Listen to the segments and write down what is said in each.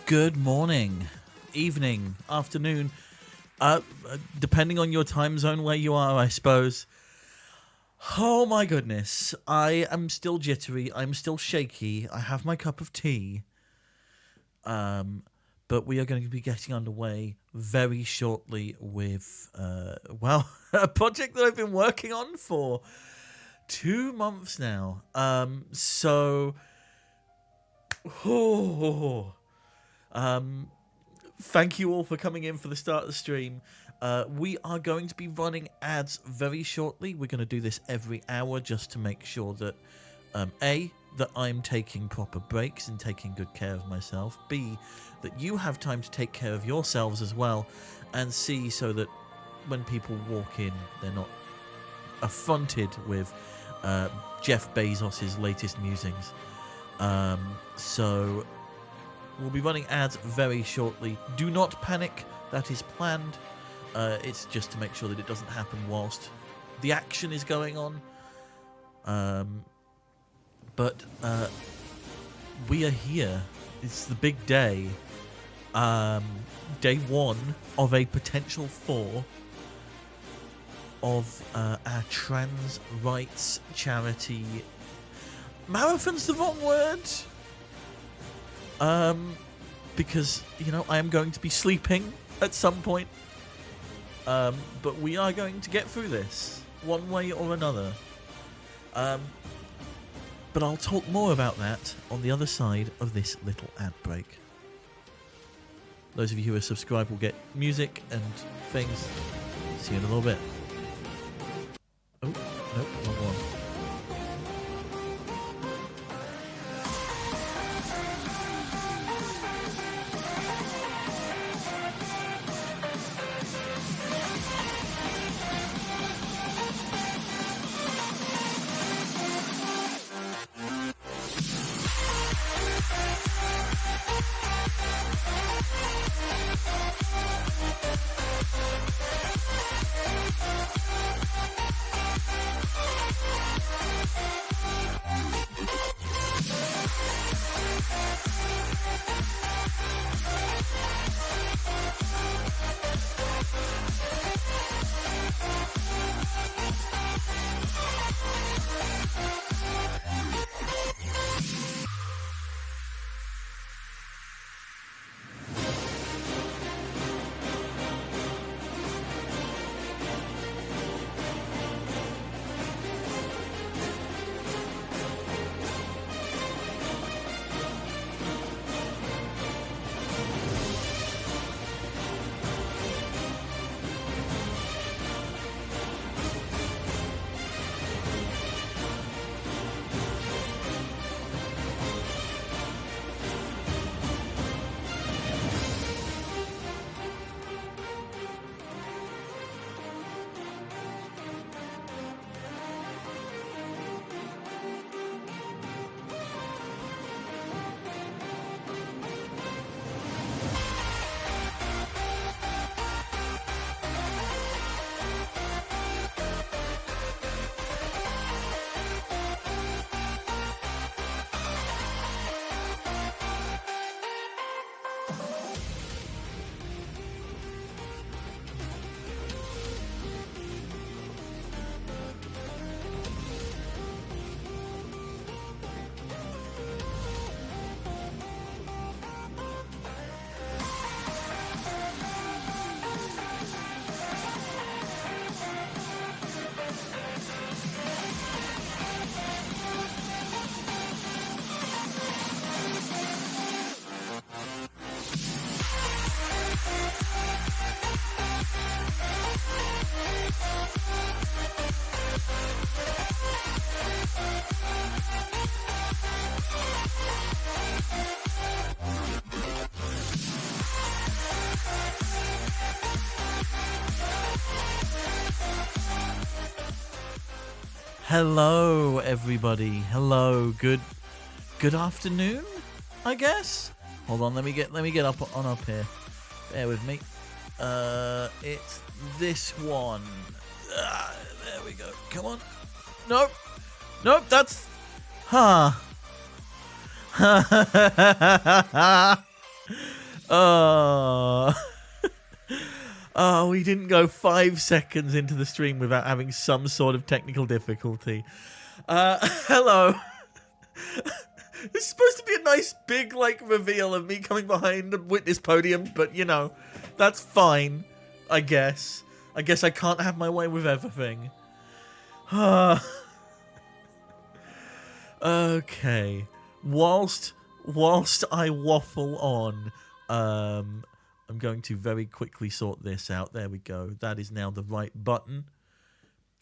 Good morning, evening, afternoon, depending on your time zone where you are, I suppose. Oh my goodness, I am still jittery, I'm still shaky, I have my cup of tea. But we are going to be getting underway very shortly with, a project that I've been working on for 2 months now. Thank you all for coming in for the start of the stream. We are going to be running ads very shortly. We're going to do this every hour just to make sure that, A, that I'm taking proper breaks and taking good care of myself. B, that you have time to take care of yourselves as well. And C, so that when people walk in, they're not affronted with Jeff Bezos' latest musings. So we'll be running ads very shortly. Do not panic, that is planned. It's just to make sure that it doesn't happen whilst the action is going on. But we are here. It's the big day. Day 1 of a potential 4 of our TransWrights charity. Marathon's the wrong word. Because, I am going to be sleeping at some point. But we are going to get through this, one way or another. But I'll talk more about that on the other side of this little ad break. Those of you who are subscribed will get music and things. See you in a little bit. Oh, nope, wrong one. Hello, everybody. Hello. Good afternoon, I guess. Hold on. Let me get up here. Bear with me. It's this one. There we go. Come on. Nope. That's. Oh. Oh, we didn't go 5 seconds into the stream without having some sort of technical difficulty. Hello. This is supposed to be a nice big, reveal of me coming behind the witness podium, but, that's fine, I guess. I guess I can't have my way with everything. Okay. Whilst I waffle on, I'm going to very quickly sort this out. There we go. That is now the right button.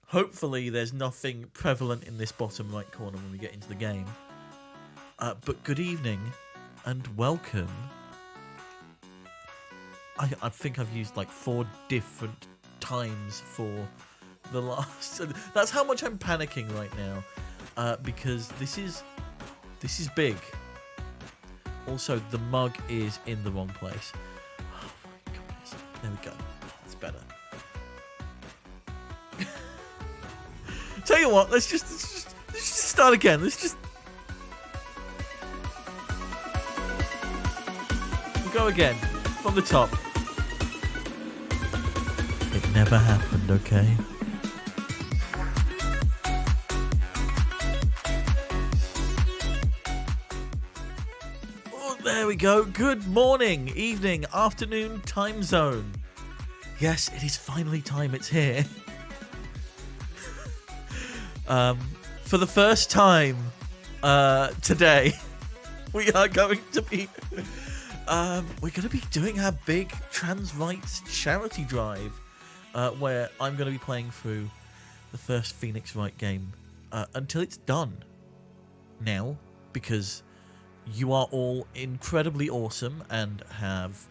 Hopefully there's nothing prevalent in this bottom right corner when we get into the game. But good evening and welcome. I think I've used 4 different times for the last... That's how much I'm panicking right now. Because this is big. Also, the mug is in the wrong place. Oh my goodness. There we go. That's better. Tell you what, let's just start again. We'll go again from the top. It never happened, okay? Oh, there we go. Good morning, evening, afternoon, time zone. Yes, it is finally time. It's here. For the first time today, we're going to be doing our big TransWrights charity drive, where I'm going to be playing through the first Phoenix Wright game until it's done. Now, because you are all incredibly awesome and have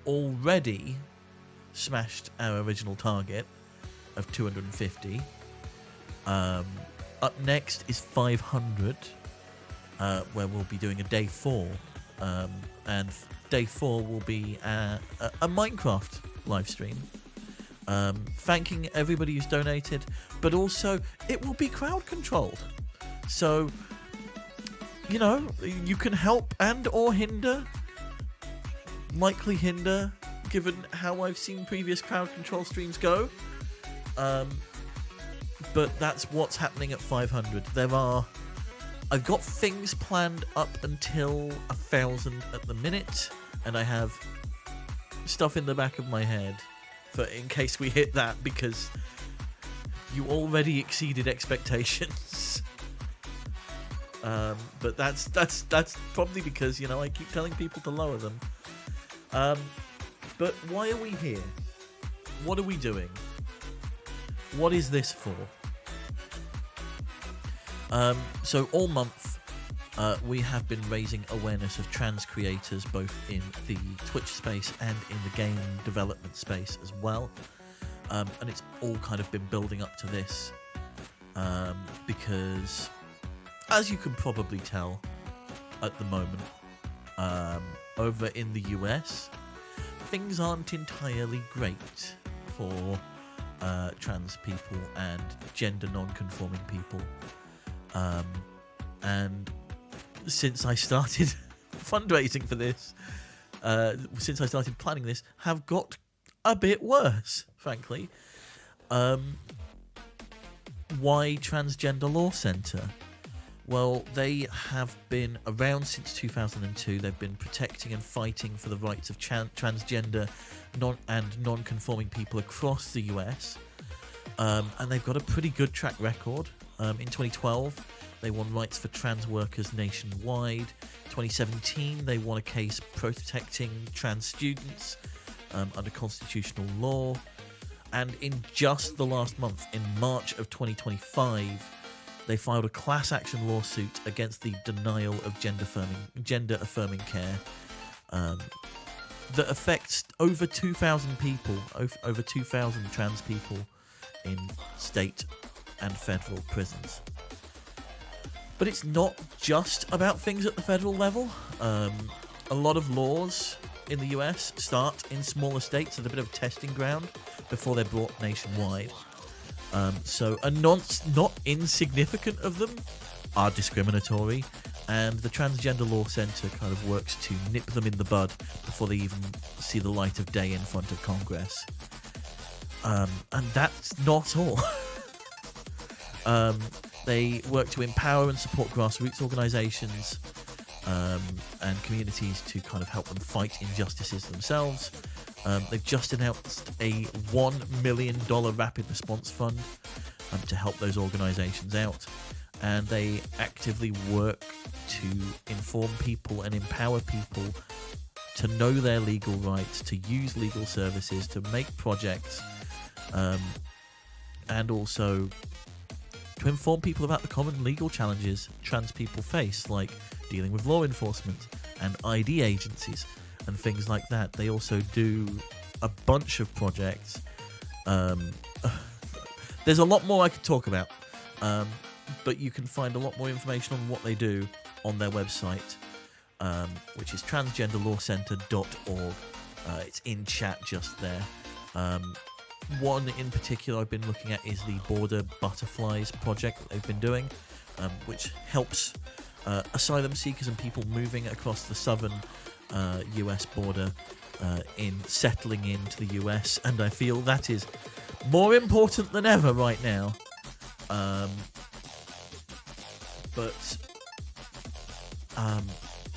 already smashed our original target of 250. Up next is 500, where we'll be doing a day 4, and day 4 will be a Minecraft live stream, thanking everybody who's donated, but also it will be crowd controlled, so you can help and or hinder, likely hinder, given how I've seen previous crowd control streams go. But that's what's happening at 500. I've got things planned up until 1,000 at the minute, and I have stuff in the back of my head for in case we hit that, because you already exceeded expectations. But that's probably because I keep telling people to lower them. But why are we here? What are we doing? What is this for? So all month, we have been raising awareness of trans creators, both in the Twitch space and in the game development space as well. And it's all kind of been building up to this, because, as you can probably tell at the moment, over in the US, things aren't entirely great for trans people and gender non-conforming people. And since I started fundraising for this, since I started planning this, have got a bit worse, frankly. Why Transgender Law Center? Well, they have been around since 2002. They've been protecting and fighting for the rights of transgender and non-conforming people across the US. And they've got a pretty good track record. In 2012, they won rights for trans workers nationwide. 2017, they won a case protecting trans students under constitutional law. And in just the last month, in March of 2025, they filed a class action lawsuit against the denial of gender affirming care that affects over 2,000 people, over 2,000 trans people in state and federal prisons. But it's not just about things at the federal level. A lot of laws in the US start in smaller states as a bit of a testing ground before they're brought nationwide. So a not insignificant of them are discriminatory, and the Transgender Law Center kind of works to nip them in the bud before they even see the light of day in front of Congress. And that's not all. They work to empower and support grassroots organizations and communities to kind of help them fight injustices themselves. They've just announced a $1 million rapid response fund to help those organizations out. And they actively work to inform people and empower people to know their legal rights, to use legal services, to make projects, and also to inform people about the common legal challenges trans people face, like dealing with law enforcement and ID agencies and things like that. They also do a bunch of projects. There's a lot more I could talk about, but you can find a lot more information on what they do on their website, which is transgenderlawcenter.org. It's in chat just there. One in particular I've been looking at is the Border Butterflies project that they've been doing, which helps asylum seekers and people moving across the southern US border in settling into the US, and I feel that is more important than ever right now. But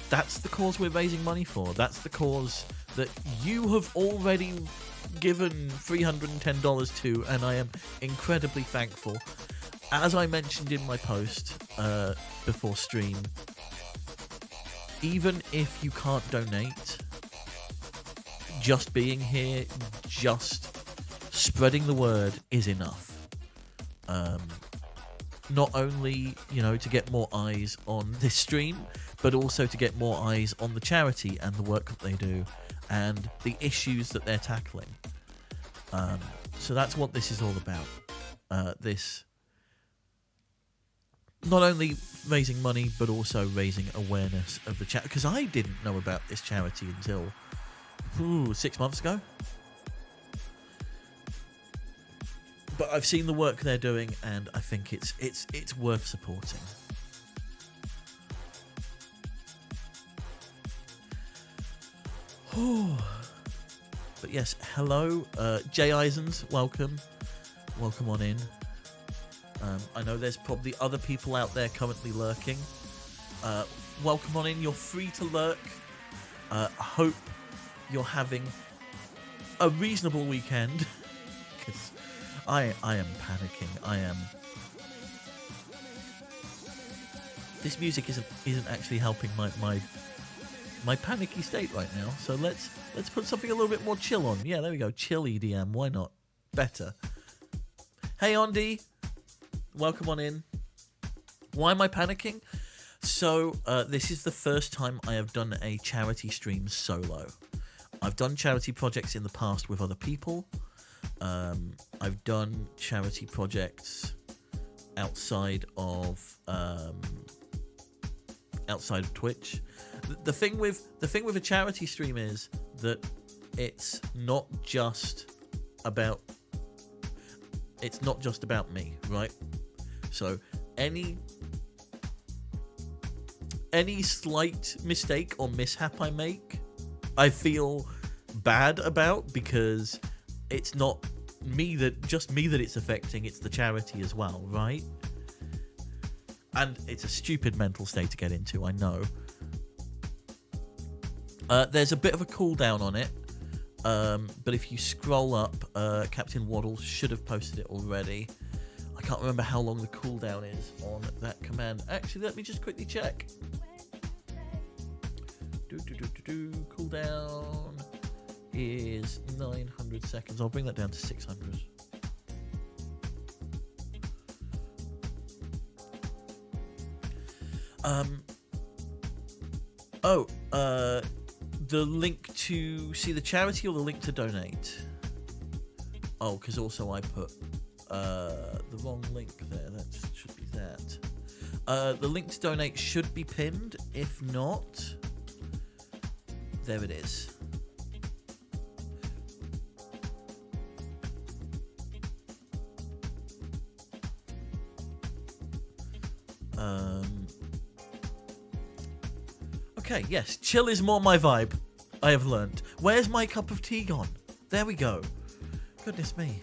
that's the cause we're raising money for. That's the cause that you have already given $310 to, and I am incredibly thankful. As I mentioned in my post before stream, even if you can't donate, just being here, just spreading the word is enough. Not only, to get more eyes on this stream, but also to get more eyes on the charity and the work that they do and the issues that they're tackling. So that's what this is all about. This not only raising money, but also raising awareness of the charity, because I didn't know about this charity until 6 months ago. But I've seen the work they're doing, and I think it's worth supporting. But yes, hello, Jay Eisens, welcome on in. I know there's probably other people out there currently lurking. Welcome on in. You're free to lurk. I hope you're having a reasonable weekend, because I am panicking. This music isn't actually helping my panicky state right now. So let's put something a little bit more chill on. Yeah, there we go. Chill EDM. Why not? Better. Hey, Andy. Welcome on in. Why am I panicking? So this is the first time I have done a charity stream solo. I've done charity projects in the past with other people. I've done charity projects outside of Twitch. The thing with a charity stream is that it's not just about me, right? So any slight mistake or mishap I make, I feel bad about, because it's not just me that it's affecting, it's the charity as well, right? And it's a stupid mental state to get into, I know. There's a bit of a cooldown on it, but if you scroll up, Captain Waddle should have posted it already. I can't remember how long the cooldown is on that command. Actually, let me just quickly check. Cooldown is 900 seconds. I'll bring that down to 600. The link to see the charity or the link to donate? Oh, because also I put the wrong link there. That should be that. The link to donate should be pinned. If not, there it is. Okay, yes, chill is more my vibe. I have learned. Where's my cup of tea gone? There we go. Goodness me.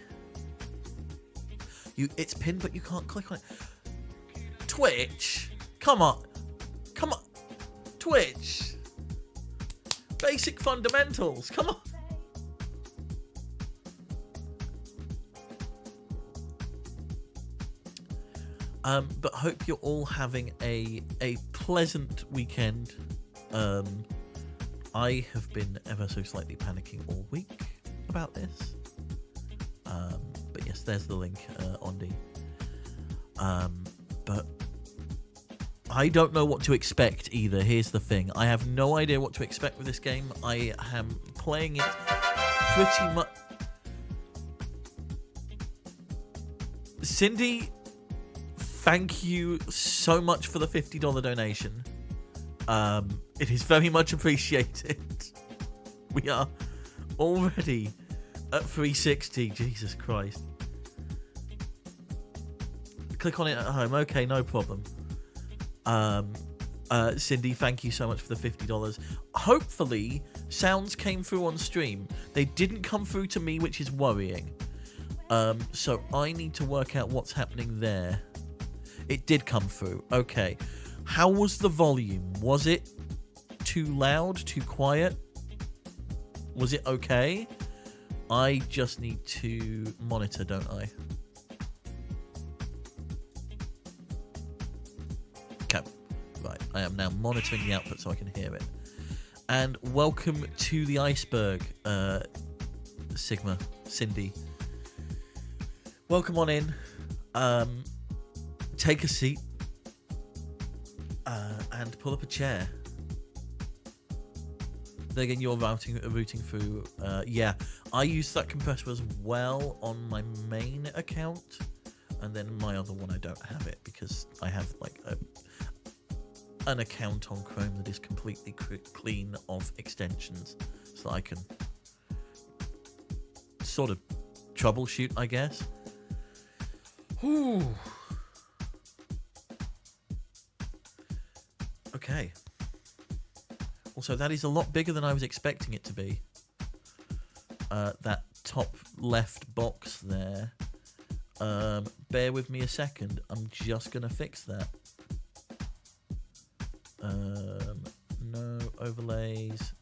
It's pinned, but you can't click on it. Twitch. Come on. Come on. Twitch. Basic fundamentals. Come on. But hope you're all having a pleasant weekend. I have been ever so slightly panicking all week about this. But yes, there's the link, Ondi. But I don't know what to expect either. Here's the thing. I have no idea what to expect with this game. I am playing it pretty much... Cindy, thank you so much for the $50 donation. It is very much appreciated. We are already at 360. Jesus Christ. Click on it at home. Okay, no problem. Cindy, thank you so much for the $50. Hopefully, sounds came through on stream. They didn't come through to me, which is worrying. So I need to work out what's happening there. It did come through. Okay. How was the volume? Was it too loud, too quiet? Was it okay? I just need to monitor, don't I? Okay. Right. I am now monitoring the output so I can hear it. And welcome to the iceberg, Sigma, Cindy. Welcome on in. Take a seat. And pull up a chair. Then again, you're routing through. Yeah, I use that compressor as well on my main account, and then my other one I don't have it because I have like an account on Chrome that is completely clean of extensions, so I can sort of troubleshoot, I guess. Ooh. Okay. Also, that is a lot bigger than I was expecting it to be. That top left box there. Bear with me a second. I'm just going to fix that. No overlays.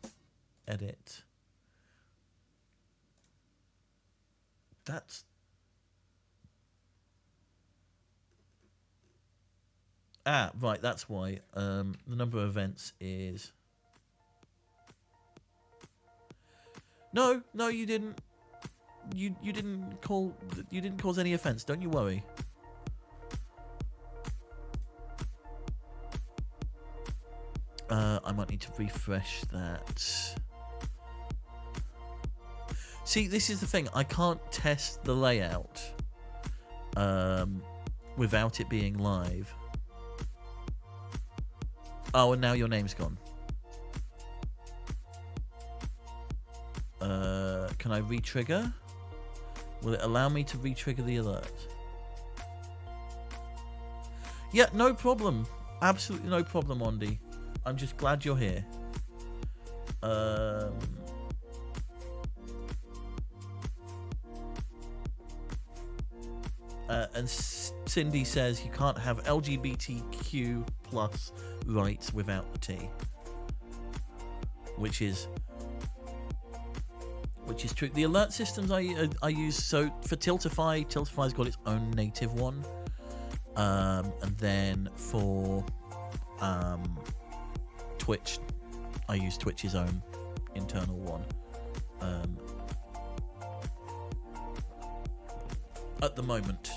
Edit. That's... Ah, right, that's why. The number of events is... No, you didn't. You didn't cause any offense. Don't you worry. I might need to refresh that. See, this is the thing. I can't test the layout without it being live. Oh, and now your name's gone. Can I re-trigger? Will it allow me to re-trigger the alert? Yeah, no problem. Absolutely no problem, Ondi. I'm just glad you're here. And Cindy says you can't have LGBTQ plus rights without the T. Which is true. The alert systems I use, so for Tiltify's got its own native one, and then for Twitch, I use Twitch's own internal one. At the moment,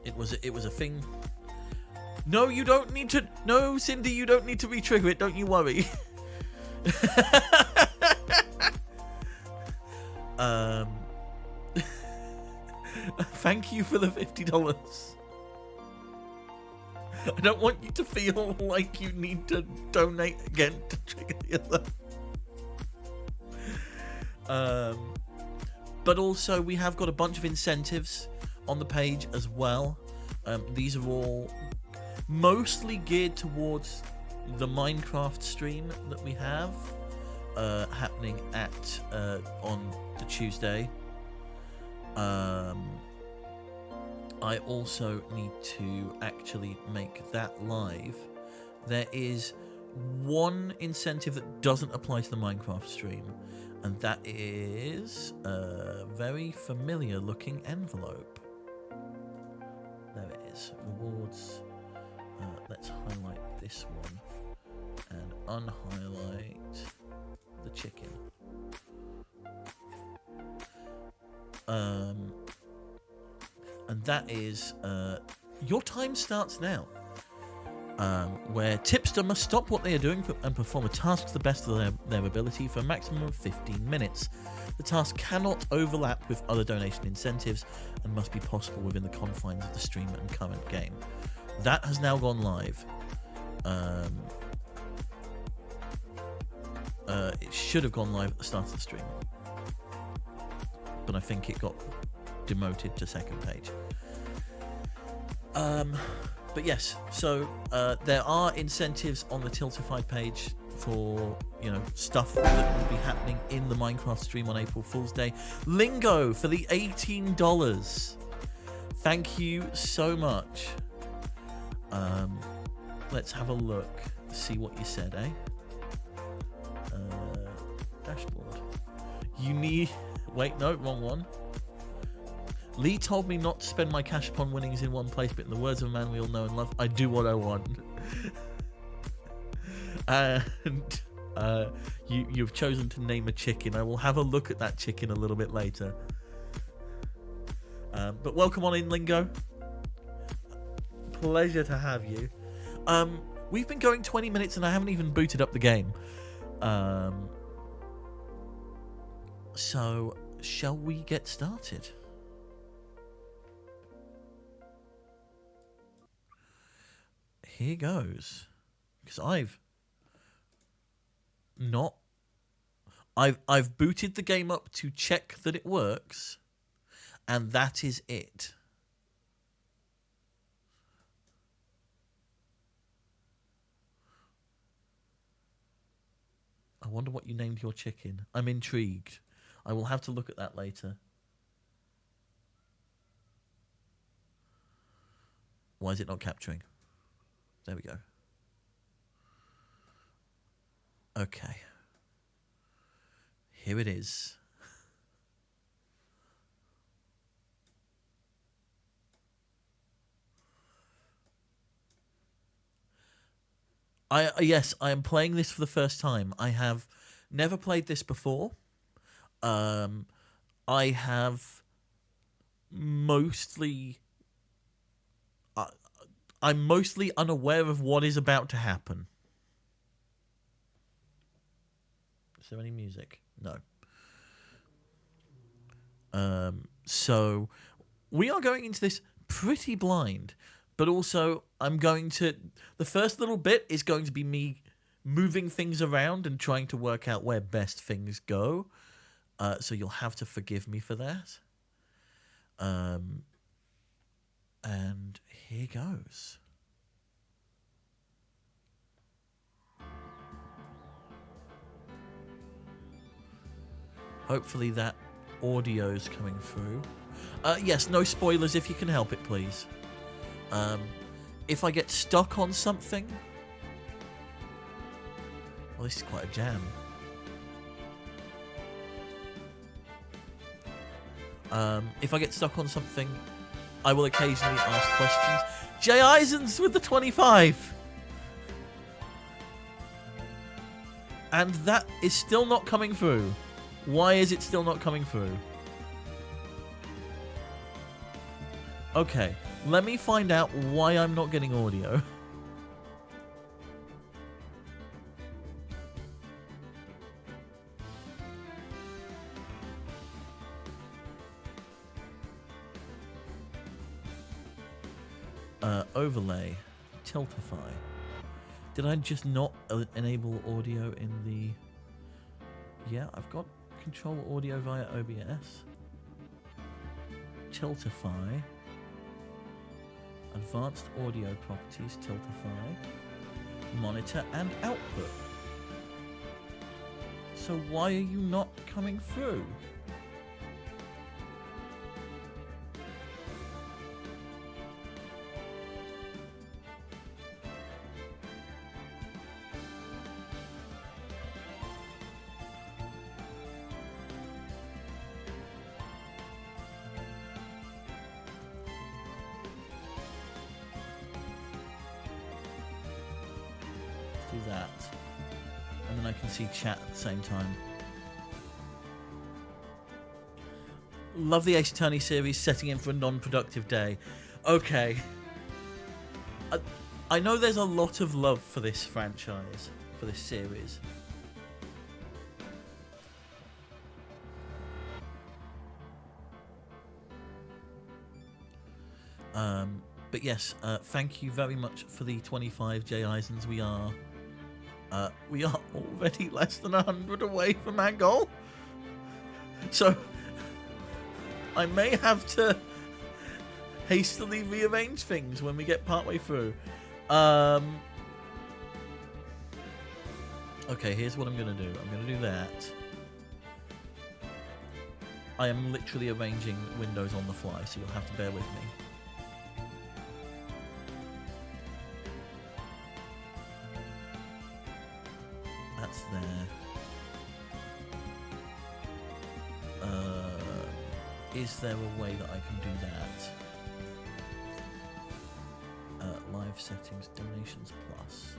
it was a thing. No, you don't need to. No, Cindy, you don't need to re-trigger it. Don't you worry. Thank you for the $50. I don't want you to feel like you need to donate again to trigger the other. But also, we have got a bunch of incentives on the page as well. These are all mostly geared towards the Minecraft stream that we have happening at on the Tuesday. I also need to actually make that live. There is one incentive that doesn't apply to the Minecraft stream, and that is a very familiar looking envelope. There it is. Rewards. Let's highlight this one and unhighlight the chicken. And that is your time starts now. Where tipster must stop what they are doing and perform a task to the best of their ability for a maximum of 15 minutes. The task cannot overlap with other donation incentives and must be possible within the confines of the stream and current game. That has now gone live. It should have gone live at the start of the stream, but I think it got demoted to second page. But yes, so there are incentives on the Tiltify page for, you know, stuff that will be happening in the Minecraft stream on April Fool's Day. Lingo for the $18. Thank you so much. Let's have a look, see what you said, eh? Dashboard. You need... Wait, no, wrong one. Lee told me not to spend my cash upon winnings in one place, but in the words of a man we all know and love, I do what I want. And you've chosen to name a chicken. I will have a look at that chicken a little bit later. But welcome on in, Lingo. Pleasure to have you. We've been going 20 minutes and I haven't even booted up the game. So, shall we get started? Here goes. Because I've booted the game up to check that it works, and that is it. I wonder what you named your chicken. I'm intrigued. I will have to look at that later. Why is it not capturing? There we go. Okay. Here it is. Yes, I am playing this for the first time. I have never played this before. I have mostly... I'm mostly unaware of what is about to happen. Is there any music? No. So we are going into this pretty blind, but also I'm going to... The first little bit is going to be me moving things around and trying to work out where best things go. So you'll have to forgive me for that. And here goes. Hopefully that audio's coming through. Yes, no spoilers if you can help it, please. If I get stuck on something... Well, this is quite a jam. If I get stuck on something, I will occasionally ask questions. Jay Eisens with the 25! And that is still not coming through. Why is it still not coming through? Okay, let me find out why I'm not getting audio. Overlay, Tiltify. Did I just not enable audio in the... Yeah, I've got control audio via OBS. Tiltify. Advanced audio properties, Tiltify. monitor and output. So why are you not coming through? Do that, and then I can see chat at the same time. Love the Ace Attorney series, setting in for a non-productive day. Okay, I know there's a lot of love for this franchise, for this series. But yes, thank you very much for the 25 J. Eisens. We are already less than 100 away from our goal. So I may have to hastily rearrange things when we get partway through. Okay, here's what I'm going to do. I'm going to do that. I am literally arranging windows on the fly, so you'll have to bear with me. That's there. Is there a way that I can do that? Live settings, donations plus.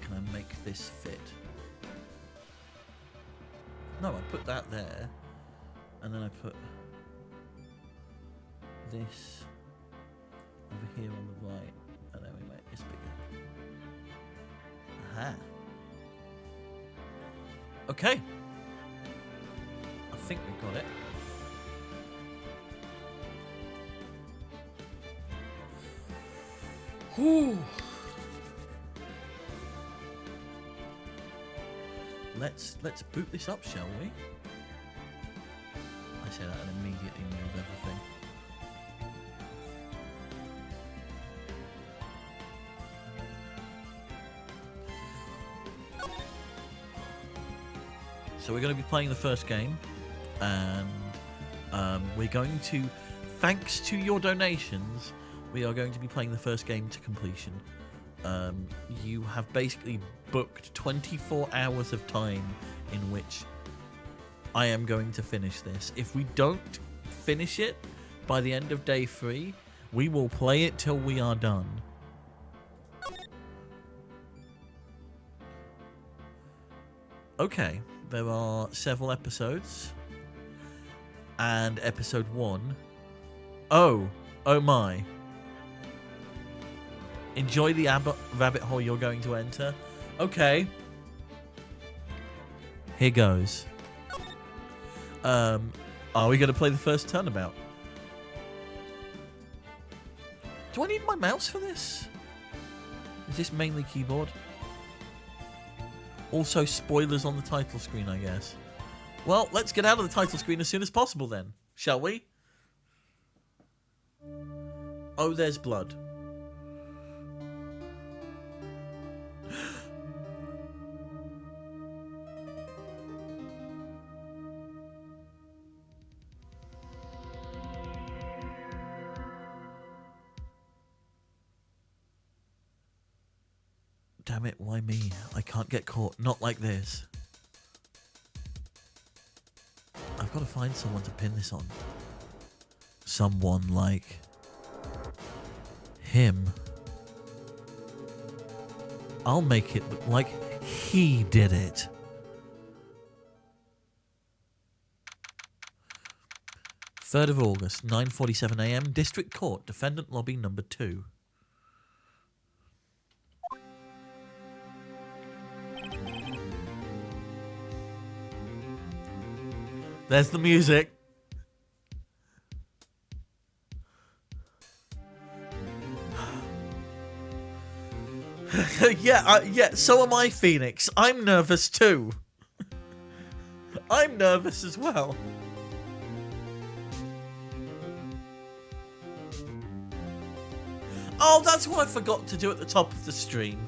Can I make this fit? No, I put that there, and then I put this over here on the right, and then we make this bigger. Aha. Okay. I think we got it. Whew. Let's boot this up, shall we? I say that and immediately move everything. So we're going to be playing the first game, and we're going to, thanks to your donations, we are going to be playing the first game to completion. You have basically booked 24 hours of time in which I am going to finish this. If we don't finish it by the end of day 3, we will play it till we are done. Okay, there are several episodes, and episode 1. Oh my. Enjoy the rabbit hole you're going to enter. Okay. Here goes. Are we going to play the first turnabout? Do I need my mouse for this? Is this mainly keyboard? Also, spoilers on the title screen, I guess. Well, let's get out of the title screen as soon as possible then, shall we? Oh, there's blood. Damn it, why me? I can't get caught. Not like this. I've got to find someone to pin this on. Someone like him. I'll make it look like he did it. Third of August, 9:47 AM, District Court, Defendant Lobby number 2. There's the music. Yeah, so am I, Phoenix. I'm nervous too. I'm nervous as well. Oh, that's what I forgot to do at the top of the stream.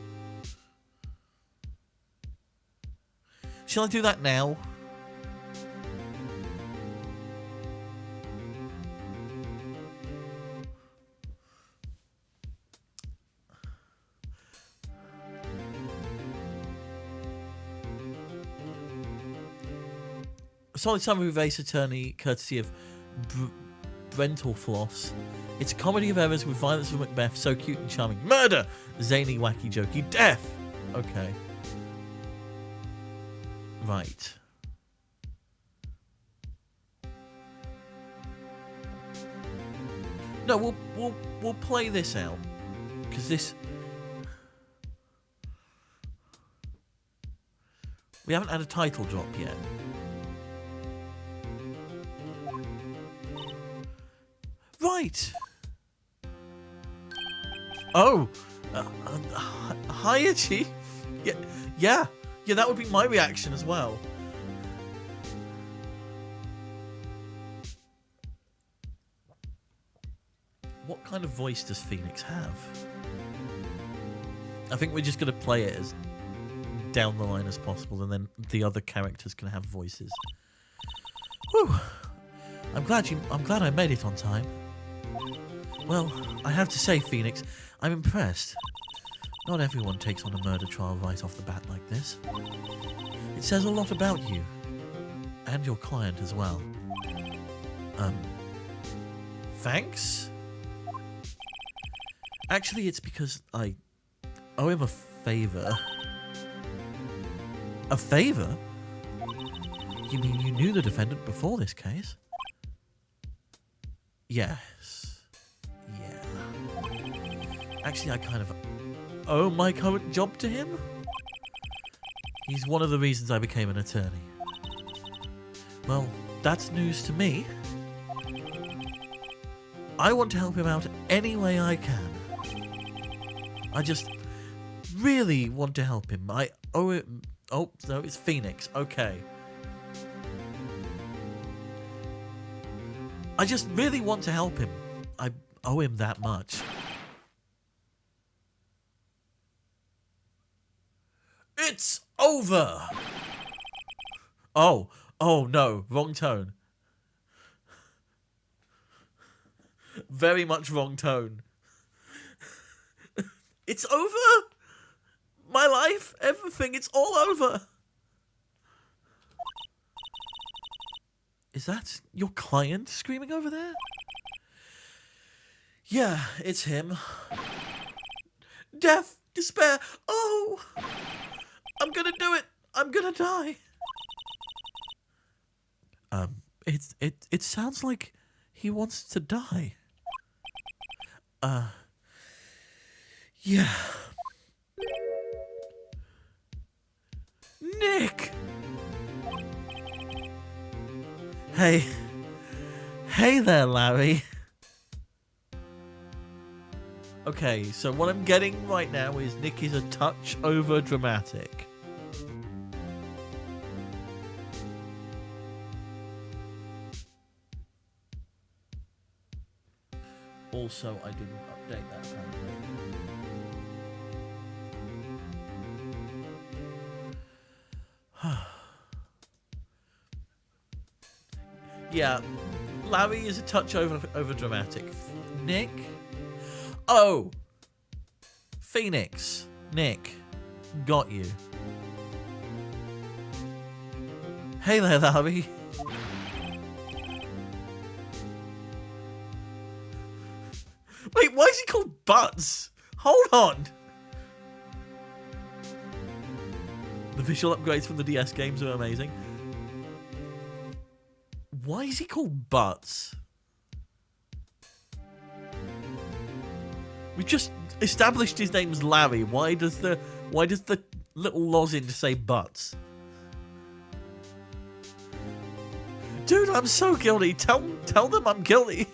Shall I do that now? Solid Summary of Ace Attorney, courtesy of Brental Floss. It's a comedy of errors with violence of Macbeth, so cute and charming. Murder! Zany, wacky, jokey. Death! Okay. Right. No, we'll play this out. Because this... We haven't had a title drop yet. Right. Oh. Hiya, Chief. Yeah, that would be my reaction as well. What kind of voice does Phoenix have? I think we're just going to play it as down the line as possible, and then the other characters can have voices. Whew. I'm glad I made it on time. Well, I have to say, Phoenix, I'm impressed. Not everyone takes on a murder trial right off the bat like this. It says a lot about you. And your client as well. Thanks? Actually, it's because I owe him a favor. A favor? You mean you knew the defendant before this case? Yes. Yeah. Actually, I kind of owe my current job to him. He's one of the reasons I became an attorney. Well, that's news to me. I want to help him out any way I can. I just really want to help him. I owe it... Oh, no, it's Phoenix. Okay. I just really want to help him. I owe him that much. It's over! Oh no, wrong tone. Very much wrong tone. It's over? My life, everything, it's all over. Is that your client screaming over there? Yeah, it's him. Death, despair, oh! I'm gonna do it! I'm gonna die! It sounds like he wants to die. Yeah. Nick! Hey there, Larry. Okay, so what I'm getting right now is Nick is a touch over dramatic. Also, I didn't update that apparently. Yeah, Larry is a touch over dramatic. Nick? Oh! Phoenix. Nick. Got you. Hey there, Larry. Wait, why is he called Butts? Hold on! The visual upgrades from the DS games are amazing. Why is he called Butts? We just established his name's Larry. Why does the little lozenge say Butts? Dude, I'm so guilty. Tell them I'm guilty.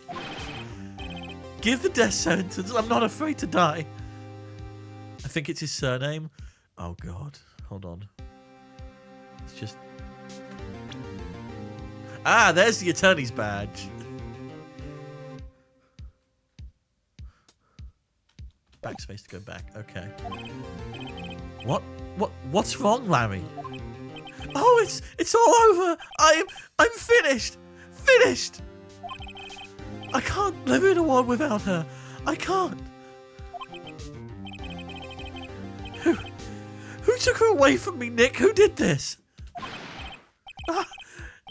Give the death sentence. I'm not afraid to die. I think it's his surname. Oh god. Hold on. It's just... Ah, there's the attorney's badge. backspace to go back. Okay. What's wrong, Larry? Oh, it's all over. I'm finished. Finished. I can't live in a world without her. I can't. Who took her away from me, Nick? Who did this?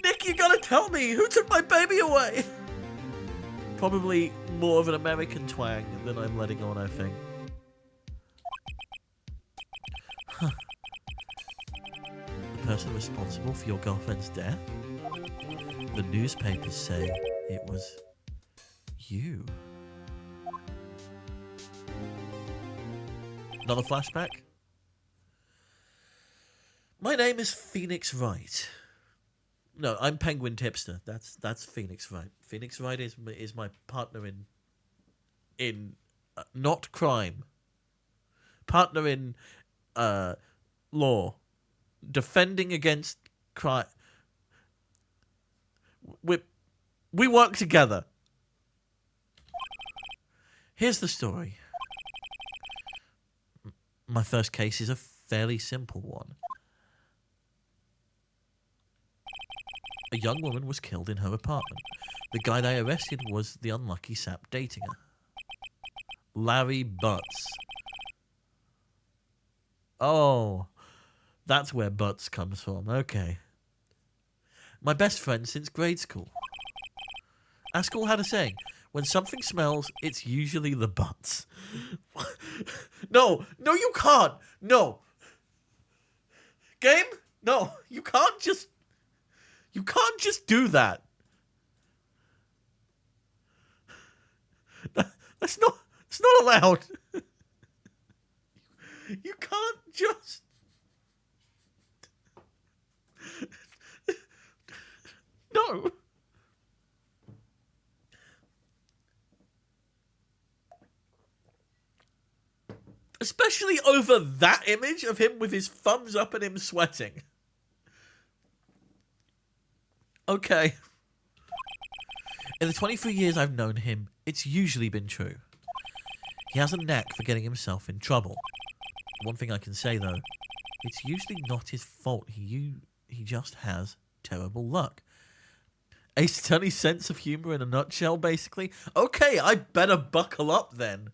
Nick, you gotta tell me. Who took my baby away? Probably more of an American twang than I'm letting on, I think. Huh. The person responsible for your girlfriend's death? The newspapers say it was you. Another flashback? My name is Phoenix Wright. No, I'm Penguin Tipster. That's Phoenix Wright. Phoenix Wright is my partner in not crime. Partner in law, defending against crime. We work together. Here's the story. My first case is a fairly simple one. A young woman was killed in her apartment. The guy they arrested was the unlucky sap dating her. Larry Butts. Oh, that's where Butts comes from. Okay. My best friend since grade school. Our school had a saying, when something smells, it's usually the butts. No, you can't. No. Game? No, you can't just do that. It's not allowed. You can't just... No. Especially over that image of him with his thumbs up and him sweating. Okay. In the 23 years I've known him, it's usually been true. He has a knack for getting himself in trouble. One thing I can say, though, it's usually not his fault. He just has terrible luck. Ace Attorney's sense of humor in a nutshell, basically. Okay, I better buckle up then.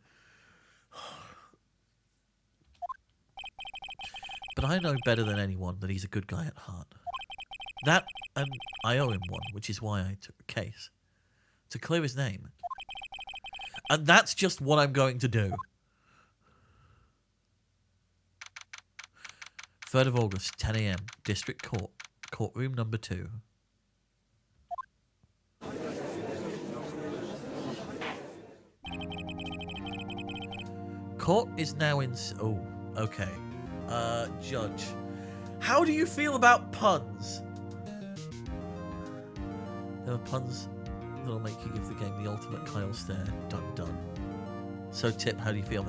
But I know better than anyone that he's a good guy at heart. That, and I owe him one, which is why I took the case. To clear his name. And that's just what I'm going to do. 3rd of August, 10 AM, District Court, Courtroom number 2. Court is now in... Oh, okay. Judge. How do you feel about puns? There are puns that'll make you give the game the ultimate Kyle stare. Dun dun. So, Tip, how do you feel?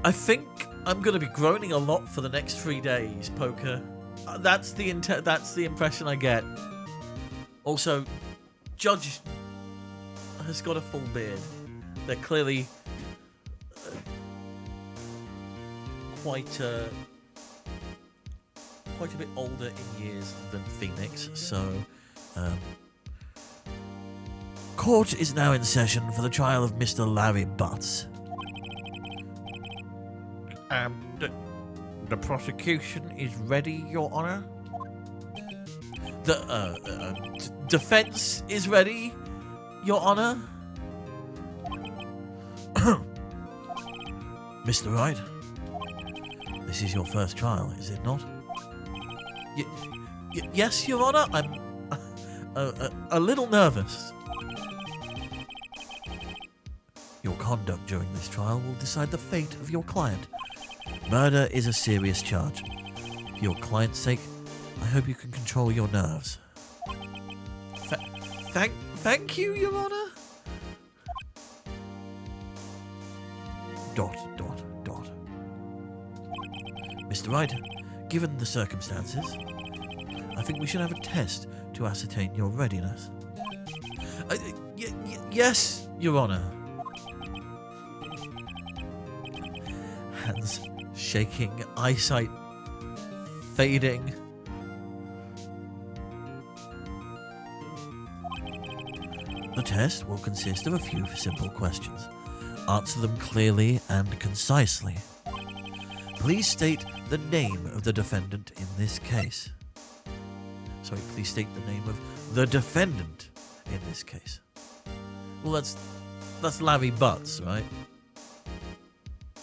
I think I'm going to be groaning a lot for the next 3 days, Poker. That's the impression I get. Also, Judge has got a full beard. They're clearly quite a bit older in years than Phoenix, so court is now in session for the trial of Mr. Larry Butts. The prosecution is ready, Your Honor. The defense is ready, Your Honor. Mr. Wright, this is your first trial, is it not? Yes, Your Honor. I'm a little nervous. Your conduct during this trial will decide the fate of your client. Murder is a serious charge. For your client's sake, I hope you can control your nerves. Thank you, Your Honor. ... Mr. Wright, given the circumstances, I think we should have a test to ascertain your readiness. Yes, Your Honor. Hands shaking, eyesight fading. The test will consist of a few simple questions. Answer them clearly and concisely. Please state the name of the defendant in this case. Sorry, please state the name of the defendant in this case. Well, that's Larry Butts, right?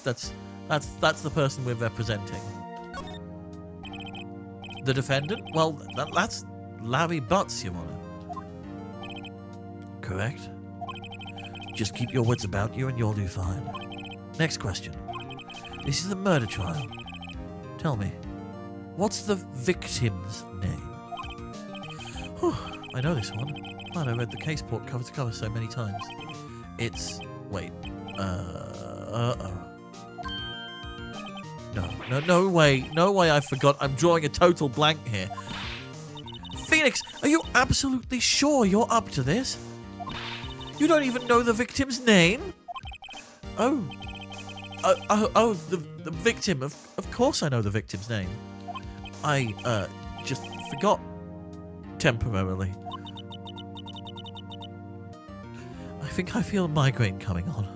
That's the person we're representing. The defendant? Well, that's Larry Butts, Your Honor. Correct. Just keep your wits about you and you'll do fine. Next question. This is a murder trial. Tell me, what's the victim's name? Whew, I know this one. Glad I read the case report cover to cover so many times. It's... wait. No way. No way I forgot. I'm drawing a total blank here. Phoenix, are you absolutely sure you're up to this? You don't even know the victim's name? Oh, the victim. Of course I know the victim's name. I, just forgot temporarily. I think I feel a migraine coming on.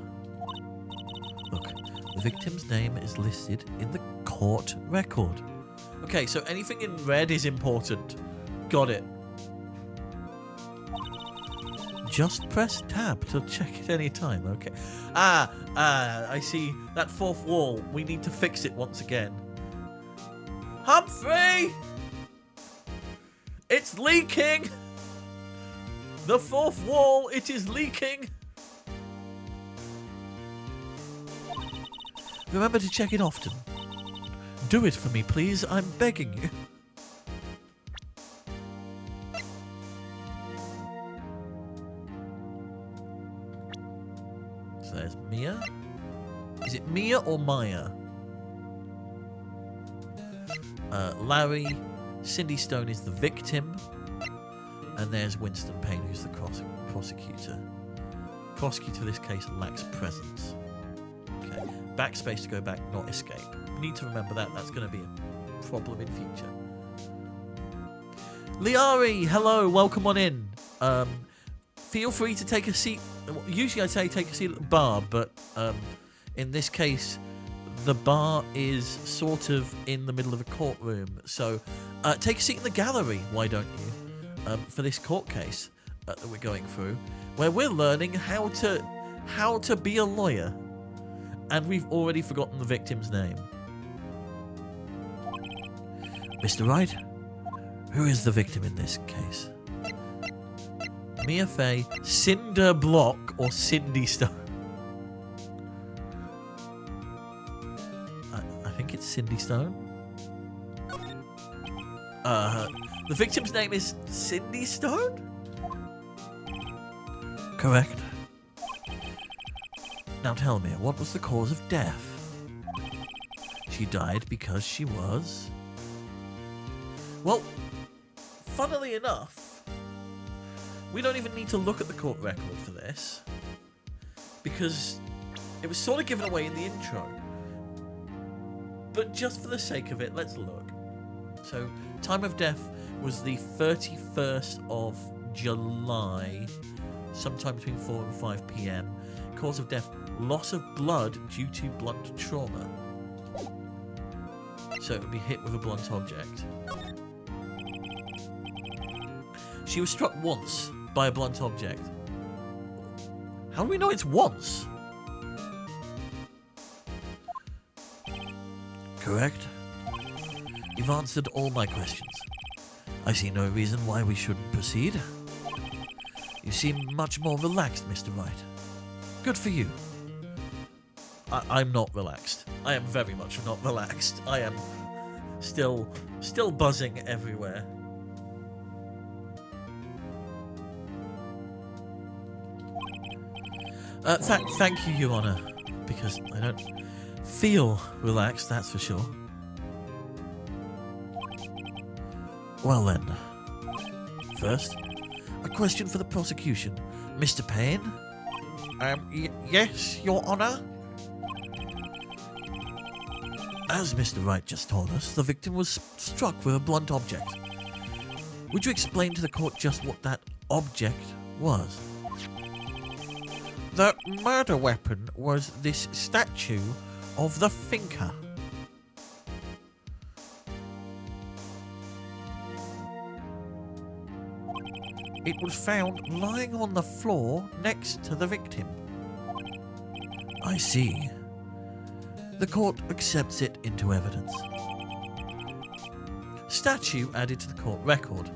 Look, the victim's name is listed in the court record. Okay, so anything in red is important. Got it. Just press tab to check it any time. Okay. I see that fourth wall. We need to fix it once again. Humphrey! It's leaking! The fourth wall, it is leaking! Remember to check it often. Do it for me, please. I'm begging you. So there's Mia. Is it Mia or Maya? Larry. Cindy Stone is the victim. And there's Winston Payne, who's the prosecutor. Prosecutor in this case lacks presence. Okay. Backspace to go back, not escape. Need to remember that. That's going to be a problem in future. Liari, hello, welcome on in. Feel free to take a seat. Usually I'd say take a seat at the bar, but in this case, the bar is sort of in the middle of a courtroom. So take a seat in the gallery, why don't you? For this court case that we're going through, where we're learning how to be a lawyer. And we've already forgotten the victim's name. Mr. Wright, who is the victim in this case? Mia Fey, Cinder Block, or Cindy Stone? I think it's Cindy Stone. The victim's name is Cindy Stone? Correct. Now tell me, what was the cause of death? She died because she was... Well, funnily enough, we don't even need to look at the court record for this, because it was sort of given away in the intro. But just for the sake of it, let's look. So, time of death was the 31st of July, sometime between 4 and 5 p.m. Cause of death, loss of blood due to blunt trauma. So it would be hit with a blunt object. She was struck once by a blunt object. How do we know it's once? Correct. You've answered all my questions. I see no reason why we shouldn't proceed. You seem much more relaxed, Mr. Wright. Good for you. I'm not relaxed. I am very much not relaxed. I am still buzzing everywhere. Thank you, Your Honor, because I don't feel relaxed, that's for sure. Well then, first, a question for the prosecution. Mr. Payne, Yes, Your Honor? As Mr. Wright just told us, the victim was struck with a blunt object. Would you explain to the court just what that object was? The murder weapon was this statue of the thinker. It was found lying on the floor next to the victim. I see. The court accepts it into evidence. Statue added to the court record.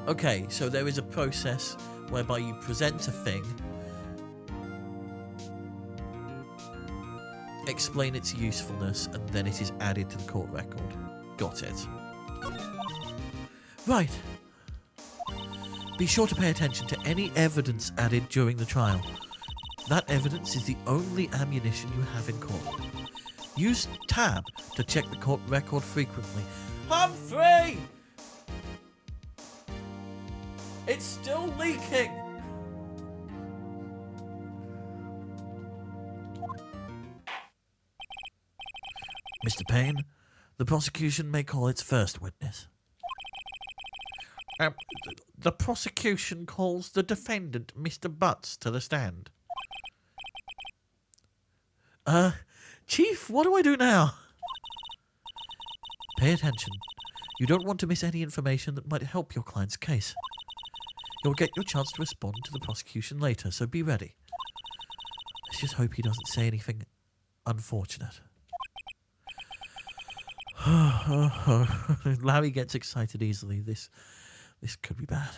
Okay, so there is a process whereby you present a thing, explain its usefulness, and then it is added to the court record. Got it. Right. Be sure to pay attention to any evidence added during the trial. That evidence is the only ammunition you have in court. Use Tab to check the court record frequently. Humphrey! It's still leaking! Mr. Payne, the prosecution may call its first witness. The prosecution calls the defendant, Mr. Butts, to the stand. Chief, what do I do now? Pay attention. You don't want to miss any information that might help your client's case. You'll get your chance to respond to the prosecution later, so be ready. Let's just hope he doesn't say anything unfortunate. Larry gets excited easily. This could be bad.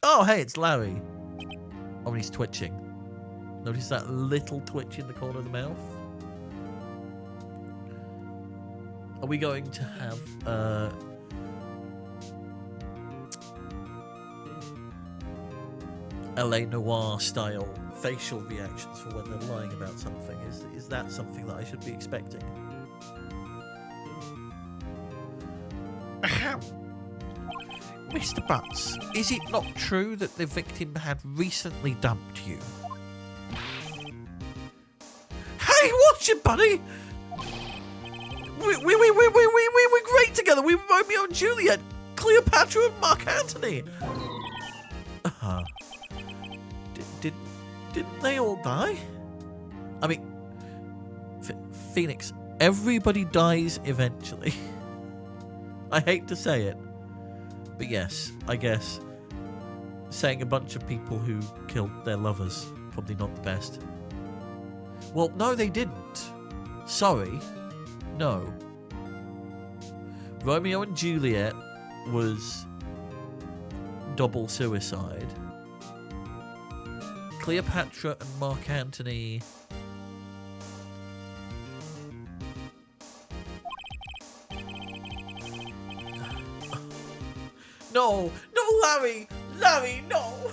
Oh, hey, it's Larry. Oh, and he's twitching. Notice that little twitch in the corner of the mouth? Are we going to have LA Noire style facial reactions for when they're lying about something? Is that something that I should be expecting? Ahem. Mr. Butts, is it not true that the victim had recently dumped you? Hey, watch it, buddy! We were great together. We were Romeo and Juliet, Cleopatra and Mark Antony. Didn't they all die? I mean, Phoenix, everybody dies eventually. I hate to say it, but yes, I guess saying a bunch of people who killed their lovers, probably not the best. Well, no, they didn't. Sorry. No. Romeo and Juliet was double suicide. Cleopatra and Mark Antony... No! No, Larry! Larry, no!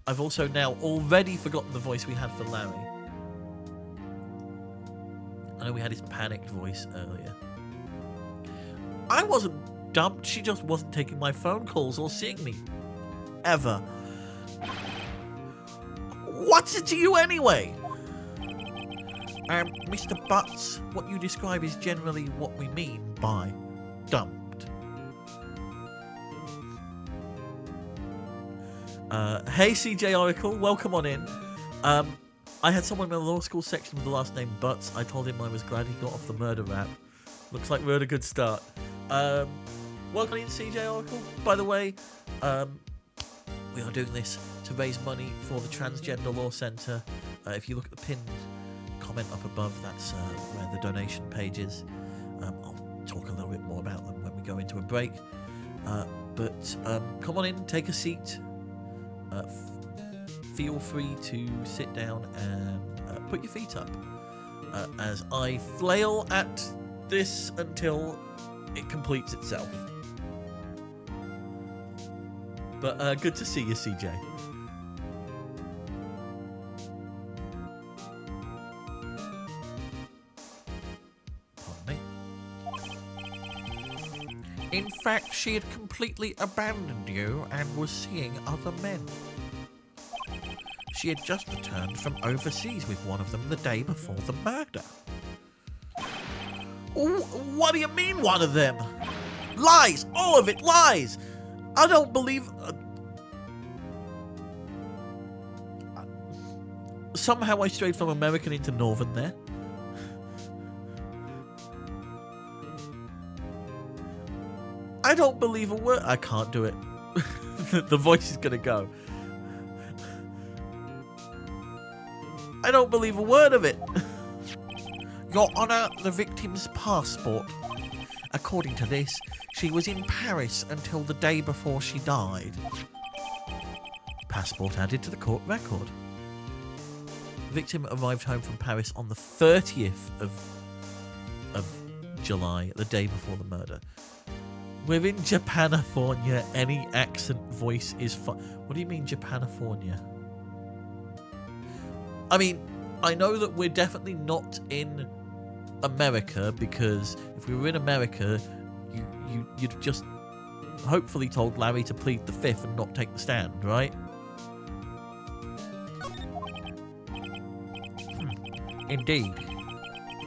I've also now already forgotten the voice we had for Larry. I know we had his panicked voice earlier. I wasn't dumped, she just wasn't taking my phone calls or seeing me. Ever. What's it to you anyway? Mr. Butts, what you describe is generally what we mean by dumped. Hey CJ Oracle, welcome on in. I had someone in the law school section with the last name Butts. I told him I was glad he got off the murder rap. Looks like we're at a good start. Welcome in CJ Oracle. By the way, we are doing this to raise money for the Transgender Law Center. If you look at the pinned comment up above, that's where the donation page is. I'll talk a little bit more about them when we go into a break. But come on in, take a seat. Feel free to sit down and put your feet up as I flail at this until it completes itself. But good to see you, CJ. Pardon me. In fact, she had completely abandoned you and was seeing other men. She had just returned from overseas with one of them the day before the murder. What do you mean, one of them? Lies! All of it lies! I don't believe... Somehow I strayed from American into Northern there. I don't believe a word. I can't do it. The voice is gonna go. I don't believe a word of it. Your Honor, the victim's passport. According to this, she was in Paris until the day before she died. Passport added to the court record. Victim arrived home from Paris on the 30th of July, the day before the murder. We're in Japanifornia. Any accent voice is fine. What do you mean, Japanifornia? I mean, I know that we're definitely not in America, because if we were in America, you'd just hopefully told Larry to plead the fifth and not take the stand, right? Indeed.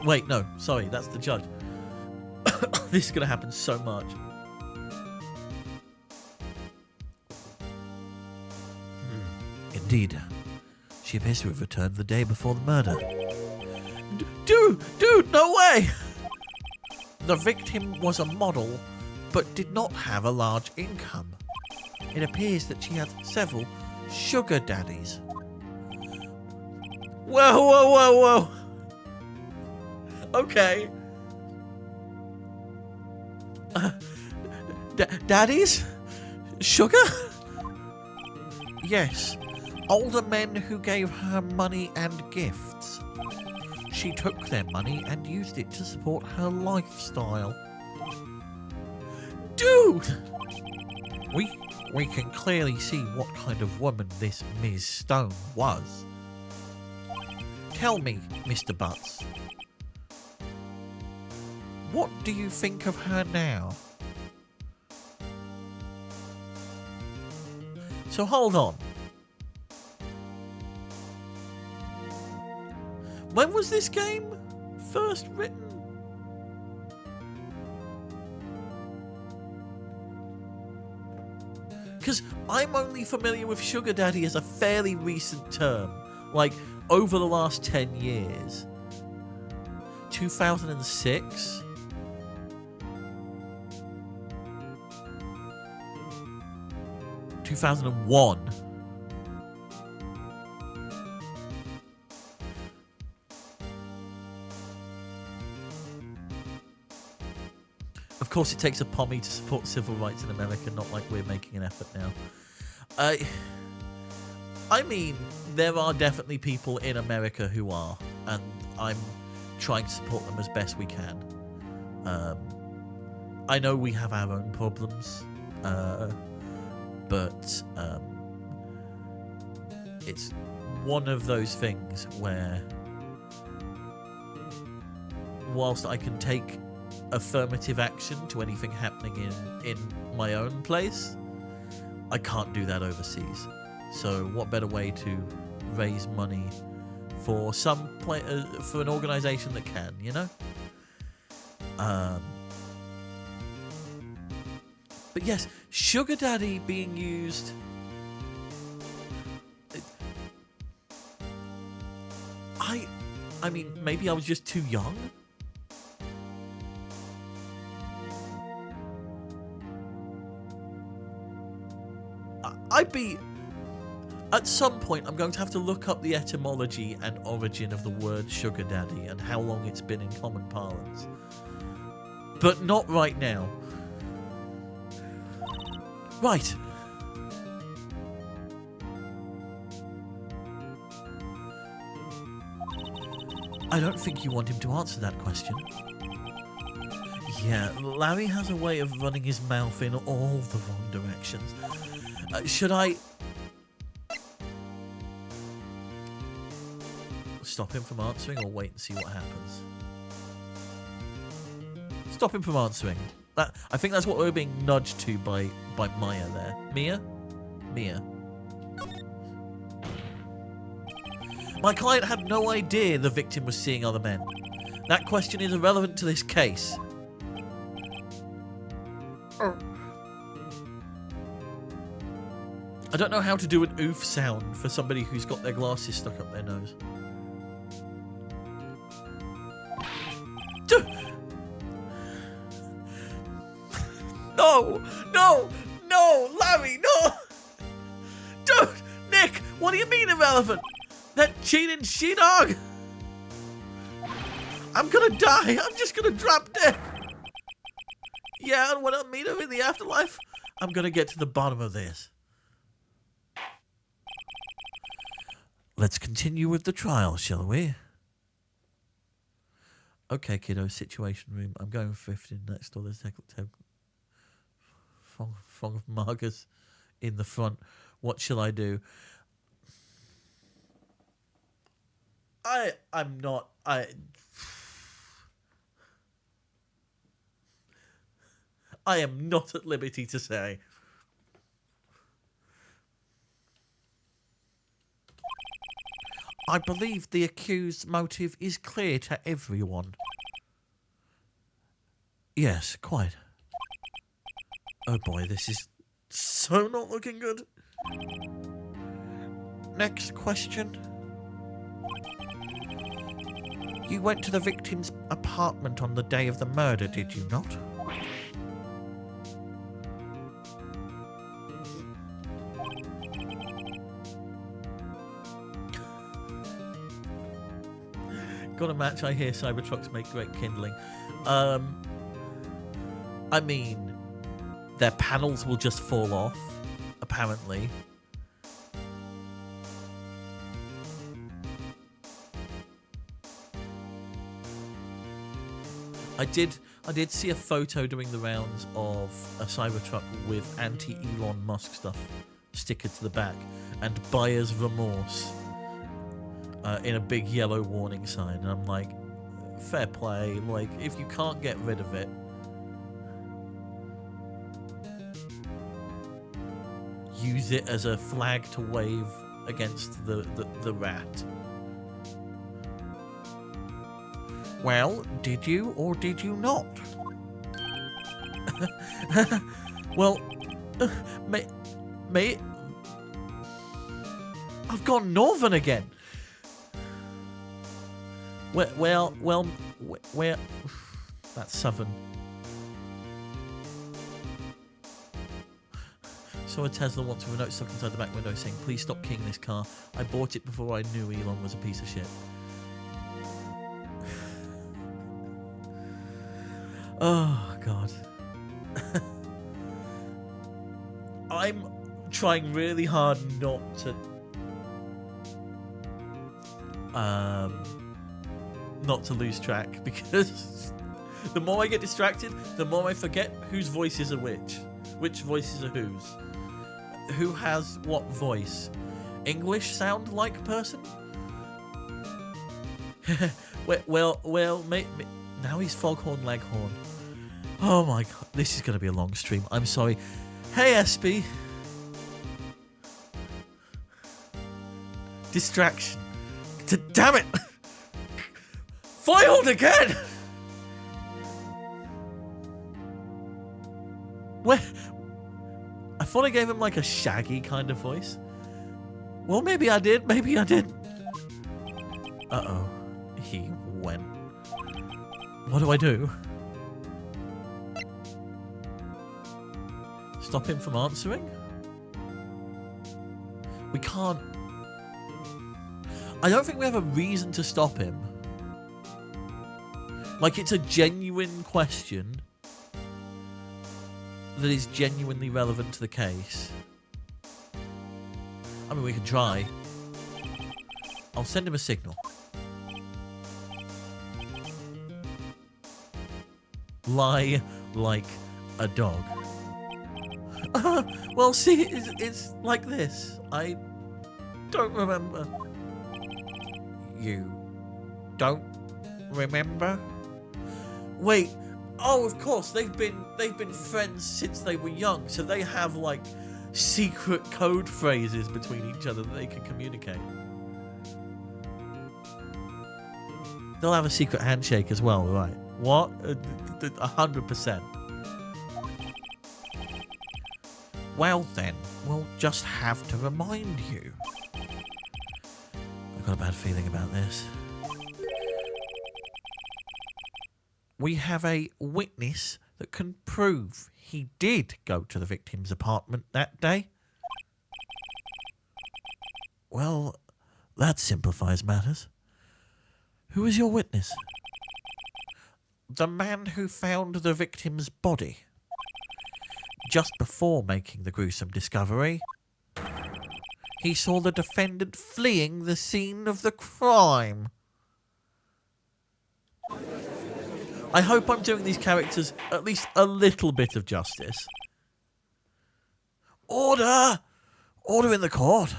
Wait, no, sorry, that's the judge. This is going to happen so much. Indeed. She appears to have returned the day before the murder. Dude, no way! The victim was a model, but did not have a large income. It appears that she had several sugar daddies. Whoa. Okay. Daddies? Sugar? Yes. Older men who gave her money and gifts. She took their money and used it to support her lifestyle. Dude! We can clearly see what kind of woman this Ms. Stone was. Tell me, Mr. Butts, what do you think of her now? So hold on. When was this game first written? Because I'm only familiar with sugar daddy as a fairly recent term. Like, over the last 10 years. 2006? ...2001. Of course, it takes a pommy to support civil rights in America, not like we're making an effort now. I mean, there are definitely people in America who are, and I'm trying to support them as best we can. I know we have our own problems, but it's one of those things where, whilst I can take affirmative action to anything happening in my own place, I can't do that overseas. So what better way to raise money for for an organisation that can, you know? But yes, sugar daddy being used. I mean, maybe I was just too young. At some point, I'm going to have to look up the etymology and origin of the word sugar daddy and how long it's been in common parlance. But not right now. Right. I don't think you want him to answer that question. Yeah, Larry has a way of running his mouth in all the wrong directions. Should I stop him from answering or wait and see what happens? Stop him from answering. I think that's what we're being nudged to by Maya there. Mia? Mia. My client had no idea the victim was seeing other men. That question is irrelevant to this case. I don't know how to do an oof sound for somebody who's got their glasses stuck up their nose. No! No! No! Larry, no! Dude! Nick! What do you mean irrelevant? That cheating she-dog! I'm gonna die! I'm just gonna drop dead! Yeah, and when I meet her in the afterlife, I'm gonna get to the bottom of this. Let's continue with the trial, shall we? Okay, kiddo, situation room. I'm going 15 next door. There's Fong of Margas in the front. What shall I do? I'm not. I am not at liberty to say. I believe the accused's motive is clear to everyone. Yes, quite. Oh boy, this is so not looking good. Next question. You went to the victim's apartment on the day of the murder, did you not? Got a match. I hear Cybertrucks make great kindling. I mean, their panels will just fall off, apparently. I did see a photo doing the rounds of a Cybertruck with anti-Elon Musk stuff stickered to the back and buyer's remorse in a big yellow warning sign, and I'm like, fair play. Like, if you can't get rid of it, use it as a flag to wave against the rat. Well, did you or did you not? Well, mate, I've gone northern again. Well, that's southern. Saw a Tesla once with a note stuck inside the back window saying, "Please stop keying this car. I bought it before I knew Elon was a piece of shit." Oh, God. I'm trying really hard not to lose track, because the more I get distracted, the more I forget whose voices are which voices are whose. Who has what voice? English sound like person? well, mate. Now he's Foghorn Leghorn. Oh my god, this is going to be a long stream. I'm sorry. Hey, SB. Distraction. Damn it! Foiled again! Where? I thought I gave him like a shaggy kind of voice. Well, maybe I did. Maybe I didn't. Uh-oh. He went. What do I do? Stop him from answering? We can't. I don't think we have a reason to stop him. Like, it's a genuine question that is genuinely relevant to the case. I mean, we can try. I'll send him a signal. Lie like a dog. Well, see, it's like this. I don't remember. You don't remember? Wait, Oh, of course, they've been friends since they were young, so they have like secret code phrases between each other that they can communicate. They'll have a secret handshake as well, right? What? 100%. Well then, we'll just have to remind you. I've got a bad feeling about this. We have a witness that can prove he did go to the victim's apartment that day. Well, that simplifies matters. Who is your witness? The man who found the victim's body just before making the gruesome discovery. He saw the defendant fleeing the scene of the crime. I hope I'm doing these characters at least a little bit of justice. Order! Order in the court.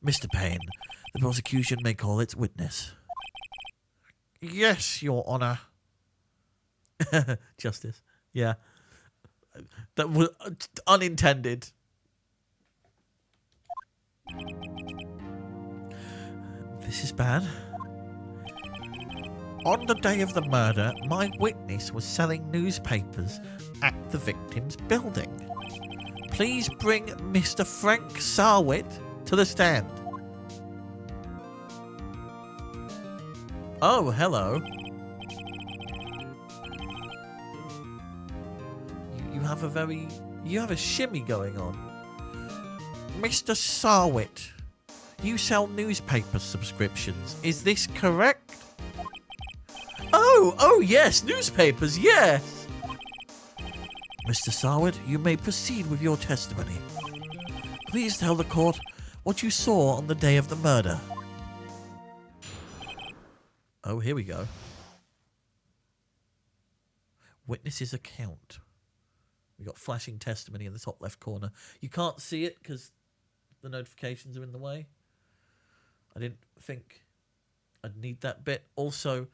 Mr. Payne, the prosecution may call its witness. Yes, Your Honour. Justice. Yeah. That was unintended. This is bad. On the day of the murder, my witness was selling newspapers at the victim's building. Please bring Mr. Frank Sarwit to the stand. Oh, hello. You have a shimmy going on. Mr. Sarwit, you sell newspaper subscriptions. Is this correct? Oh yes, newspapers, yes. Mr. Sarwit, you may proceed with your testimony. Please tell the court what you saw on the day of the murder. Oh, here we go. Witness's account. We got flashing testimony in the top left corner. You can't see it because the notifications are in the way. I didn't think I'd need that bit. Also,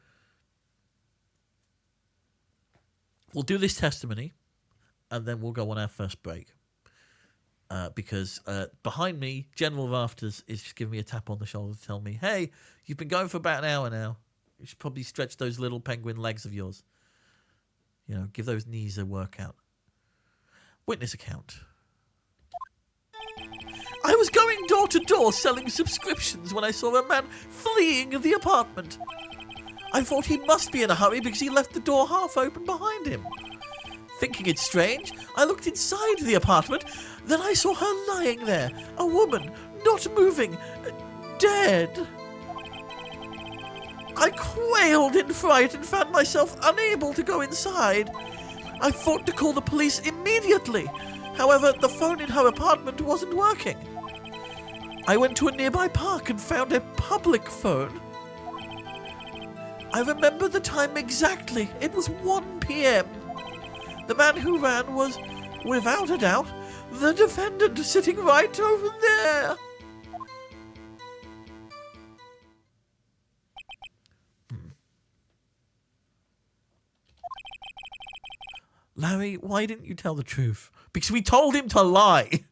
we'll do this testimony and then we'll go on our first break. Because behind me, General Rafters is just giving me a tap on the shoulder to tell me, hey, you've been going for about an hour now. You should probably stretch those little penguin legs of yours. You know, give those knees a workout. Witness account. I was going door to door selling subscriptions when I saw a man fleeing the apartment. I thought he must be in a hurry because he left the door half open behind him. Thinking it strange, I looked inside the apartment. Then I saw her lying there, a woman, not moving, dead. I quailed in fright and found myself unable to go inside. I thought to call the police immediately. However, the phone in her apartment wasn't working. I went to a nearby park and found a public phone. I remember the time exactly. It was 1 p.m. The man who ran was, without a doubt, the defendant sitting right over there. Larry, why didn't you tell the truth? Because we told him to lie.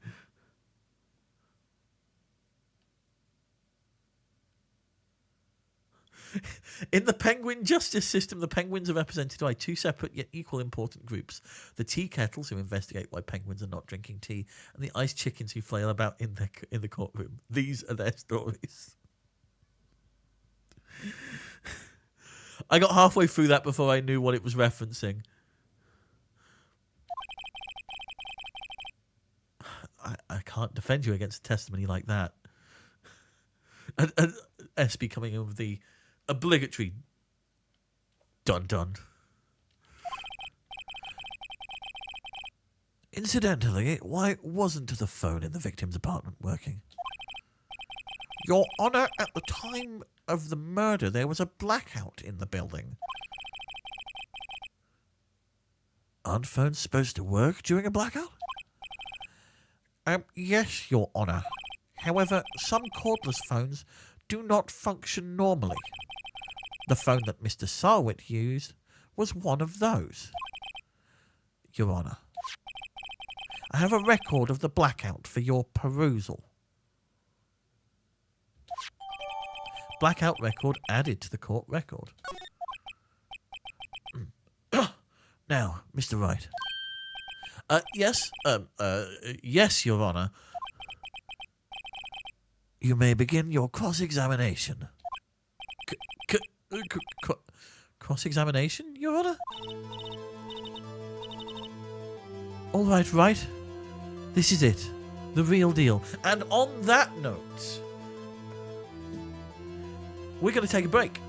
In the penguin justice system, the penguins are represented by two separate yet equal important groups. The tea kettles, who investigate why penguins are not drinking tea, and the ice chickens who flail about in the courtroom. These are their stories. I got halfway through that before I knew what it was referencing. I can't defend you against a testimony like that. And SB coming in with the obligatory dun-dun. Incidentally, why wasn't the phone in the victim's apartment working? Your Honour, at the time of the murder, there was a blackout in the building. Aren't phones supposed to work during a blackout? Yes, Your Honour. However, some cordless phones do not function normally. The phone that Mr. Sarwit used was one of those. Your Honour, I have a record of the blackout for your perusal. Blackout record added to the court record. Now, Mr. Wright. Yes, yes, Your Honour. You may begin your cross-examination. Cross-examination, Your Honour? All right, right. This is it. The real deal. And on that note, we're going to take a break.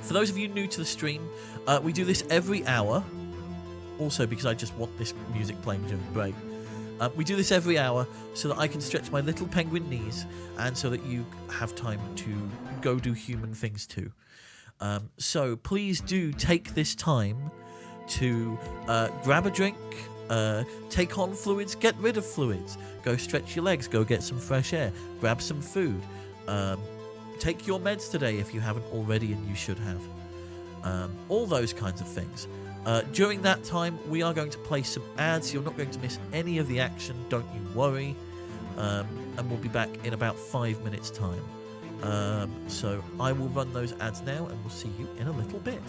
For those of you new to the stream, we do this every hour. Also, because I just want this music playing during the break. We do this every hour so that I can stretch my little penguin knees and so that you have time to go do human things too. So please do take this time to grab a drink, take on fluids, get rid of fluids, go stretch your legs, go get some fresh air, grab some food, take your meds today if you haven't already, and you should have. All those kinds of things. During that time, we are going to play some ads. You're not going to miss any of the action, don't you worry. And we'll be back in about 5 minutes' time. So I will run those ads now, and we'll see you in a little bit.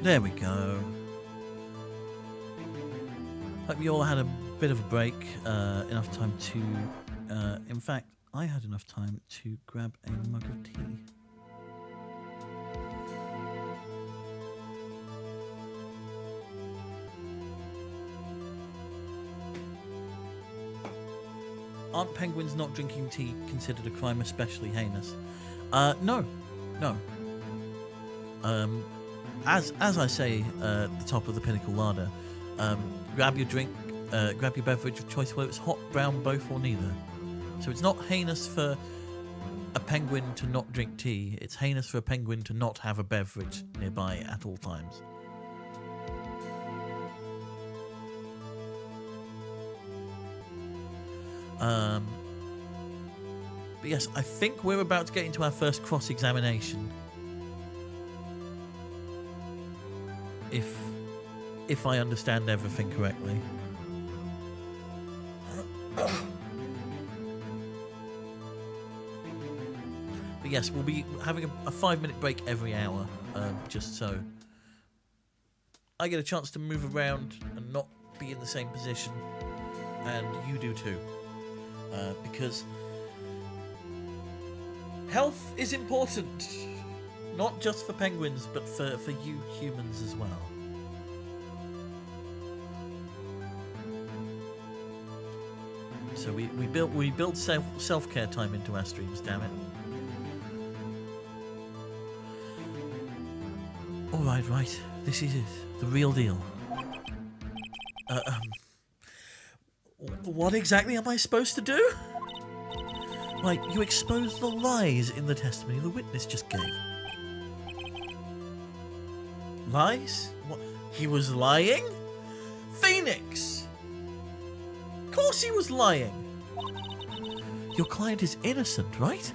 There we go. Hope you all had a bit of a break, enough time to... in fact, I had enough time to grab a mug of tea. Aren't penguins not drinking tea considered a crime especially heinous? No. As I say at the top of the pinnacle ladder, grab your drink, grab your beverage of choice, whether it's hot, brown, both, or neither. So it's not heinous for a penguin to not drink tea, it's heinous for a penguin to not have a beverage nearby at all times. But yes, I think we're about to get into our first cross-examination. If I understand everything correctly. But yes, we'll be having a 5-minute break every hour, just so I get a chance to move around and not be in the same position, and you do too. Because health is important, not just for penguins, but for you humans as well. So we build self-care time into our streams, damn it. Alright, right. This is it. The real deal. What exactly am I supposed to do? Like, you exposed the lies in the testimony the witness just gave. Lies? What? He was lying? Phoenix! Of course he was lying! Your client is innocent, right?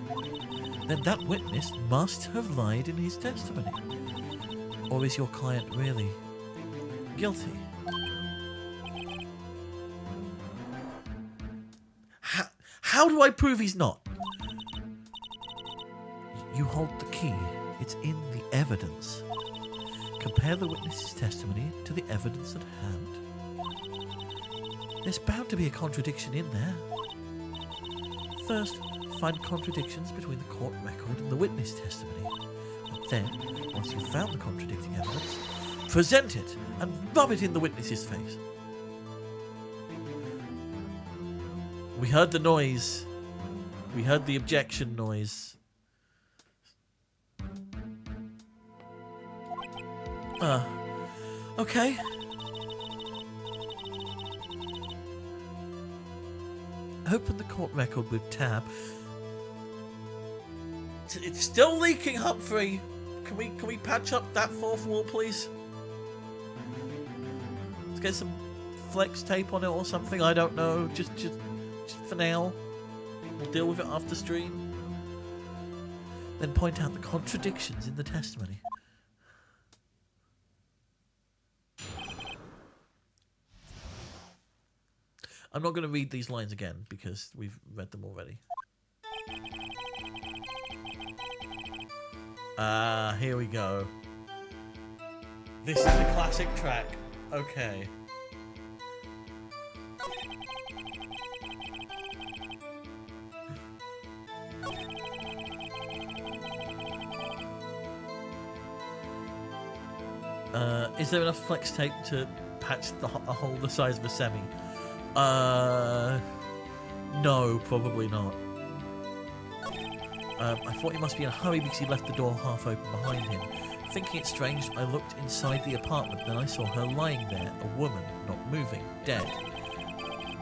Then that witness must have lied in his testimony. Or is your client really guilty? How do I prove he's not? You hold the key. It's in the evidence. Compare the witness's testimony to the evidence at hand. There's bound to be a contradiction in there. First, find contradictions between the court record and the witness testimony. And then, once you've found the contradicting evidence, present it and rub it in the witness's face. We heard the noise. We heard the objection noise. Okay. Open the court record with tab. It's still leaking, Humphrey. Can we patch up that fourth wall, please? Let's get some flex tape on it or something. I don't know. Just for now. We'll deal with it after stream. Then point out the contradictions in the testimony. I'm not going to read these lines again because we've read them already. Here we go. This is the classic track. Okay. Is there enough flex tape to patch a hole the size of a semi? No, probably not. I thought he must be in a hurry because he left the door half open behind him. Thinking it strange, I looked inside the apartment, then I saw her lying there, a woman, not moving, dead.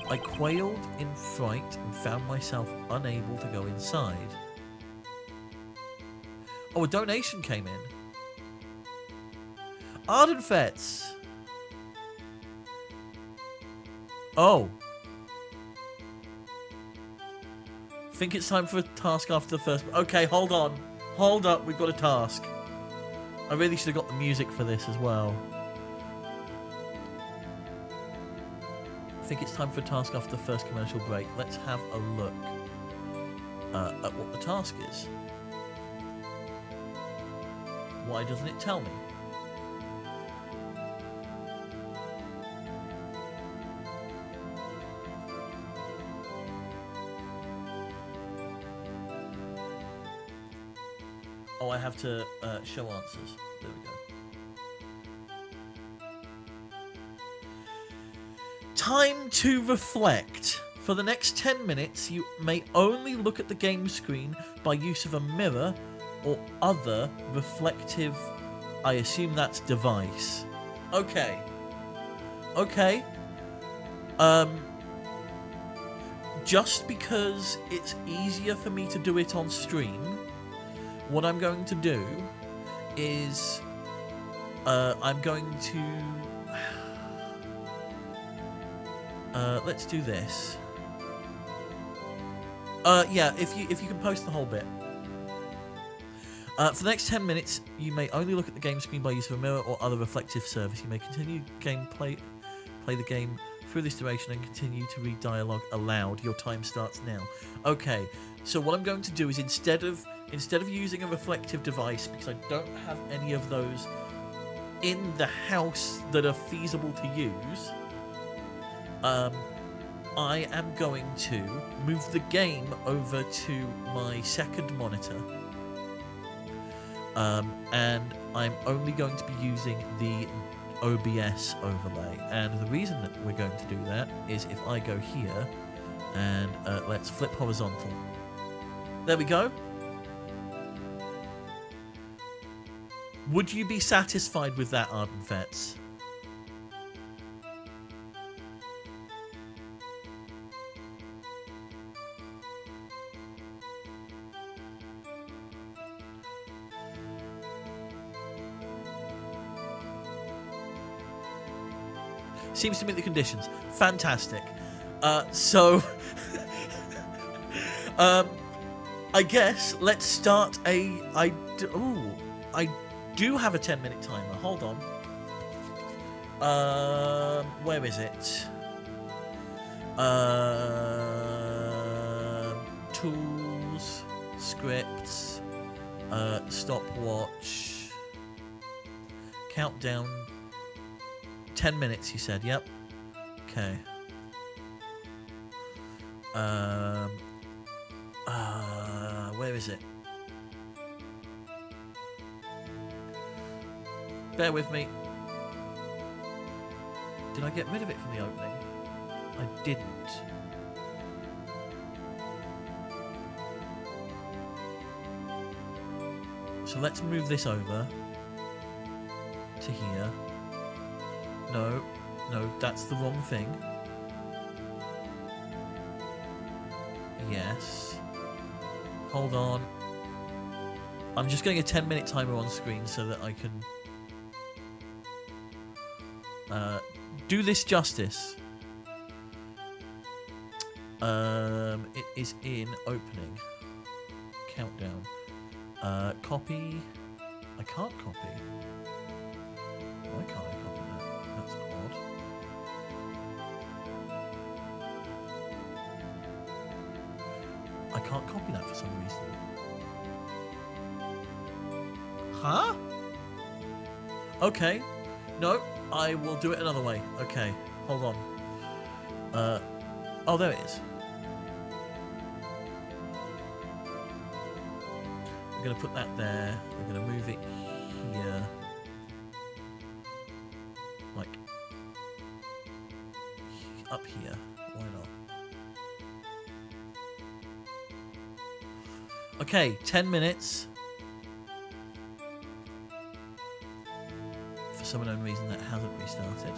I quailed in fright and found myself unable to go inside. Oh, a donation came in. Ardenfets! Oh. Think it's time for a task after the first... Okay, hold on. Hold up, we've got a task. I really should have got the music for this as well. I think it's time for a task after the first commercial break. Let's have a look at what the task is. Why doesn't it tell me? Oh, I have to show answers. There we go. Time to reflect. For the next 10 minutes, you may only look at the game screen by use of a mirror or other reflective, I assume that's device. Okay. Okay. Just because it's easier for me to do it on stream, what I'm going to do is I'm going to let's do this. Yeah, if you can post the whole bit. For the next 10 minutes, you may only look at the game screen by use of a mirror or other reflective surface. You may continue play the game through this duration and continue to read dialogue aloud. Your time starts now. Okay, so what I'm going to do is instead of using a reflective device, because I don't have any of those in the house that are feasible to use, I am going to move the game over to my second monitor, and I'm only going to be using the OBS overlay. And the reason that we're going to do that is if I go here and let's flip horizontal. There we go. Would you be satisfied with that, Arden Fets? Seems to meet the conditions. Fantastic. So, I guess let's start I do have a 10-minute timer. Hold on. Where is it? Tools, scripts, stopwatch, countdown. 10 minutes, you said. Yep. Okay. Where is it? Bear with me. Did I get rid of it from the opening? I didn't. So let's move this over to here. No, that's the wrong thing. Yes. Hold on. I'm just getting a 10-minute timer on screen so that I can do this justice. It is in opening. Countdown. Copy. I can't copy. Why can't I copy that? That's odd. I can't copy that for some reason. Huh? Okay. No, I will do it another way. Okay, hold on. Oh, there it is. We're going to put that there. We're going to move it here. Like, up here. Why not? Okay, 10 minutes. For some unknown reason that hasn't restarted.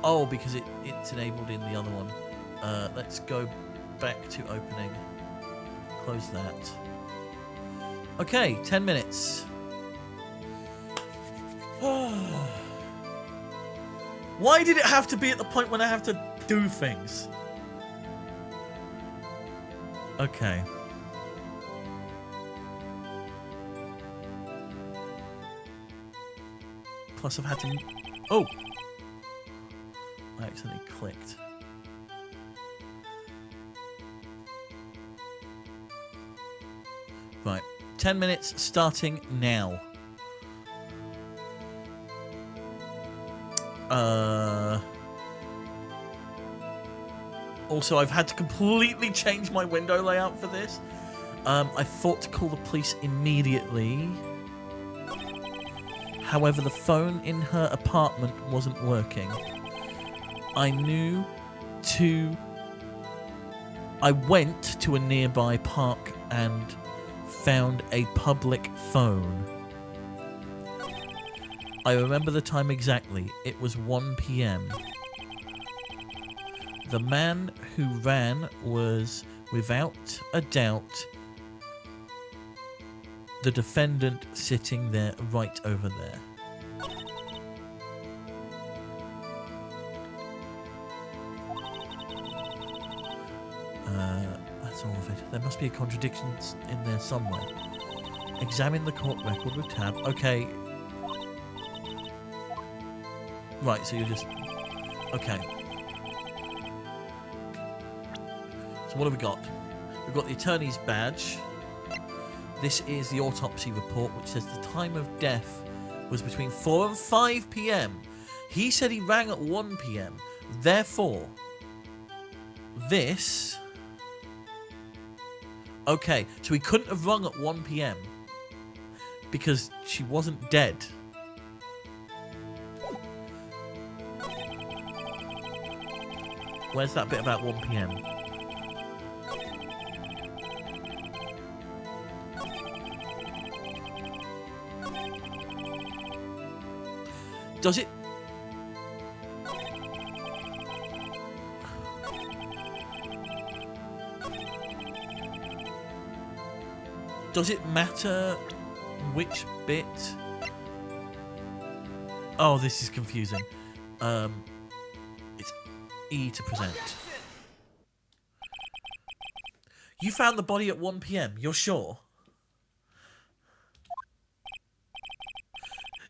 Oh, because it's enabled in the other one. Let's go back to opening. Close that. Okay, 10 minutes. Why did it have to be at the point when I have to do things? Okay. Plus I've had to... Oh! I accidentally clicked. Right. 10 minutes starting now. Also, I've had to completely change my window layout for this. I thought to call the police immediately. However, the phone in her apartment wasn't working. I went to a nearby park and found a public phone. I remember the time exactly. It was 1 p.m. The man who ran was, without a doubt, the defendant sitting there, right over there. That's all of it. There must be a contradiction in there somewhere. Examine the court record with tab. Okay. Right, so you're just... Okay. So what have we got? We've got the attorney's badge. This is the autopsy report, which says the time of death was between 4 and 5 p.m. He said he rang at 1 p.m. Therefore, this... Okay, so he couldn't have rung at 1 p.m. because she wasn't dead. Where's that bit about 1 p.m.? Does it... Does it matter which bit? Oh, this is confusing. It's E to present. You found the body at 1 p.m. You're sure?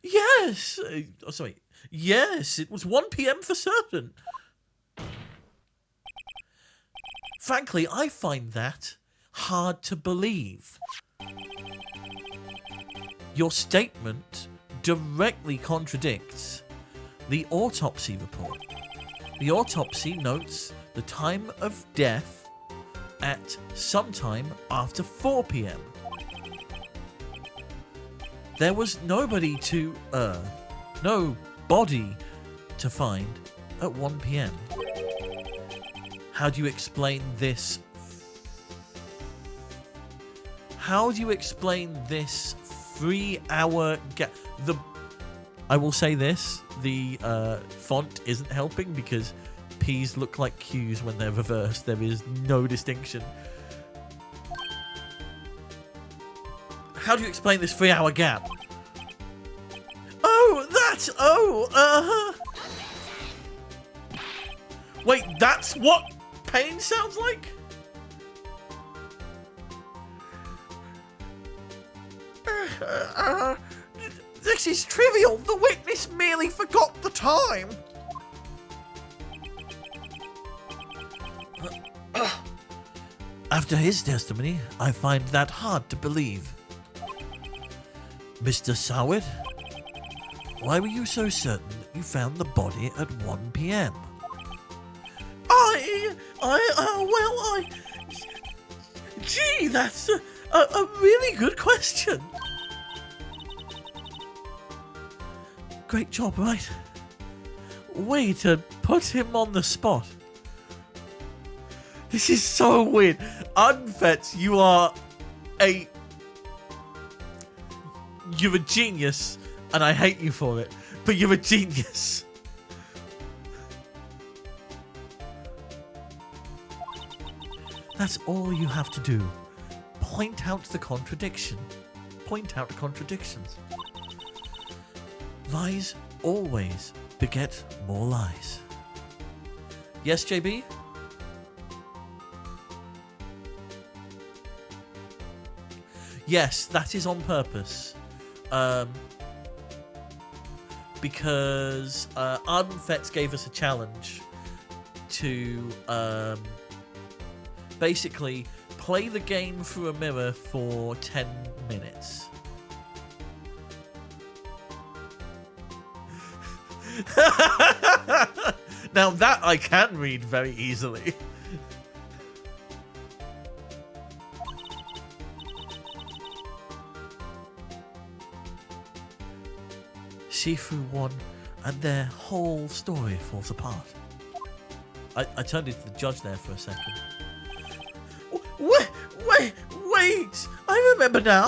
Yes. Oh, sorry. Yes, it was 1 p.m. for certain. Frankly, I find that hard to believe. Your statement directly contradicts the autopsy report. The autopsy notes the time of death at sometime after 4 p.m. There was no body to find at 1 p.m. How do you explain this? How do you explain this 3-hour gap? I will say this, the font isn't helping because P's look like Q's when they're reversed. There is no distinction. How do you explain this 3-hour gap? Wait, that's what pain sounds like? This is trivial. The witness merely forgot the time. After his testimony, I find that hard to believe. Mr. Soward, why were you so certain that you found the body at 1 p.m.? Gee, that's a really good question. Great job, right? Way to put him on the spot. This is so weird. Unfets, you're a genius, and I hate you for it, but you're a genius. That's all you have to do. Point out the contradiction. Point out contradictions. Lies always beget more lies. Yes, JB? Yes, that is on purpose. Because Ardenfetz gave us a challenge to basically play the game through a mirror for 10 minutes. Now that I can read very easily. see through one, and their whole story falls apart. I turned into the judge there for a second. Wait! I remember now.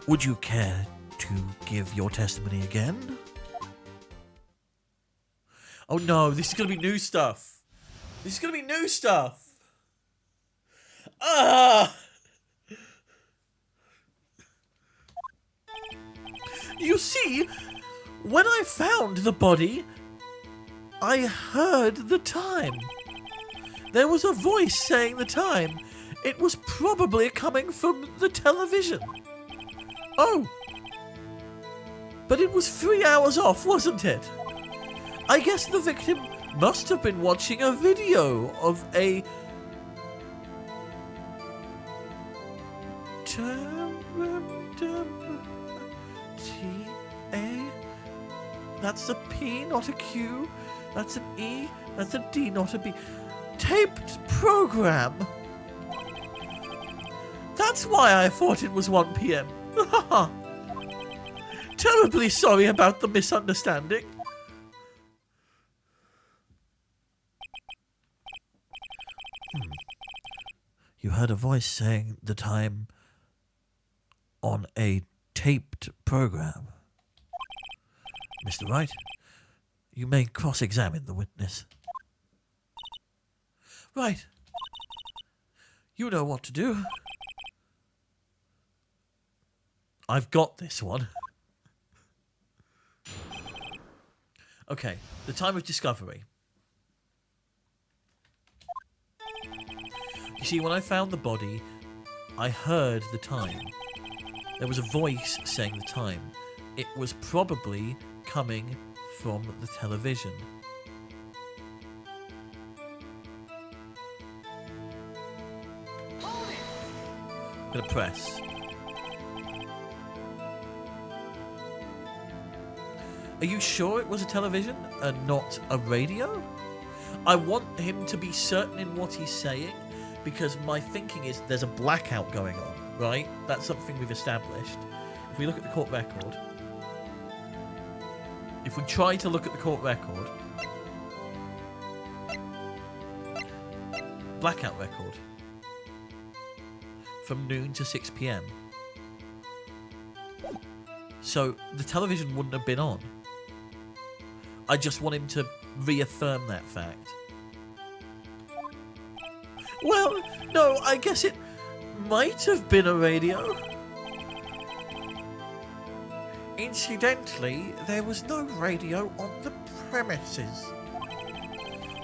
Would you care to give your testimony again? Oh no, this is going to be new stuff. Ah! You see, when I found the body, I heard the time. There was a voice saying the time. It was probably coming from the television. Oh. But it was 3 hours off, wasn't it? I guess the victim must have been watching a video of a... T-A... That's a P, not a Q. That's an E. That's a D, not a B. Taped program. That's why I thought it was 1 p.m. Terribly sorry about the misunderstanding. You heard a voice saying the time on a taped program. Mr. Wright, you may cross-examine the witness. Right. You know what to do. I've got this one. Okay, the time of discovery. You see, when I found the body, I heard the time. There was a voice saying the time. It was probably coming from the television. I'm gonna press. Are you sure it was a television and not a radio? I want him to be certain in what he's saying, because my thinking is there's a blackout going on, right? That's something we've established. If we look at the court record, if we try to look at the court record, blackout record, from noon to 6 p.m. So the television wouldn't have been on. I just want him to reaffirm that fact. Well, no, I guess it might have been a radio. Incidentally, there was no radio on the premises.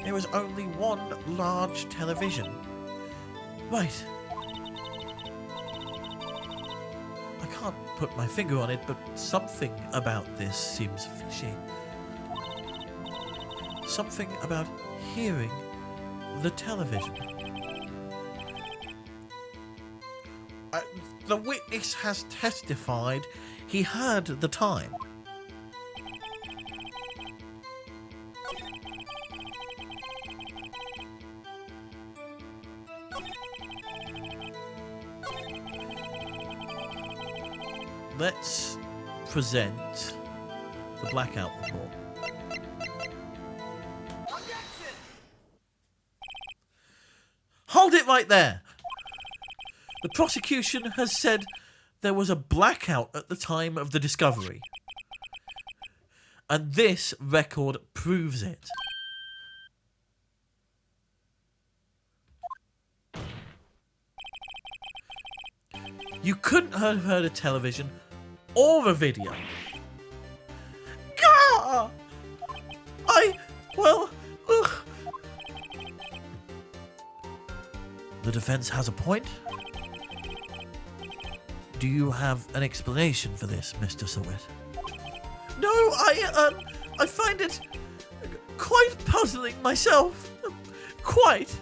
There was only one large television. Right. I can't put my finger on it, but something about this seems fishy. Something about hearing the television. The witness has testified he heard the time. Let's present the blackout report. Hold it right there! The prosecution has said there was a blackout at the time of the discovery. And this record proves it. You couldn't have heard a television or a video. Gah! Ugh. The defense has a point. Do you have an explanation for this, Mr. Sawit? No, I find it quite puzzling myself. Quite.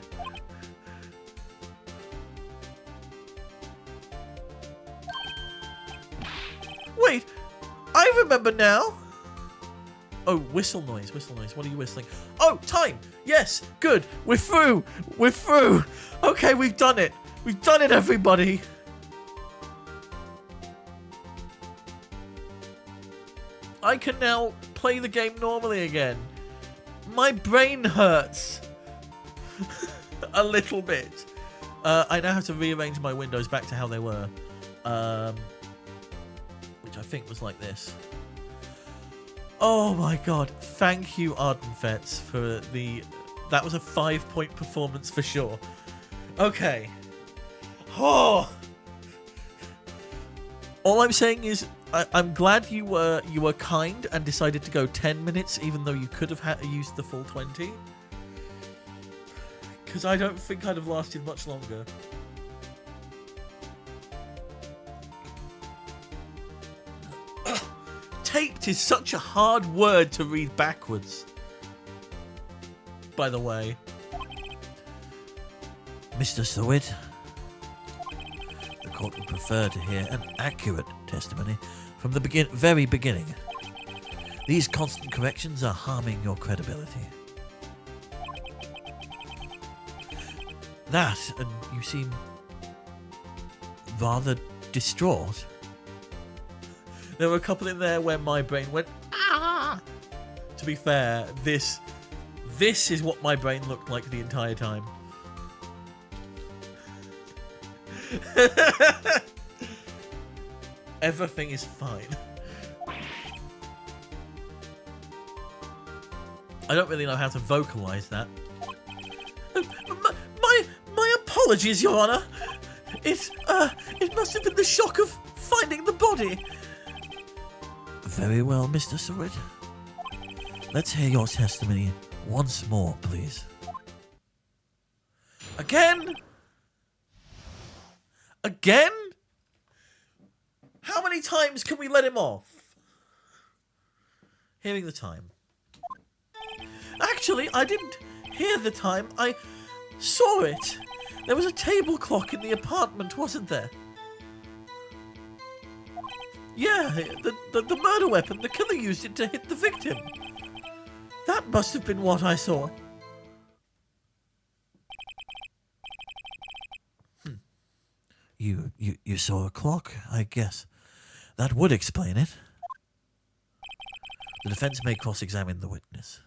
Wait, I remember now. Oh, whistle noise. What are you whistling? Oh, time. Yes, good. We're through. Okay, we've done it. Everybody. I can now play the game normally again. My brain hurts. A little bit. I now have to rearrange my windows back to how they were. Which I think was like this. Oh my god. Thank you, Ardenfets, for the... That was a 5-point performance for sure. Okay. Oh. All I'm saying is, I'm glad you were kind and decided to go 10 minutes, even though you could have used the full 20. Because I don't think I'd have lasted much longer. Taped is such a hard word to read backwards. By the way. Mr. Sowit, the court would prefer to hear an accurate testimony from the very beginning. These constant corrections are harming your credibility. That, and you seem rather distraught. There were a couple in there where my brain went, ah! To be fair, this is what my brain looked like the entire time. Everything is fine. I don't really know how to vocalize that. My apologies, Your Honor. It must have been the shock of finding the body. Very well, Mr. Surratt. Let's hear your testimony once more, please. Again? Again? How many times can we let him off? Hearing the time. Actually, I didn't hear the time. I saw it. There was a table clock in the apartment, wasn't there? Yeah, the murder weapon. The killer used it to hit the victim. That must have been what I saw. You saw a clock, I guess. That would explain it. The defense may cross-examine the witness.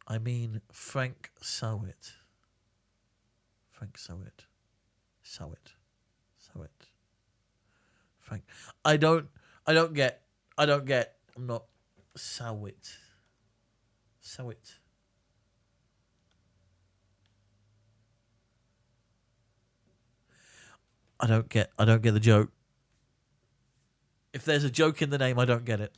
I mean, Frank Sowit. Frank Sowit. Frank. I don't get. I'm not Sowit. I don't get the joke. If there's a joke in the name, I don't get it.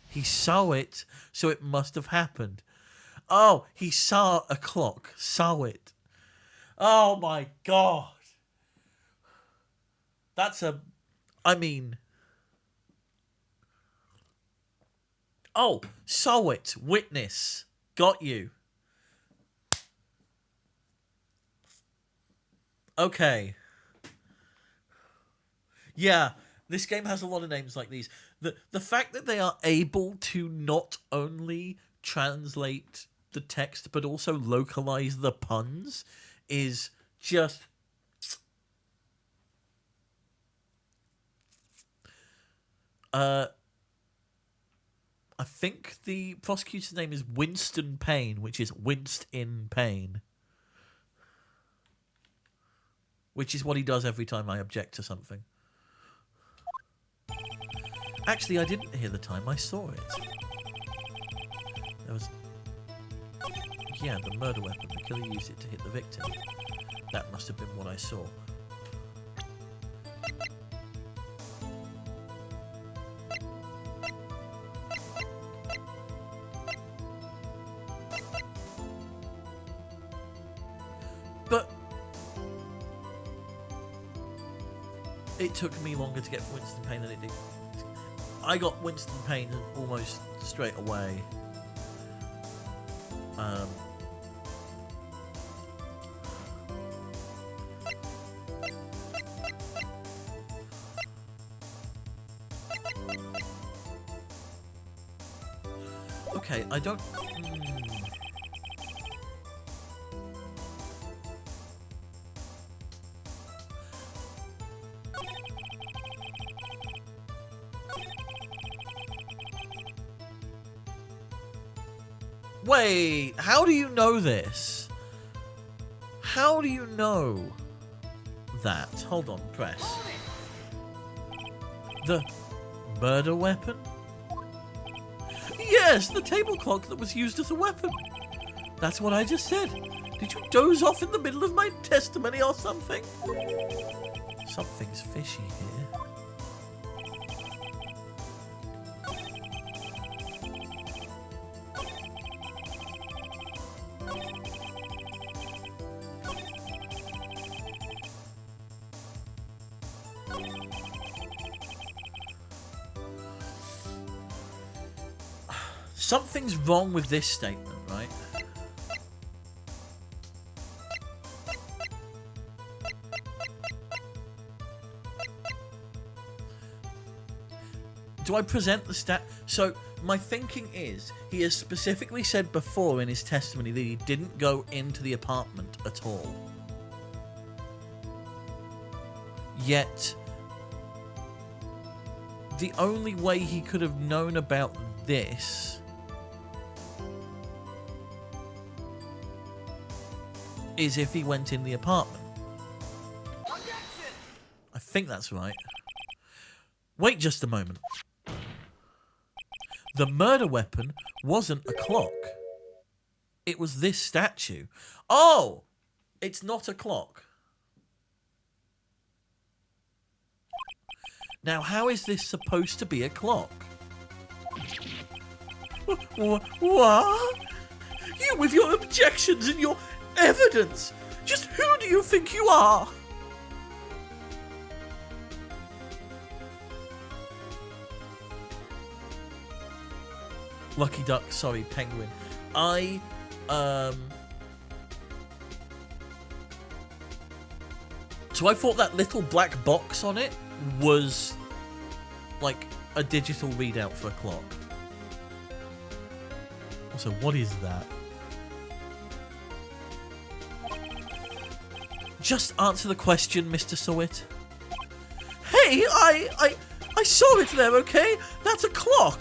He saw it, so it must have happened. Oh, he saw a clock. Saw it. Oh my god. I mean... Oh, saw it. Witness. Got you. Okay. Yeah, this game has a lot of names like these. The fact that they are able to not only translate the text but also localize the puns is just... I think the prosecutor's name is Winston Payne, which is winced in pain. Which is what he does every time I object to something. Actually, I didn't hear the time. I saw it. There was... Yeah, the murder weapon. The killer used it to hit the victim. That must have been what I saw. But... it took me longer to get from Winston Payne than it did. I got Winston Payne almost straight away. Okay, I don't... Wait, how do you know this? How do you know that? Hold on, press. The murder weapon? Yes, the table clock that was used as a weapon. That's what I just said. Did you doze off in the middle of my testimony or something? Something's fishy here. Something's wrong with this statement, right? Do I present the stat? So, my thinking is, he has specifically said before in his testimony that he didn't go into the apartment at all. Yet, the only way he could have known about this is if he went in the apartment. I think that's right. Wait just a moment. The murder weapon wasn't a clock. It was this statue. Oh! It's not a clock. Now, how is this supposed to be a clock? What? You with your objections and your evidence! Just who do you think you are? Lucky Duck, sorry, Penguin. So I thought that little black box on it was like a digital readout for a clock. Also, what is that? Just answer the question, Mr. Sawit. Hey, I saw it there, okay? That's a clock.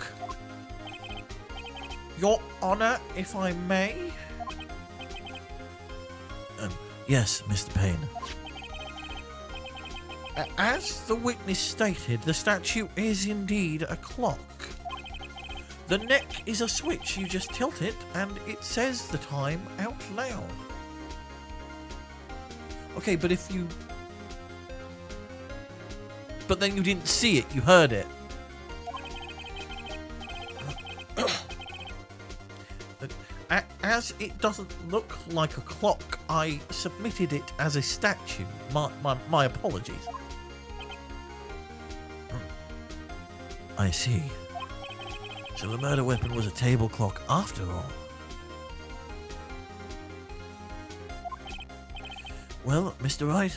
Your Honor, if I may? Yes, Mr. Payne. As the witness stated, the statue is indeed a clock. The neck is a switch. You just tilt it, and it says the time out loud. Okay, but if you... But then you didn't see it, you heard it. As it doesn't look like a clock, I submitted it as a statue. My apologies. I see. So the murder weapon was a table clock after all. Well, Mr. Wright,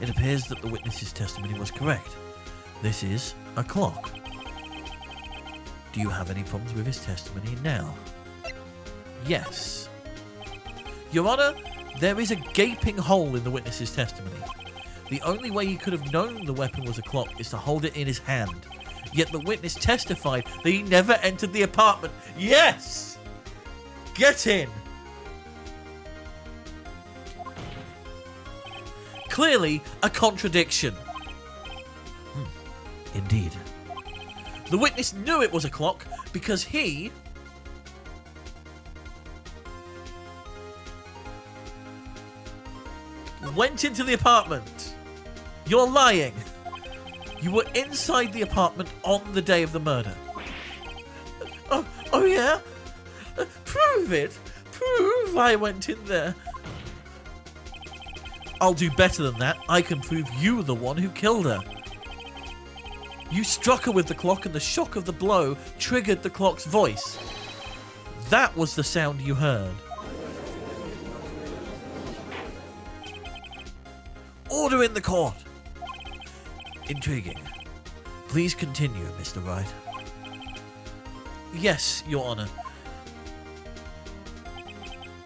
it appears that the witness's testimony was correct. This is a clock. Do you have any problems with his testimony now? Yes. Your Honor, there is a gaping hole in the witness's testimony. The only way he could have known the weapon was a clock is to hold it in his hand. Yet the witness testified that he never entered the apartment. Yes! Get in! Clearly a contradiction. Indeed. The witness knew it was a clock because he... went into the apartment. You're lying. You were inside the apartment on the day of the murder. Oh yeah? Prove it. Prove I went in there. I'll do better than that. I can prove you were the one who killed her. You struck her with the clock and the shock of the blow triggered the clock's voice. That was the sound you heard. Order in the court. Intriguing. Please continue, Mr. Wright. Yes, Your Honor.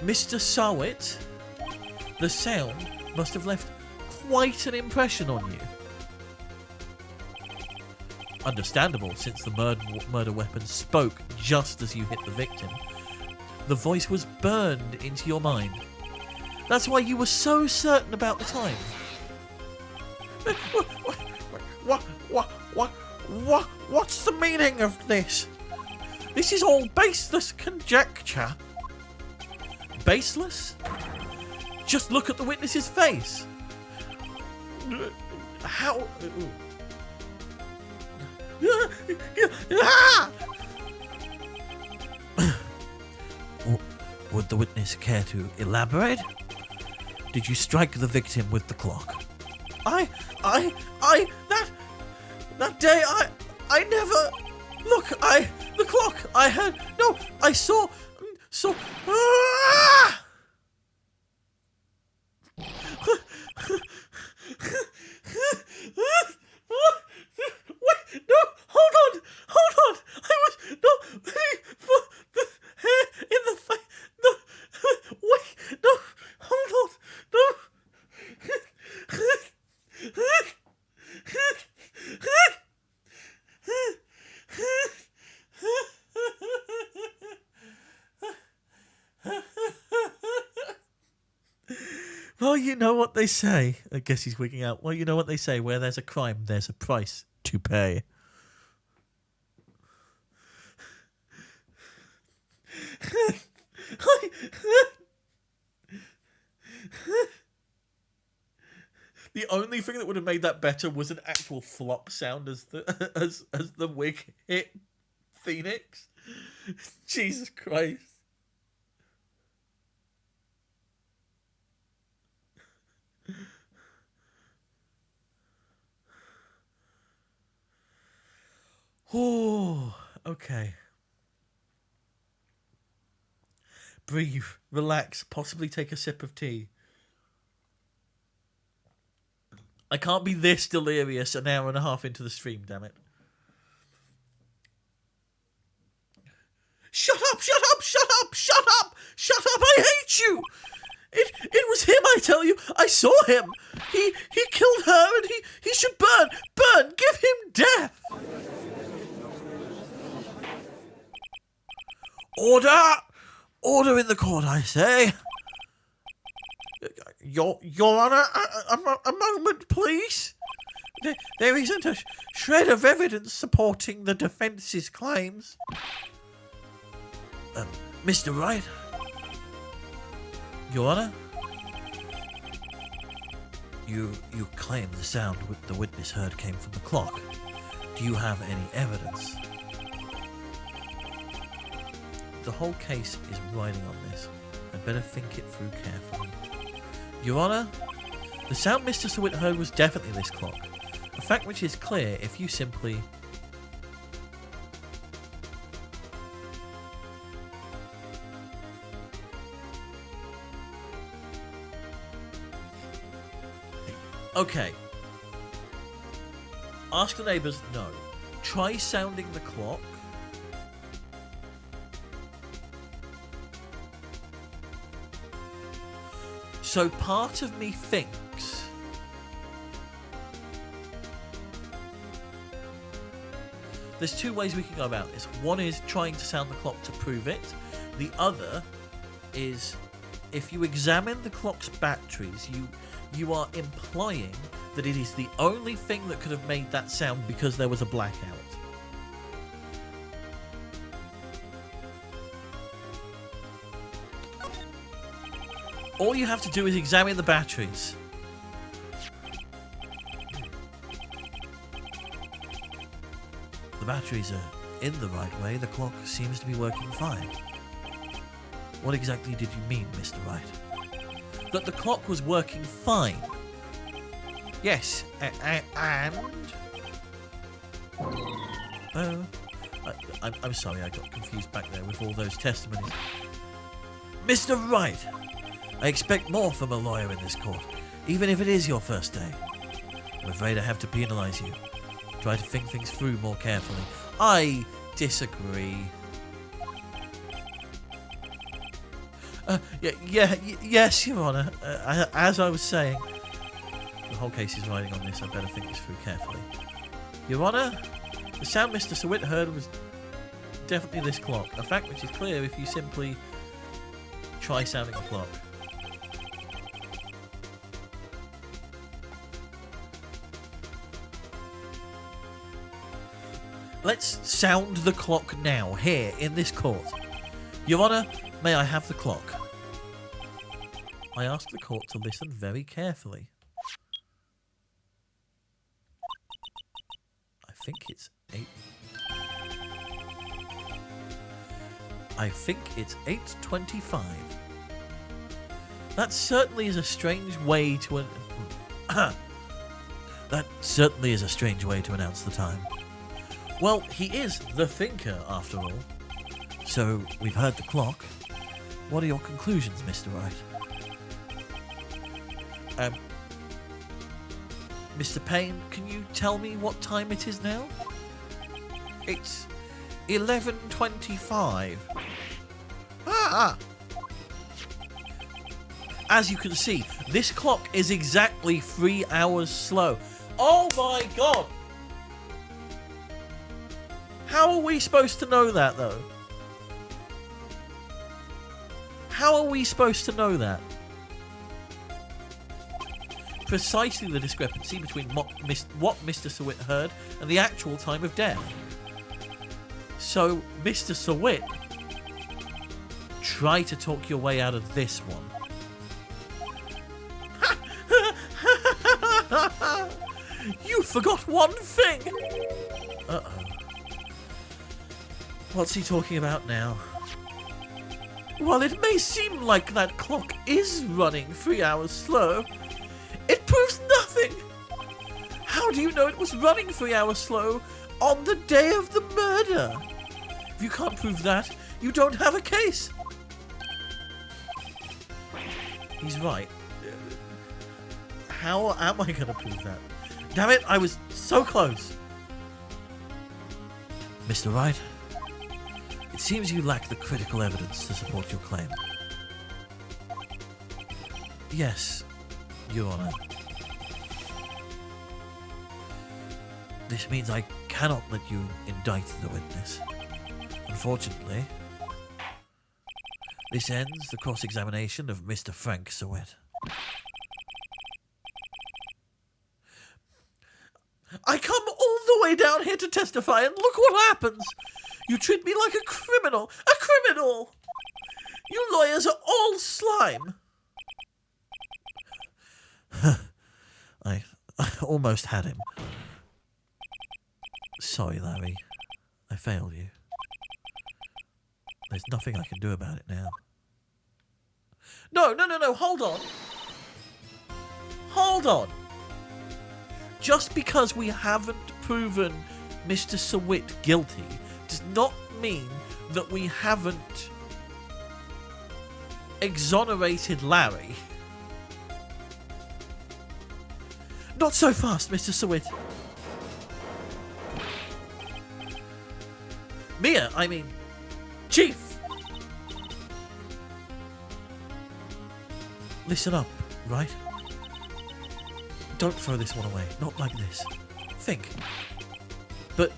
Mr. Sarwit, the sound must have left quite an impression on you. Understandable, since the murder weapon spoke just as you hit the victim. The voice was burned into your mind. That's why you were so certain about the time. What's the meaning of this? This is all baseless conjecture. Baseless? Just look at the witness's face. How? Would the witness care to elaborate? Did you strike the victim with the clock? That day, I never... Look, the clock, I had... No, I saw... Ah! Wait, no, hold on. I was waiting for the hair in the face. No, wait, no, hold on, no. Well, you know what they say. I guess he's wigging out. Well, you know what they say. Where there's a crime, there's a price to pay. The only thing that would have made that better was an actual flop sound as the wig hit Phoenix. Jesus Christ. Oh, okay. Breathe, relax, possibly take a sip of tea. I can't be this delirious an hour and a half into the stream, damn it. Shut up, I hate you! It was him, I tell you. I saw him. He killed her and he should burn, give him death. Order in the court, I say. Your Honor, a moment, please. There isn't a shred of evidence supporting the defence's claims. Mr. Wright? Your Honor? You claim the sound the witness heard came from the clock. Do you have any evidence? The whole case is riding on this. I'd better think it through carefully. Your Honor, the sound Mr. Sarwit heard was definitely this clock. A fact which is clear if you simply... Okay. Ask the neighbours, no. Try sounding the clock. So part of me thinks there's two ways we can go about this. One is trying to sound the clock to prove it. The other is if you examine the clock's batteries, you are implying that it is the only thing that could have made that sound because there was a blackout. All you have to do is examine the batteries. The batteries are in the right way. The clock seems to be working fine. What exactly did you mean, Mr. Wright? That the clock was working fine. Yes, and... Oh, I'm sorry, I got confused back there with all those testimonies. Mr. Wright, I expect more from a lawyer in this court, even if it is your first day. I'm afraid I have to penalise you. Try to think things through more carefully. I disagree. Yes, Your Honour. As I was saying, the whole case is riding on this. I better think this through carefully. Your Honour, the sound Mr. Swift heard was definitely this clock. A fact which is clear if you simply try sounding the clock. Let's sound the clock now, here, in this court. Your Honour, may I have the clock? I ask the court to listen very carefully. I think it's 8:25. That certainly is a strange way to That certainly is a strange way to announce the time. Well, he is the thinker, after all. So, we've heard the clock. What are your conclusions, Mr. Wright? Mr. Payne, can you tell me what time it is now? It's 11:25. As you can see, this clock is exactly 3 hours slow. Oh my god! How are we supposed to know that, though? How are we supposed to know that? Precisely the discrepancy between what Mr. Swift heard and the actual time of death. So, Mr. Swift, try to talk your way out of this one. You forgot one thing! Uh-oh. What's he talking about now? While it may seem like that clock is running 3 hours slow, it proves nothing! How do you know it was running 3 hours slow on the day of the murder? If you can't prove that, you don't have a case! He's right. How am I gonna prove that? Damn it, I was so close! Mr. Wright, it seems you lack the critical evidence to support your claim. Yes, Your Honour. This means I cannot let you indict the witness. Unfortunately, this ends the cross-examination of Mr. Frank Sowett. I come all the way down here to testify, and look what happens! You treat me like a criminal! A criminal! You lawyers are all slime! I almost had him. Sorry, Larry. I failed you. There's nothing I can do about it now. No, hold on! Hold on! Just because we haven't proven Mr. Sowett guilty does not mean that we haven't exonerated Larry. Not so fast, Mr. Sowett. Mia, I mean, Chief. Listen up, right? Don't throw this one away. Not like this. Think. But,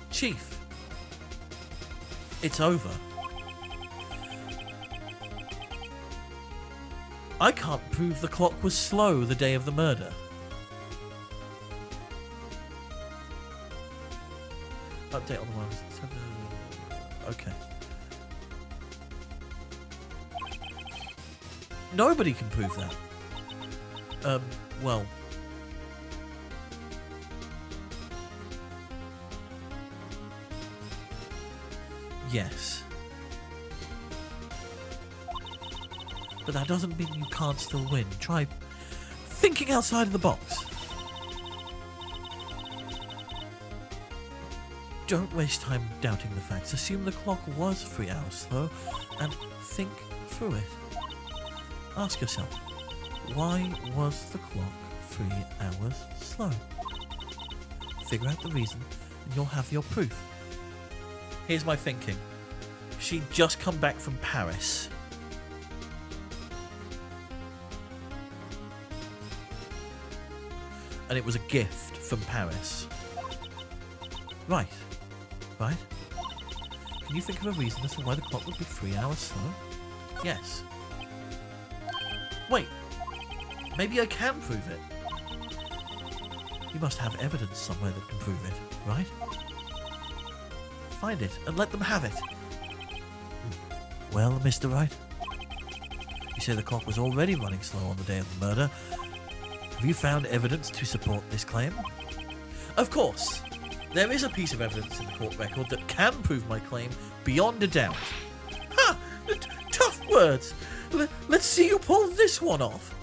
Chief, it's over. I can't prove the clock was slow the day of the murder. Update on the ones. Okay. Nobody can prove that. Well. Yes. But that doesn't mean you can't still win. Try thinking outside of the box. Don't waste time doubting the facts. Assume the clock was 3 hours slow and think through it. Ask yourself, why was the clock 3 hours slow? figure out the reason, and you'll have your proof. Here's my thinking. She'd just come back from Paris. And it was a gift from Paris. Right. Right? Can you think of a reason as to why the clock would be 3 hours slow? Yes. Wait. Maybe I can prove it. You must have evidence somewhere that can prove it, right? Find it and let them have it. Well, Mr. Wright, you say the clock was already running slow on the day of the murder. Have you found evidence to support this claim? Of course. There is a piece of evidence in the court record that can prove my claim beyond a doubt. Ha! Tough words. Let's see you pull this one off.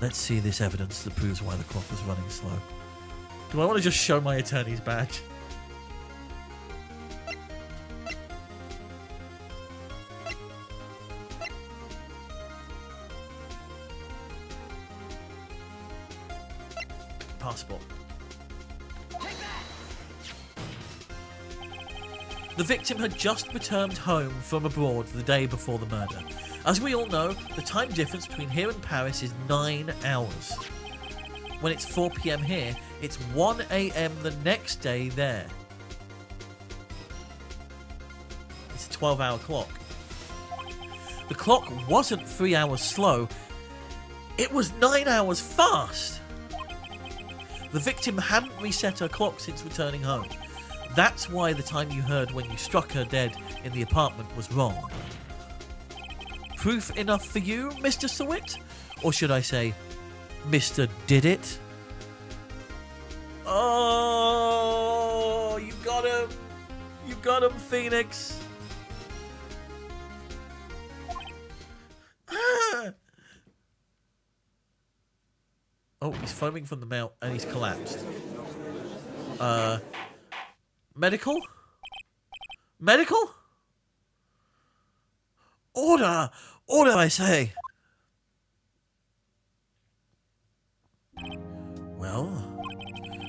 Let's see this evidence that proves why the clock was running slow. Do I want to just show my attorney's badge? Passport. The victim had just returned home from abroad the day before the murder. As we all know, the time difference between here and Paris is 9 hours. When it's 4 PM here, it's 1 AM the next day there. It's a 12-hour clock. The clock wasn't 3 hours slow, it was 9 hours fast. The victim hadn't reset her clock since returning home. That's why the time you heard when you struck her dead in the apartment was wrong. Proof enough for you, Mr. Sawit? Or should I say, Mr. Did It? Oh, you got him. You got him, Phoenix. Ah. Oh, he's foaming from the mouth and he's collapsed. Medical? Medical? Order! Order, I say! Well,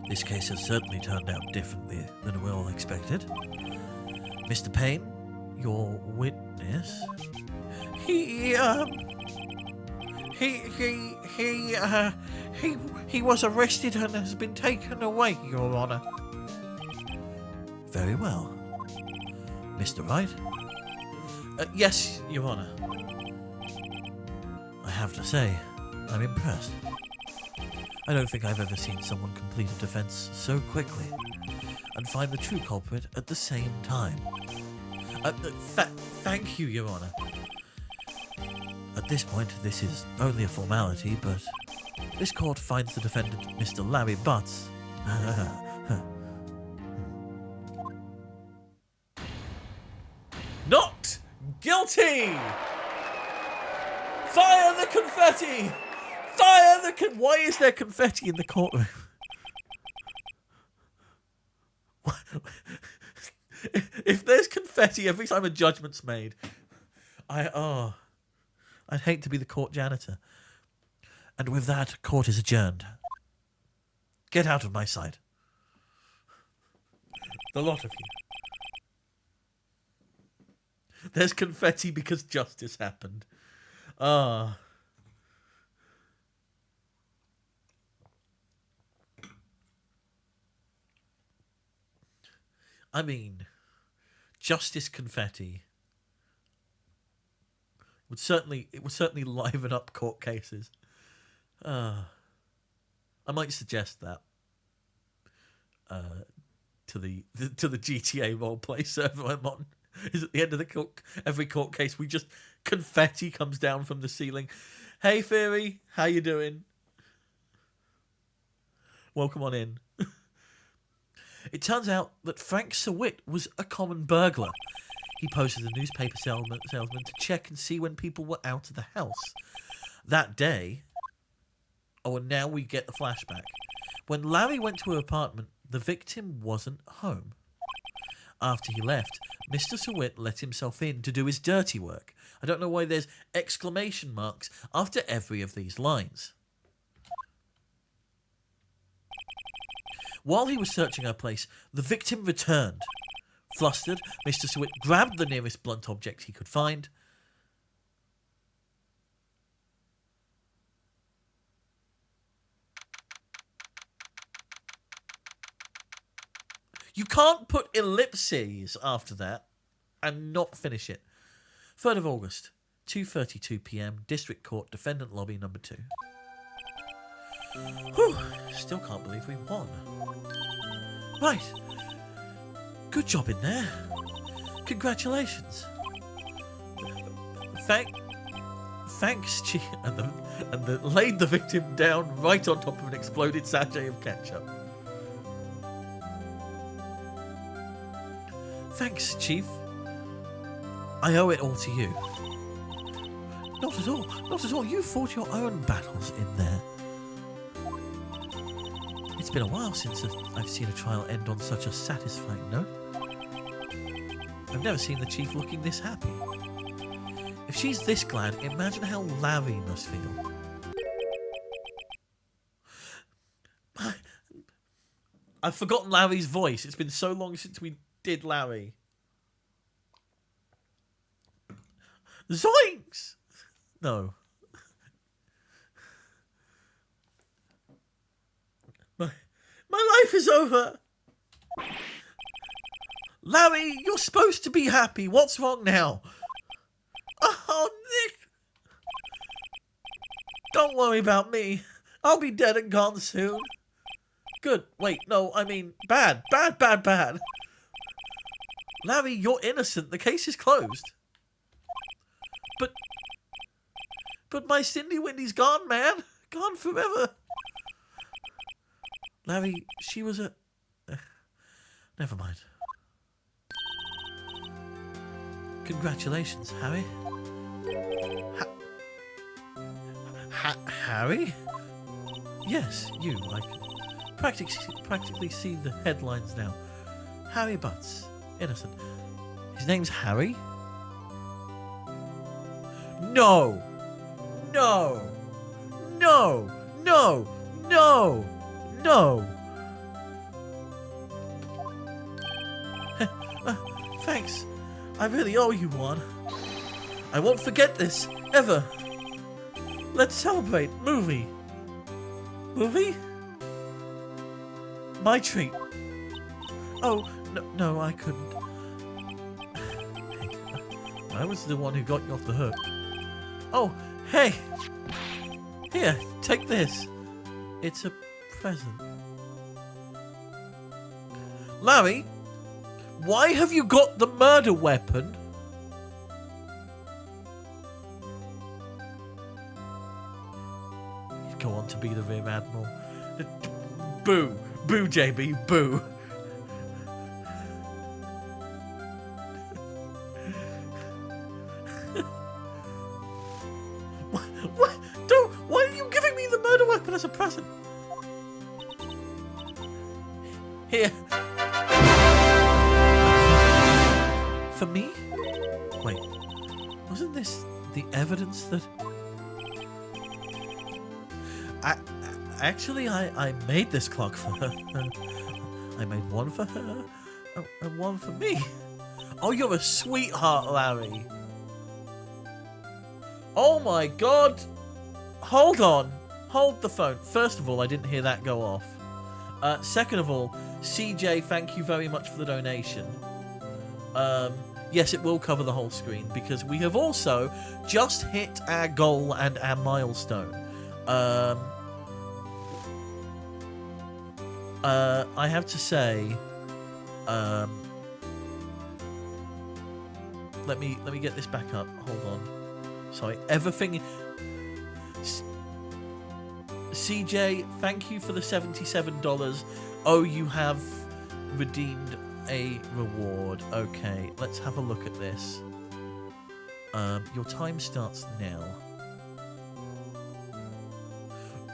this case has certainly turned out differently than we all expected. Mr. Payne, your witness... He was arrested and has been taken away, Your Honor. Very well. Mr. Wright? Yes, Your Honor. I have to say, I'm impressed. I don't think I've ever seen someone complete a defense so quickly and find the true culprit at the same time. Thank you, Your Honor. At this point, this is only a formality, but this court finds the defendant, Mr. Larry Butts. Not guilty! Fire the confetti! Fire the Why is there confetti in the courtroom? If there's confetti every time a judgment's made, I'd hate to be the court janitor. And with that, court is adjourned. Get out of my sight. The lot of you. There's confetti because justice happened. I mean, justice confetti would certainly liven up court cases. I might suggest that to the GTA roleplay server I'm on. Is at the end of every court case, confetti comes down from the ceiling. Hey, Theory, how you doing? Welcome on in. It turns out that Frank Sawit was a common burglar. He posed as a newspaper salesman to check and see when people were out of the house. That day... Oh, and now we get the flashback. When Larry went to her apartment, the victim wasn't home. After he left, Mr. Sawit let himself in to do his dirty work. I don't know why there's exclamation marks after every of these lines. While he was searching her place, the victim returned. Flustered, Mr. Swift grabbed the nearest blunt object he could find. You can't put ellipses after that and not finish it. 3rd of August, 2:32 p.m, District Court, Defendant Lobby number 2. Whew, still can't believe we won. Right. Good job in there. Congratulations. Thanks, Chief. And laid the victim down right on top of an exploded sachet of ketchup. Thanks, Chief. I owe it all to you. Not at all. Not at all. You fought your own battles in there. It's been a while since I've seen a trial end on such a satisfying note. I've never seen the Chief looking this happy. If she's this glad, imagine how Larry must feel. I've forgotten Larry's voice. It's been so long since we did Larry. Zoinks! No. My life is over. Larry, you're supposed to be happy. What's wrong now? Oh, Nick. Don't worry about me. I'll be dead and gone soon. Good. Wait, no, I mean bad. Bad. Larry, you're innocent. The case is closed. But my Cindy Windy's gone, man. Gone forever. Larry, she was a... Never mind. Congratulations, Harry. Harry? Yes, you. I can practically see the headlines now. Harry Butts. Innocent. His name's Harry? No! No! No! No! No! No! Thanks. I really owe you one. I won't forget this, ever. Let's celebrate. Movie? My treat. Oh, no, I couldn't. I was the one who got you off the hook. Oh, hey! Here, take this. It's a present. Larry, why have you got the murder weapon? You go on to be the Rear Admiral. Boo! Boo, JB, boo! What? Don't! Why are you giving me the murder weapon as a present? Here. For me? Wait, wasn't this the evidence that... Actually, I made this clock for her. I made one for her and one for me. Oh, you're a sweetheart, Larry. Oh my god. Hold on. Hold the phone. First of all, I didn't hear that go off. Second of all, CJ, thank you very much for the donation. Yes, it will cover the whole screen because we have also just hit our goal and our milestone. I have to say, let me get this back up. Hold on. Sorry, everything. CJ, thank you for the $77. Oh, you have redeemed a reward. Okay, let's have a look at this. Your time starts now.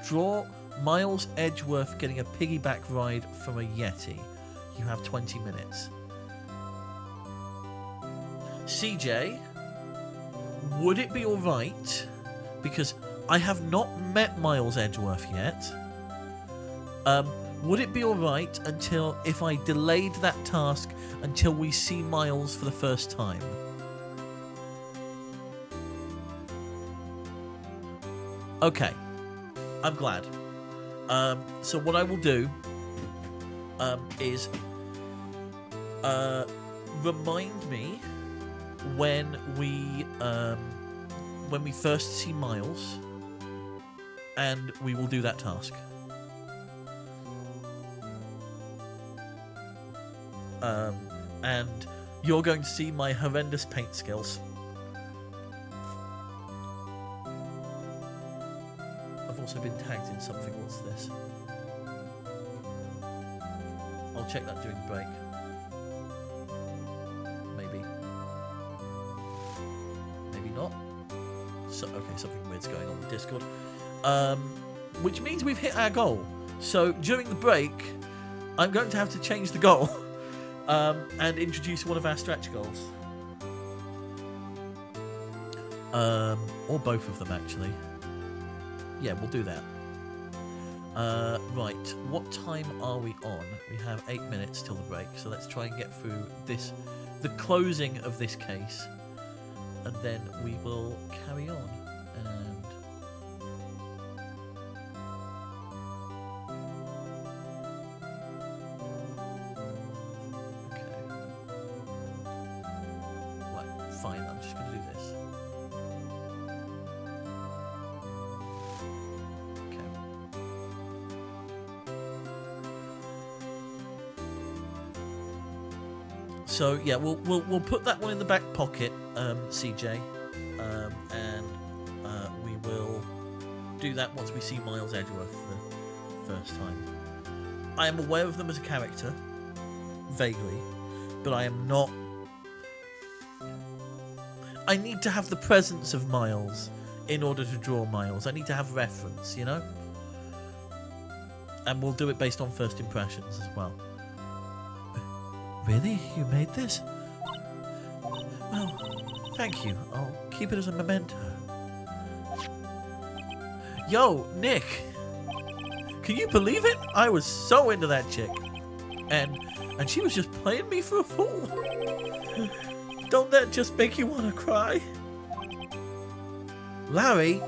Draw Miles Edgeworth getting a piggyback ride from a Yeti. You have 20 minutes. CJ, would it be alright, because I have not met Miles Edgeworth yet, Would it be alright if I delayed that task until we see Miles for the first time? Okay. I'm glad. So what I will do is remind me when we first see Miles, and we will do that task. And you're going to see my horrendous paint skills. I've also been tagged in something. What's this? I'll check that during the break. Maybe not. So, okay, something weird's going on with Discord. Which means we've hit our goal. So during the break, I'm going to have to change the goal and introduce one of our stretch goals. Or both of them, actually. Yeah, we'll do that. Right, what time are we on? We have 8 minutes till the break, so let's try and get through the closing of this case, and then we will carry on. And okay, right, fine. I'm just going to do this. So yeah, we'll put that one in the back pocket, CJ, and we will do that once we see Miles Edgeworth for the first time. I am aware of them as a character, vaguely, but I am not. I need to have the presence of Miles in order to draw Miles. I need to have reference, you know? And we'll do it based on first impressions as well. Really? You made this? Well, thank you. I'll keep it as a memento. Yo, Nick! Can you believe it? I was so into that chick. And she was just playing me for a fool. Don't that just make you want to cry? Larry?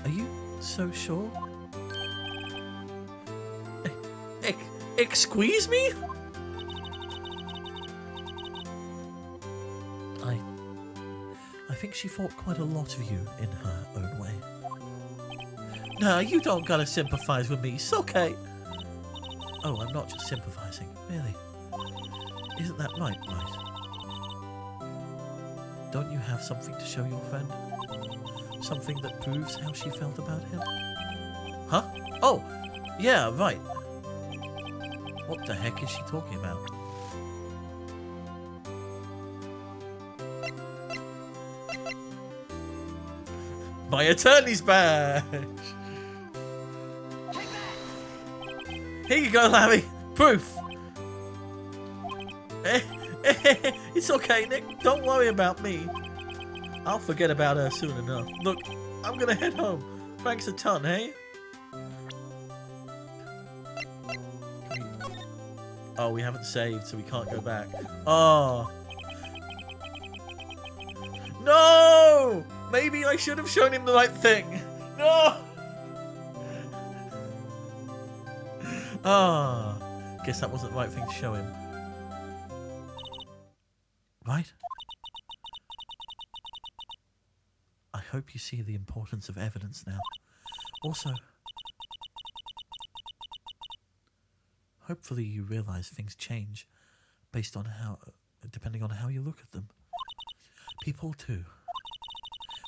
Are you so sure? Squeeze me? I think she thought quite a lot of you in her own way. Nah, you don't gotta sympathize with me. It's okay. Oh, I'm not just sympathizing. Really? Isn't that right? Don't you have something to show your friend? Something that proves how she felt about him? Huh? Oh, yeah, right. What the heck is she talking about? My attorney's badge! Here you go, Larry! Proof! It's okay, Nick. Don't worry about me. I'll forget about her soon enough. Look, I'm gonna head home. Thanks a ton, hey? Oh, we haven't saved, so we can't go back. Oh. No! Maybe I should have shown him the right thing. No! Ah. Guess that wasn't the right thing to show him. Right? I hope you see the importance of evidence now. Also, hopefully you realize things change based on depending on how you look at them. People too.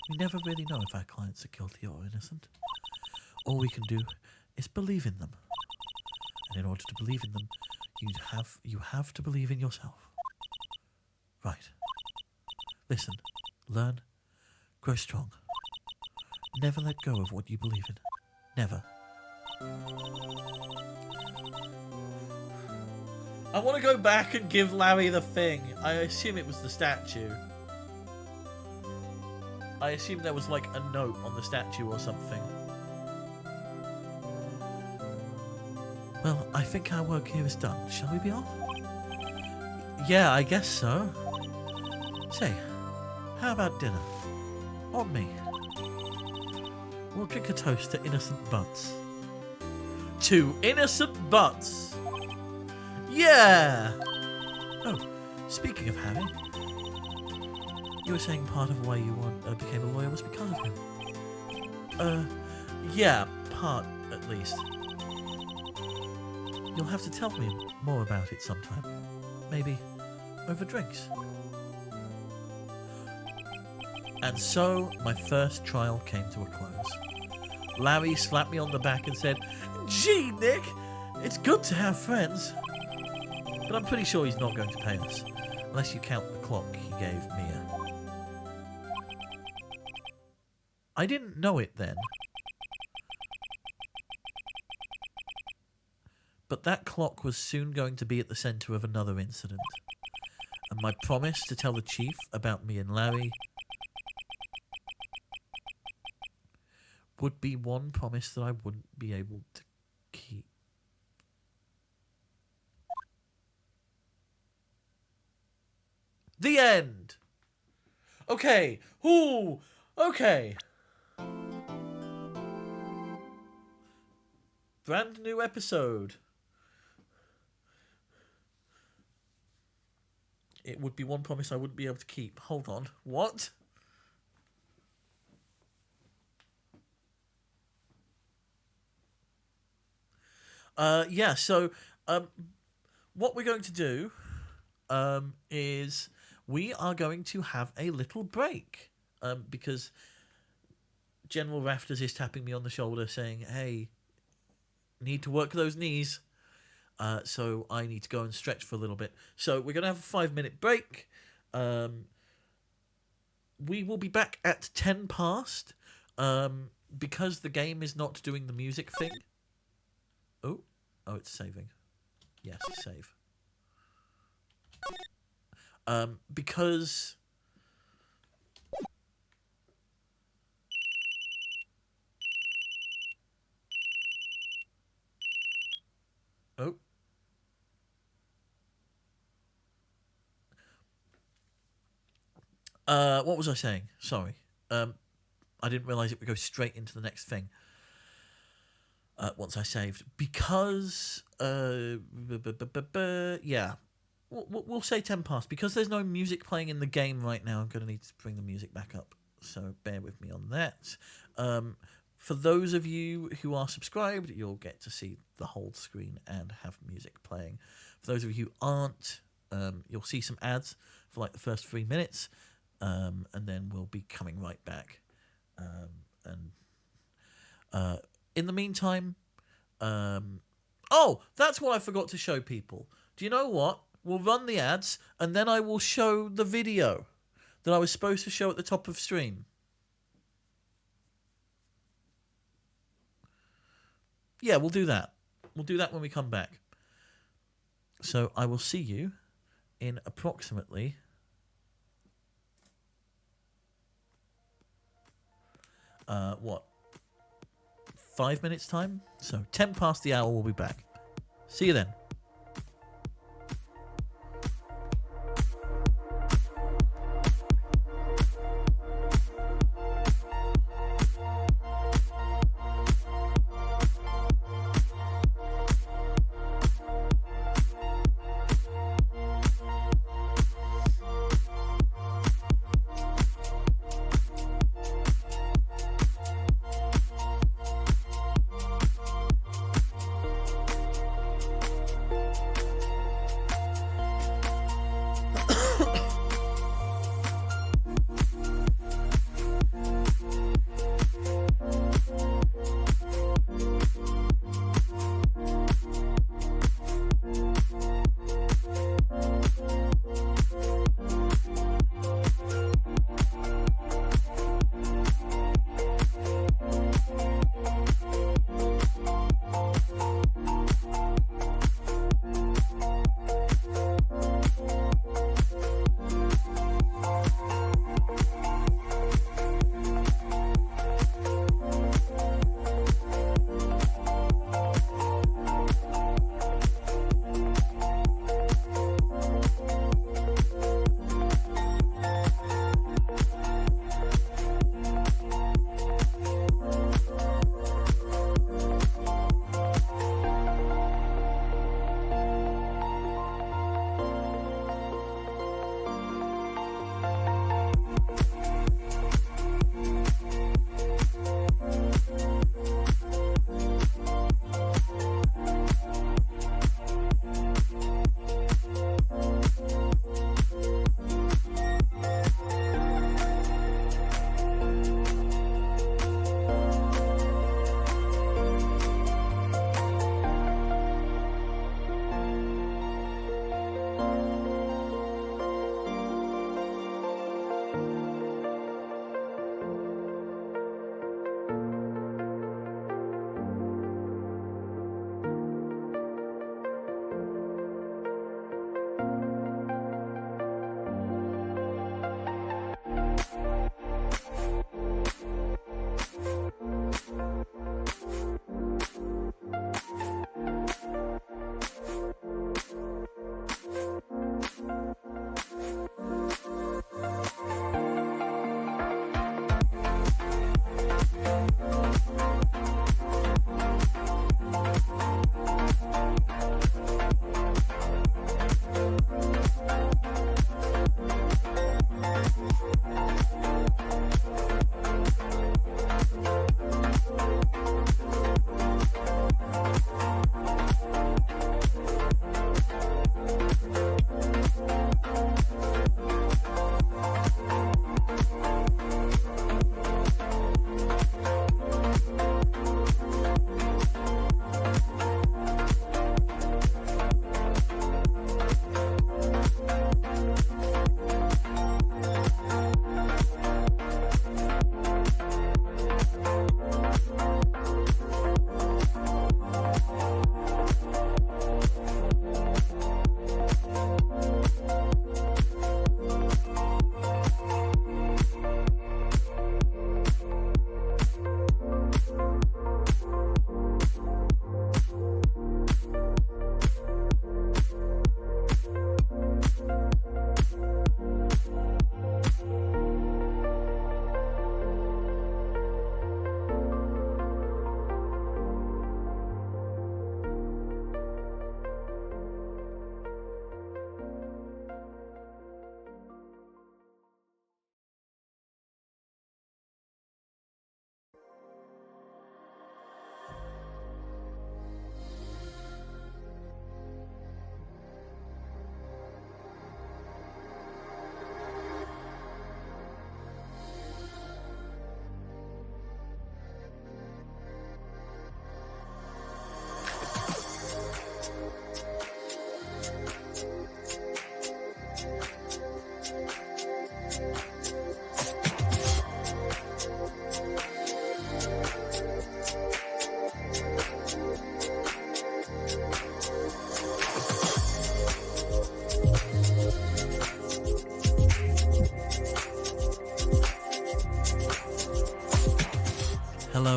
We never really know if our clients are guilty or innocent. All we can do is believe in them. And in order to believe in them, you have to believe in yourself. Right. Listen, learn, grow strong. Never let go of what you believe in. Never. I want to go back and give Larry the thing. I assume it was the statue. I assume there was like a note on the statue or something. Well, I think our work here is done. Shall we be off? Yeah, I guess so. Say, how about dinner? On me. We'll drink a toast to innocent butts. To innocent butts! Yeah! Oh, speaking of Harry, you were saying part of why you became a lawyer was because of him. Yeah, part, at least. You'll have to tell me more about it sometime. Maybe over drinks. And so, my first trial came to a close. Larry slapped me on the back and said, "Gee, Nick, it's good to have friends." But I'm pretty sure he's not going to pay us, unless you count the clock he gave Mia. I didn't know it then. But that clock was soon going to be at the centre of another incident. And my promise to tell the chief about me and Larry would be one promise that I wouldn't be able to keep. The end! Okay. Ooh, okay. Brand new episode. It would be one promise I wouldn't be able to keep. Hold on. What? Yeah, so what we're going to do is we are going to have a little break because General Rafters is tapping me on the shoulder saying, "Hey, need to work those knees." So I need to go and stretch for a little bit. So we're going to have a 5-minute break. We will be back at 10 past because the game is not doing the music thing. Oh, it's saving. Yes, save. Because... Oh. What was I saying? Sorry. I didn't realise it would go straight into the next thing. Once I saved. Because... yeah. We'll say 10 past. Because there's no music playing in the game right now, I'm going to need to bring the music back up. So bear with me on that. For those of you who are subscribed, you'll get to see the whole screen and have music playing. For those of you who aren't, you'll see some ads for like the first 3 minutes, and then we'll be coming right back. In the meantime, oh, that's what I forgot to show people. Do you know what? We'll run the ads, and then I will show the video that I was supposed to show at the top of stream. Yeah, we'll do that. We'll do that when we come back. So I will see you in approximately... 5 minutes time? So 10 past the hour, we'll be back. See you then.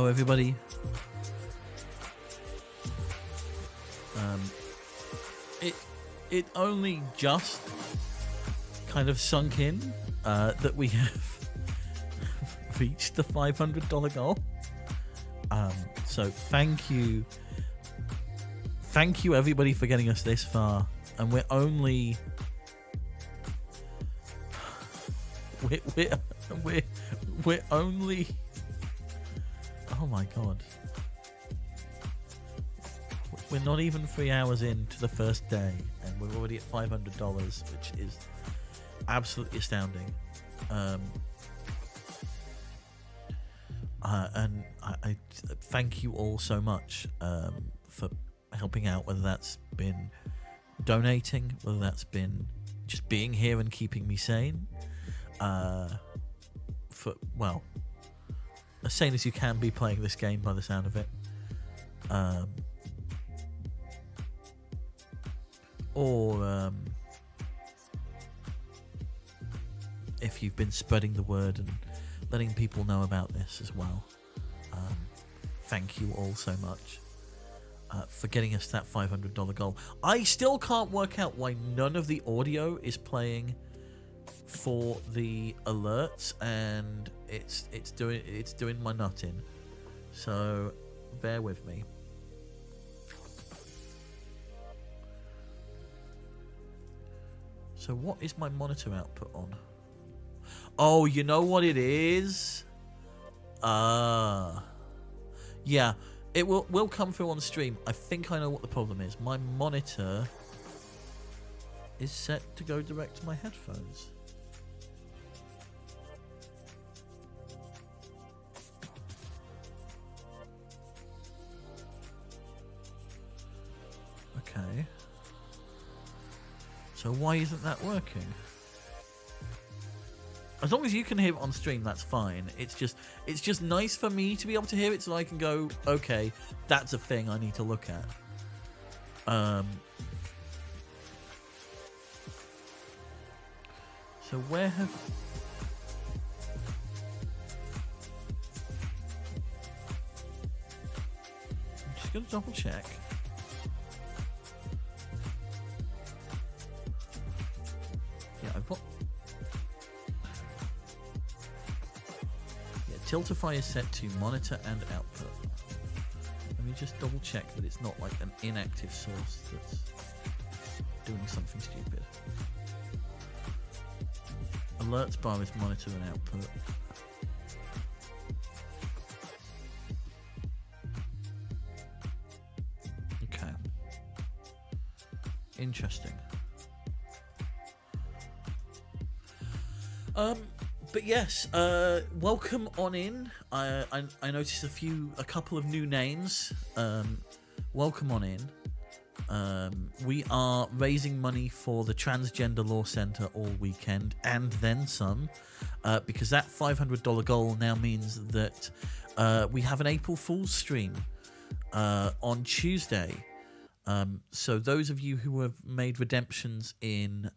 Hello, everybody. It only just kind of sunk in that we have reached the $500 goal. So thank you everybody for getting us this far, and we're only we're only, oh my god, we're not even 3 hours into the first day and we're already at $500, which is absolutely astounding. And I thank you all so much for helping out, whether that's been donating, whether that's been just being here and keeping me sane. For, well, as sane as you can be playing this game by the sound of it. Or if you've been spreading the word and letting people know about this as well. Thank you all so much for getting us that $500 goal. I still can't work out why none of the audio is playing for the alerts, and it's doing my nut in. So bear with me. So what is my monitor output on? Oh, you know what it is? Yeah, it will come through on stream. I think I know what the problem is. My monitor is set to go direct to my headphones. Okay. So why isn't that working? As long as you can hear it on stream, that's fine. It's just nice for me to be able to hear it, so I can go, okay, that's a thing I need to look at. So where have... I'm just going to double check. Yeah, I've got... Yeah, Tiltify is set to monitor and output. Let me just double check that it's not like an inactive source that's doing something stupid. Alerts bar is monitor and output. Okay. Interesting. But yes, welcome on in. I noticed a couple of new names. Welcome on in. We are raising money for the Transgender Law Center all weekend and then some, because that $500 goal now means that we have an April Fool's stream on Tuesday. So those of you who have made redemptions in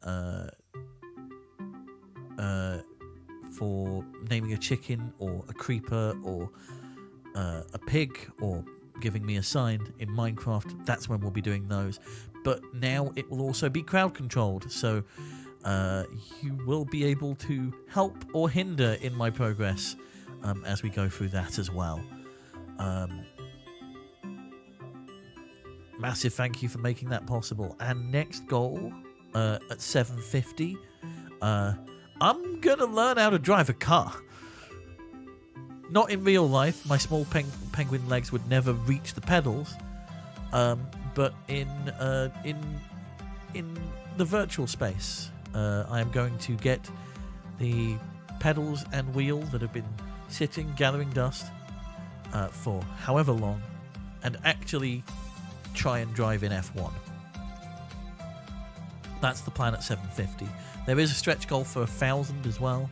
for naming a chicken or a creeper or a pig or giving me a sign in Minecraft, that's when we'll be doing those. But now it will also be crowd controlled, so you will be able to help or hinder in my progress as we go through that as well. Massive thank you for making that possible. And next goal at 750, I'm gonna learn how to drive a car. Not in real life, my small penguin legs would never reach the pedals, but in the virtual space, I am going to get the pedals and wheel that have been sitting gathering dust for however long, and actually try and drive in F1. That's the plan at 750. There is a stretch goal for 1,000 as well,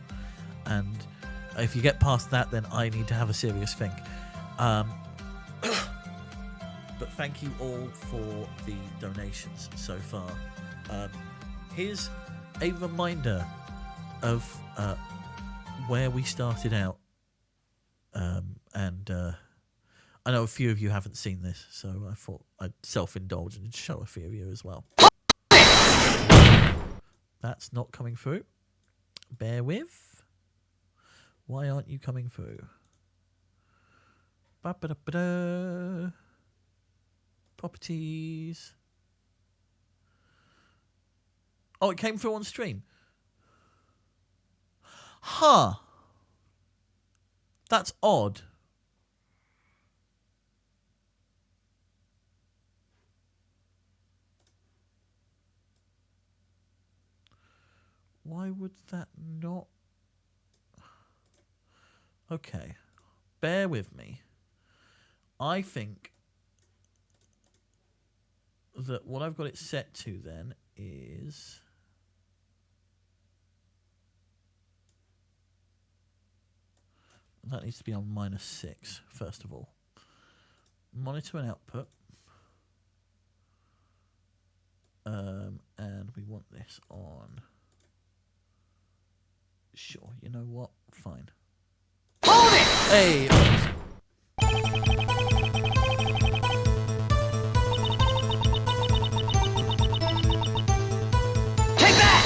and if you get past that, then I need to have a serious think. But thank you all for the donations so far. Here's a reminder of where we started out, and I know a few of you haven't seen this, so I thought I'd self-indulge and show a few of you as well. That's not coming through. Bear with. Why aren't you coming through? Ba-ba-da-ba-da. Properties. Oh, it came through on stream. Huh. That's odd. Why would that not? Okay. Bear with me. I think that what I've got it set to then is... That needs to be on -6, first of all. Monitor and output. And we want this on... Sure, you know what? Fine. Hold it! Hey! Take that!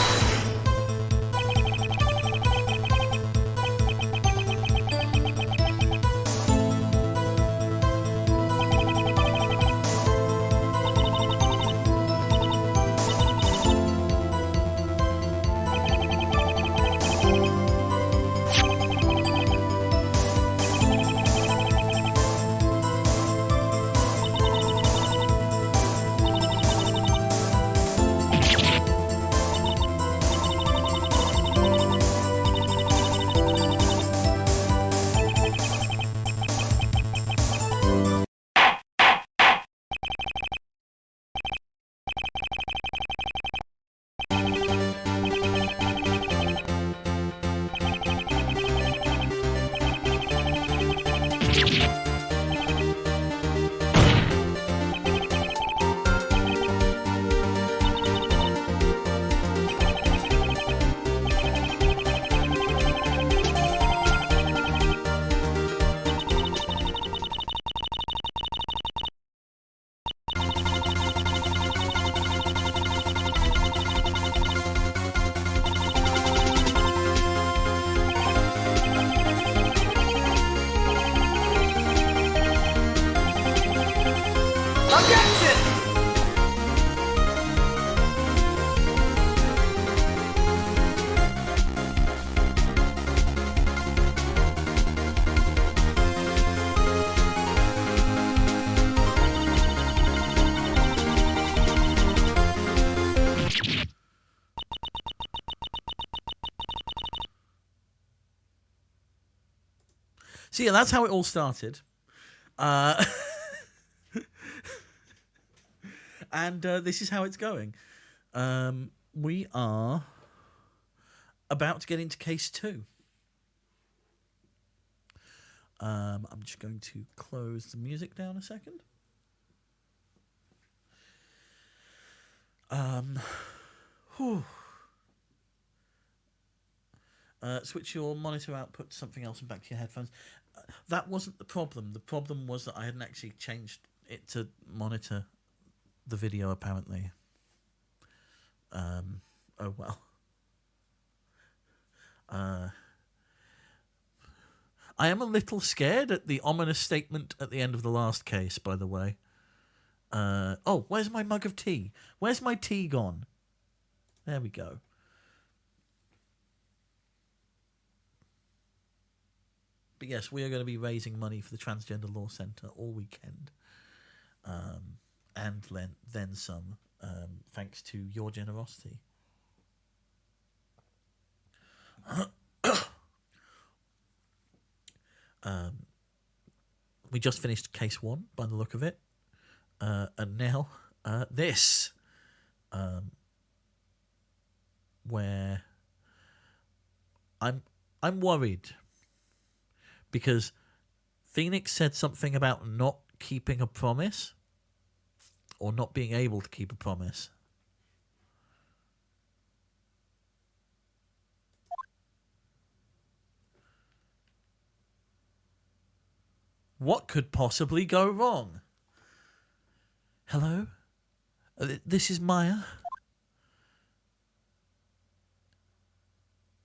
So yeah, that's how it all started. And this is how it's going. We are about to get into case 2. I'm just going to close the music down a second. Switch your monitor output to something else and back to your headphones. That wasn't the problem. The problem was that I hadn't actually changed it to monitor the video, apparently. Oh well. I am a little scared at the ominous statement at the end of the last case, by the way. Oh, where's my mug of tea? Where's my tea gone? There we go. But yes, we are going to be raising money for the Transgender Law Center all weekend. And then some, thanks to your generosity. We just finished case 1 by the look of it. And now this, where I'm worried. Because Phoenix said something about not keeping a promise, or not being able to keep a promise. What could possibly go wrong? Hello? This is Maya?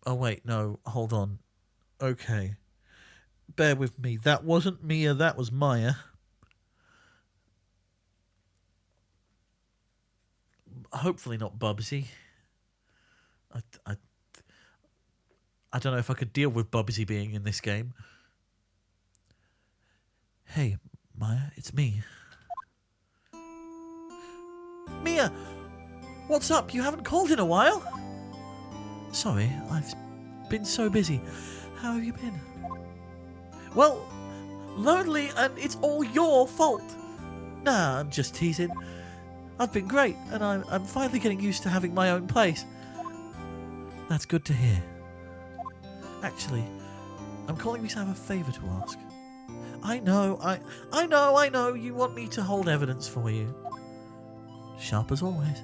Oh, wait, no, hold on. Okay. Bear with me. That wasn't Mia, that was Maya. Hopefully not Bubsy. I don't know if I could deal with Bubsy being in this game. Hey, Maya, it's me. Mia! What's up? You haven't called in a while? Sorry, I've been so busy. How have you been? Well, lonely, and it's all your fault. Nah, I'm just teasing. I've been great, and I'm finally getting used to having my own place. That's good to hear. Actually, I'm calling because I have a favour to ask. I know, you want me to hold evidence for you. Sharp as always.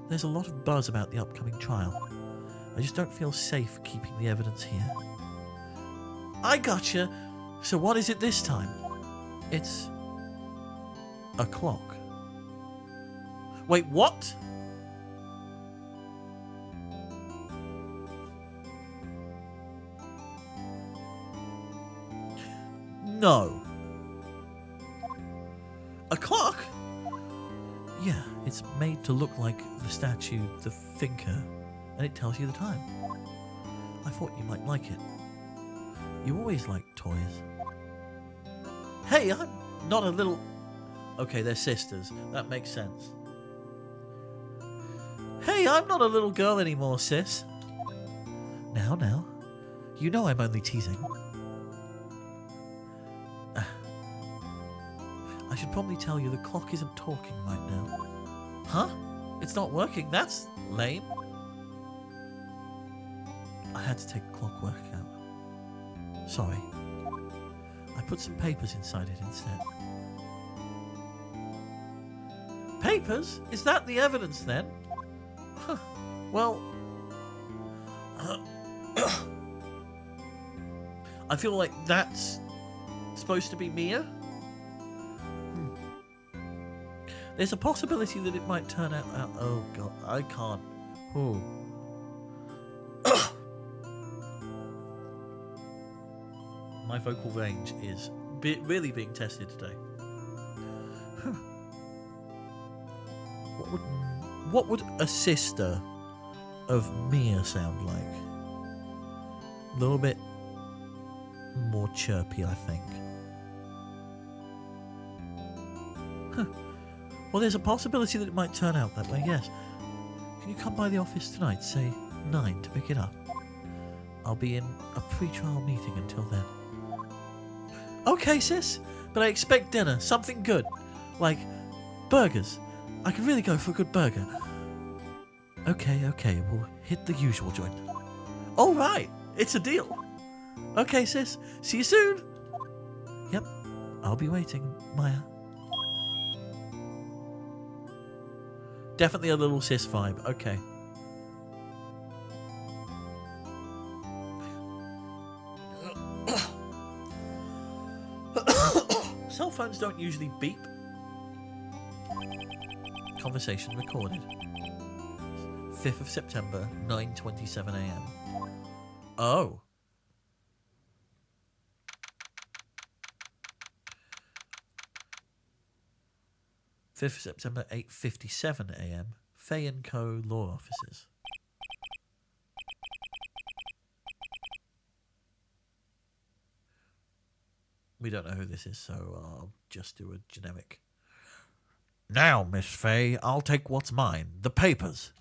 There's a lot of buzz about the upcoming trial. I just don't feel safe keeping the evidence here. I gotcha. So what is it this time? It's a clock. Wait, what? No. A clock? Yeah, it's made to look like the statue, the thinker, and it tells you the time. I thought you might like it. You always like toys. Hey, I'm not a little... Okay, they're sisters. That makes sense. Hey, I'm not a little girl anymore, sis. Now. You know I'm only teasing. I should probably tell you the clock isn't talking right now. Huh? It's not working? That's lame. I had to take clockwork out. Sorry. I put some papers inside it instead. Papers? Is that the evidence then? Huh. Well... I feel like that's supposed to be Mia? There's a possibility that it might turn out... Oh, God. I can't. Ooh. My vocal range is really being tested today. What would a sister of Mia sound like? A little bit more chirpy, I think. Well, there's a possibility that it might turn out that way, yes. Can you come by the office tonight, say 9, to pick it up? I'll be in a pre-trial meeting until then. Okay, sis, but I expect dinner, something good. Like burgers. I could really go for a good burger. Okay, we'll hit the usual joint. All right, it's a deal. Okay, sis, see you soon. Yep, I'll be waiting, Maya. Definitely a little sis vibe, okay. Cell phones don't usually beep. Conversation recorded. 5th of September, 9:27 a.m. Oh. Fifth of September, 8:57 a.m. Fay & Co. Law Offices. We don't know who this is, so I'll just do a generic. Now, Miss Fay, I'll take what's mine. The papers.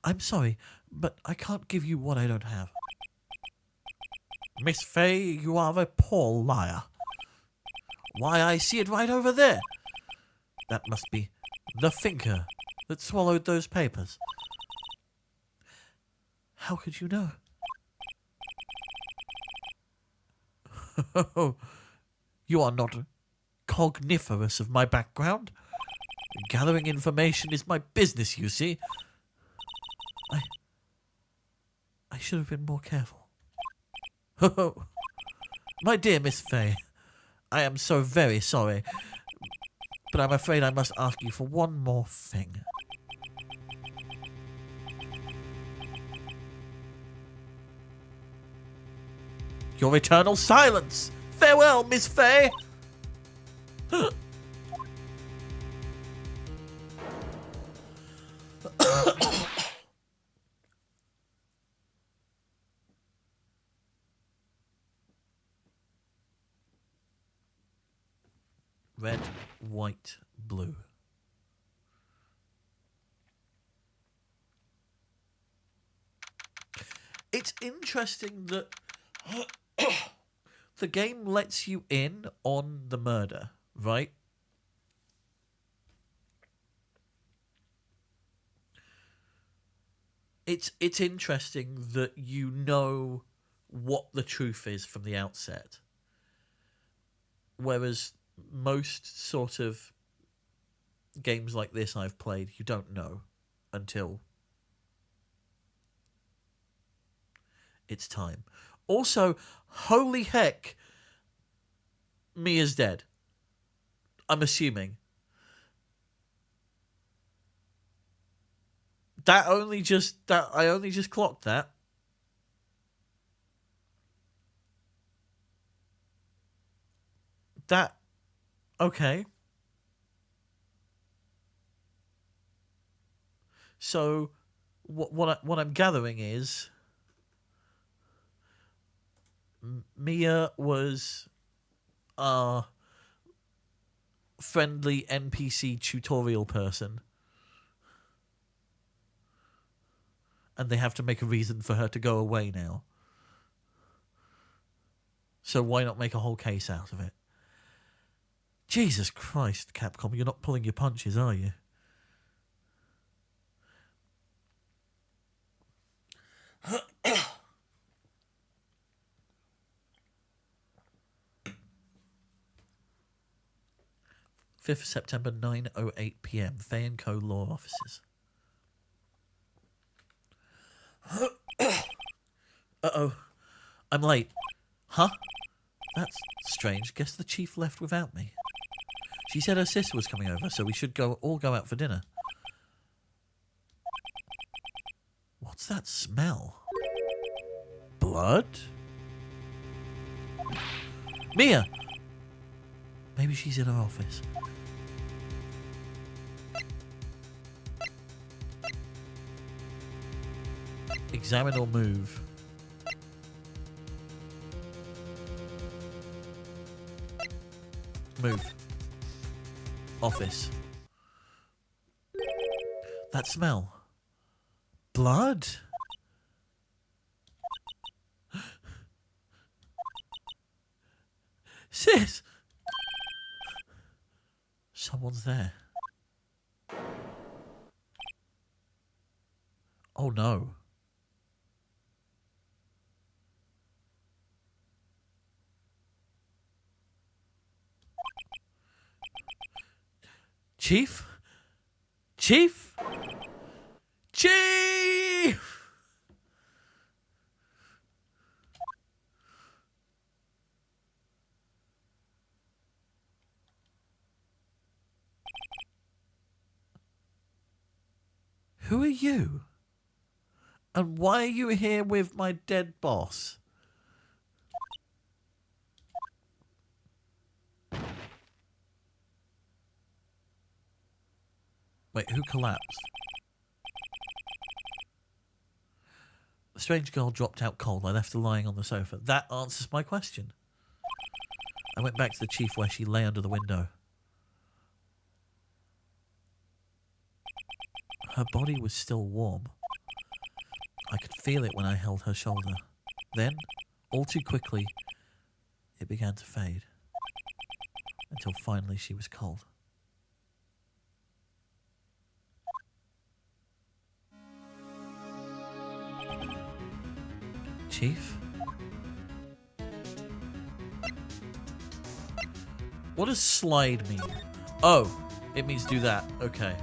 I'm sorry, but I can't give you what I don't have. Miss Fay, you are a poor liar. Why, I see it right over there. That must be the thinker that swallowed those papers. How could you know? You are not cogniferous of my background. Gathering information is my business, you see. I should have been more careful. My dear Miss Fay, I am so very sorry, but I'm afraid I must ask you for one more thing. Your eternal silence! Farewell, Miss Fay! Red, white, blue. It's interesting that the game lets you in on the murder, right? It's interesting that you know what the truth is from the outset. Whereas most sort of games like this I've played, you don't know until it's time. Also, holy heck, Mia's dead. I'm assuming. I only just clocked that. Okay. So what I'm gathering is Mia was a friendly NPC tutorial person. And they have to make a reason for her to go away now. So why not make a whole case out of it? Jesus Christ, Capcom, you're not pulling your punches, are you? Fifth September, 9:08 p.m. Fay & Co. Law Offices. Uh-oh. I'm late. Huh? That's strange. Guess the chief left without me. She said her sister was coming over, so we should all go out for dinner. What's that smell? Blood? Mia! Maybe she's in her office. Examine or move. Move. Office. That smell. Blood? Sis! Someone's there. Oh no. Chief? Chief? Chief! Who are you? And why are you here with my dead boss? Wait, who collapsed? The strange girl dropped out cold. I left her lying on the sofa. That answers my question. I went back to the chief where she lay under the window. Her body was still warm. I could feel it when I held her shoulder. Then, all too quickly, it began to fade. Until finally she was cold. Chief? What does slide mean? Oh, it means do that. Okay.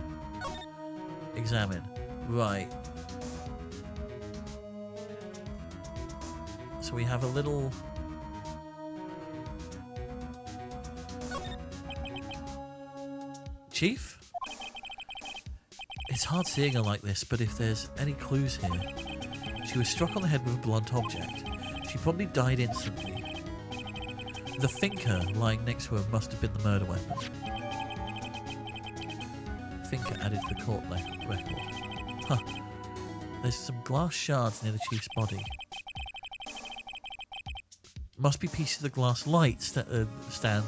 Examine. Right. So we have a little Chief? It's hard seeing her like this, but if there's any clues here... She was struck on the head with a blunt object. She probably died instantly. The thinker lying next to her must have been the murder weapon. Thinker added to the court record. Huh. There's some glass shards near the chief's body. Must be pieces of the glass light stand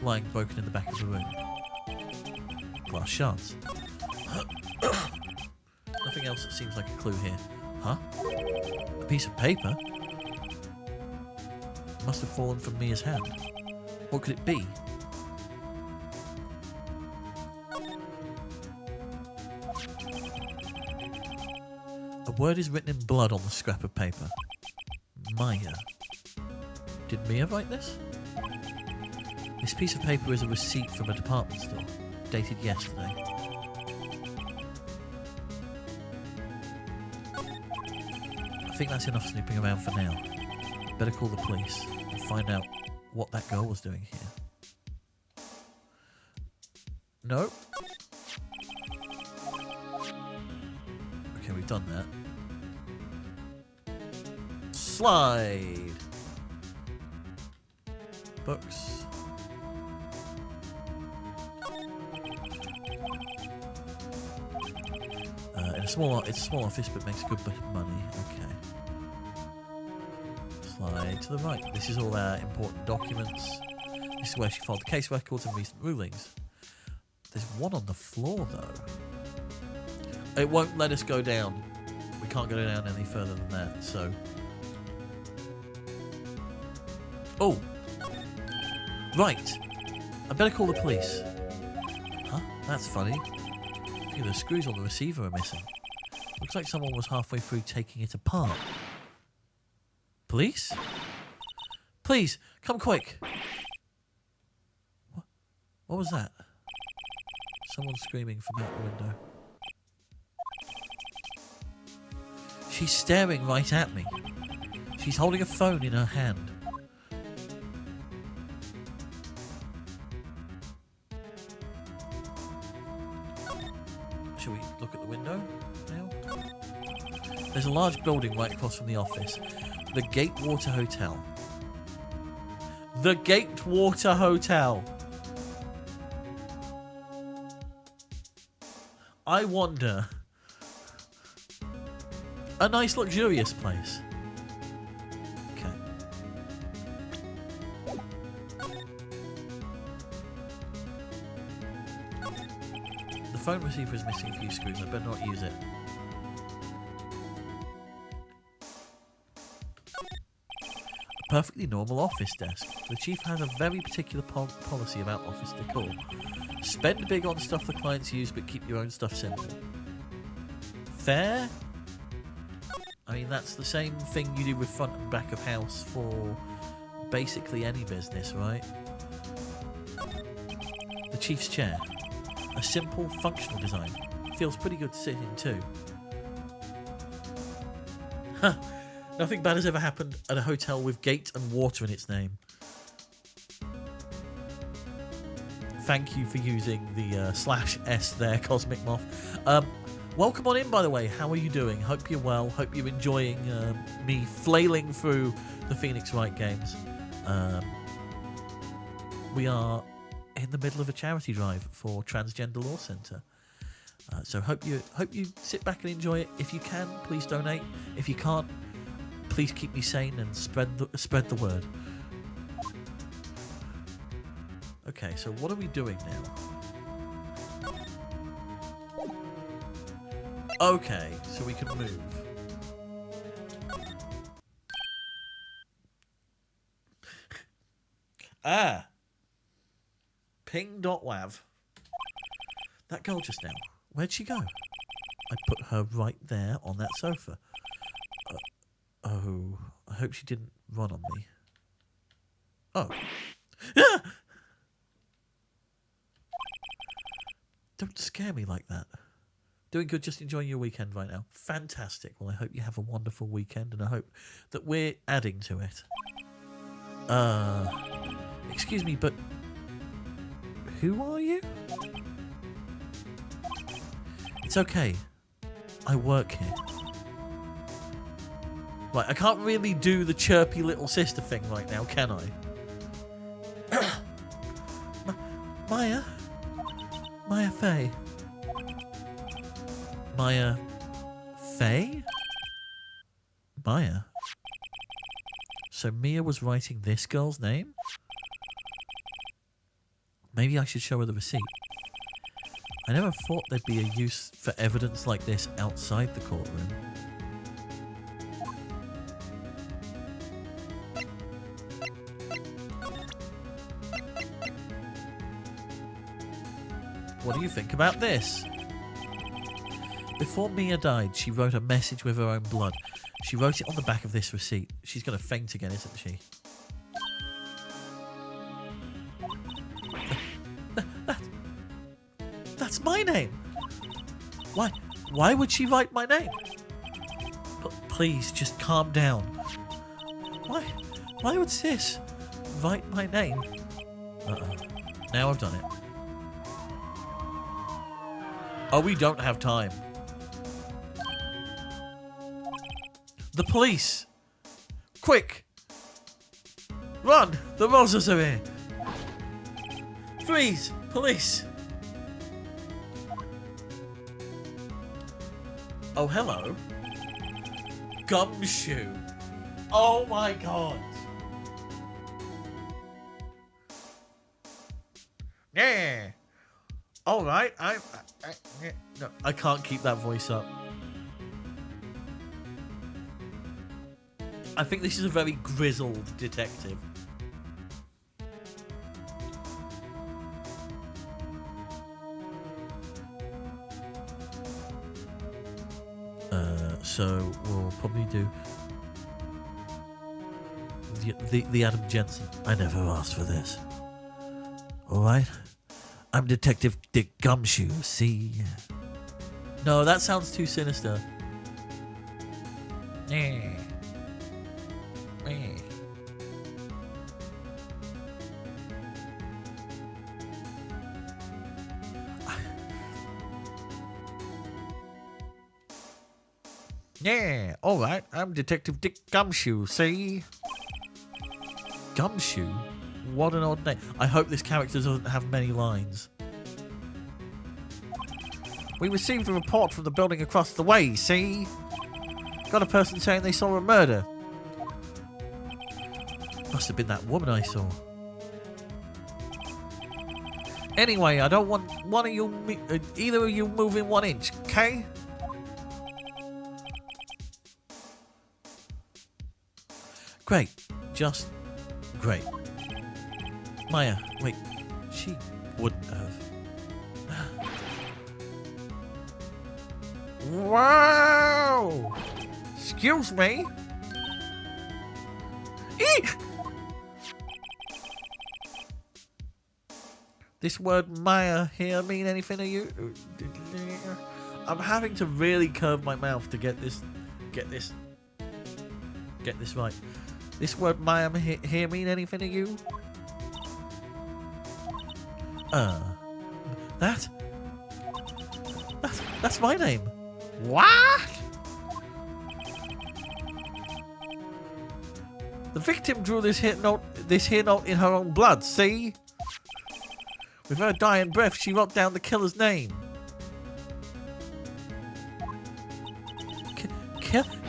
lying broken in the back of the room. Glass shards. Nothing else that seems like a clue here. Huh? A piece of paper? Must have fallen from Mia's hand. What could it be? A word is written in blood on the scrap of paper. Maya. Did Mia write this? This piece of paper is a receipt from a department store, dated yesterday. I think that's enough snooping around for now. Better call the police and find out what that girl was doing here. No? Okay, we've done that. Slide! Books. It's a small office, but makes a good bit of money. Okay. Slide to the right. This is all our important documents. This is where she filed the case records and recent rulings. There's one on the floor, though. It won't let us go down. We can't go down any further than that, so... Oh! Right! I better call the police. Huh? That's funny. Look at the screws on the receiver are missing. Looks like someone was halfway through taking it apart. Police? Please, come quick! What was that? Someone screaming from out the window. She's staring right at me. She's holding a phone in her hand. Shall we look at the window now? There's a large building right across from the office. The Gatewater Hotel. The Gatewater Hotel. I wonder. A nice luxurious place. Okay. The phone receiver is missing a few screws. I better not use it. A perfectly normal office desk. The chief has a very particular policy about office decor. Spend big on stuff the clients use, but keep your own stuff simple. Fair? I mean, that's the same thing you do with front and back of house for basically any business, right? The chief's chair. A simple, functional design. Feels pretty good to sit in too. Huh. Nothing bad has ever happened at a hotel with gate and water in its name. Thank you for using the /S there, Cosmic Moth. Welcome on in, by the way. How are you doing? Hope you're well. Hope you're enjoying me flailing through the Phoenix Wright games. We are in the middle of a charity drive for Transgender Law Center. So hope you sit back and enjoy it. If you can, please donate. If you can't, please keep me sane and spread the word. Okay, so what are we doing now? Okay, so we can move. Ping.wav. That girl just now. Where'd she go? I put her right there on that sofa. Oh, I hope she didn't run on me. Oh. Don't scare me like that. Doing good, just enjoying your weekend right now. Fantastic. Well, I hope you have a wonderful weekend, and I hope that we're adding to it. Excuse me, but Who are you? It's okay. I work here. Right, I can't really do the chirpy little sister thing right now, can I? Maya? Maya Faye? Maya Faye? Maya? So Mia was writing this girl's name? Maybe I should show her the receipt. I never thought there'd be a use for evidence like this outside the courtroom. What do you think about this? Before Mia died, she wrote a message with her own blood. She wrote it on the back of this receipt. She's going to faint again, isn't she? That's my name. Why? Why would she write my name? Please, just calm down. Why would sis write my name? Uh-oh. Now I've done it. Oh, we don't have time. The police! Quick! Run! The Rosas are here! Freeze! Police! Oh, hello. Gumshoe. Oh my god. Yeah. All right. No, I can't keep that voice up. I think this is a very grizzled detective. So we'll probably do the Adam Jensen. I never asked for this. All right, I'm Detective Dick Gumshoe. See? No, that sounds too sinister. Yeah, alright, I'm Detective Dick Gumshoe, see? Gumshoe? What an odd name. I hope this character doesn't have many lines. We received a report from the building across the way, see? Got a person saying they saw a murder. Must have been that woman I saw. Anyway, I don't want either of you moving 1 inch, okay? Great. Just great. Maya, wait. She wouldn't have. Wow! Excuse me? Eek! This word Maya here mean anything to you? I'm having to really curve my mouth to get this right. This word Maya here mean anything to you? That's my name. What? The victim drew this here note in her own blood, see? With her dying breath, she wrote down the killer's name.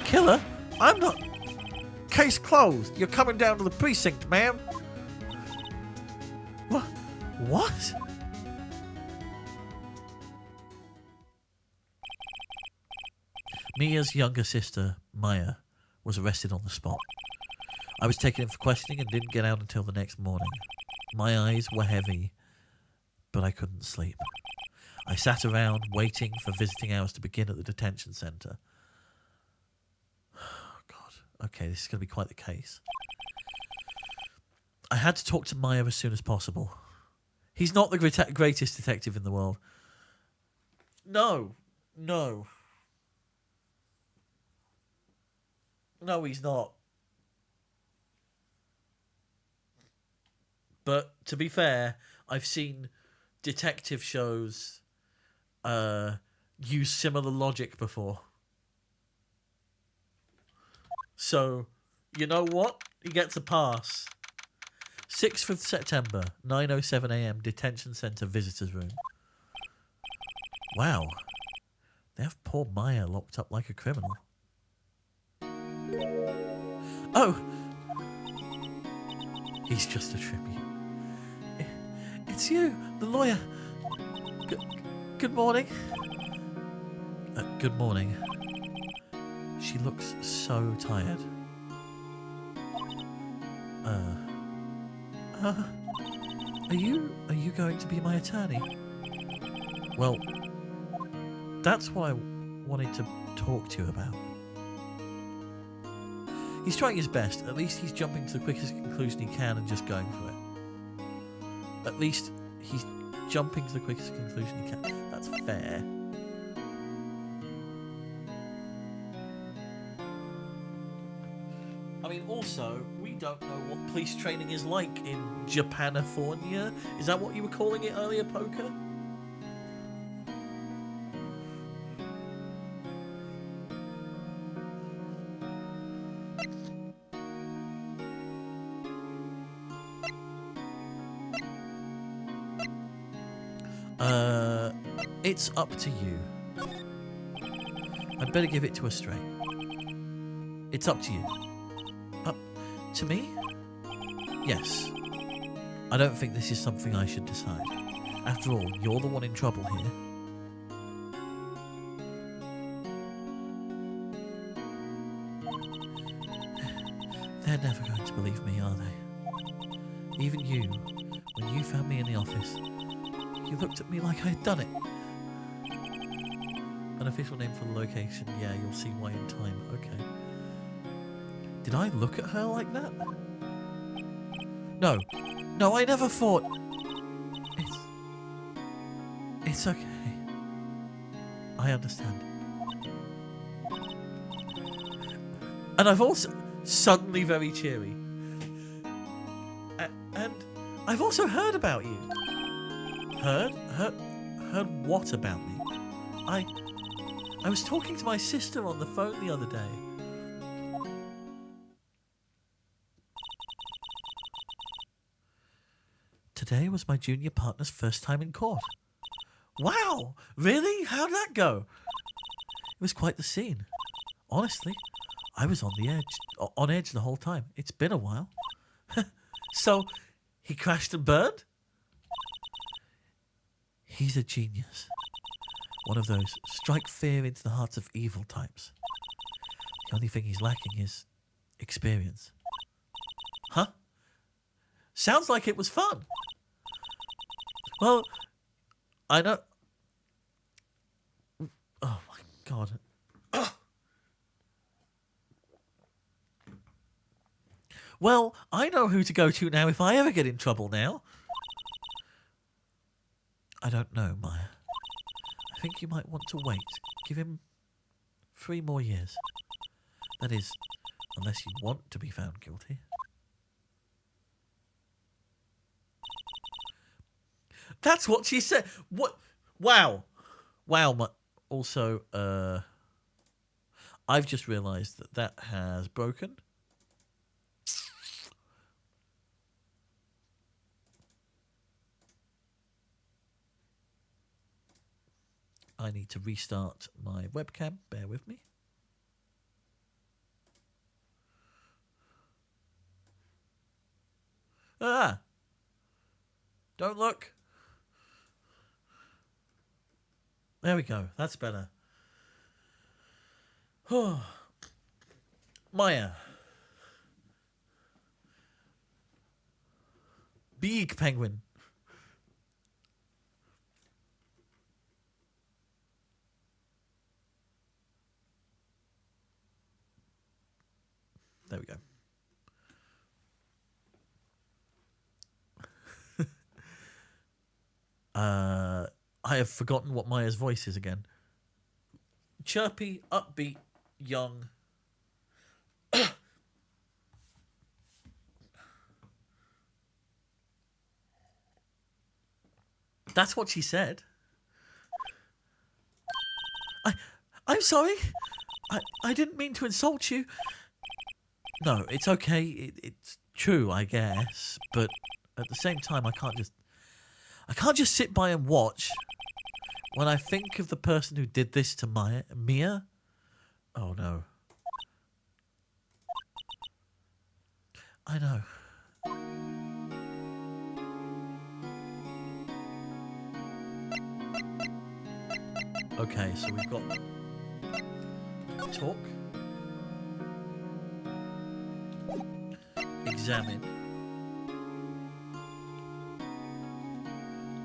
Killer? I'm not... Case closed. You're coming down to the precinct, ma'am. What? Mia's younger sister, Maya, was arrested on the spot. I was taken in for questioning and didn't get out until the next morning. My eyes were heavy, but I couldn't sleep. I sat around waiting for visiting hours to begin at the detention centre. Oh, God. Okay, this is going to be quite the case. I had to talk to Maya as soon as possible. He's not the greatest detective in the world. No, he's not. But to be fair, I've seen detective shows use similar logic before. So, you know what? He gets a pass. 6th of September, 9:07 a.m. Detention Center Visitors Room. Wow. They have poor Maya locked up like a criminal. Oh! He's just a tribute. It's you, the lawyer. Good morning. Good morning. She looks so tired. Are you going to be my attorney? Well, that's what I wanted to talk to you about. He's trying his best. At least he's jumping to the quickest conclusion he can and just going for it. At least he's jumping to the quickest conclusion he can. That's fair. I mean, also, we don't know what police training is like in Japanifornia. Is that what you were calling it earlier, Poker? It's up to you. I'd better give it to her straight. It's up to you. Up to me? Yes. I don't think this is something I should decide. After all, you're the one in trouble here. They're never going to believe me, are they? Even you, when you found me in the office, you looked at me like I had done it. An official name for the location. Yeah, you'll see why in time. Okay. Did I look at her like that? No. No, I never thought. It's okay. I understand. And I've also suddenly very cheery. And I've also heard about you. Heard what about me? I was talking to my sister on the phone the other day. Today was my junior partner's first time in court. Wow! Really? How'd that go? It was quite the scene. Honestly, I was on edge the whole time. It's been a while. So, he crashed and burned? He's a genius. One of those strike fear into the hearts of evil types. The only thing he's lacking is experience. Huh? Sounds like it was fun. Well, I know... Oh my god. Well, I know who to go to now if I ever get in trouble now. I don't know, Maya. I think you might want to wait. Give him 3 more years. That is, unless you want to be found guilty. That's what she said. What? Wow. Wow. Also, I've just realised that has broken. I need to restart my webcam. Bear with me. Ah! Don't look. There we go. That's better. Maya. Big penguin. There we go. I have forgotten what Maya's voice is again. Chirpy, upbeat, young. That's what she said. I'm sorry. I didn't mean to insult you. No, it's okay. It's true, I guess. But at the same time, I can't just sit by and watch. When I think of the person who did this to Mia. Oh no. I know. Okay, so we've got talk, examine.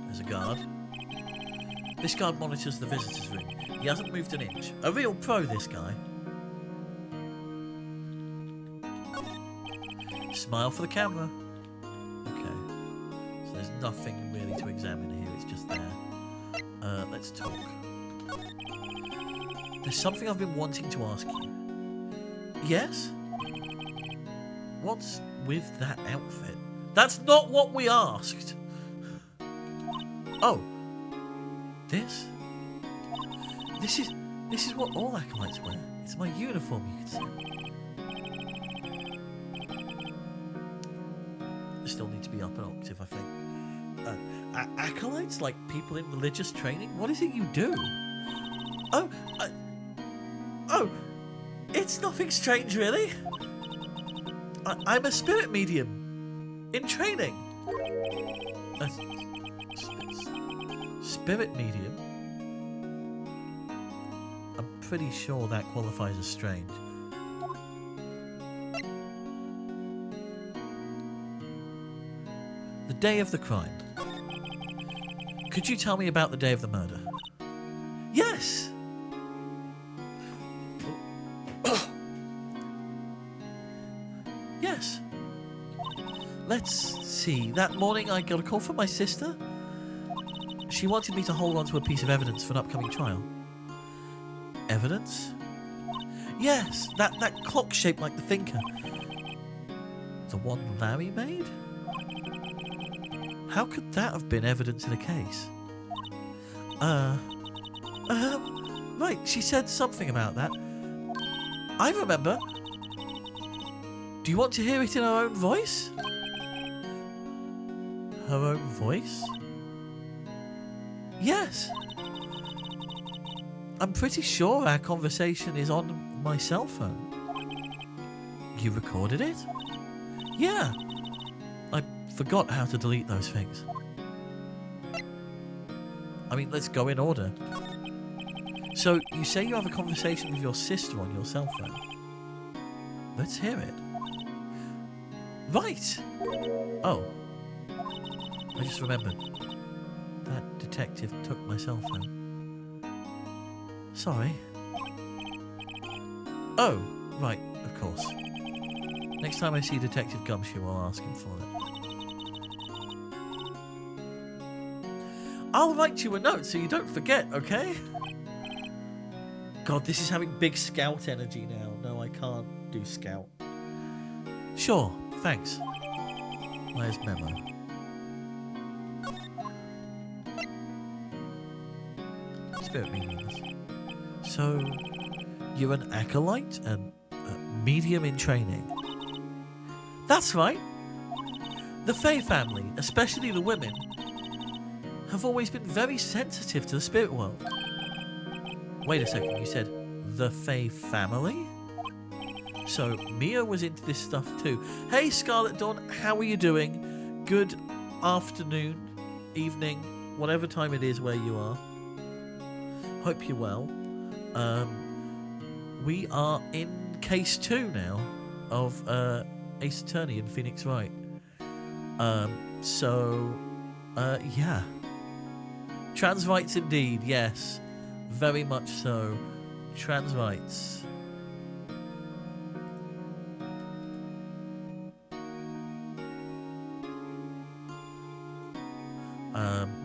There's a guard. This guard monitors the visitors' room. He hasn't moved an inch. A real pro, this guy. Smile for the camera. Okay. So there's nothing really to examine here. It's just there. Let's talk. There's something I've been wanting to ask you. Yes? What's with that outfit? That's not what we asked. Oh. This is what all acolytes wear. It's my uniform, you could say. I still need to be up an octave, I think. Acolytes? Like people in religious training? What is it you do? Oh, it's nothing strange, really. I'm a spirit medium in training. Spirit medium? I'm pretty sure that qualifies as strange. The day of the crime. Could you tell me about the day of the murder? Yes! Yes. Let's see. That morning I got a call from my sister. She wanted me to hold on to a piece of evidence for an upcoming trial. Evidence? Yes, that clock shaped like the thinker. The one Larry made? How could that have been evidence in a case? Right, she said something about that. I remember. Do you want to hear it in her own voice? Her own voice? Yes. I'm pretty sure our conversation is on my cell phone. You recorded it? Yeah. I forgot how to delete those things. I mean, let's go in order. So, you say you have a conversation with your sister on your cell phone. Let's hear it. Right! Oh. I just remembered. That detective took my cell phone. Sorry. Oh, right, of course. Next time I see Detective Gumshoe, I'll ask him for it. I'll write you a note so you don't forget, okay? God, this is having big scout energy now. No, I can't do scout. Sure, thanks. Where's memo? Spirit mediums. So, you're an acolyte and a medium in training. That's right. The Fae family, especially the women, have always been very sensitive to the spirit world. Wait a second, you said the Fae family? So Mia was into this stuff too. Hey Scarlet Dawn, how are you doing? Good afternoon, evening, whatever time it is where you are. Hope you're well. We are in case 2 now of Ace Attorney and Phoenix Wright. Yeah. TransWrights indeed, yes. Very much so. TransWrights.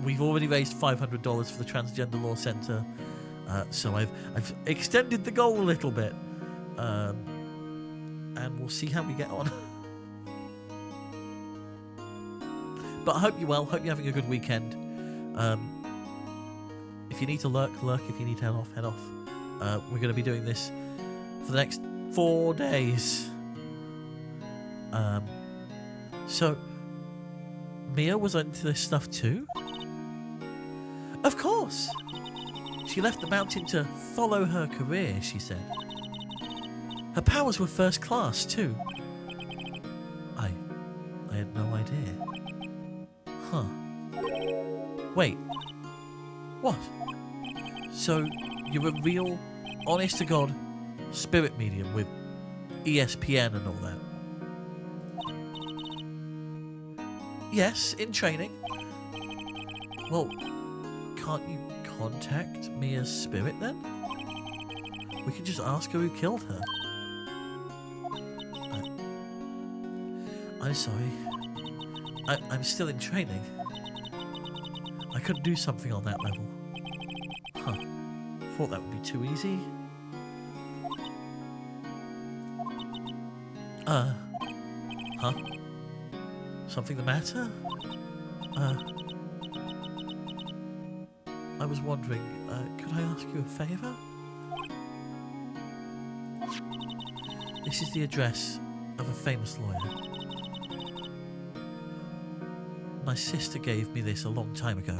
We've already raised $500 for the Transgender Law Center, so I've extended the goal a little bit, and we'll see how we get on. But I hope you're well. Hope you're having a good weekend. If you need to lurk, lurk. If you need to head off, head off. We're going to be doing this for the next 4 days. So, Mia was into this stuff too? Of course! She left the mountain to follow her career, she said. Her powers were first class too. I had no idea. Huh. Wait. What? So, you're a real, honest-to-God spirit medium with ESPN and all that? Yes, in training. Well, can't you contact Mia's spirit then? We can just ask her who killed her. I'm sorry. I'm still in training. I couldn't do something on that level. Huh. Thought that would be too easy. Huh? Something the matter? I was wondering, could I ask you a favour? This is the address of a famous lawyer. My sister gave me this a long time ago.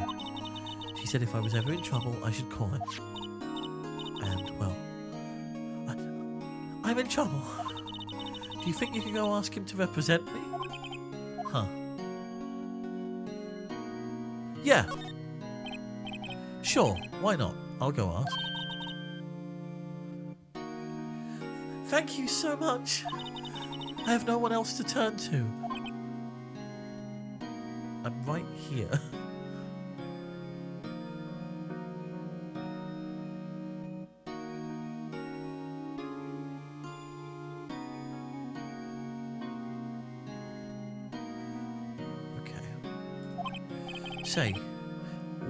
She said if I was ever in trouble, I should call him. And, well, I'm in trouble. Do you think you can go ask him to represent me? Huh. Yeah. Sure, why not? I'll go ask. Thank you so much. I have no one else to turn to. I'm right here. Okay. Say,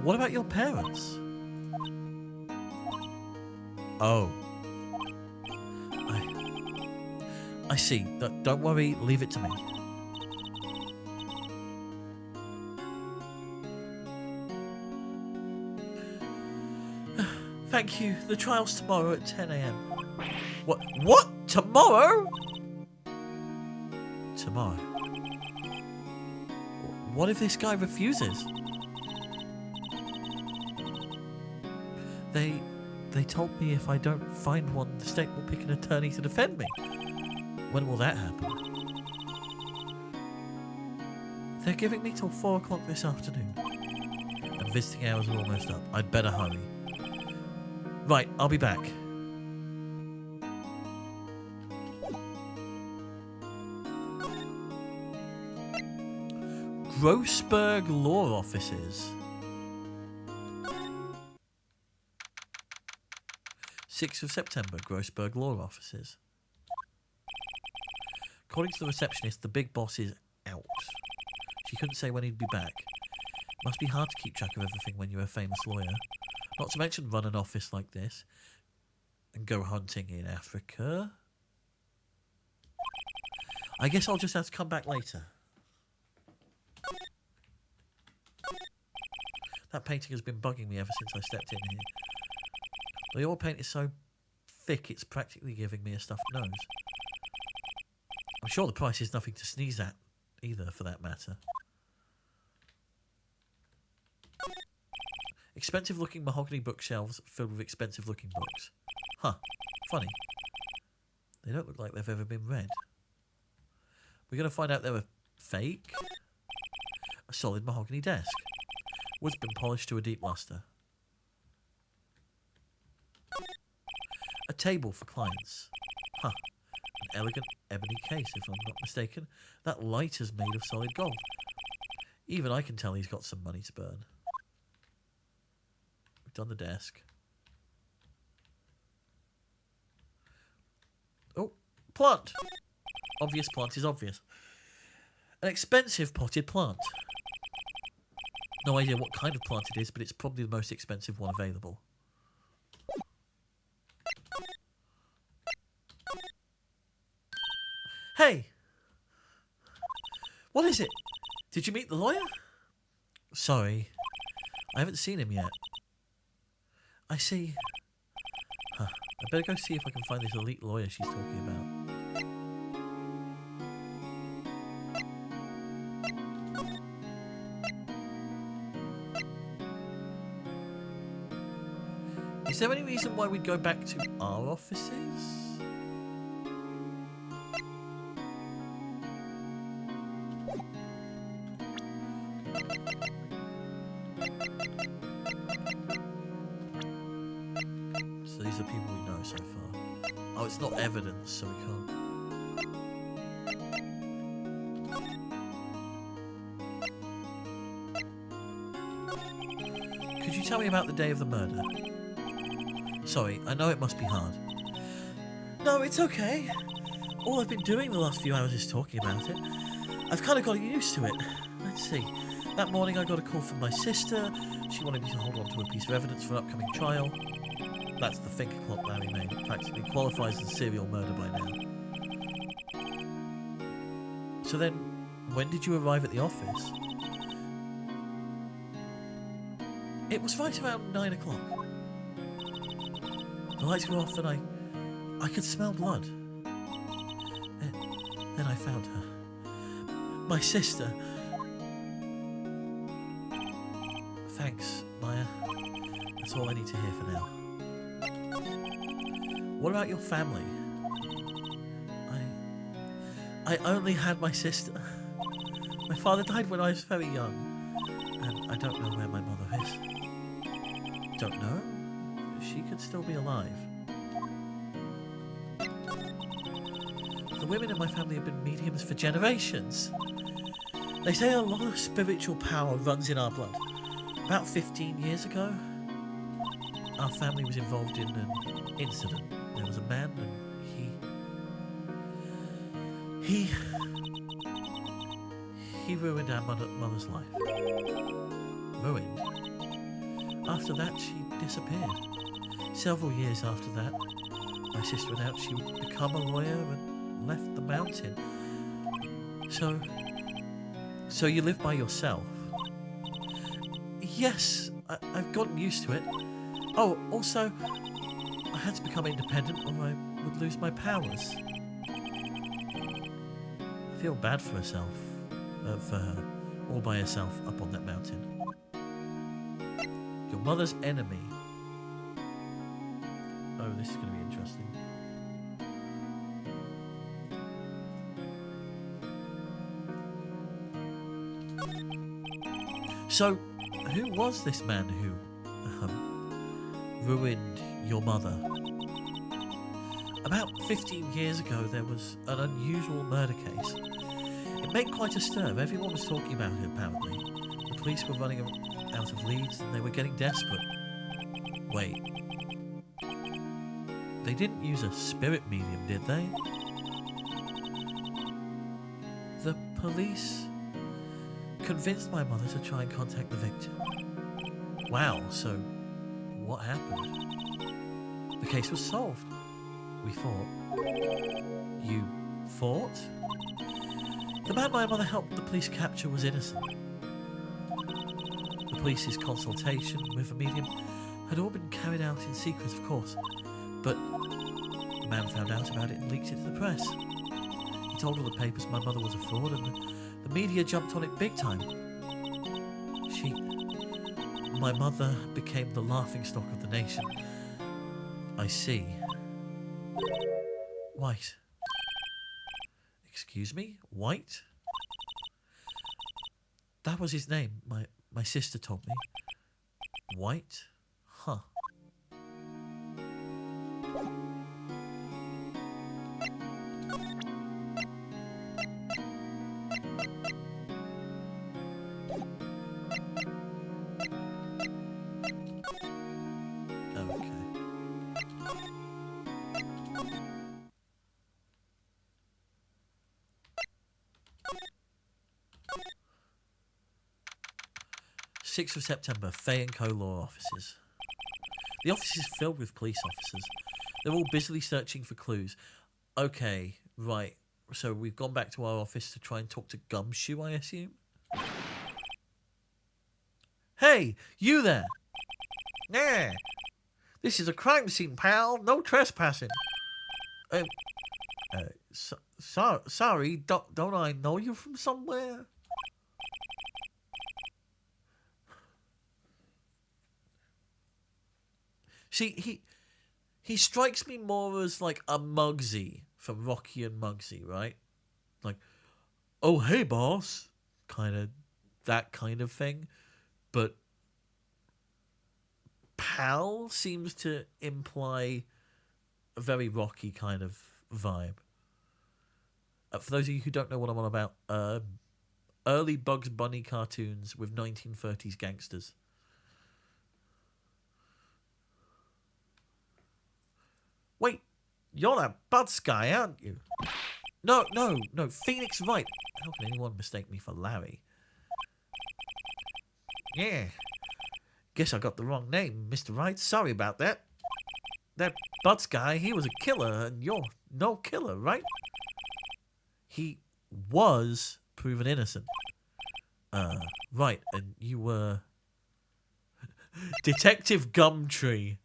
what about your parents? Oh. I see. Don't worry, leave it to me. Thank you. The trial's tomorrow at 10 a.m. What? Tomorrow? Tomorrow. What if this guy refuses? They told me if I don't find one, the state will pick an attorney to defend me. When will that happen? They're giving me till 4 o'clock this afternoon. And visiting hours are almost up. I'd better hurry. Right, I'll be back. Grossberg Law Offices. 6th of September, Grossberg Law Offices. According to the receptionist, the big boss is out. She couldn't say when he'd be back. Must be hard to keep track of everything when you're a famous lawyer. Not to mention run an office like this. And go hunting in Africa. I guess I'll just have to come back later. That painting has been bugging me ever since I stepped in here. The oil paint is so thick it's practically giving me a stuffed nose. I'm sure the price is nothing to sneeze at, either, for that matter. Expensive-looking mahogany bookshelves filled with expensive-looking books. Huh. Funny. They don't look like they've ever been read. We're going to find out they were fake. A solid mahogany desk. Wood's been polished to a deep luster. A table for clients. Huh. An elegant ebony case, if I'm not mistaken. That lighter's made of solid gold. Even I can tell he's got some money to burn. We've done the desk. Oh, plant! Obvious plant is obvious. An expensive potted plant. No idea what kind of plant it is, but it's probably the most expensive one available. Hey! What is it? Did you meet the lawyer? Sorry. I haven't seen him yet. I see. Huh. I better go see if I can find this elite lawyer she's talking about. Is there any reason why we'd go back to our offices? So these are people we know so far. Oh, it's not evidence, so we can't. Could you tell me about the day of the murder? Sorry, I know it must be hard. No, it's okay. All I've been doing the last few hours is talking about it. I've kind of got used to it. Let's see. That morning I got a call from my sister. She wanted me to hold on to a piece of evidence for an upcoming trial. That's the think clock Larry made. It practically qualifies as serial murder by now. So then, when did you arrive at the office? It was right around 9 o'clock. The lights were off and I could smell blood. Then I found her. My sister. Thanks, Maya. That's all I need to hear for now. What about your family? I only had my sister. My father died when I was very young. And I don't know where my mother is. Don't know? She could still be alive. The women in my family have been mediums for generations. They say a lot of spiritual power runs in our blood. About 15 years ago, our family was involved in an incident. There was a man and he ruined our mother's life. Ruined? After that, she disappeared. Several years after that, my sister announced she would become a lawyer and left the mountain. So you live by yourself? Yes, I've gotten used to it. Oh, also, I had to become independent or I would lose my powers. I feel bad for herself, for her, all by herself up on that mountain. Your mother's enemy. Oh, this is going to be interesting. So, who was this man who ruined your mother? About 15 years ago, there was an unusual murder case. It made quite a stir. Everyone was talking about it, apparently. The police were running out of leads and they were getting desperate. Wait. They didn't use a spirit medium, did they? The police convinced my mother to try and contact the victim. Wow, so what happened? The case was solved. We fought. You fought? The man my mother helped the police capture was innocent. The police's consultation with the medium had all been carried out in secret, of course, but the man found out about it and leaked it to the press. He told all the papers my mother was a fraud and the media jumped on it big time. My mother became the laughingstock of the nation. I see. White. Excuse me? White? That was his name. My sister told me. White? Huh. Okay. 6th of September, Fay & Co. Law Offices. The office is filled with police officers. They're all busily searching for clues. Okay, right. So we've gone back to our office to try and talk to Gumshoe, I assume? Hey! Hey, you there. Yeah. This is a crime scene, pal. No trespassing. Sorry, don't I know you from somewhere? See, he strikes me more as like a Muggsy from Rocky and Muggsy, right? Like, oh hey boss, that kind of thing. But pal seems to imply a very Rocky kind of vibe. For those of you who don't know what I'm on about, early Bugs Bunny cartoons with 1930s gangsters. Wait, you're that Buds guy, aren't you? No, Phoenix Wright. How can anyone mistake me for Larry? Yeah. Guess I got the wrong name, Mr. Wright. Sorry about that. That Buds guy, he was a killer, and you're no killer, right? He was proven innocent. Right, and you were... Detective Gumtree.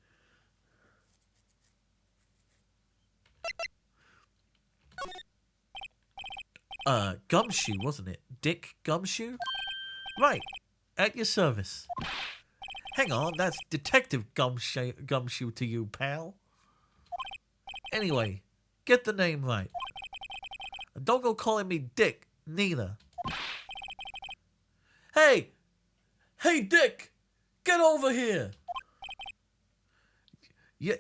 Gumshoe, wasn't it? Dick Gumshoe? Right, at your service. Hang on, that's Detective Gumshoe to you, pal. Anyway, get the name right. And don't go calling me Dick, neither. Hey, Dick, get over here. Yeah.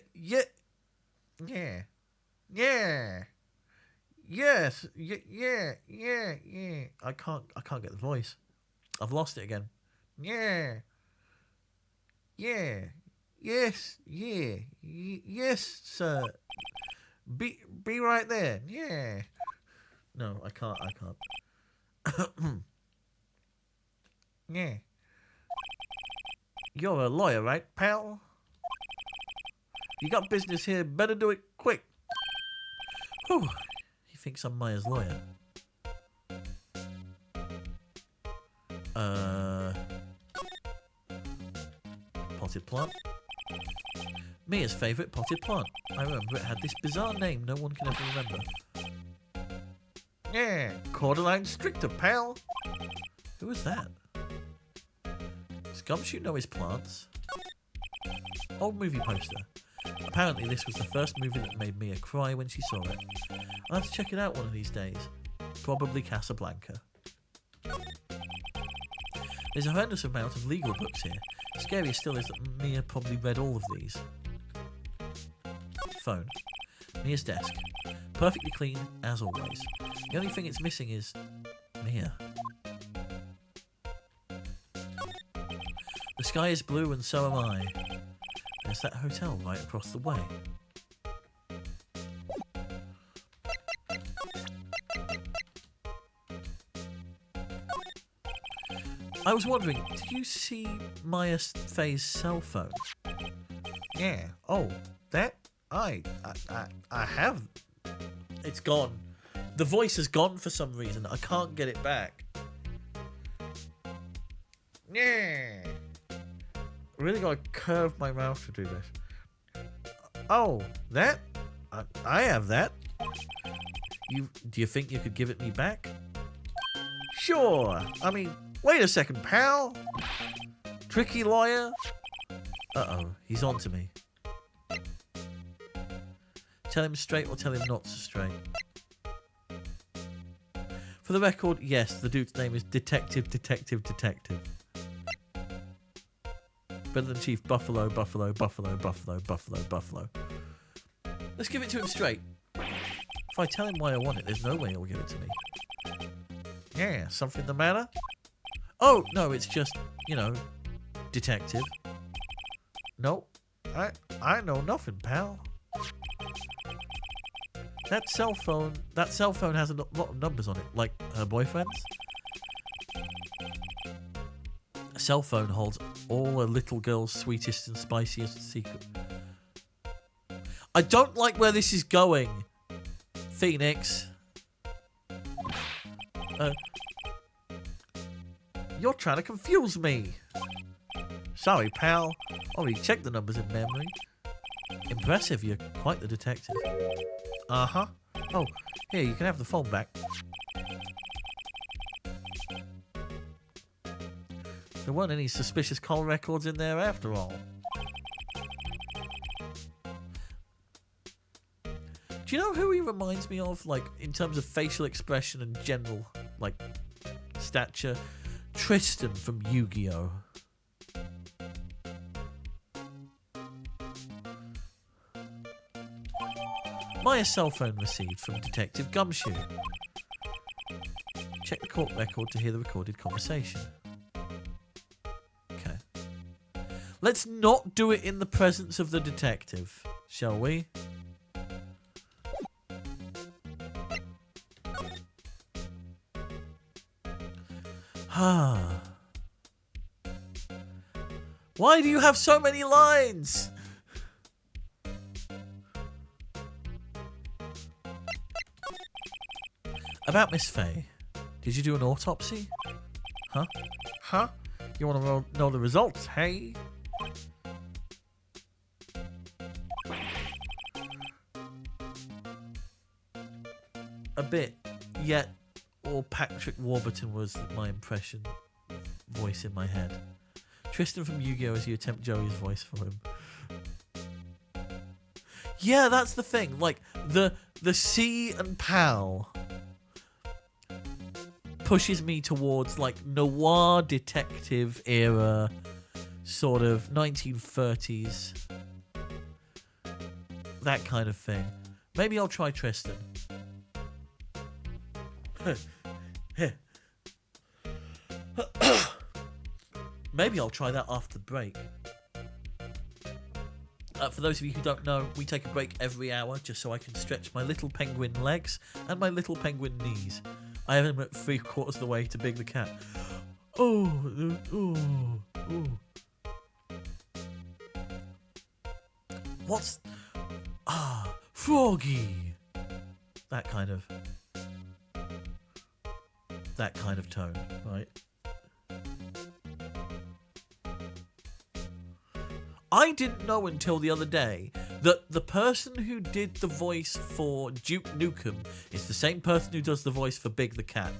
Yes, yeah. I can't get the voice. I've lost it again. Yeah. Yes, sir. Be right there. Yeah. No, I can't. Yeah. You're a lawyer, right, pal? You got business here, better do it quick. Whew. He thinks I'm Maya's lawyer. Potted plant. Mia's favourite potted plant. I remember it had this bizarre name no one can ever remember. Yeah, Cordyline Stricter, pal. Who was that? Does Gumshoe know his plants? Old movie poster. Apparently this was the first movie that made Mia cry when she saw it. I'll have to check it out one of these days. Probably Casablanca. There's a horrendous amount of legal books here. Scary still is that Mia probably read all of these. Phone. Mia's desk. Perfectly clean, as always. The only thing it's missing is... Mia. The sky is blue and so am I. There's that hotel right across the way. I was wondering, did you see Maya Faye's cell phone? Yeah. Oh, that? I have. It's gone. The voice has gone for some reason. I can't get it back. Yeah. I really got to curve my mouth to do this. Oh, that? I have that. Do you think you could give it me back? Sure. I mean, wait a second, pal. Tricky lawyer. Uh-oh, he's on to me. Tell him straight or tell him not so straight. For the record, yes, the dude's name is Detective. Better than Chief Buffalo. Let's give it to him straight. If I tell him why I want it, there's no way he'll give it to me. Yeah, something the matter? Oh, no, it's just, detective. Nope. I know nothing, pal. That cell phone has a lot of numbers on it, like her boyfriend's. A cell phone holds all a little girl's sweetest and spiciest secret. I don't like where this is going, Phoenix. You're trying to confuse me. Sorry, pal. Already checked the numbers in memory. Impressive, you're quite the detective. Uh-huh. Oh, here, you can have the phone back. There weren't any suspicious call records in there after all. Do you know who he reminds me of, like, in terms of facial expression and general, like, stature? Tristan from Yu-Gi-Oh! Maya cell phone received from Detective Gumshoe. Check the court record to hear the recorded conversation. Okay. Let's not do it in the presence of the detective, shall we? Why do you have so many lines? About Miss Faye. Did you do an autopsy? Huh? Huh? You want to know the results, hey? A bit. Yet, or Patrick Warburton was my impression voice in my head. Tristan from Yu-Gi-Oh! As you attempt Joey's voice for him. Yeah, that's the thing. Like, the C and PAL pushes me towards, like, noir detective era, sort of 1930s. That kind of thing. Maybe I'll try Tristan. Maybe I'll try that after the break. For those of you who don't know, we take a break every hour just so I can stretch my little penguin legs and my little penguin knees. I am at 3/4 of the way to Big the Cat. What's... Froggy! That kind of tone, right? I didn't know until the other day that the person who did the voice for Duke Nukem is the same person who does the voice for Big the Cat.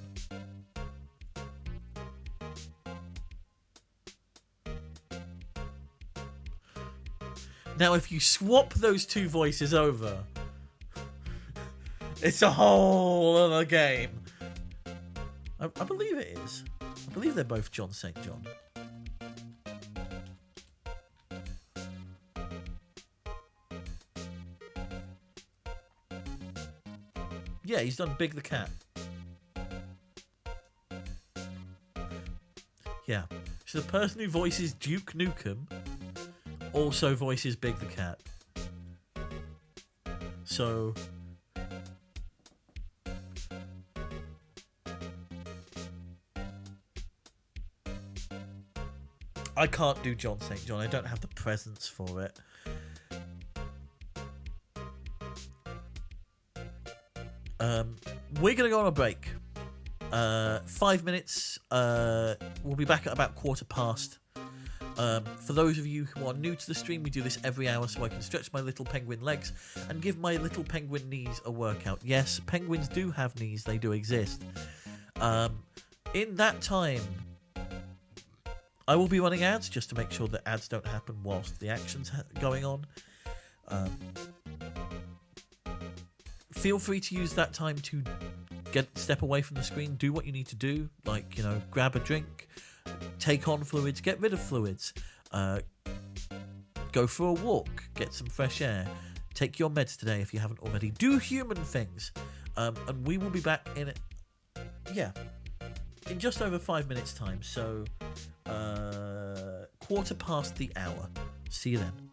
Now, if you swap those two voices over, it's a whole other game. I believe it is. I believe they're both John St. John. Yeah, he's done Big the Cat. Yeah. So the person who voices Duke Nukem also voices Big the Cat. So... I can't do John St. John. I don't have the presence for it. We're going to go on a break. 5 minutes. We'll be back at about 1:15. For those of you who are new to the stream, we do this every hour so I can stretch my little penguin legs and give my little penguin knees a workout. Yes, penguins do have knees. They do exist. In that time, I will be running ads just to make sure that ads don't happen whilst the action's going on. Feel free to use that time to step away from the screen, do what you need to do, like, you know, grab a drink, take on fluids, get rid of fluids, go for a walk, get some fresh air, take your meds today if you haven't already, do human things, and we will be back in just over 5 minutes time, so 1:15 the hour. See you then.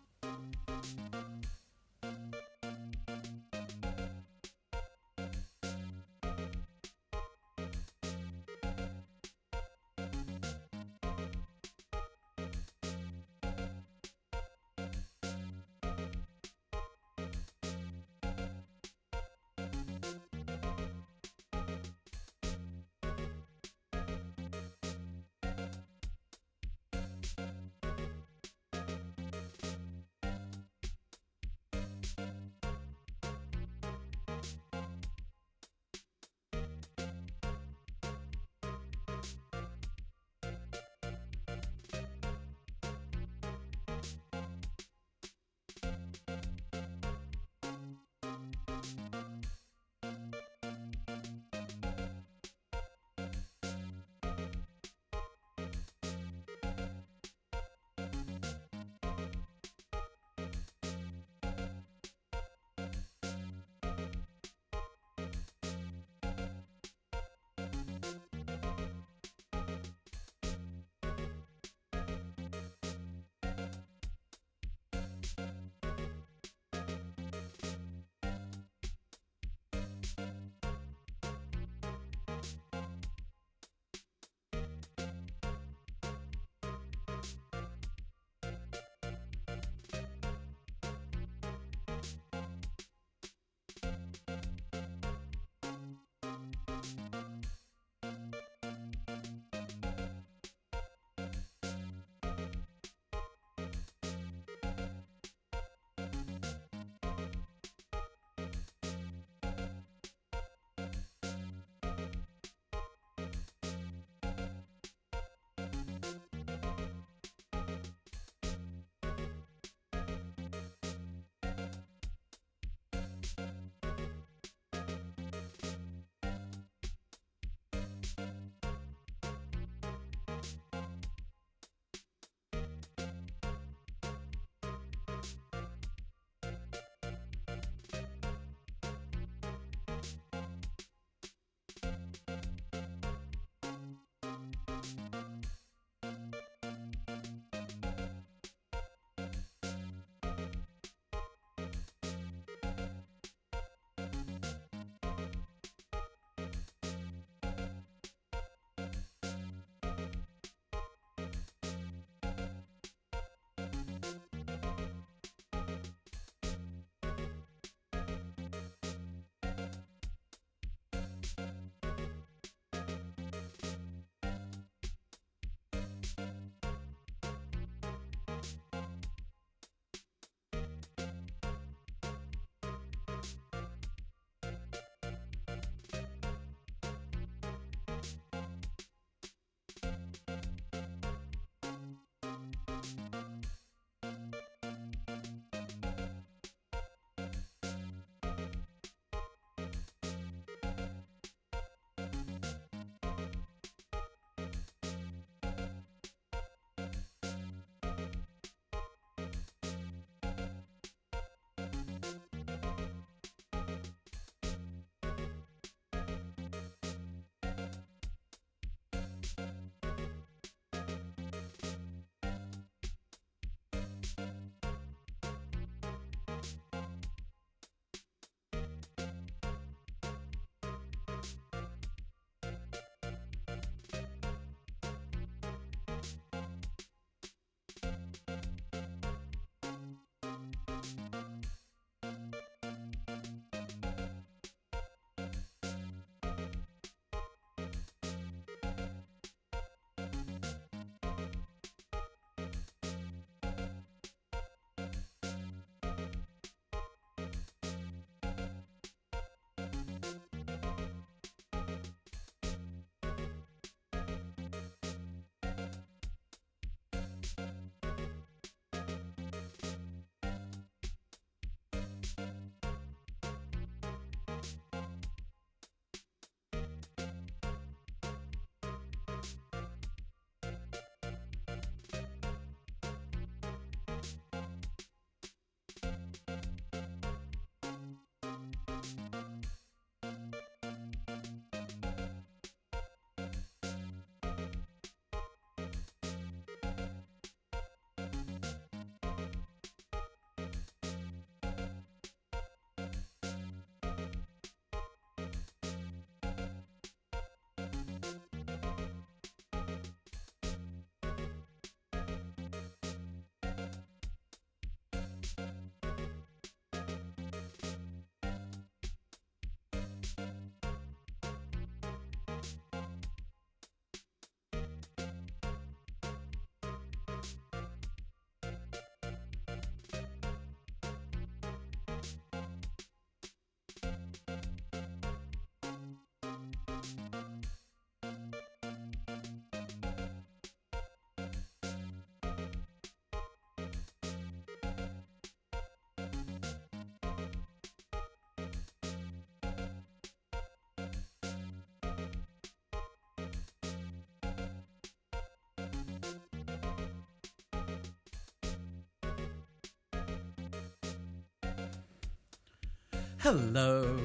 Hello.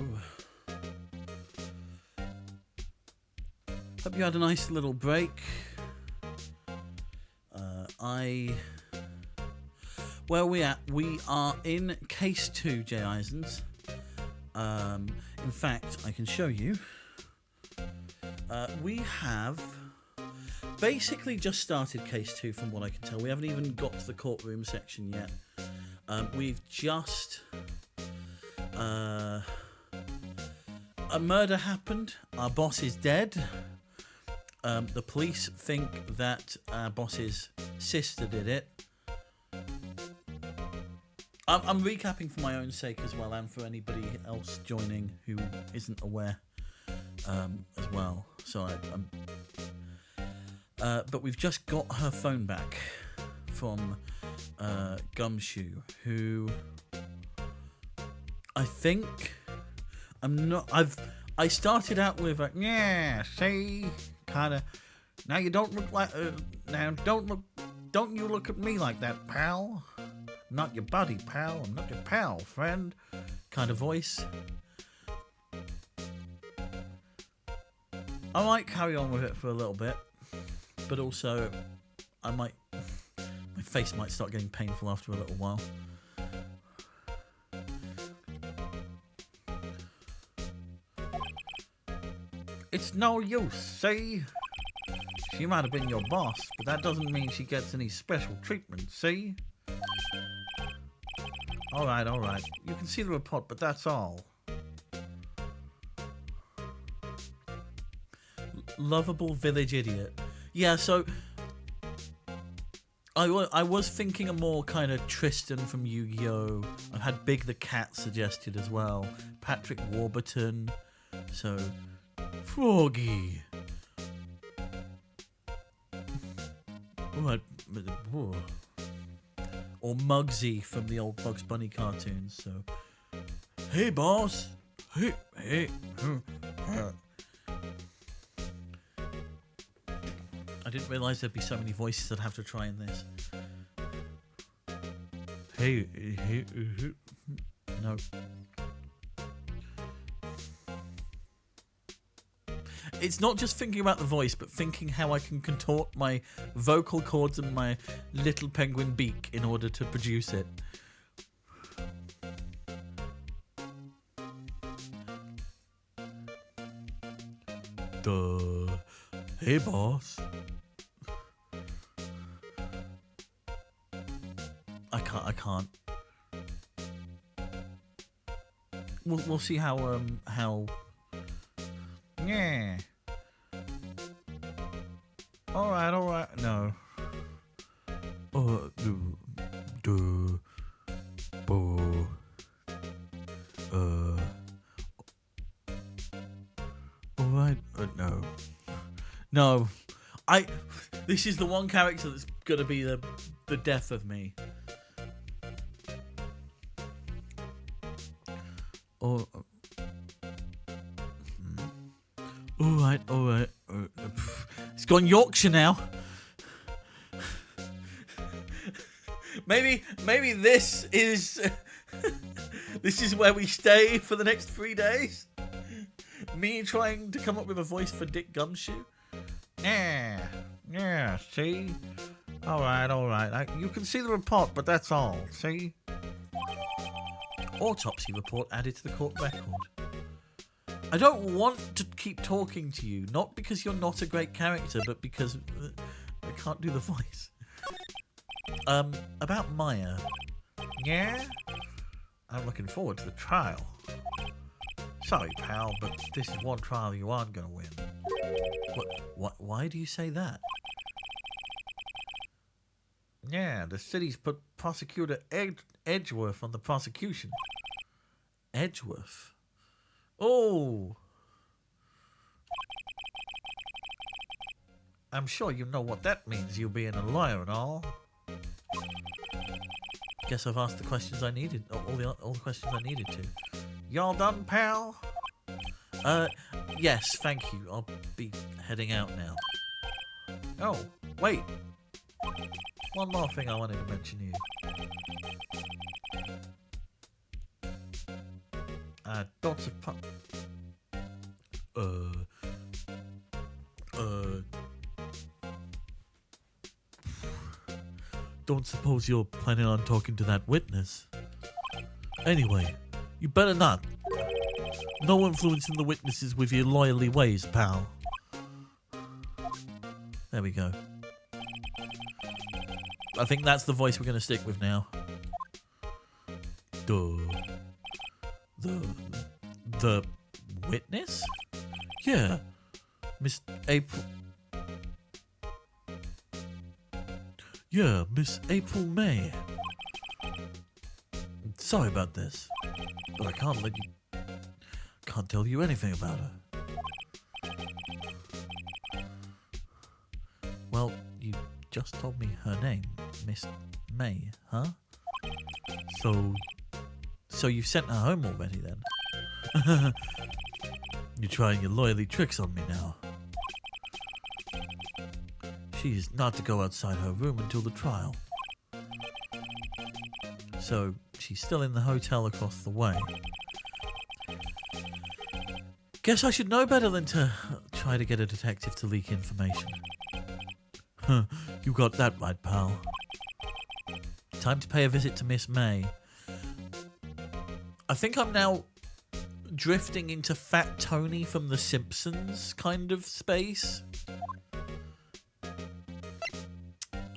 Hope you had a nice little break. Where are we at? We are in case 2, Jay Eisens. In fact, I can show you. We have basically just started case 2 from what I can tell. We haven't even got to the courtroom section yet. We've just... a murder happened. Our boss is dead. The police think that our boss's sister did it. I'm recapping for my own sake as well, and for anybody else joining who isn't aware as well. So but we've just got her phone back from Gumshoe, who I think I started out with a yeah, see, kind of. Now you don't look like don't you look at me like that, pal. Not your buddy, pal. I'm not your pal, friend. Kind of voice. I might carry on with it for a little bit, but also my face might start getting painful after a little while. It's no use, see? She might have been your boss, but that doesn't mean she gets any special treatment, see? Alright. You can see the report, but that's all. Lovable village idiot. Yeah, so... I was thinking a more kind of Tristan from Yu-Gi-Oh! I've had Big the Cat suggested as well. Patrick Warburton. So... Froggy. Alright. Or Muggsy from the old Bugs Bunny cartoons. So, hey boss. Hey. I didn't realise there'd be so many voices I'd have to try in this. Hey. No. It's not just thinking about the voice, but thinking how I can contort my vocal cords and my little penguin beak in order to produce it. Duh. Hey, boss. I can't. We'll see how. Yeah. Alright. No. Alright. No. No. This is the one character that's gonna be the death of me. Alright. It's gone Yorkshire now. Maybe this is where we stay for the next 3 days. Me trying to come up with a voice for Dick Gumshoe. Yeah. See. Alright. You can see the report, but that's all. See. Autopsy report added to the court record. I don't want to keep talking to you, not because you're not a great character, but because I can't do the voice. About Maya. Yeah? I'm looking forward to the trial. Sorry, pal, but this is one trial you aren't going to win. Why do you say that? Yeah, the city's put Prosecutor Edgeworth on the prosecution. Edgeworth? Oh! I'm sure you know what that means, you being a lawyer and all. Guess I've asked the questions I needed, all the questions I needed to. Y'all done, pal? Yes, thank you. I'll be heading out now. Oh, wait. One more thing I wanted to mention to you. Don't suppose... Don't suppose you're planning on talking to that witness? Anyway, you better not. No influencing the witnesses with your lawyerly ways, pal. There we go. I think that's the voice we're going to stick with now. The witness? Yeah. Miss April... Yeah, Miss April May. Sorry about this, but I can't let you... Can't tell you anything about her. Well, you just told me her name, Miss May, huh? So you've sent her home already then? You're trying your lawyerly tricks on me now. She's not to go outside her room until the trial. So she's still in the hotel across the way. Guess I should know better than to try to get a detective to leak information. Huh, you got that right, pal. Time to pay a visit to Miss May. I think I'm now drifting into Fat Tony from The Simpsons kind of space.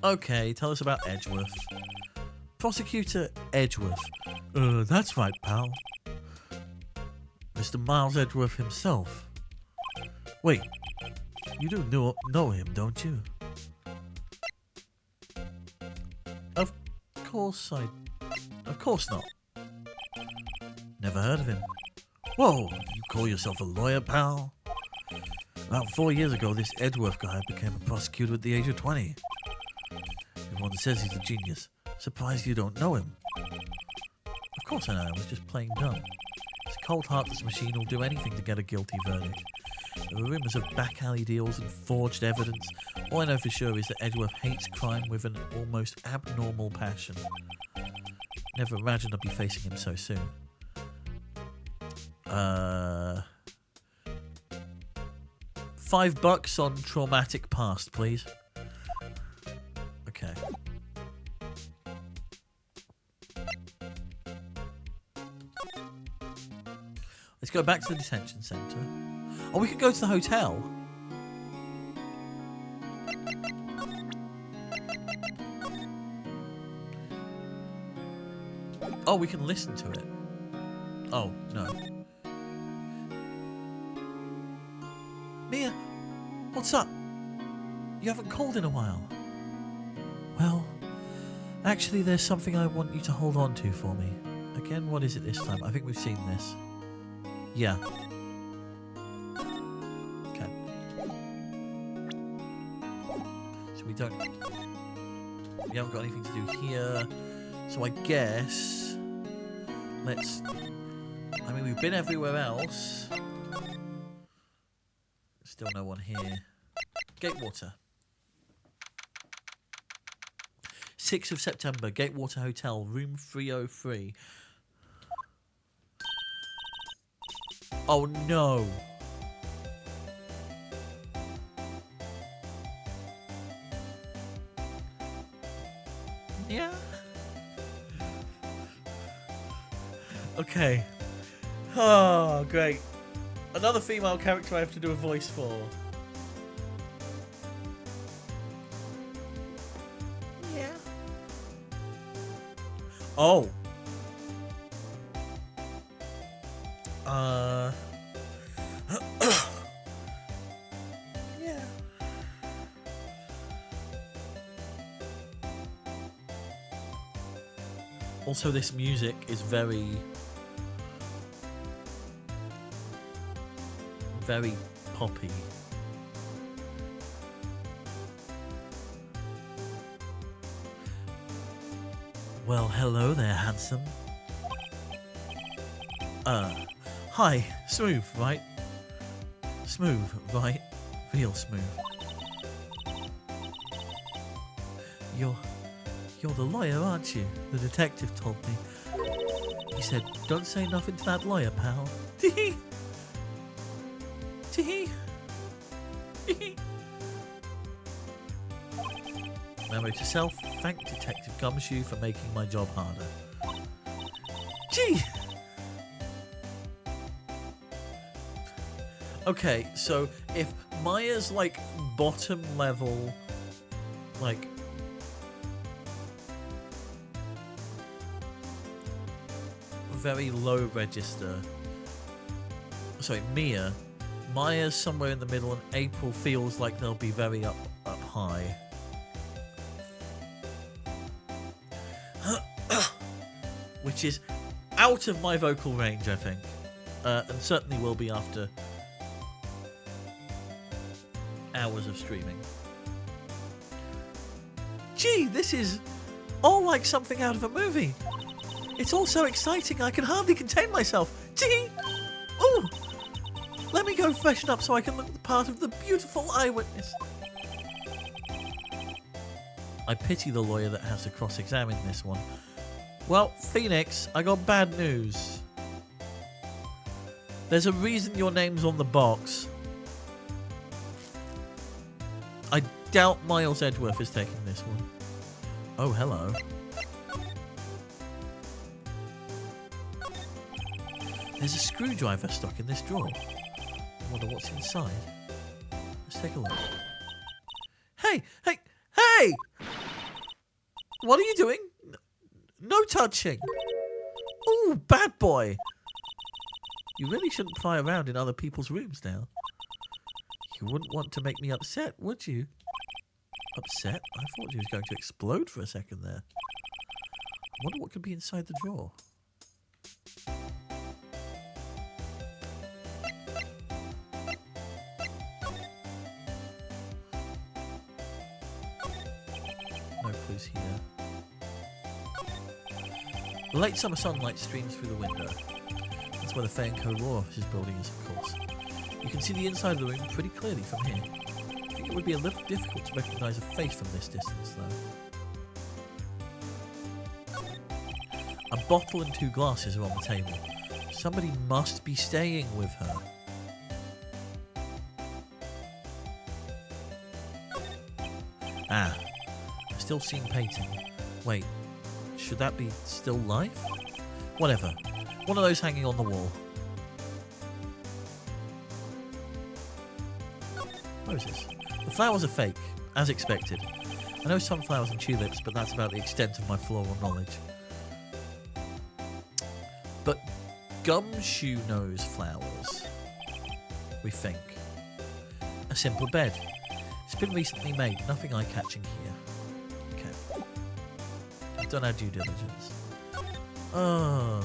Okay, tell us about Edgeworth. Prosecutor Edgeworth. That's right, pal. Mr. Miles Edgeworth himself. Wait, you do know him, don't you? Of course not. Never heard of him. Whoa, you call yourself a lawyer, pal? About 4 years ago, this Edgeworth guy became a prosecutor at the age of 20. Everyone says he's a genius. Surprised you don't know him. Of course I know, I was just playing dumb. His cold heartless machine will do anything to get a guilty verdict. There were rumours of back alley deals and forged evidence. All I know for sure is that Edgeworth hates crime with an almost abnormal passion. Never imagined I'd be facing him so soon. $5 on traumatic past, please. Okay. Let's go back to the detention centre. Oh, we could go to the hotel. Oh, we can listen to it. Oh, no. Mia, what's up? You haven't called in a while. Well, actually there's something I want you to hold on to for me. Again, what is it this time? I think we've seen this. Yeah. Okay. So we haven't got anything to do here. So I guess I mean, we've been everywhere else. Still no one here. Gatewater. 6th of September, Gatewater Hotel, room 303. Oh no. Yeah. Okay. Oh, great. Another female character I have to do a voice for. Yeah. Oh. Yeah. Also, this music is very poppy. Well, hello there, handsome. Hi. Smooth, right? Smooth, right? Real smooth. You're the lawyer, aren't you? The detective told me. He said, don't say nothing to that lawyer, pal. Tee-hee. Tee-hee. Hee-hee. Memo to self, thank Detective Gumshoe for making my job harder. Gee! Okay, so if Maya's like bottom level, like very low register, sorry, Maya's somewhere in the middle, and April feels like they'll be very up high. Which is out of my vocal range, I think. And certainly will be after hours of streaming. Gee, this is all like something out of a movie. It's all so exciting, I can hardly contain myself. Gee! Ooh! Let me go freshen up so I can look the part of the beautiful eyewitness. I pity the lawyer that has to cross-examine this one. Well, Phoenix, I got bad news. There's a reason your name's on the box. I doubt Miles Edgeworth is taking this one. Oh, hello. There's a screwdriver stuck in this drawer. I wonder what's inside. Let's take a look. Hey! Hey! Hey! What are you doing? No touching! Ooh, bad boy! You really shouldn't pry around in other people's rooms now. You wouldn't want to make me upset, would you? Upset? I thought you was going to explode for a second there. I wonder what could be inside the drawer. No clues here. The late summer sunlight streams through the window. That's where the Fay & Co. Law Office's building is, of course. You can see the inside of the room pretty clearly from here. I think it would be a little difficult to recognise a face from this distance, though. A bottle and 2 glasses are on the table. Somebody must be staying with her. Ah, I'm still seeing painting. Wait. Should that be still life? Whatever. One of those hanging on the wall. Roses. The flowers are fake, as expected. I know sunflowers and tulips, but that's about the extent of my floral knowledge. But Gumshoe knows flowers. We think. A simple bed. It's been recently made, nothing eye-catching here. Okay. We've done our due diligence. Oh.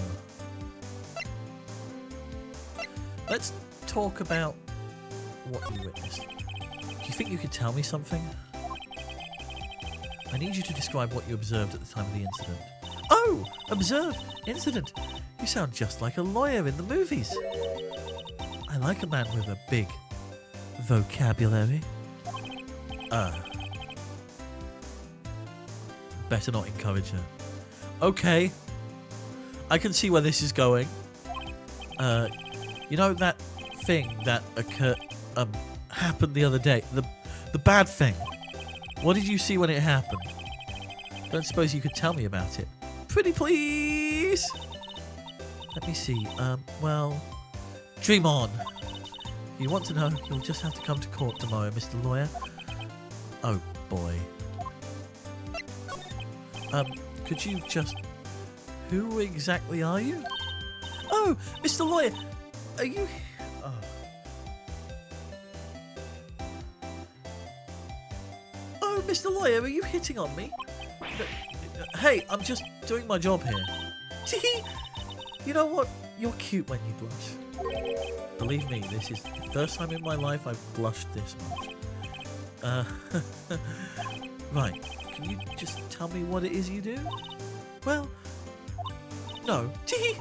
Let's talk about what you witnessed. Do you think you could tell me something? I need you to describe what you observed at the time of the incident. Oh! Observe! Incident! You sound just like a lawyer in the movies. I like a man with a big vocabulary. Better not encourage her. Okay. I can see where this is going. You know that thing that happened the other day? The bad thing. What did you see when it happened? Don't suppose you could tell me about it? Pretty please! Let me see. Well... Dream on! If you want to know, you'll just have to come to court tomorrow, Mr. Lawyer. Oh, boy. Could you just... Who exactly are you? Oh, Mr. Lawyer! Are you... Oh. Oh, Mr. Lawyer, are you hitting on me? Hey, I'm just doing my job here. Tee! You know what? You're cute when you blush. Believe me, this is the first time in my life I've blushed this much. Right. Can you just tell me what it is you do? Well, no. Tee!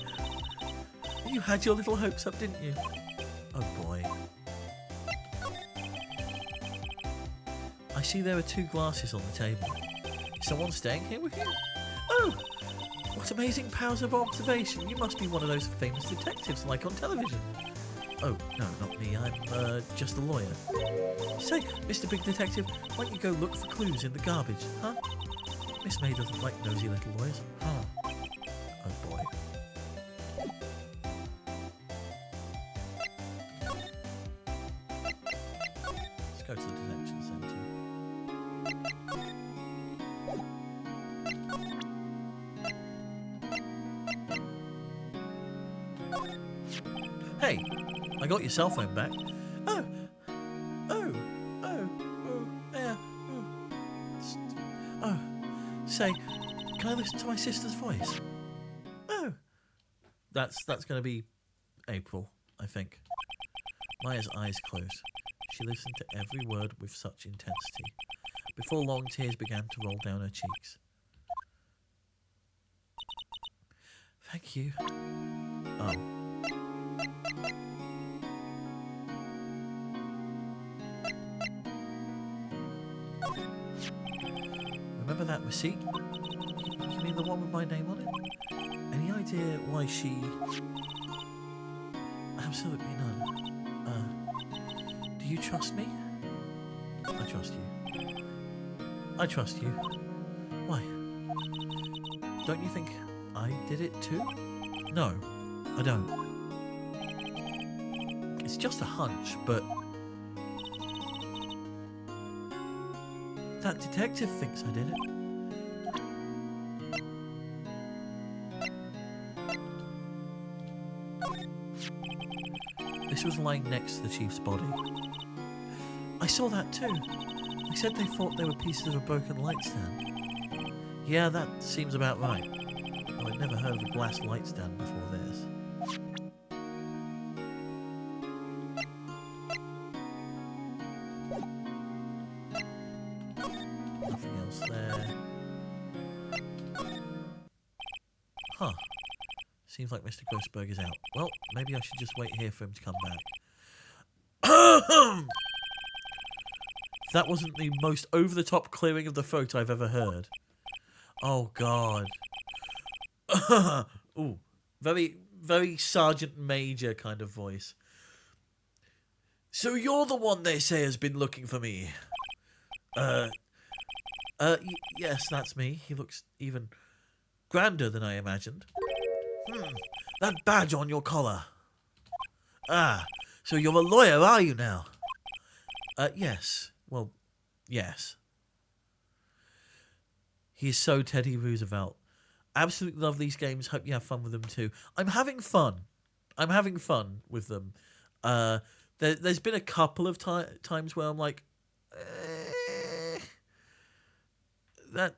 You had your little hopes up, didn't you? Oh boy. I see there are 2 glasses on the table. Is someone staying here with you? Oh! What amazing powers of observation. You must be one of those famous detectives like on television. Oh, no, not me. I'm just a lawyer. Say, Mr. Big Detective, why don't you go look for clues in the garbage, huh? Miss May doesn't like nosy little lawyers. Huh. Oh, boy. Let's go to the detection centre. Hey, I got your cell phone back. Yeah. Oh, say, can I listen to my sister's voice? Oh, that's going to be April, I think. Maya's eyes closed. She listened to every word with such intensity. Before long, tears began to roll down her cheeks. Thank you. Oh. Remember that receipt? You mean the one with my name on it? Any idea why she... Absolutely none. Do you trust me? I trust you. I trust you. Why? Don't you think I did it too? No, I don't. It's just a hunch, but... That detective thinks I did it. This was lying next to the chief's body. I saw that too. They said they thought they were pieces of a broken light stand. Yeah, that seems about right. Though I'd never heard of a glass light stand before this. Nothing else there. Huh. Seems like Mr. Grossberg is out. Well, maybe I should just wait here for him to come back. That wasn't the most over-the-top clearing of the throat I've ever heard. Oh, God. Ooh. Very, very Sergeant Major kind of voice. So you're the one they say has been looking for me? Yes, that's me. He looks even grander than I imagined. That badge on your collar. Ah, so you're a lawyer, are you now? Yes. Well, yes. He is so Teddy Roosevelt. Absolutely love these games. Hope you have fun with them too. I'm having fun. I'm having fun with them. There's been a couple of times where I'm like, that's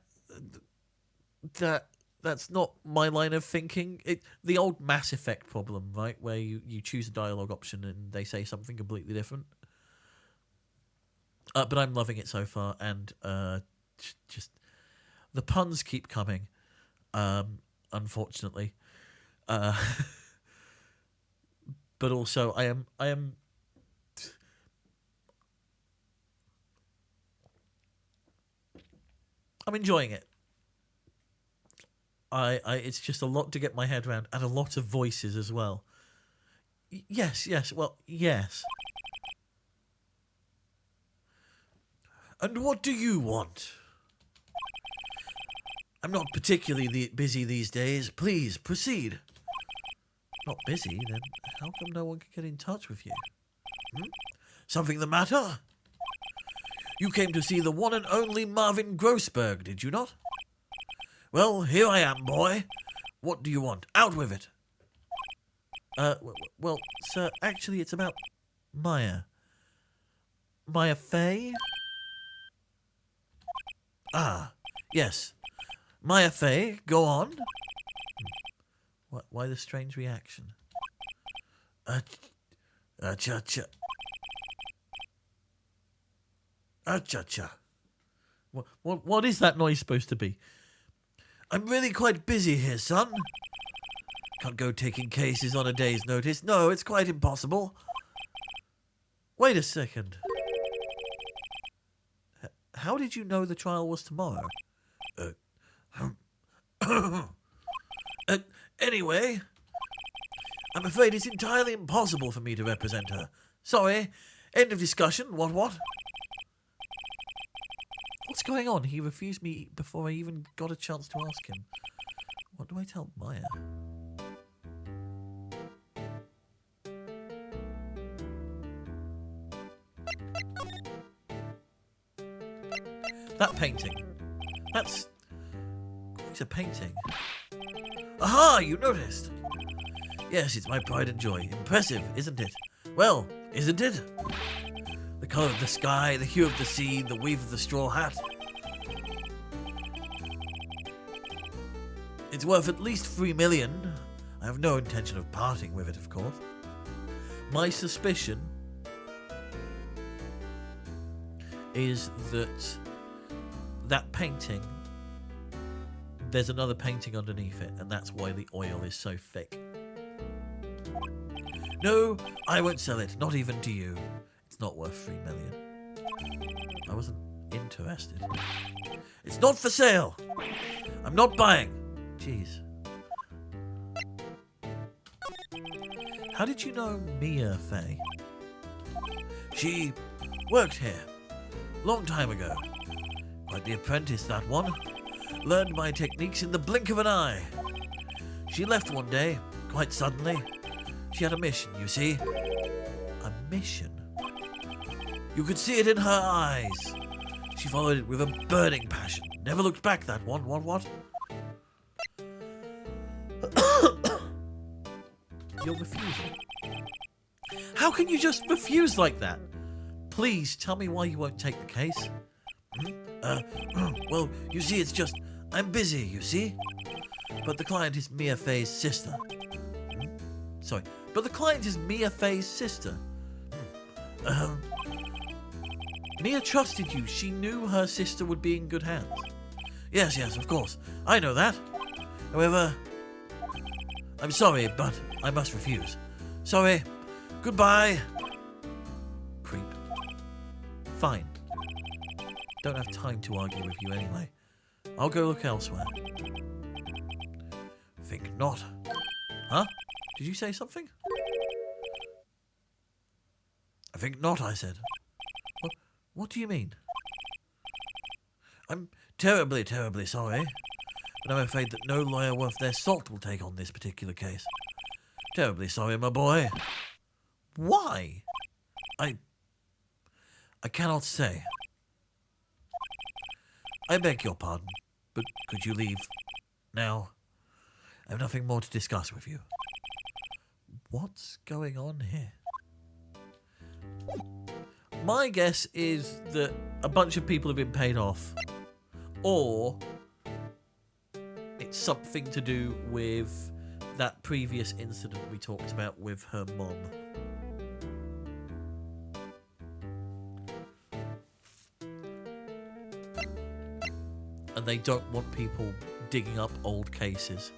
not my line of thinking. The old Mass Effect problem, right? Where you choose a dialogue option and they say something completely different. But I'm loving it so far, and just the puns keep coming. Unfortunately, but also I'm enjoying it. It's just a lot to get my head around, and a lot of voices as well. Yes. Well, yes. And what do you want? I'm not particularly busy these days. Please, proceed. Not busy? Then how come no one can get in touch with you? Something the matter? You came to see the one and only Marvin Grossberg, did you not? Well, here I am, boy. What do you want? Out with it. Well, sir, actually it's about Maya. Maya Fey? Ah, yes. Maya Fey, go on. Why the strange reaction? Cha-cha. Cha-cha. What is that noise supposed to be? I'm really quite busy here, son. Can't go taking cases on a day's notice. No, it's quite impossible. Wait a second. How did you know the trial was tomorrow? Anyway, I'm afraid it's entirely impossible for me to represent her. Sorry. End of discussion. What? What's going on? He refused me before I even got a chance to ask him. What do I tell Maya? That painting. That's... It's a painting. Aha! You noticed! Yes, it's my pride and joy. Impressive, isn't it? Well, isn't it? The colour of the sky, the hue of the sea, the weave of the straw hat. It's worth at least 3 million. I have no intention of parting with it, of course. My suspicion is that painting, there's another painting underneath it, and that's why the oil is so thick. No, I won't sell it, not even to you. It's not worth 3 million. I wasn't interested. It's not for sale. I'm not buying. Jeez. How did you know Mia Fey? She worked here. Long time ago. Quite the apprentice, that one. Learned my techniques in the blink of an eye. She left one day, quite suddenly. She had a mission, you see. A mission? You could see it in her eyes. She followed it with a burning passion. Never looked back, that one. What? You're refusing. How can you just refuse like that? Please tell me why you won't take the case. Well, you see, it's just, I'm busy, you see? But the client is Mia Fey's sister. Sorry, but the client is Mia Fey's sister. Mia trusted you. She knew her sister would be in good hands. Yes, of course. I know that. However, I'm sorry, but I must refuse. Sorry. Goodbye. Creep. Fine. Don't have time to argue with you anyway. I'll go look elsewhere. Think not. Huh? Did you say something? I think not, I said. What do you mean? I'm terribly, terribly sorry, but I'm afraid that no lawyer worth their salt will take on this particular case. Terribly sorry, my boy. Why? I cannot say. I beg your pardon, but could you leave now? I have nothing more to discuss with you. What's going on here? My guess is that a bunch of people have been paid off, or it's something to do with that previous incident we talked about with her mom. And they don't want people digging up old cases.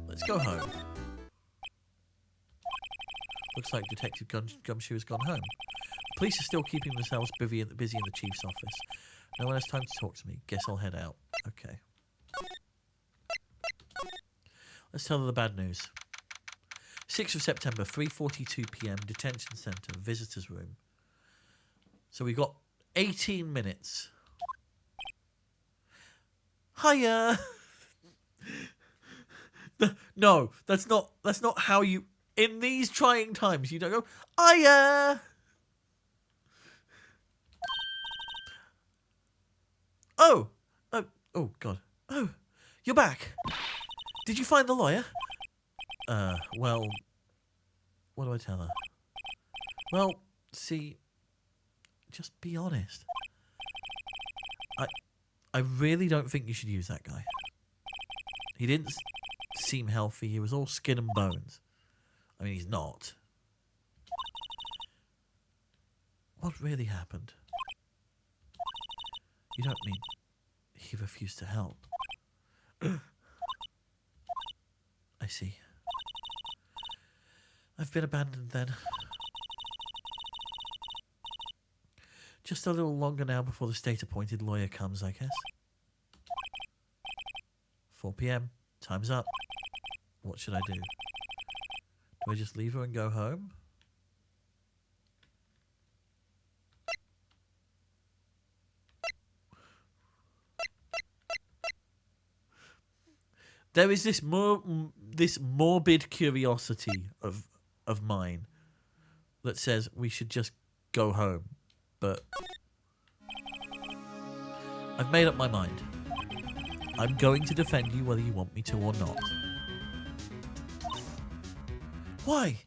Let's go home. Looks like Detective Gumshoe has gone home. Police are still keeping themselves busy in the chief's office. No one has time to talk to me. Guess I'll head out. Okay. Let's tell her the bad news. 6th of September, 3:42 p.m, detention centre, visitors room. So we've got 18 minutes. Hiya! No, that's not how you... In these trying times, you don't go, hiya! Oh, God. Oh, you're back. Did you find the lawyer? Well, what do I tell her? Well, see, just be honest. I really don't think you should use that guy. He didn't seem healthy. He was all skin and bones. I mean, he's not. What really happened? You don't mean he refused to help? I see. I've been abandoned then. Just a little longer now before the state-appointed lawyer comes, I guess. 4 p.m. Time's up. What should I do? Do I just leave her and go home? There is this morbid curiosity of mine that says we should just go home, but I've made up my mind. I'm going to defend you whether you want me to or not. Why?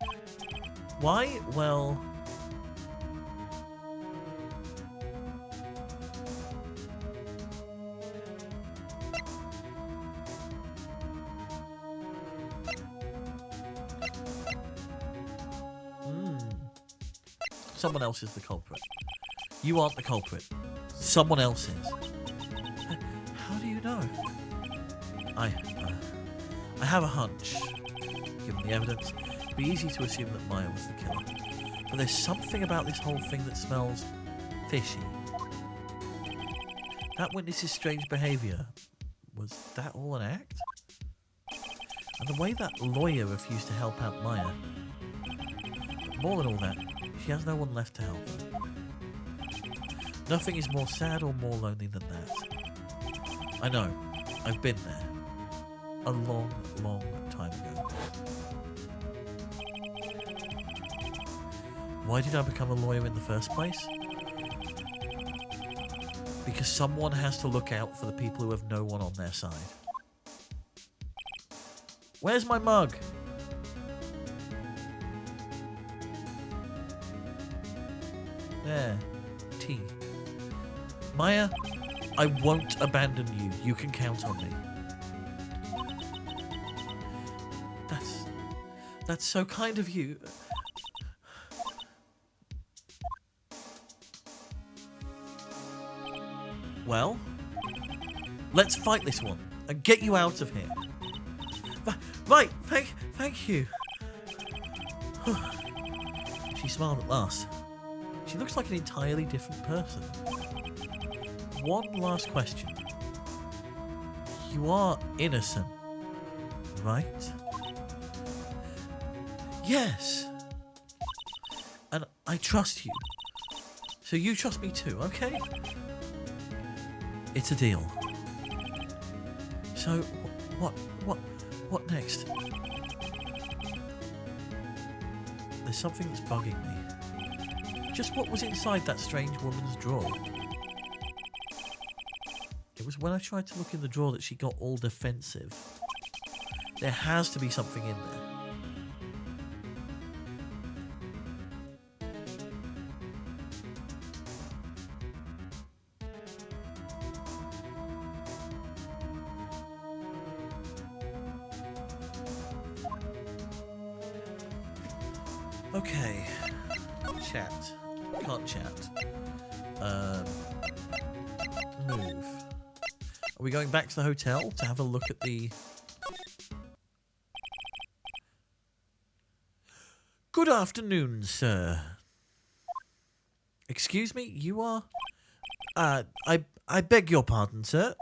Why? Well... Someone else is the culprit. You aren't the culprit. Someone else is. How do you know? I have a hunch. Given the evidence, it'd be easy to assume that Maya was the killer. But there's something about this whole thing that smells fishy. That witness's strange behaviour, was that all an act? And the way that lawyer refused to help out Maya. But more than all that, she has no one left to help her. Nothing is more sad or more lonely than that. I know. I've been there. A long, long time ago. Why did I become a lawyer in the first place? Because someone has to look out for the people who have no one on their side. Where's my mug? There. Tea. Maya, I won't abandon you. You can count on me. That's so kind of you. Well, let's fight this one and get you out of here. Right, thank you. She smiled at last. She looks like an entirely different person. One last question. You are innocent, right? Yes. And I trust you. So you trust me too, okay? It's a deal. So, what next? There's something that's bugging me. Just what was inside that strange woman's drawer? It was when I tried to look in the drawer that she got all defensive. There has to be something in there. Okay. Chat. Can't chat. Move. Are we going back to the hotel to have a look at the... Good afternoon, sir. Excuse me, you are... I beg your pardon, sir.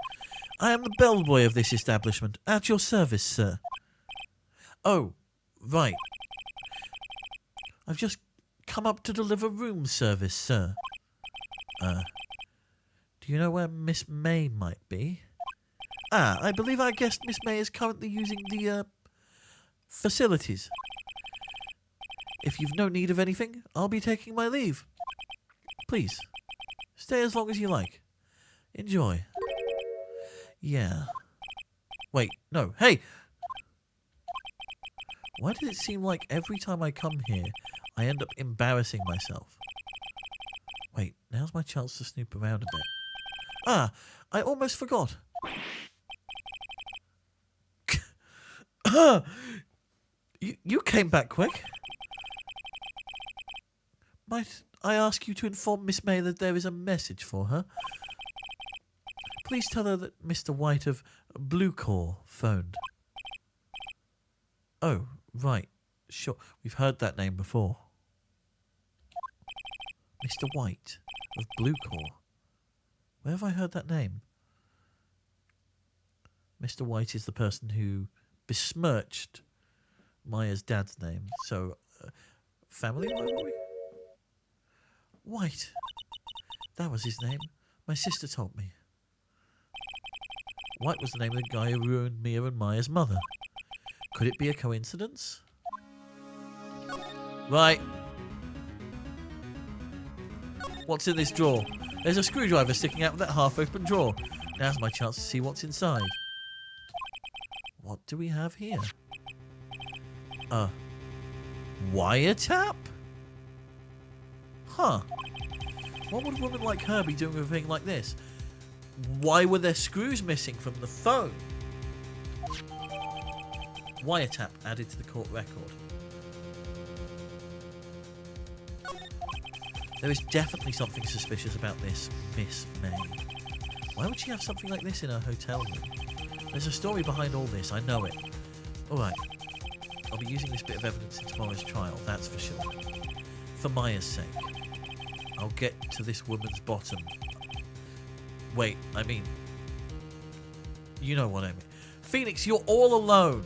I am the bellboy of this establishment. At your service, sir. Oh, right. I've just come up to deliver room service, sir. Do you know where Miss May might be? I believe our guest Miss May is currently using the, facilities. If you've no need of anything, I'll be taking my leave. Please, stay as long as you like. Enjoy. Yeah. Wait, no, hey! Why does it seem like every time I come here, I end up embarrassing myself? Wait, now's my chance to snoop around a bit. I almost forgot. You came back quick. Might I ask you to inform Miss May that there is a message for her? Please tell her that Mr. White of Blue Corps phoned. Oh, right. Sure. We've heard that name before. Mr. White. of Bluecore. Where have I heard that name? Mr. White is the person who besmirched Maya's dad's name. So, family rivalry? White. That was his name. My sister told me. White was the name of the guy who ruined Mia and Maya's mother. Could it be a coincidence? Right. What's in this drawer? There's a screwdriver sticking out of that half-open drawer. Now's my chance to see what's inside. What do we have here? A wiretap? Huh. What would a woman like her be doing with a thing like this? Why were there screws missing from the phone? Wiretap added to the court record. There is definitely something suspicious about this Miss May. Why would she have something like this in her hotel room? There's a story behind all this, I know it. Alright, I'll be using this bit of evidence in tomorrow's trial, that's for sure. For Maya's sake, I'll get to this woman's bottom. Wait, I mean... You know what I mean. Phoenix, you're all alone!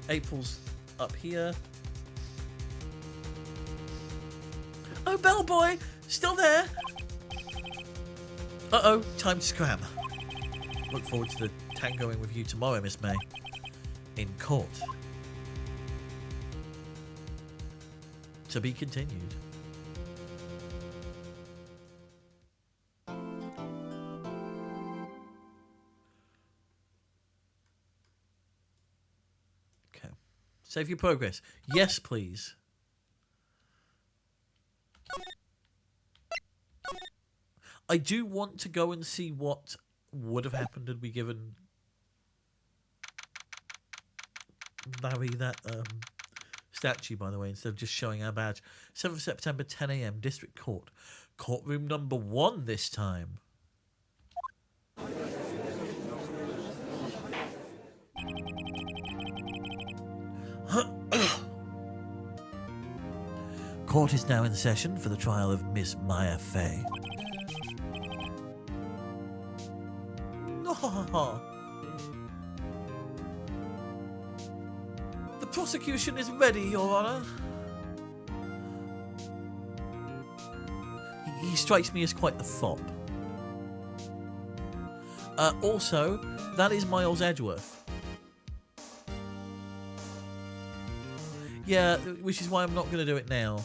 April's up here. Oh, bellboy! Still there? Uh-oh, time to scram. Look forward to the tangoing with you tomorrow, Miss May. In court. To be continued. Save your progress. Yes, please. I do want to go and see what would have happened had we given Larry that statue, by the way, instead of just showing our badge. 7th of September, 10 a.m, District Court. Courtroom number 1 this time. Court is now in session for the trial of Miss Maya Fey. The prosecution is ready, Your Honor. He strikes me as quite the fop. Also, that is Miles Edgeworth. Yeah, which is why I'm not going to do it now.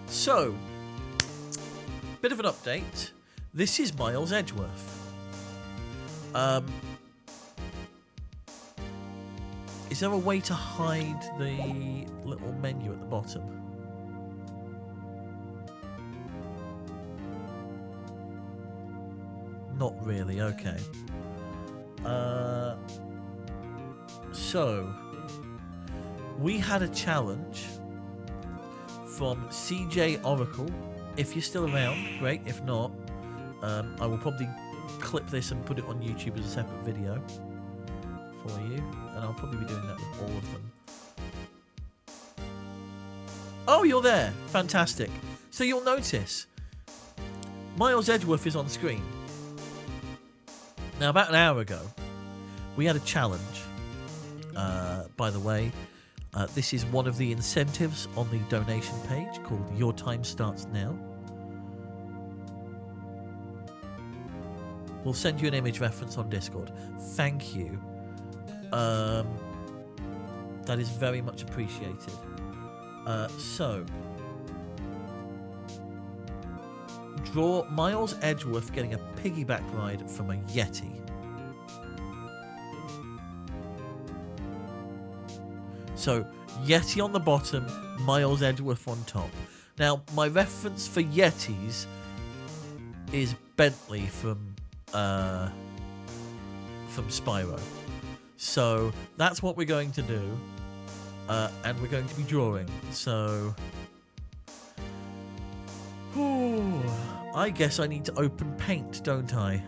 So, bit of an update. This is Miles Edgeworth. Is there a way to hide the little menu at the bottom? Not really, okay. So, we had a challenge from CJ Oracle. If you're still around, great. If not, I will probably clip this and put it on YouTube as a separate video for you. And I'll probably be doing that with all of them. Oh, you're there. Fantastic. So you'll notice Miles Edgeworth is on screen. Now, about an hour ago, we had a challenge. By the way, this is one of the incentives on the donation page called Your Time Starts Now. We'll send you an image reference on Discord. Thank you. That is very much appreciated. So, draw Miles Edgeworth getting a piggyback ride from a Yeti. So, Yeti on the bottom, Miles Edgeworth on top. Now, my reference for Yetis is Bentley from Spyro. So, that's what we're going to do. And we're going to be drawing. So, I guess I need to open paint, don't I?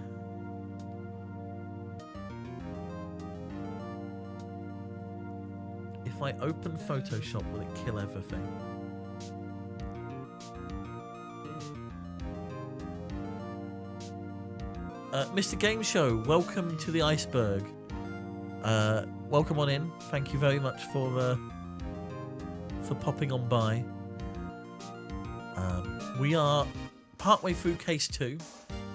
If if I open Photoshop, will it kill everything? Mr. Game Show, welcome to the iceberg. Welcome on in. Thank you very much for popping on by. We are partway through case 2,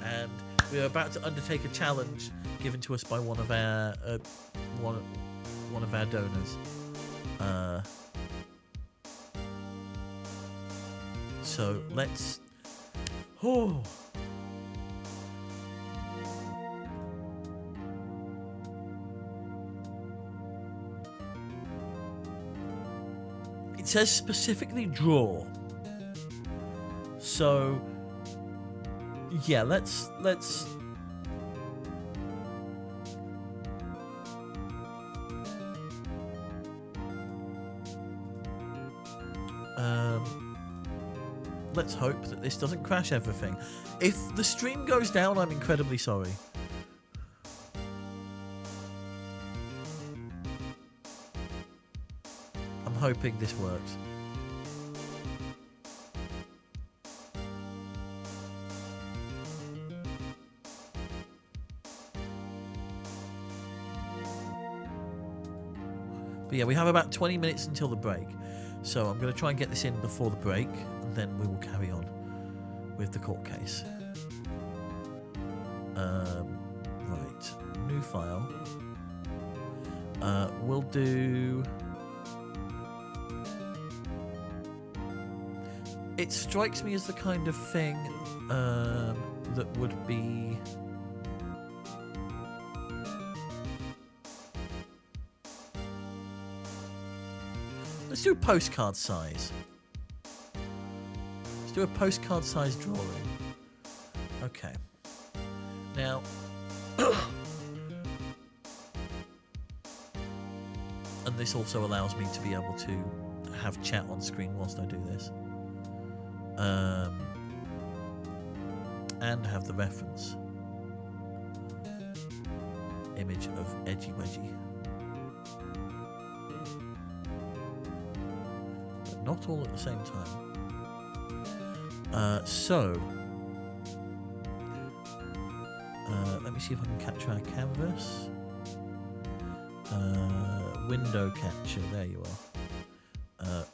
and we are about to undertake a challenge given to us by one of our donors. So let's. Oh. It says specifically draw. So yeah, let's let's hope that this doesn't crash everything. If the stream goes down, I'm incredibly sorry. I'm hoping this works. But yeah, we have about 20 minutes until the break. So I'm going to try and get this in before the break, and then we will carry on with the court case. Right, new file. We'll do... It strikes me as the kind of thing that would be... Let's do a postcard size. Let's do a postcard size drawing. Okay. Now... and this also allows me to be able to have chat on screen whilst I do this. And have the reference image of Edgy Wedgie. But not all at the same time. Let me see if I can capture our canvas. Window capture, there you are.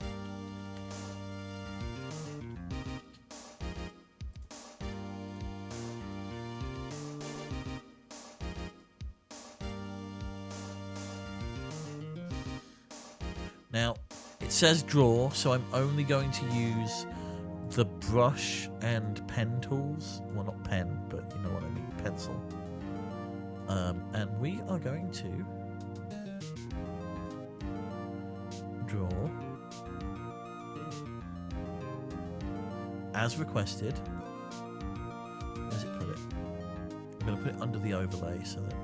Now, it says draw, so I'm only going to use the brush and pen tools. Well, not pen, but you know what I mean, pencil. And we are going to draw as requested. Where's it put it? I'm going to put it under the overlay so that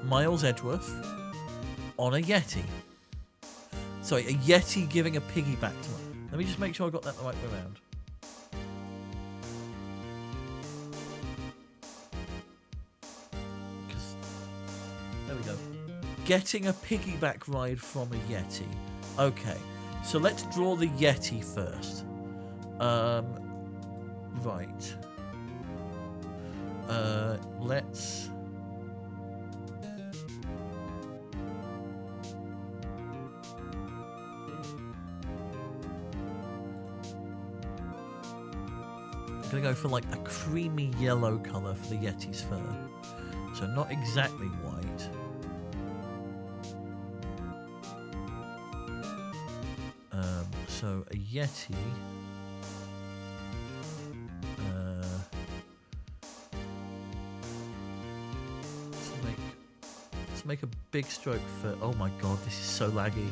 Miles Edgeworth on a Yeti. Sorry, a Yeti giving a piggyback to him. Let me just make sure I got that the right way around. There we go. Getting a piggyback ride from a Yeti. Okay, so let's draw the Yeti first. Right. Let's... I'm going to go for like a creamy yellow colour for the Yeti's fur. So not exactly white. So a Yeti... let's make a big stroke for... Oh my god, this is so laggy.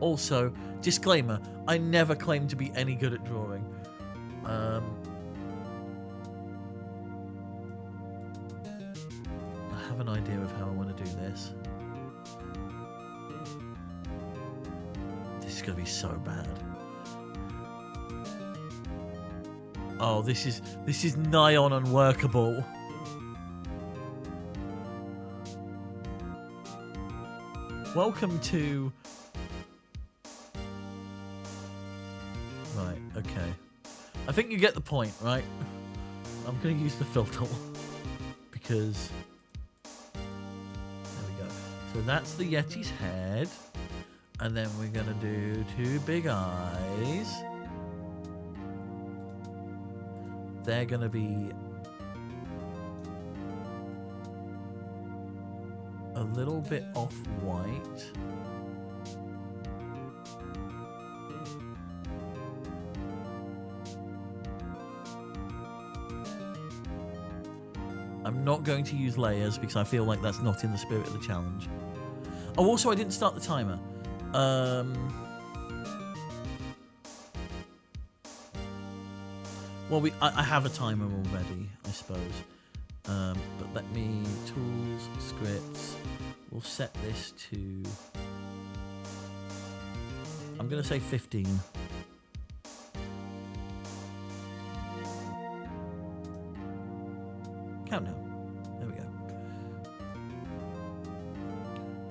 Also, disclaimer, I never claim to be any good at drawing. I have an idea of how I want to do this. This is going to be so bad. Oh, this is nigh on unworkable. Welcome to... Right, okay. I think you get the point, right? I'm going to use the filter because... There we go. So that's the Yeti's head. And then we're going to do 2 big eyes. They're going to be a little bit off-white. I'm not going to use layers because I feel like that's not in the spirit of the challenge. Oh, also I didn't start the timer. Well, I have a timer already, I suppose. But let me... Tools, scripts. We'll set this to... I'm going to say 15. Countdown. There we go.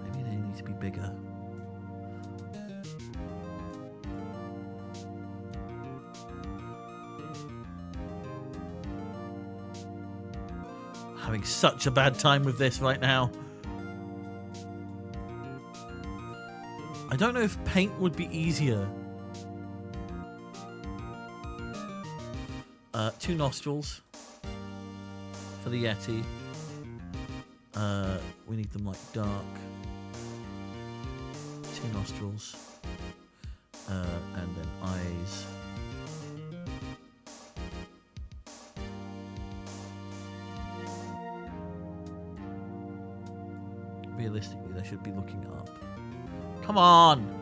Maybe they need to be bigger. Having such a bad time with this right now. I don't know if paint would be easier. 2 nostrils for the Yeti. We need them like dark. 2 nostrils. And then eyes. Realistically, they should be looking up. Come on!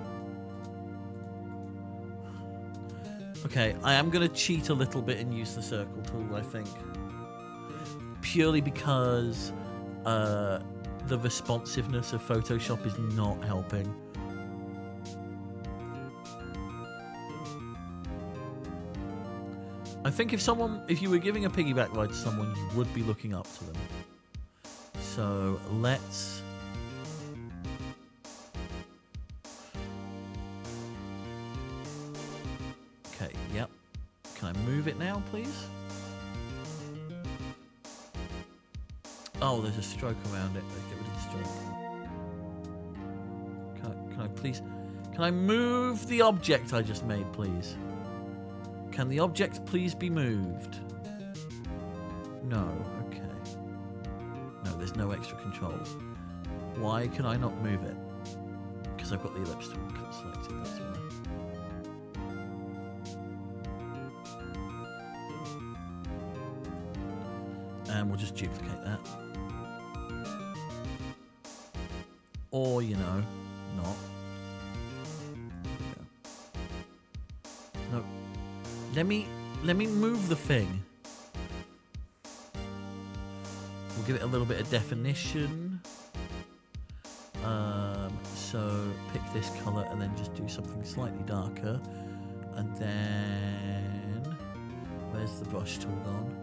Okay, I am going to cheat a little bit and use the circle tool, I think. Purely because the responsiveness of Photoshop is not helping. I think if you were giving a piggyback ride to someone, you would be looking up to them. So let's... Okay, yep. Can I move it now, please? Oh, there's a stroke around it. Let's get rid of the stroke. Can I please... Can I move the object I just made, please? Can the object please be moved? No, okay. No, there's no extra controls. Why can I not move it? Because I've got the ellipse tool selected, that's why. And we'll just duplicate that. Or, you know, not. No. Let me move the thing. We'll give it a little bit of definition. So pick this color and then just do something slightly darker. And then where's the brush tool gone?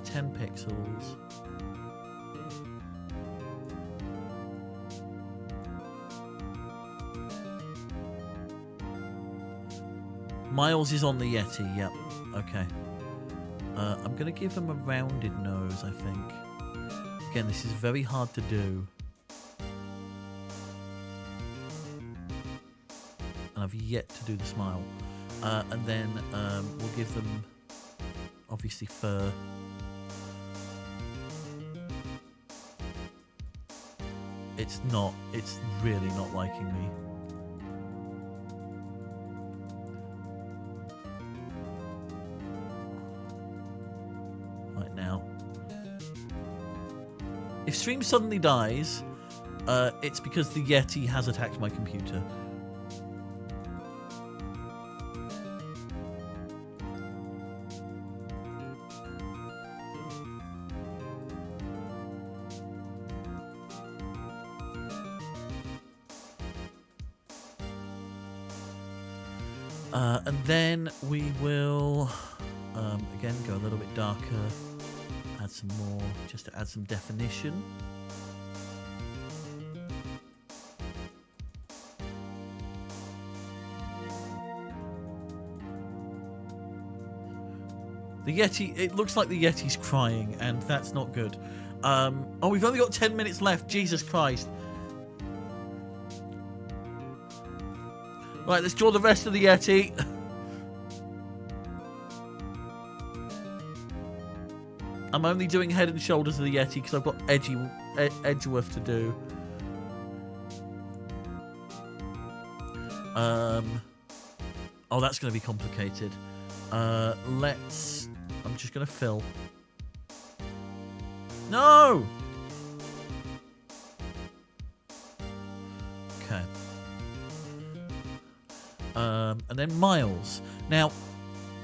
10 pixels. Miles is on the Yeti, yep. Okay. I'm going to give him a rounded nose, I think. Again, this is very hard to do. And I've yet to do the smile. And then we'll give them, obviously, fur. It's really not liking me. Right now. If stream suddenly dies, it's because the Yeti has attacked my computer. And then we will, again, go a little bit darker. Add some more, just to add some definition. The Yeti, it looks like the Yeti's crying, and that's not good. Oh, we've only got 10 minutes left. Jesus Christ. Right, let's draw the rest of the Yeti. I'm only doing head and shoulders of the Yeti because I've got Edgeworth to do. Oh, that's going to be complicated. I'm just going to fill. No! Okay. And then Miles. Now,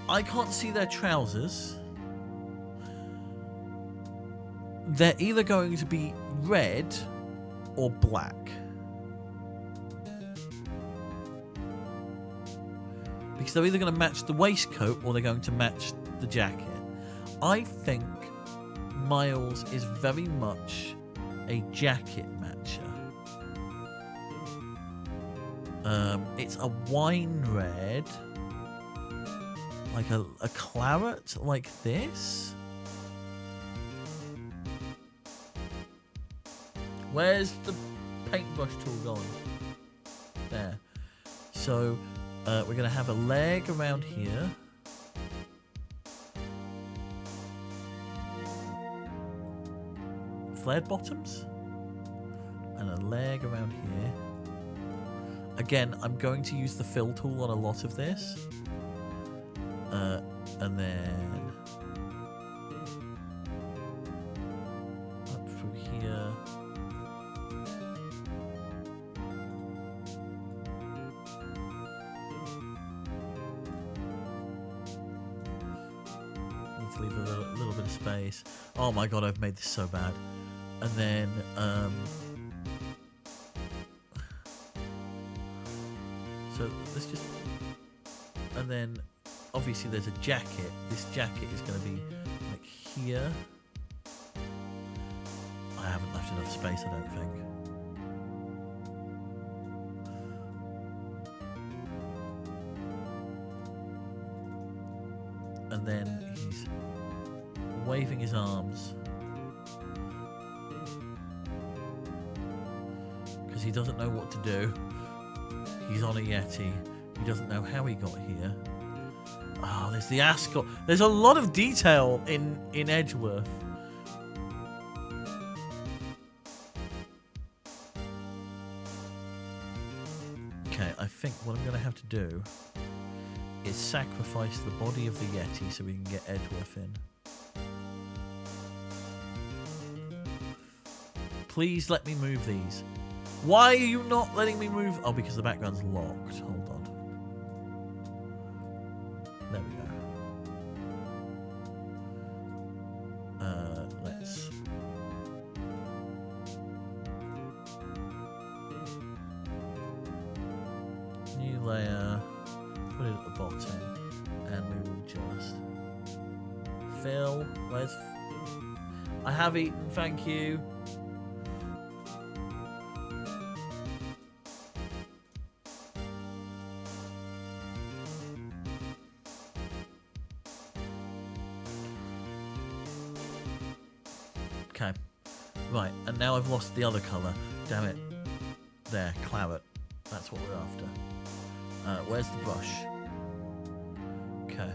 I can't see their trousers. They're either going to be red or black. Because they're either going to match the waistcoat or they're going to match the jacket. I think Miles is very much a jacket matcher. It's a wine red, like a claret, like this. Where's the paintbrush tool gone? There. So we're going to have a leg around here. Flared bottoms. And a leg around here. Again, I'm going to use the fill tool on a lot of this. And then up through here. Need to leave a little bit of space. Oh my god, I've made this so bad. And then so let's just, and then obviously there's a jacket. This jacket is going to be like here. I haven't left enough space, I don't think. And then he's waving his arms because he doesn't know what to do. He's on a Yeti. He doesn't know how he got here. Oh, there's the ascot. There's a lot of detail in Edgeworth. Okay, I think what I'm going to have to do is sacrifice the body of the Yeti so we can get Edgeworth in. Please let me move these. Why are you not letting me move? Oh, because the background's locked. Hold on. There we go. Let's... New layer. Put it at the bottom. And we will just... Fill. Where's... I have eaten, thank you. Okay, right, and now I've lost the other colour. Damn it. There, claret. That's what we're after. Where's the brush? Okay.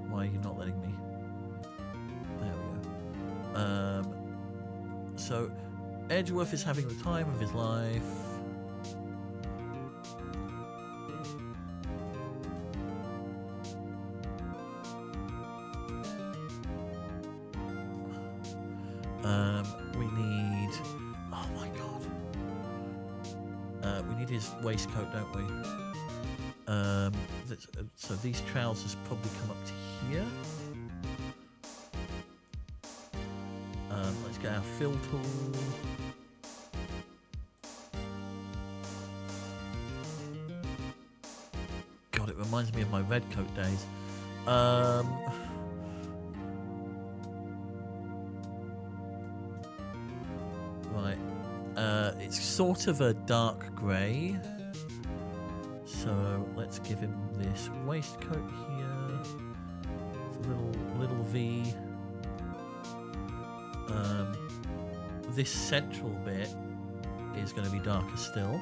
Why are you not letting me? There we go. So, Edgeworth is having the time of his life. We need... Oh my god. We need his waistcoat, don't we? So these trousers probably come up to here. Let's get our fill tool. God, it Reminds me of my red coat days. Right. It's sort of a dark grey. So let's give him this waistcoat here. It's a little V. This central bit is going to be darker still.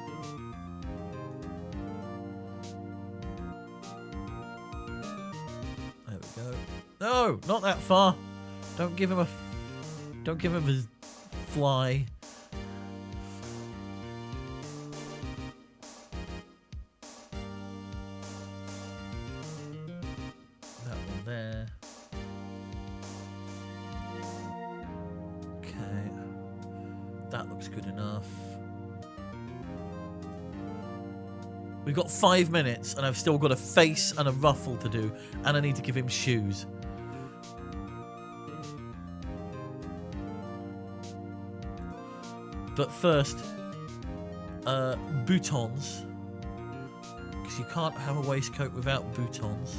There we go. No, not that far. Don't give him a fly. That one there. Okay. That looks good enough. We've got 5 minutes and I've still got a face and a ruffle to do, and I need to give him shoes. But first, boutons. Because you can't have a waistcoat without boutons.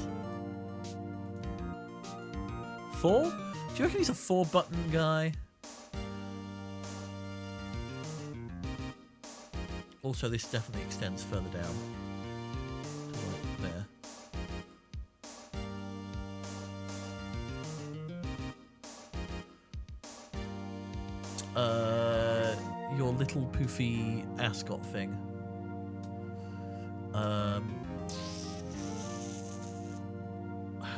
4? Do you reckon he's a 4-button guy? Also, this definitely extends further down. To like there. Your little poofy ascot thing. How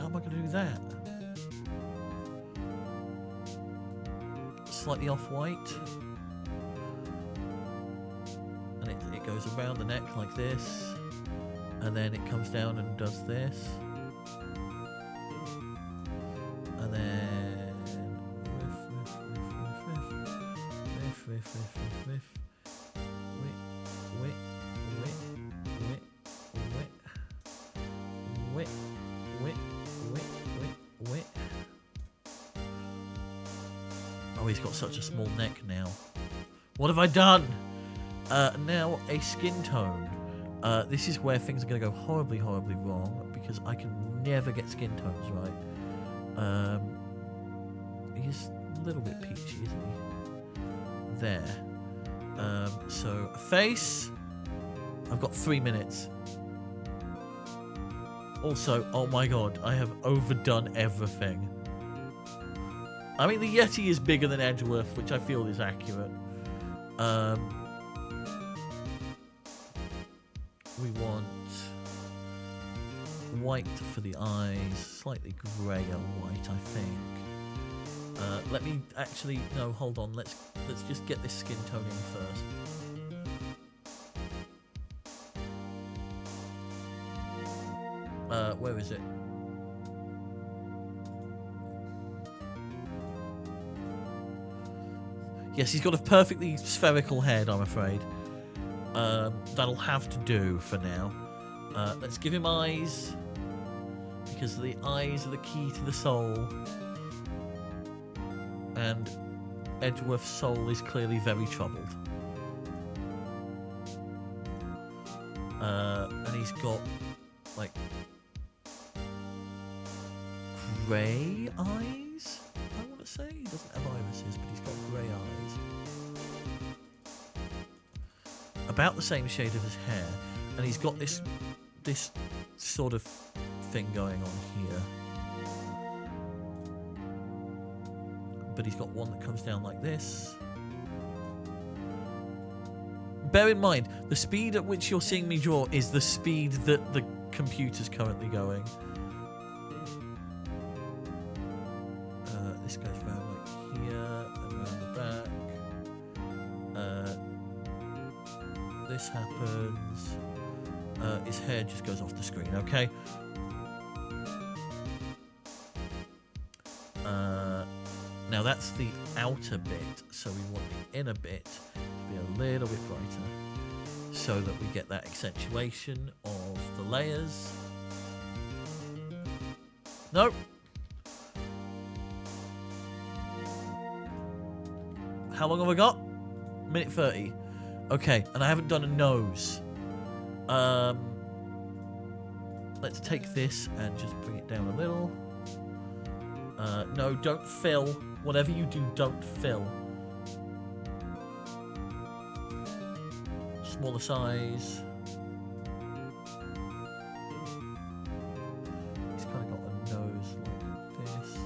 am I going to do that? Slightly off-white. And it goes around the neck like this. And then it comes down and does this. And then... Oh, he's got such a small neck now. What have I done? Now a skin tone. This is where things are going to go horribly, horribly wrong because I can never get skin tones right. He's a little bit peachy, isn't he? There. So face. I've got 3 minutes. Also, oh my god, I have overdone everything. I mean, the Yeti is bigger than Edgeworth, which I feel is accurate. We want white for the eyes, slightly greyer white, I think. Let me actually no, hold on. Let's just get this skin tone in first. Where is it? Yes, he's got a perfectly spherical head, I'm afraid. That'll have to do for now. Let's give him eyes, because the eyes are the key to the soul. And Edgeworth's soul is clearly very troubled. And he's got, like, grey eyes, I want to say. He doesn't have irises, but he's got grey eyes. About the same shade of his hair. And he's got this sort of thing going on here. But he's got one that comes down like this. Bear in mind, the speed at which you're seeing me draw is the speed that the computer's currently going. This goes around like here, and around the back. This happens. His hair just goes off the screen, okay? Now that's the outer bit, so we want the inner bit to be a little bit brighter, so that we get that accentuation of the layers. Nope. How long have I got? Minute 30. Okay, and I haven't done a nose. let's take this and just bring it down a little. No, don't fill. Whatever you do, don't fill. Smaller size. He's kind of got a nose like this.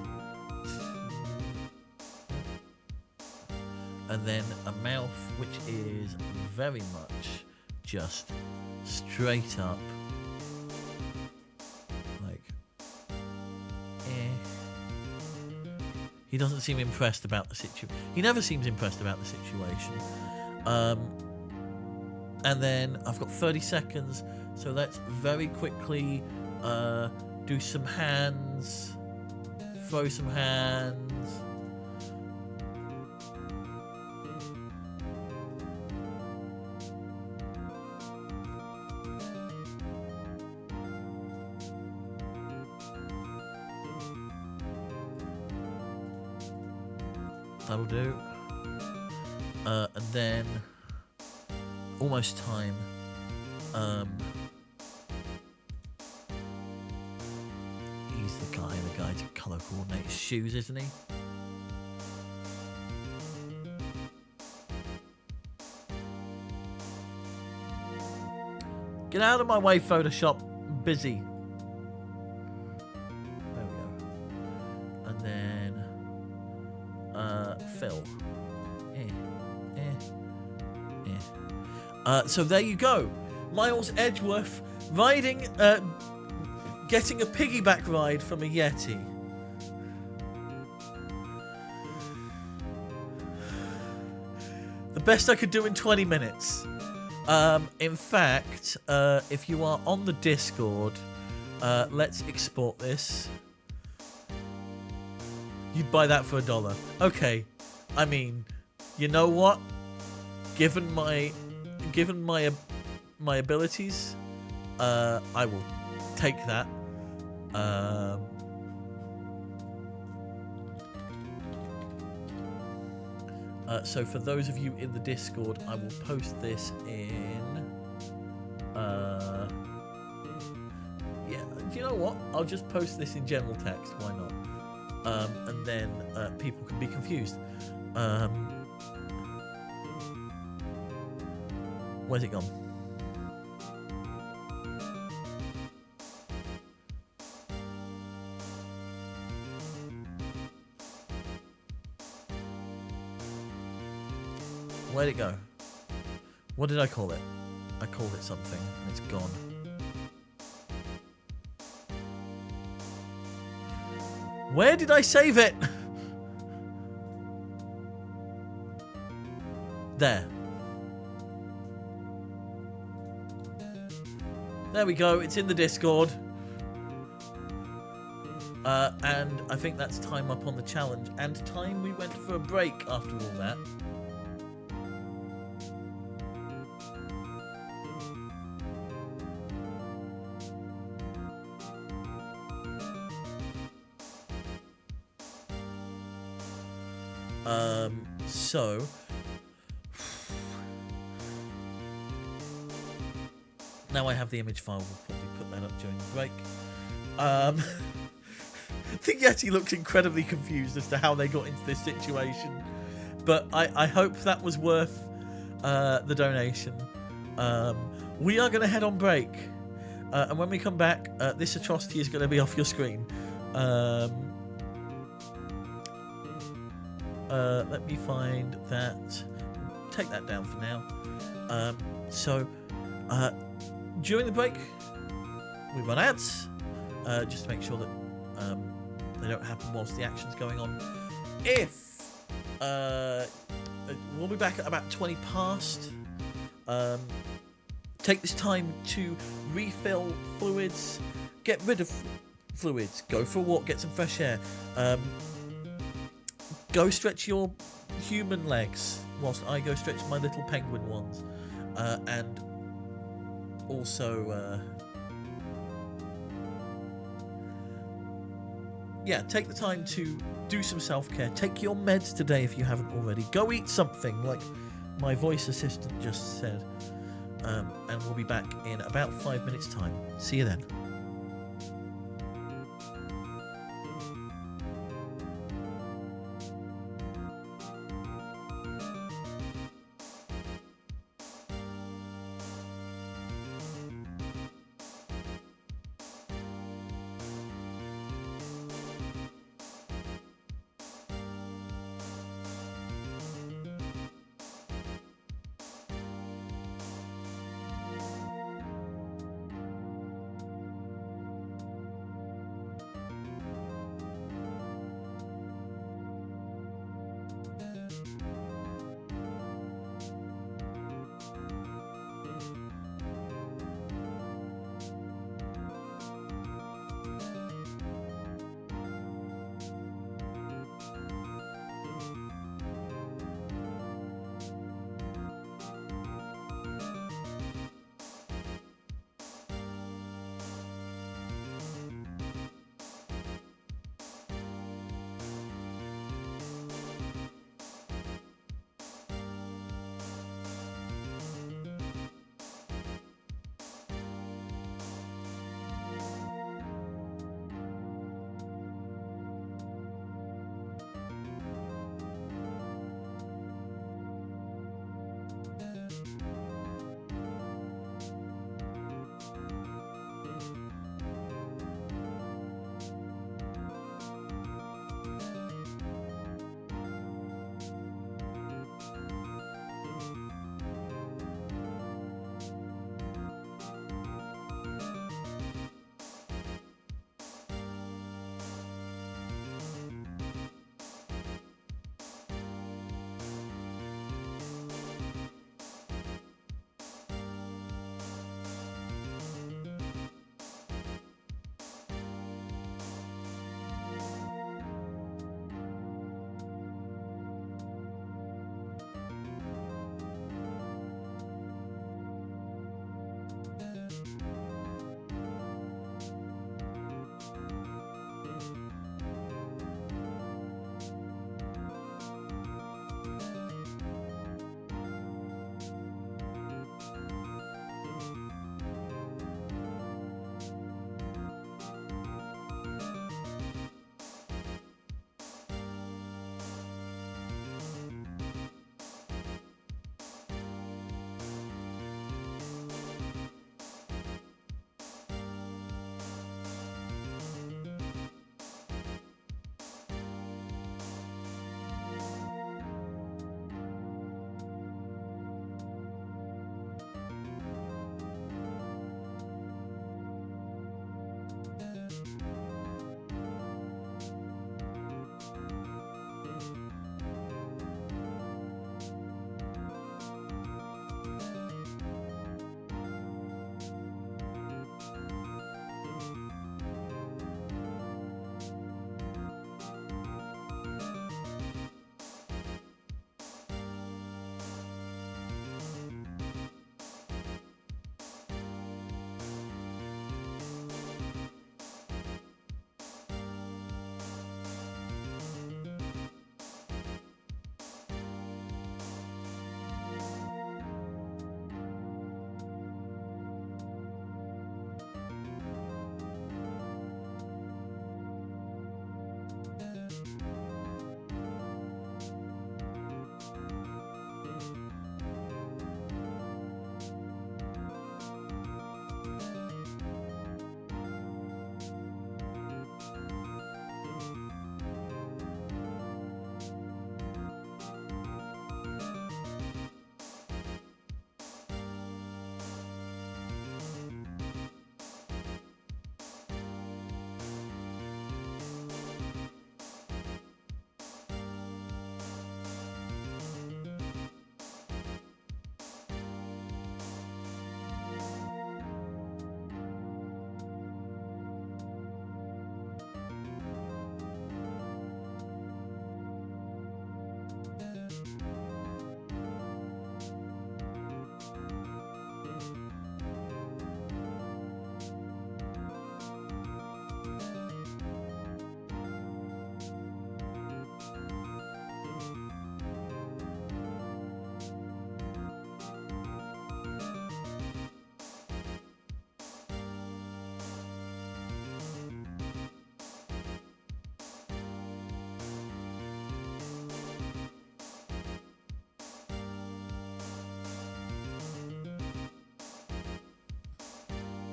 And then a mouth which is very much just straight up. Like, He doesn't seem impressed about the situation. He never seems impressed about the situation. And then I've got 30 seconds, so let's very quickly do some hands, throw some hands. That'll do. And then almost time. He's the guy to colour coordinate his shoes, isn't he? Get out of my way, Photoshop. I'm busy. There we go. And then fill. So there you go. Miles Edgeworth riding, getting a piggyback ride from a Yeti. The best I could do in 20 minutes. In fact, if you are on the Discord, let's export this. You'd buy that for $1. Okay. I mean, you know what? Given my abilities, I will take that. So for those of you in the Discord, I will post this in. Yeah, do you know what? I'll just post this in general text. Why not? And then people can be confused. Where's it gone? Where'd it go? What did I call it? I called it something. It's gone. Where did I save it? There. There we go. It's in the Discord. And I think that's time up on the challenge. And time we went for a break after all that. So now I have the image file. We'll probably put that up during the break. The Yeti looks incredibly confused as to how they got into this situation, but I hope that was worth the donation. We are going to head on break, and when we come back, this atrocity is going to be off your screen. Let me find that. Take that down for now. During the break, we run ads, just to make sure that they don't happen whilst the action's going on. We'll be back at about 20 past. Take this time to refill fluids, get rid of fluids, go for a walk, get some fresh air. Go stretch your human legs whilst I go stretch my little penguin ones. And also, yeah, take the time to do some self-care. Take your meds today if you haven't already. Go eat something, like my voice assistant just said. And we'll be back in about 5 minutes' time. See you then.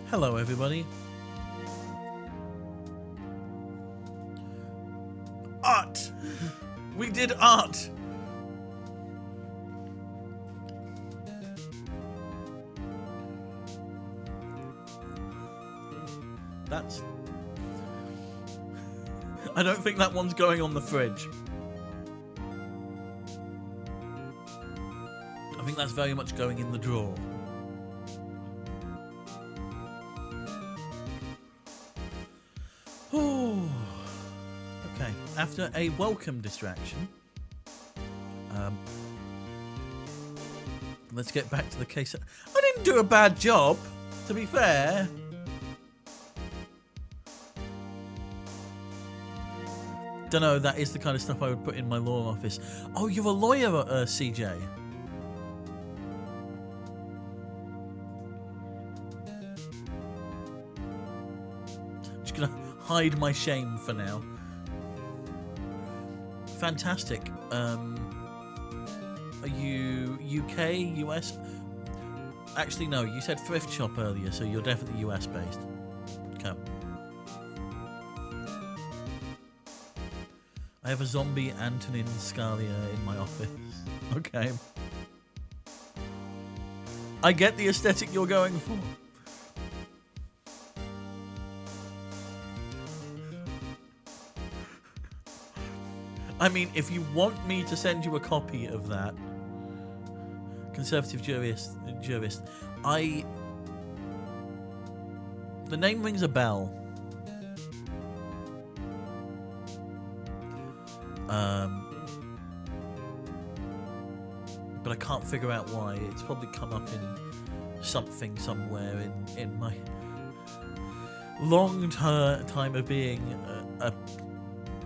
Hello, everybody. Art! We did art! That's... I don't think that one's going on the fridge. I think that's very much going in the drawer. Oh. Okay, after a welcome distraction, let's get back to the case. I didn't do a bad job, to be fair. Don't know, that is the kind of stuff I would put in my law office. Oh, you're a lawyer, CJ. Just gonna hide my shame for now. Fantastic. Are you UK, US? Actually, no, you said thrift shop earlier, so you're definitely US based. Okay. I have a zombie Antonin Scalia in my office. Okay. I get the aesthetic you're going for. I mean, if you want me to send you a copy of that, conservative jurist, the name rings a bell. But I can't figure out why. It's probably come up in something somewhere in my long time of being a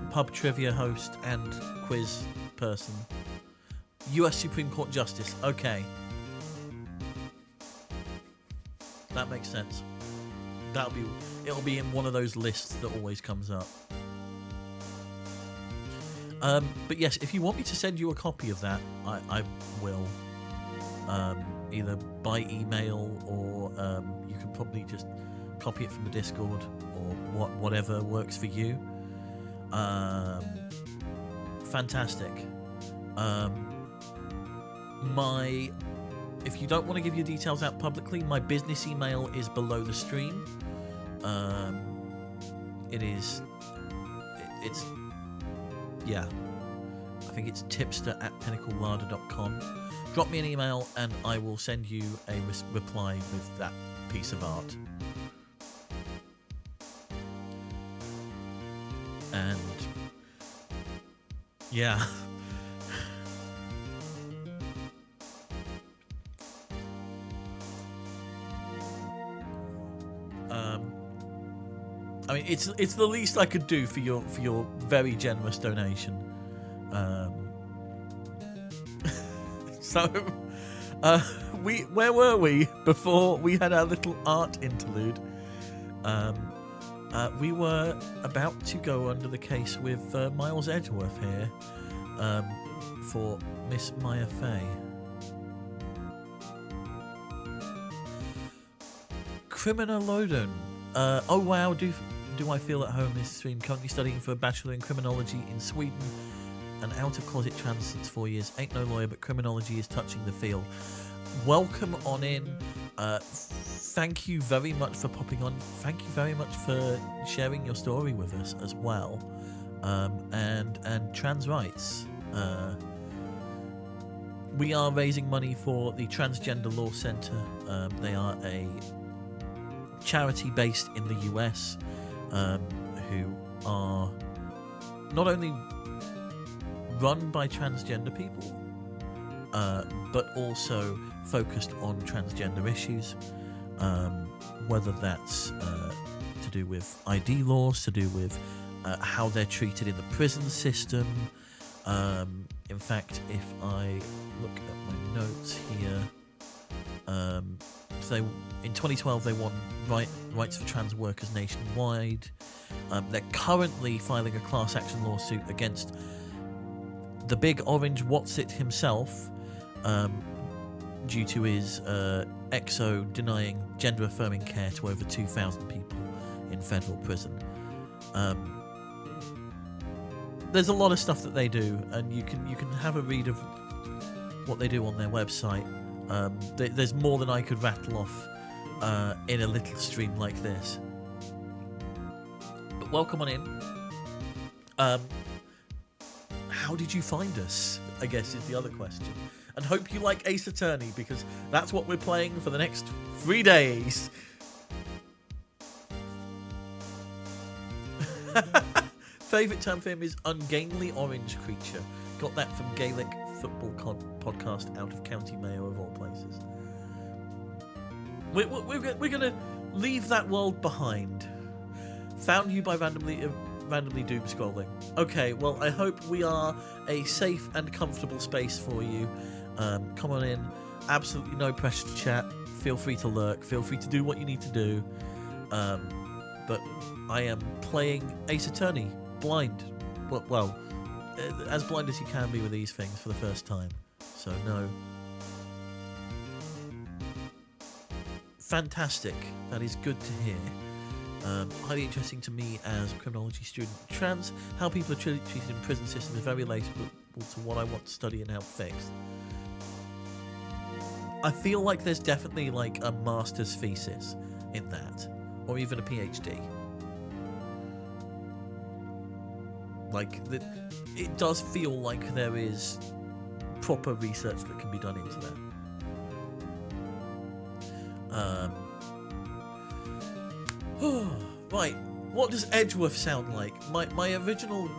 pub trivia host and quiz person. US Supreme Court Justice. Okay. That makes sense. It'll be in one of those lists that always comes up. But yes, if you want me to send you a copy of that, I will. Either by email or you can probably just copy it from the Discord or whatever works for you. Fantastic. If you don't want to give your details out publicly, my business email is below the stream. Yeah. I think it's tipster@pinnaclelarder.com. Drop me an email and I will send you a reply with that piece of art. And yeah. I mean, it's the least I could do for your very generous donation. So, where were we before we had our little art interlude? We were about to go under the case with Miles Edgeworth here for Miss Maya Fey. Criminolodon. Oh wow, do I feel at home this stream? Currently studying for a Bachelor in Criminology in Sweden. And out of closet trans since 4 years. Ain't no lawyer, but criminology is touching the field. Welcome on in. Thank you very much for popping on. Thank you very much for sharing your story with us as well. And TransWrights. We are raising money for the Transgender Law Center. They are a charity based in the US who are not only run by transgender people, but also focused on transgender issues, whether that's to do with ID laws, to do with how they're treated in the prison system. In fact, if I look at my notes here, so in 2012 they won rights for trans workers nationwide. They're currently filing a class action lawsuit against the big orange What's-It himself, due to his EXO denying gender-affirming care to over 2,000 people in federal prison. There's a lot of stuff that they do, and you can have a read of what they do on their website. There's more than I could rattle off in a little stream like this. But welcome on in. How did you find us, I guess, is the other question. And hope you like Ace Attorney, because that's what we're playing for the next 3 days. Favourite term for him is ungainly orange creature. Got that from Gaelic football podcast out of County Mayo, of all places. We're going to leave that world behind. Found you by randomly doom scrolling. Okay, well, I hope we are a safe and comfortable space for you. Come on in. Absolutely no pressure to chat. Feel free to lurk. Feel free to do what you need to do. But I am playing Ace Attorney blind. Well, as blind as you can be with these things for the first time. So, no. Fantastic. That is good to hear. Highly interesting to me as a criminology student. How people are treated in prison system is very relatable to what I want to study and help fix. I feel like there's definitely like a master's thesis in that, or even a PhD. Like, it does feel like there is proper research that can be done into that. Right, what does Edgeworth sound like? My original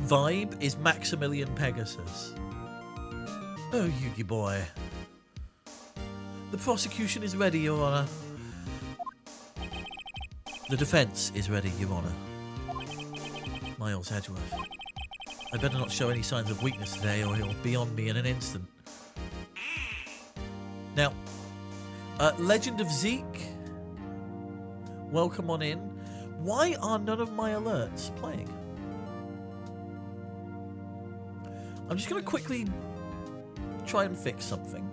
vibe is Maximilian Pegasus. Oh, Yugi boy. The prosecution is ready, Your Honour. The defence is ready, Your Honour. Miles Edgeworth. I better not show any signs of weakness today, or he'll be on me in an instant. Now, Legend of Zeke. Welcome on in. Why are none of my alerts playing? I'm just going to quickly try and fix something.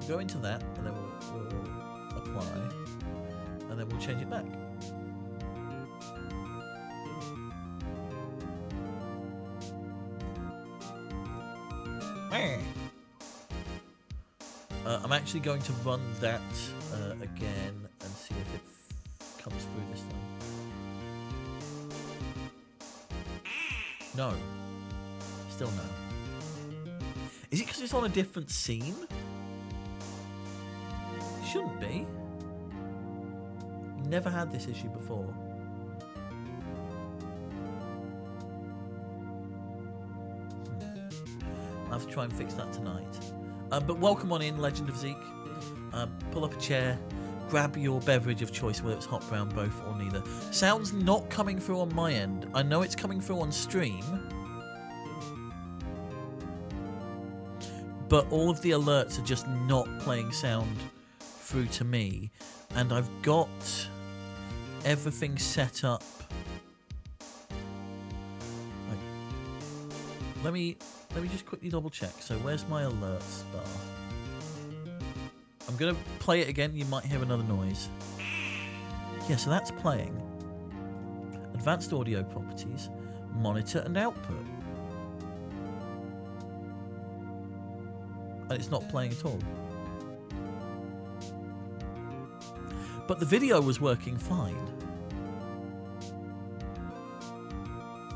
Go into that, and then we'll apply, and then we'll change it back. I'm actually going to run that again and see if it comes through this time. No. Still no. Is it because it's on a different scene? Shouldn't be. Never had this issue before. I'll have to try and fix that tonight. But welcome on in, Legend of Zeke. Pull up a chair, grab your beverage of choice, whether it's hot, brown, both, or neither. Sound's not coming through on my end. I know it's coming through on stream, but all of the alerts are just not playing sound through to me. And I've got everything set up. Let me just quickly double check. So where's my alerts bar? I'm going to play it again. You might hear another noise. Yeah, so that's playing. Advanced audio properties, monitor and output. And it's not playing at all. But the video was working fine.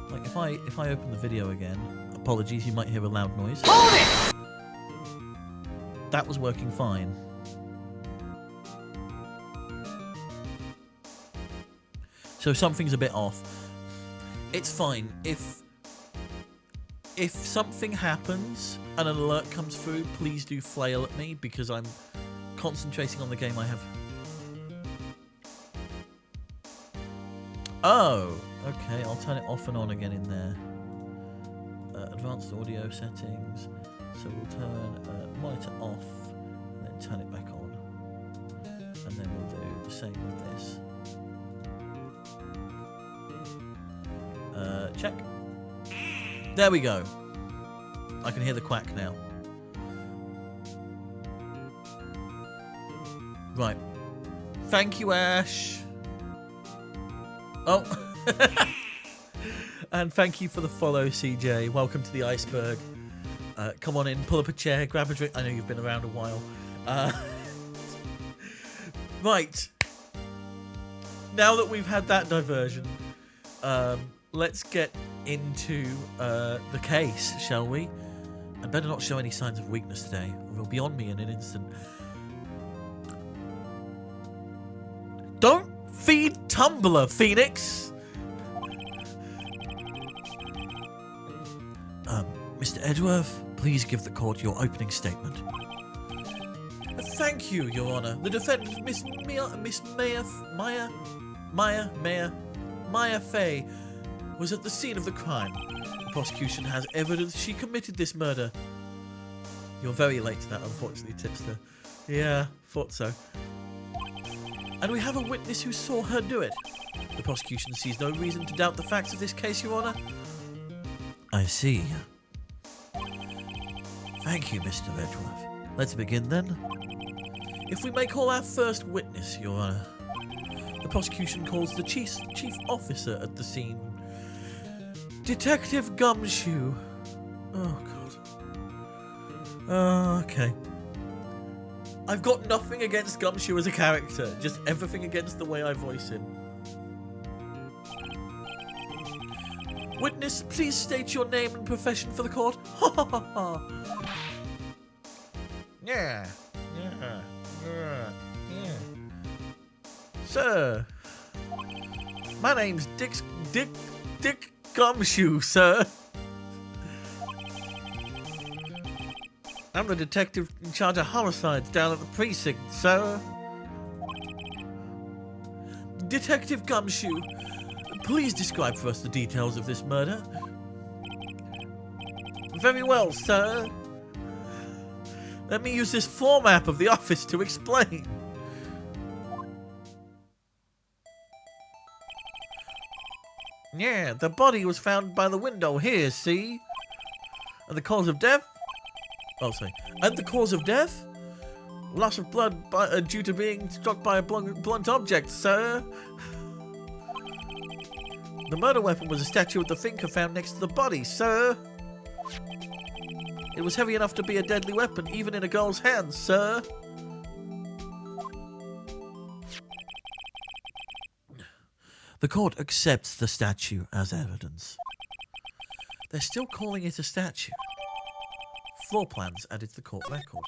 Like if I open the video again, apologies, you might hear a loud noise. Hold it! That was working fine. So something's a bit off. It's fine. If something happens and an alert comes through, please do flail at me because I'm concentrating on the game I have. Oh, okay. I'll turn it off and on again in there. Advanced audio settings. So we'll turn monitor off and then turn it back on. And then we'll do the same with this. Check. There we go. I can hear the quack now. Right. Thank you, Ash. Oh. And thank you for the follow, CJ. Welcome to the iceberg. Come on in, pull up a chair, grab a drink. I know you've been around a while. Right. Now that we've had that diversion, let's get into the case, shall we? I better not show any signs of weakness today, or it'll be on me in an instant. Don't feed Tumblr, Phoenix! Mr. Edworth, please give the court your opening statement. Thank you, Your Honor. The defendant, Miss Maya Fey, was at the scene of the crime. The prosecution has evidence she committed this murder. You're very late to that, unfortunately, Tipster. Yeah, thought so. And we have a witness who saw her do it. The prosecution sees no reason to doubt the facts of this case, Your Honor. I see. Thank you, Mr. Edworth. Let's begin then. If we may call our first witness, Your Honor. The prosecution calls the chief officer at the scene. Detective Gumshoe. Oh, God. Okay. I've got nothing against Gumshoe as a character, just everything against the way I voice him. Witness, please state your name and profession for the court. Ha ha ha ha. Yeah. Sir, my name's Dick Gumshoe, sir. I'm the detective in charge of homicides down at the precinct, sir. Detective Gumshoe, please describe for us the details of this murder. Very well, sir. Let me use this floor map of the office to explain. Yeah, the body was found by the window here, see? And the cause of death? Oh, sorry. And the cause of death? Loss of blood due to being struck by a blunt object, sir. The murder weapon was a statue of the thinker found next to the body, sir. It was heavy enough to be a deadly weapon, even in a girl's hands, sir. The court accepts the statue as evidence. They're still calling it a statue. Floor plans added to the court record.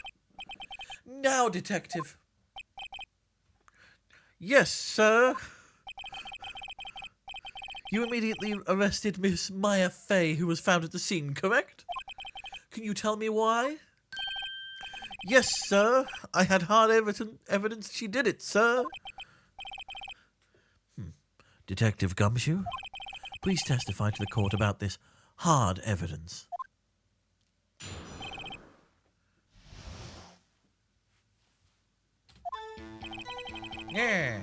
Now, detective. Yes, sir. You immediately arrested Miss Maya Fey, who was found at the scene, correct? Can you tell me why? Yes, sir. I had hard evidence she did it, sir. Detective Gumshoe, please testify to the court about this hard evidence. Yeah.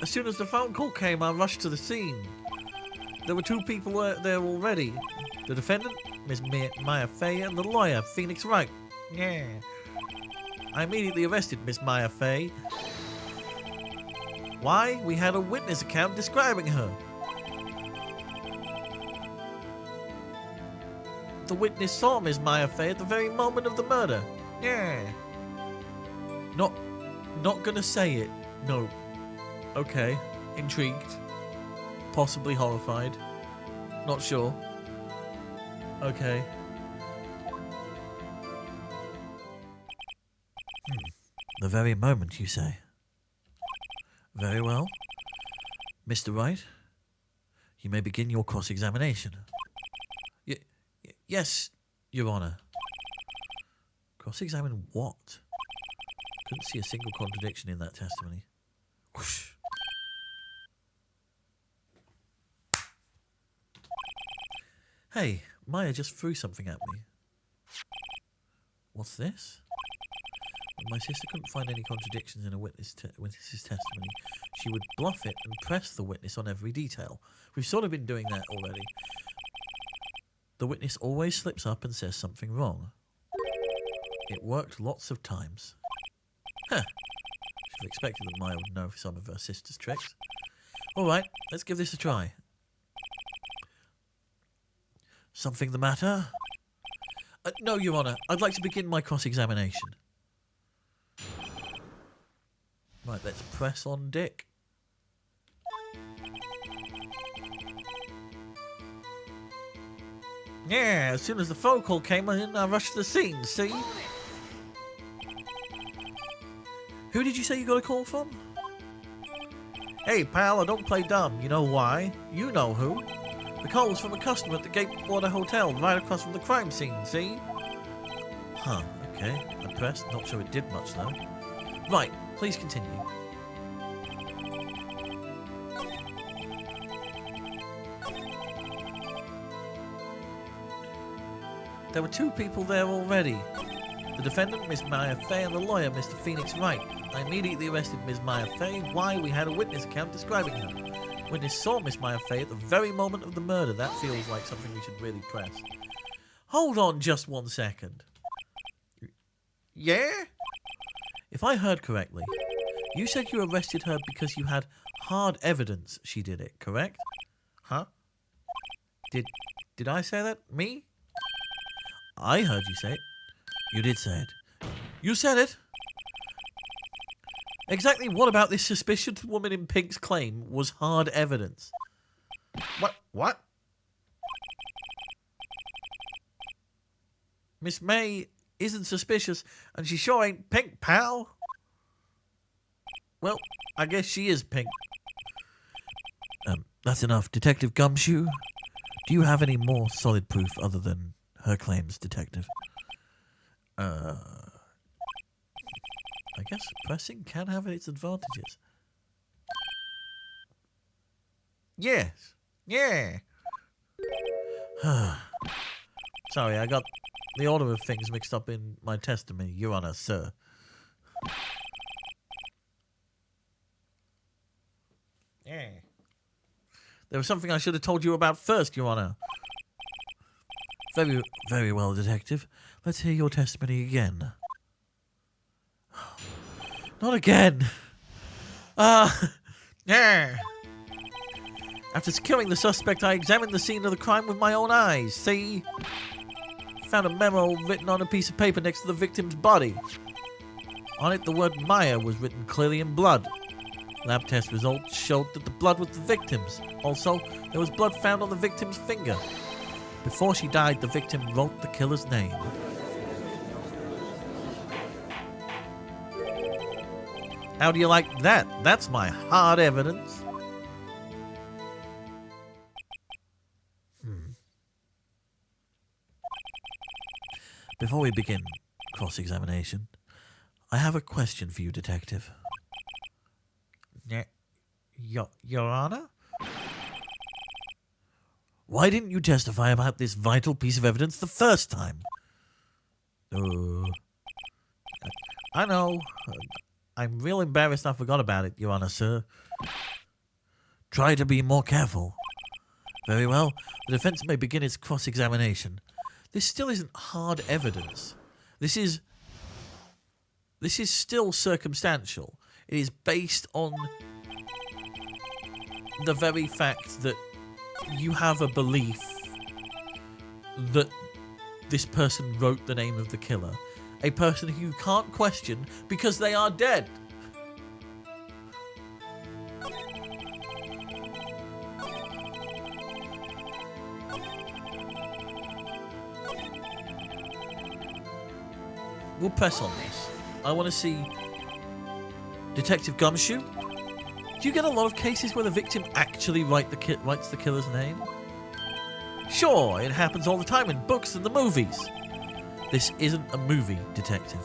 As soon as the phone call came, I rushed to the scene. There were two people there already. The defendant, Miss Maya Fey, and the lawyer, Phoenix Wright. Yeah. I immediately arrested Miss Maya Fey. Why? We had a witness account describing her. The witness saw Miss Maya Fey at the very moment of the murder. Yeah. Not gonna say it. No. Okay. Intrigued. Possibly horrified. Not sure. Okay. The very moment, you say? Very well. Mr. Wright, you may begin your cross-examination. Yes, Your Honor. Cross-examine what? Couldn't see a single contradiction in that testimony. Whoosh. Hey, Maya just threw something at me. What's this? When my sister couldn't find any contradictions in a witness's testimony, she would bluff it and press the witness on every detail. We've sort of been doing that already. The witness always slips up and says something wrong. It worked lots of times. Huh. Should have expected that Maya would know some of her sister's tricks. Alright, let's give this a try. Something the matter? No, Your Honour. I'd like to begin my cross-examination. Right, let's press on Dick. Yeah, as soon as the phone call came in, I rushed to the scene, see? Who did you say you got a call from? Hey, pal, I don't play dumb. You know why? You know who. The call was from a customer at the Gatewater Hotel, right across from the crime scene, see? Huh, okay. I pressed. Not sure it did much, though. Right, please continue. There were two people there already. The defendant, Miss Maya Fay, and the lawyer, Mr. Phoenix Wright. I immediately arrested Miss Maya Fay. Why? We had a witness account describing her. Witness saw Miss Maya Fay at the very moment of the murder. That feels like something we should really press. Hold on just 1 second. Yeah? If I heard correctly, you said you arrested her because you had hard evidence she did it, correct? Huh? Did I say that? Me? I heard you say it. You did say it. You said it. Exactly what about this suspicious woman in pink's claim was hard evidence? What? Miss May isn't suspicious, and she sure ain't pink, pal. Well, I guess she is pink. That's enough. Detective Gumshoe, do you have any more solid proof other than her claims, Detective? I guess pressing can have its advantages. Yes. Yeah. Sorry, I got the order of things mixed up in my testimony, Your Honour, sir. Yeah. There was something I should have told you about first, Your Honour. Very, very well, Detective. Let's hear your testimony again. Not again. Yeah. After securing the suspect, I examined the scene of the crime with my own eyes. See? Found a memo written on a piece of paper next to the victim's body. On it, the word Maya was written clearly in blood. Lab test results showed that the blood was the victim's. Also, there was blood found on the victim's finger. Before she died, the victim wrote the killer's name. How do you like that? That's my hard evidence. Before we begin cross-examination, I have a question for you, Detective. Yeah. Your Honor? Why didn't you testify about this vital piece of evidence the first time? I know. I'm real embarrassed I forgot about it, Your Honor, sir. Try to be more careful. Very well. The defense may begin its cross-examination. This still isn't hard evidence. This is still circumstantial. It is based on the very fact that you have a belief that this person wrote the name of the killer. A person who you can't question because they are dead. We'll press on this. I want to see Detective Gumshoe. Do you get a lot of cases where the victim actually writes the killer's name? Sure, it happens all the time in books and the movies. This isn't a movie, Detective.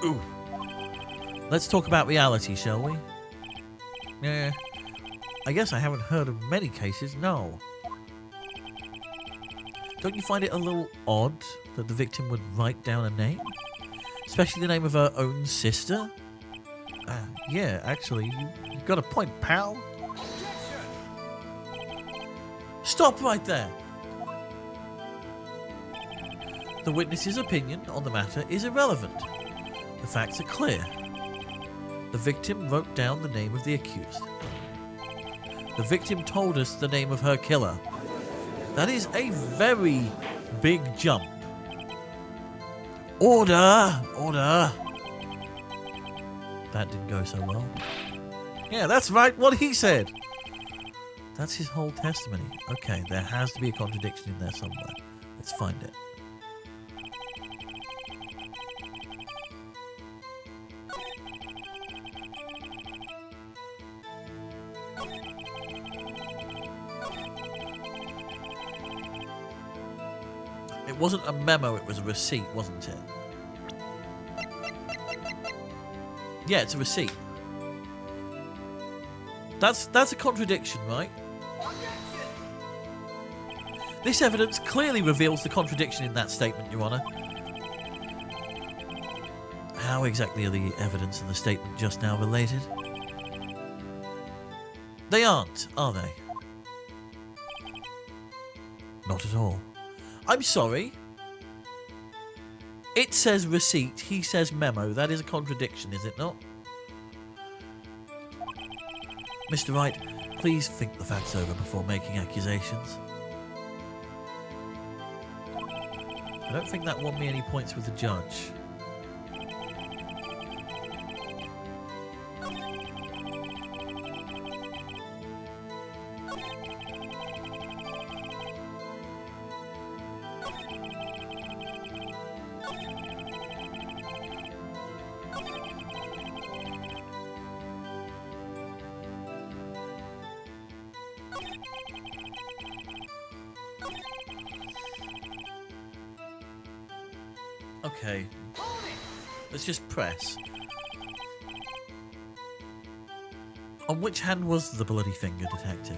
Ooh. Let's talk about reality, shall we? Yeah. I guess I haven't heard of many cases, no. Don't you find it a little odd that the victim would write down a name? Especially the name of her own sister? Yeah, actually, you've got a point, pal. Stop right there. The witness's opinion on the matter is irrelevant. The facts are clear. The victim wrote down the name of the accused. The victim told us the name of her killer. That is a very big jump. Order! Order! That didn't go so well. Yeah, that's right, what he said. That's his whole testimony. Okay, there has to be a contradiction in there somewhere. Let's find it. It wasn't a memo, it was a receipt, wasn't it? Yeah, it's a receipt. That's a contradiction, right? This evidence clearly reveals the contradiction in that statement, Your Honour. How exactly are the evidence and the statement just now related? They aren't, are they? Not at all. I'm sorry. It says receipt, he says memo. That is a contradiction, is it not? Mr. Wright, please think the facts over before making accusations. I don't think that won me any points with the judge. Okay. Let's just press. On which hand was the bloody finger, detective?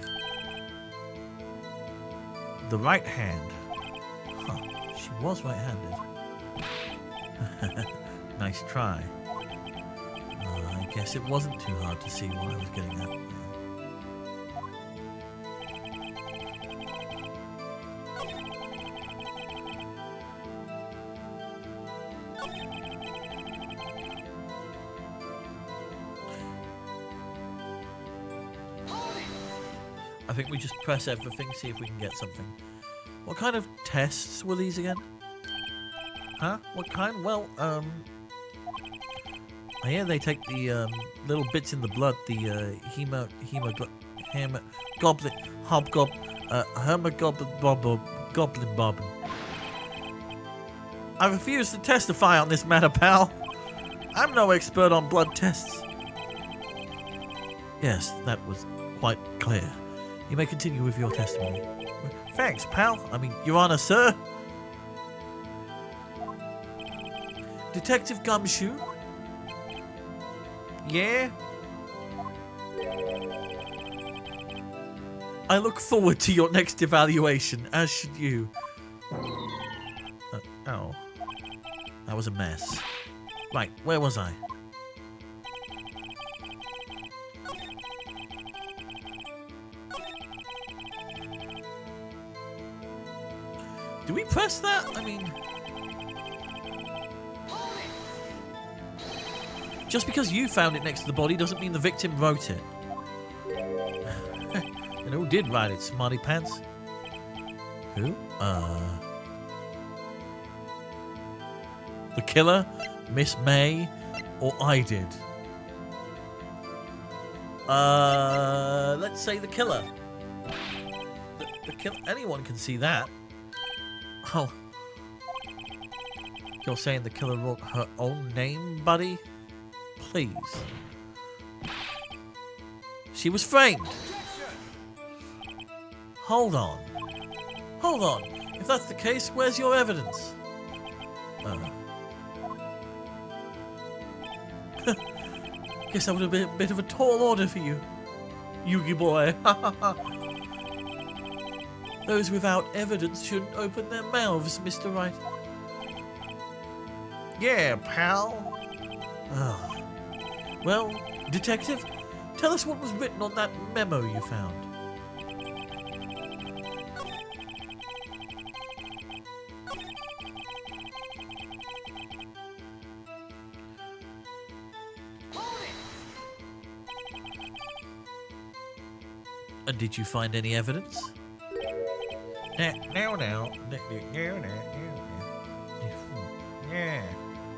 The right hand. Huh. She was right-handed. Nice try. I guess it wasn't too hard to see what I was getting at. I think we just press everything, see if we can get something. What kind of tests were these again? Huh? What kind? Well, I hear they take the little bits in the blood, the goblin bobbin. I refuse to testify on this matter, pal. I'm no expert on blood tests. Yes, that was quite clear. You may continue with your testimony. Thanks, pal. I mean, Your Honour, sir. Detective Gumshoe? Yeah? I look forward to your next evaluation, as should you. Oh. That was a mess. Right, where was I? Do we press that? I mean... Just because you found it next to the body doesn't mean the victim wrote it. And who did write it, smarty pants? Who? The killer? Miss May? Or I did? Let's say the killer. The killer... Anyone can see that. Oh. You're saying the killer wrote her own name, buddy? Please. She was framed. Hold on. Hold on. If that's the case, where's your evidence? Guess that would have been a bit of a tall order for you, Yugi boy. Those without evidence shouldn't open their mouths, Mr. Wright. Yeah, pal. Oh. Well, detective, tell us what was written on that memo you found. And did you find any evidence? No. Yeah.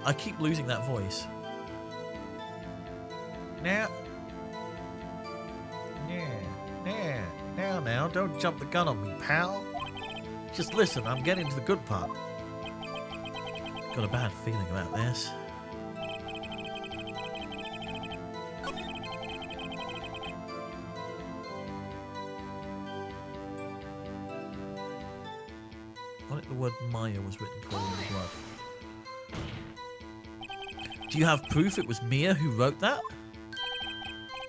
I keep losing that voice. Now, don't jump the gun on me, pal. Just listen, I'm getting to the good part. Got a bad feeling about this. On it, the word Maya was written clearly in blood. Do you have proof it was Mia who wrote that?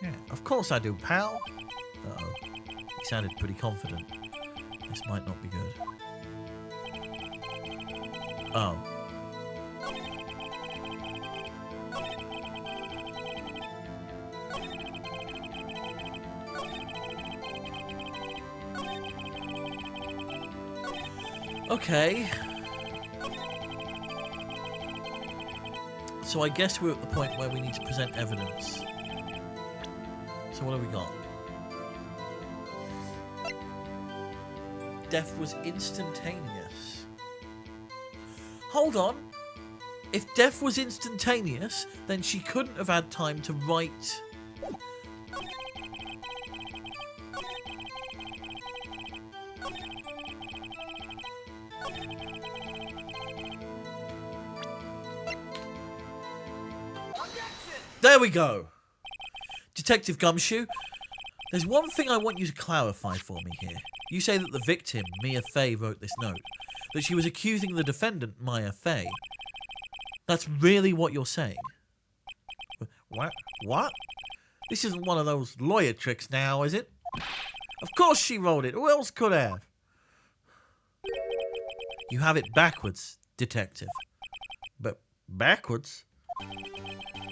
Yeah, of course I do, pal. Uh-oh. He sounded pretty confident. This might not be good. Oh. Okay. So I guess we're at the point where we need to present evidence. So what have we got? Death was instantaneous. Hold on. If death was instantaneous, then she couldn't have had time to write. There we go. Detective Gumshoe, there's one thing I want you to clarify for me here. You say that the victim, Mia Fey, wrote this note. That she was accusing the defendant, Maya Fey. That's really what you're saying? What? This isn't one of those lawyer tricks now, is it? Of course she wrote it. Who else could have? You have it backwards, detective. But backwards?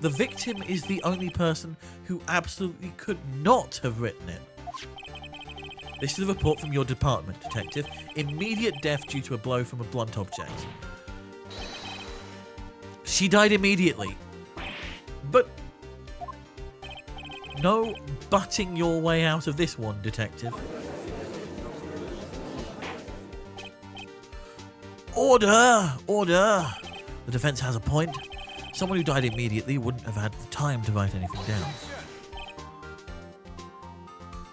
The victim is the only person who absolutely could not have written it. This is a report from your department, detective. Immediate death due to a blow from a blunt object. She died immediately. But... No butting your way out of this one, detective. Order! Order! The defense has a point. Someone who died immediately wouldn't have had the time to write anything down.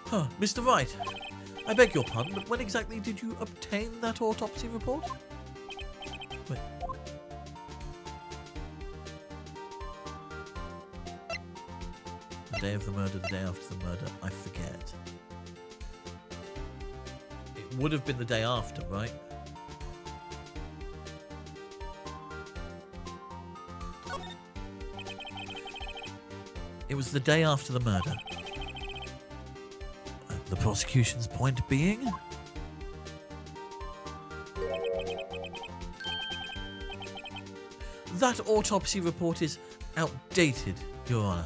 Huh, Mr. Wright, I beg your pardon, but when exactly did you obtain that autopsy report? Wait. The day of the murder, the day after the murder, I forget. It would have been the day after, right? It was the day after the murder. The prosecution's point being? That autopsy report is outdated, Your Honor.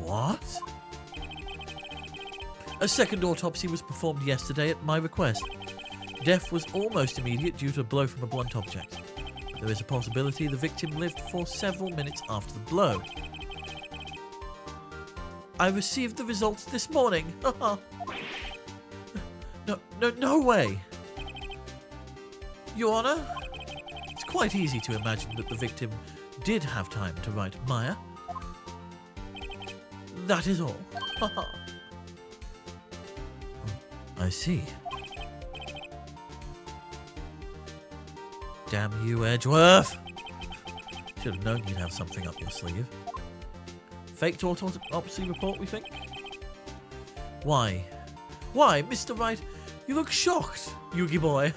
What? A second autopsy was performed yesterday at my request. Death was almost immediate due to a blow from a blunt object. There is a possibility the victim lived for several minutes after the blow. I received the results this morning. No way. Your Honor, it's quite easy to imagine that the victim did have time to write Maya. That is all. I see. Damn you, Edgeworth. Should have known you'd have something up your sleeve. Faked autopsy report, we think? Why? Why, Mr. Wright? You look shocked, Yugi boy.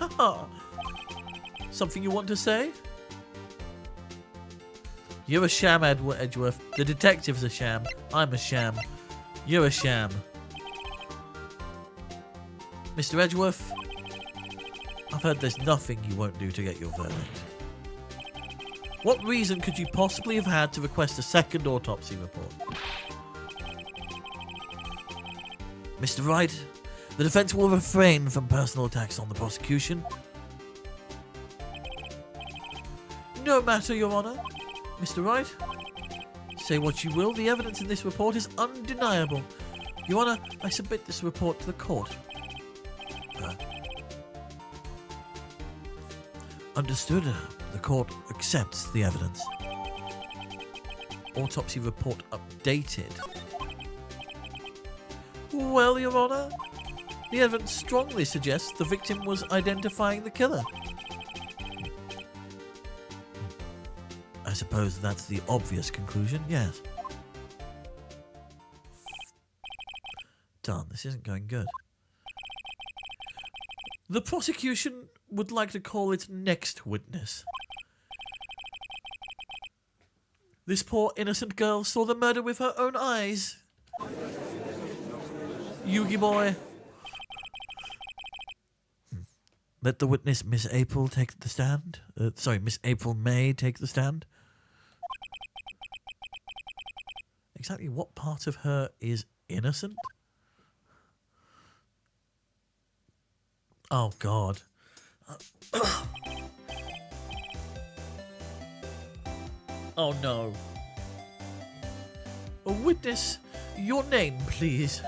Something you want to say? You're a sham, Edgeworth. The detective's a sham. I'm a sham. You're a sham. Mr. Edgeworth, I've heard there's nothing you won't do to get your verdict. What reason could you possibly have had to request a second autopsy report? Mr. Wright, the defense will refrain from personal attacks on the prosecution. No matter, Your Honor. Mr. Wright, say what you will, the evidence in this report is undeniable. Your Honor, I submit this report to the court. Understood. The court accepts the evidence. Autopsy report updated. Well, Your Honor, the evidence strongly suggests the victim was identifying the killer. I suppose that's the obvious conclusion, yes. Darn, this isn't going good. The prosecution would like to call its next witness. This poor innocent girl saw the murder with her own eyes. Yugi boy. Let the witness, Miss April, take the stand. Miss April May take the stand. Exactly what part of her is innocent? Oh, God. Oh, no. A witness, your name, please.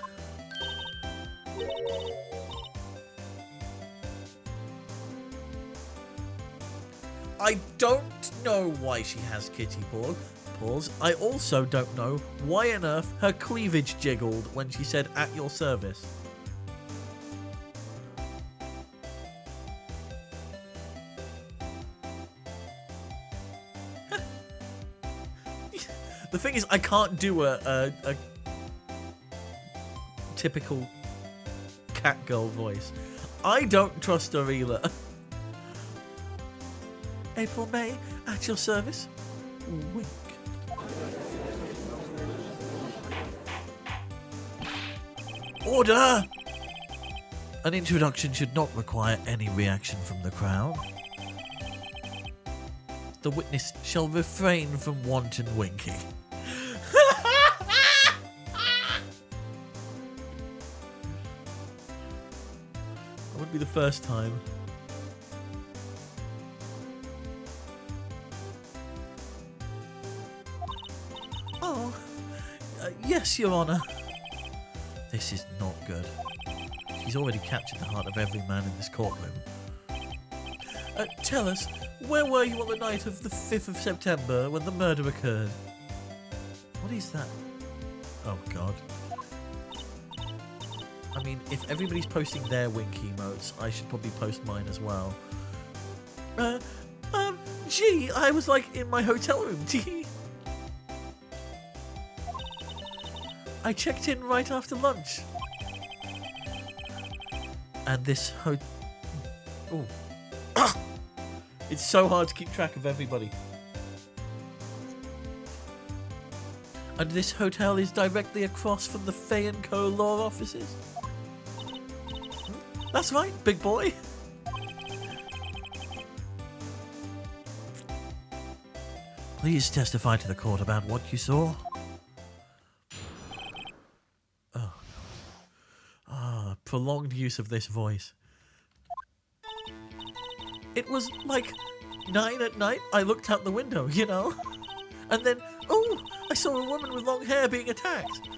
I don't know why she has kitty paws. I also don't know why on earth her cleavage jiggled when she said "at your service." The thing is, I can't do a typical cat girl voice. I don't trust her either. April May, at your service. Wink. Order! An introduction should not require any reaction from the crowd. The witness shall refrain from wanton winking. That wouldn't be the first time. Oh, yes, Your Honor. This is not good. She's already captured the heart of every man in this courtroom. Tell us, where were you on the night of the 5th of September when the murder occurred? What is that? Oh, God. I mean, if everybody's posting their wink emotes, I should probably post mine as well. Gee, I was like in my hotel room. I checked in right after lunch. And this Oh. It's so hard to keep track of everybody. And this hotel is directly across from the Fay & Co. law offices? That's right, big boy. Please testify to the court about what you saw. Prolonged use of this voice. It was like 9 at night. I looked out the window, you know. And then, I saw a woman with long hair being attacked.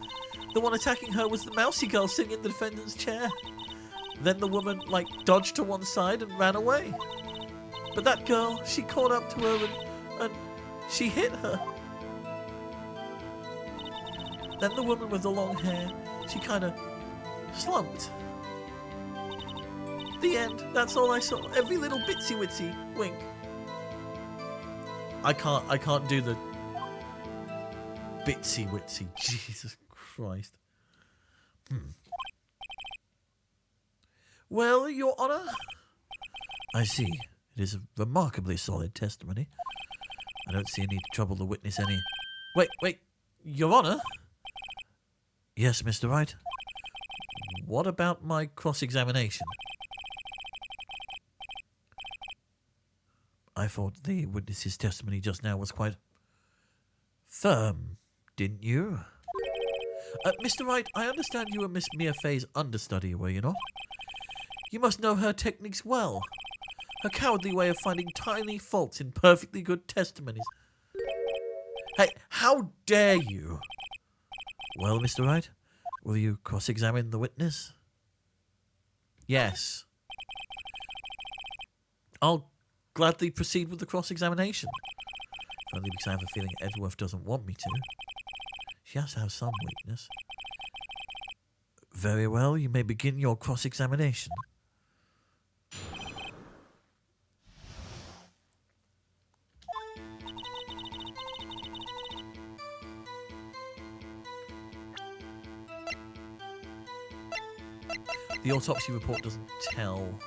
The one attacking her was the mousy girl sitting in the defendant's chair. Then the woman, dodged to one side and ran away. But that girl, she caught up to her and she hit her. Then the woman with the long hair, she kind of slumped. The end. That's all I saw. Every little bitsy witsy wink. I can't do the bitsy witsy. Jesus Christ. Well, Your Honor. I see. It is a remarkably solid testimony. I don't see any to trouble the witness any. Wait. Your Honor? Yes, Mr. Wright. What about my cross-examination? I thought the witness's testimony just now was quite firm, didn't you? Mr. Wright, I understand you were Miss Mia Fay's understudy, were you not? You must know her techniques well. Her cowardly way of finding tiny faults in perfectly good testimonies. Hey, how dare you? Well, Mr. Wright, Will you cross-examine the witness? Yes. I'll gladly proceed with the cross-examination. If only because I have a feeling Edgeworth doesn't want me to. She has to have some weakness. Very well, you may begin your cross-examination. The autopsy report doesn't tell.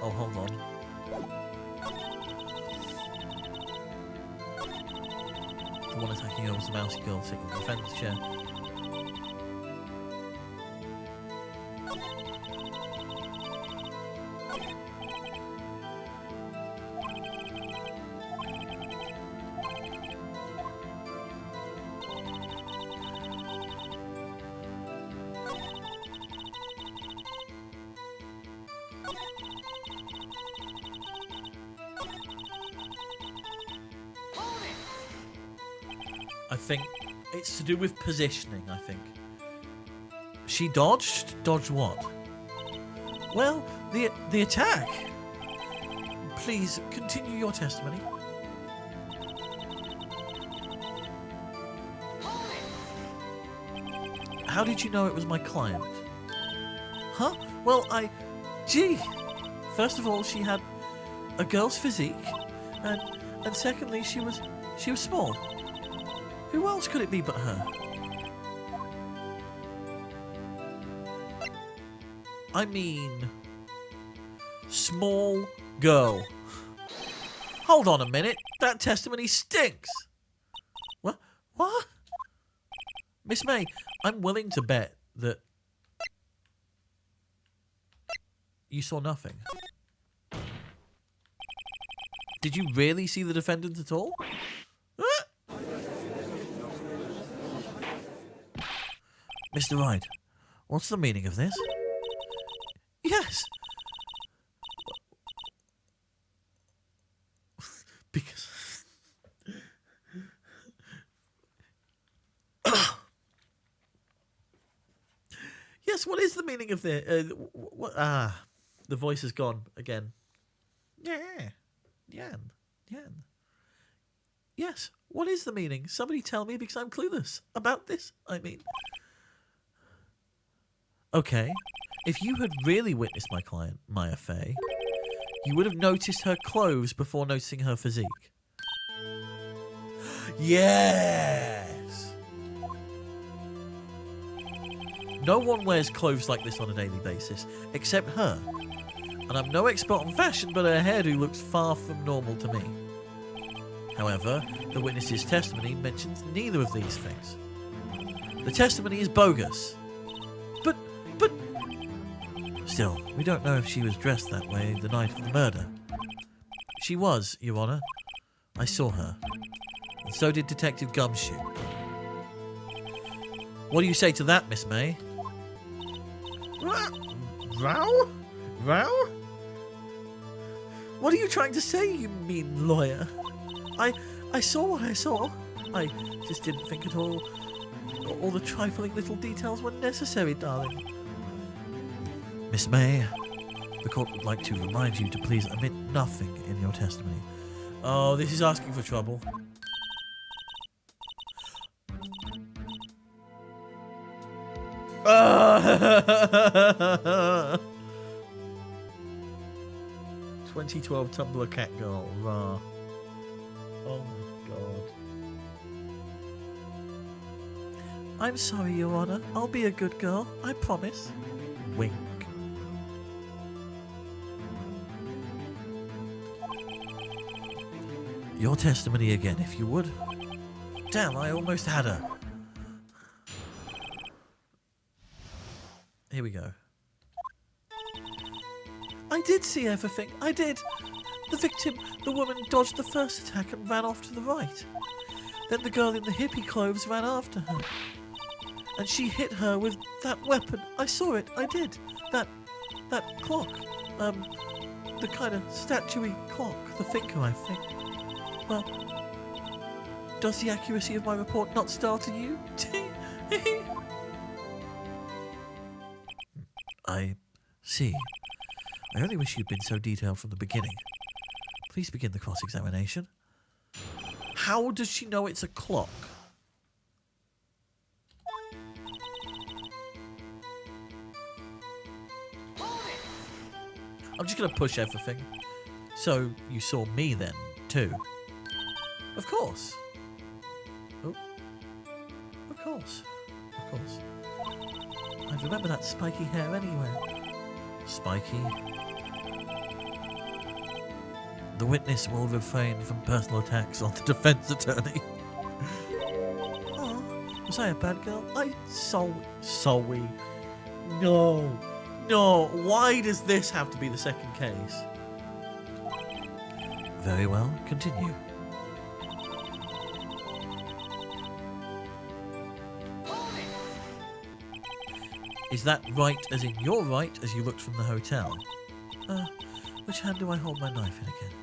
Oh, hold on. The one attacking her was the mousy girl sitting in the defendant's chair. I think it's to do with positioning, I think. She dodged? Dodged what? Well, the attack. Please continue your testimony. How did you know it was my client? Huh? Well, Gee! First of all, she had a girl's physique, and secondly, she was small. Who else could it be but her? I mean, small girl. Hold on a minute. That testimony stinks. What? What? Miss May, I'm willing to bet that you saw nothing. Did you really see the defendant at all? Mr. Wright, what's the meaning of this? Yes. Because... Yes, what is the meaning of this? The voice is gone again. Yan. Yes, what is the meaning? Somebody tell me because I'm clueless about this, I mean. Okay, if you had really witnessed my client, Maya Fey, you would have noticed her clothes before noticing her physique. Yes! No one wears clothes like this on a daily basis, except her. And I'm no expert on fashion, but her hairdo looks far from normal to me. However, the witness's testimony mentions neither of these things. The testimony is bogus. But... Still, we don't know if she was dressed that way the night of the murder. She was, Your Honour. I saw her. And so did Detective Gumshoe. What do you say to that, Miss May? Row? What are you trying to say, you mean lawyer? I saw what I saw. I just didn't think at all the trifling little details were necessary, darling. Miss May, the court would like to remind you to please omit nothing in your testimony. Oh, this is asking for trouble. Uh, 2012 Tumblr cat girl. Rah. Oh my god. I'm sorry, Your Honour. I'll be a good girl. I promise. Wink. Your testimony again, if you would. Damn, I almost had her. Here we go. I did see everything. I did. The victim, the woman, dodged the first attack and ran off to the right. Then the girl in the hippie clothes ran after her. And she hit her with that weapon. I saw it. I did. That clock. The kind of statuey clock, the thinker, I think. Well, does the accuracy of my report not startle you? I see. I only wish you'd been so detailed from the beginning. Please begin the cross-examination. How does she know it's a clock? I'm just going to push everything. So, you saw me then, too? Of course. Oh. Of course. Of course. I remember that spiky hair anywhere. Spiky. The witness will refrain from personal attacks on the defense attorney. Oh, was I a bad girl? Sorry. No. No, why does this have to be the second case? Very well, continue. Is that right as in you're right as you looked from the hotel? Which hand do I hold my knife in again?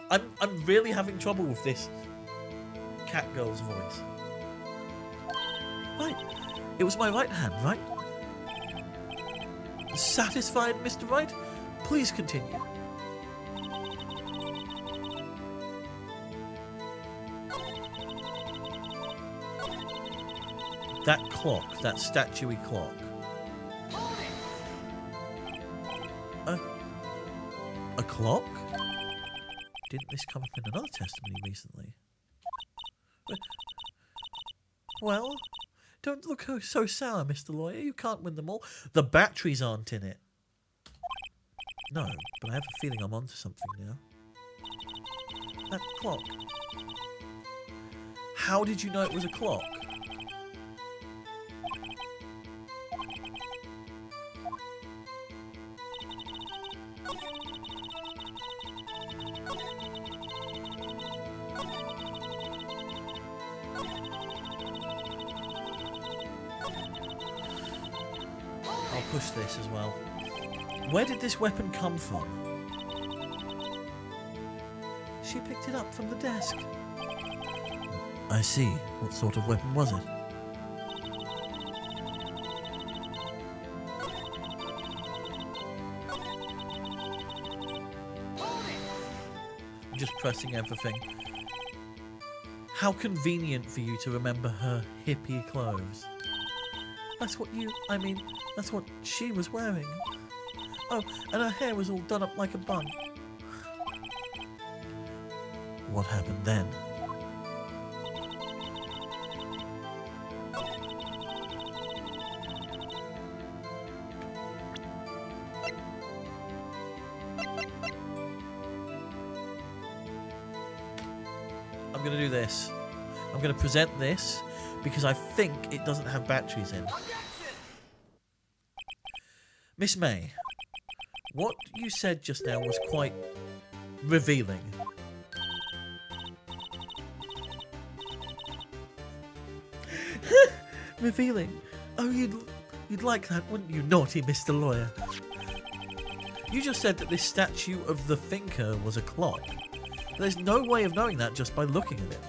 I'm really having trouble with this cat girl's voice. Right. It was my right hand, right? Satisfied, Mr. Wright? Please continue. That clock, that statuey clock. A clock? Didn't this come up in another testimony recently? Well, don't look so sour, Mr. Lawyer. You can't win them all. The batteries aren't in it. No, but I have a feeling I'm onto something now. That clock. How did you know it was a clock? Push this as well. Where did this weapon come from? She picked it up from the desk. I see. What sort of weapon was it? I'm just pressing everything. How convenient for you to remember her hippie clothes. That's what that's what she was wearing. Oh, and her hair was all done up like a bun. What happened then? I'm going to do this. I'm going to present this because I think it doesn't have batteries in. Miss May, what you said just now was quite revealing. Revealing? Oh, you'd like that, wouldn't you, naughty Mr. Lawyer? You just said that this statue of the thinker was a clock. There's no way of knowing that just by looking at it.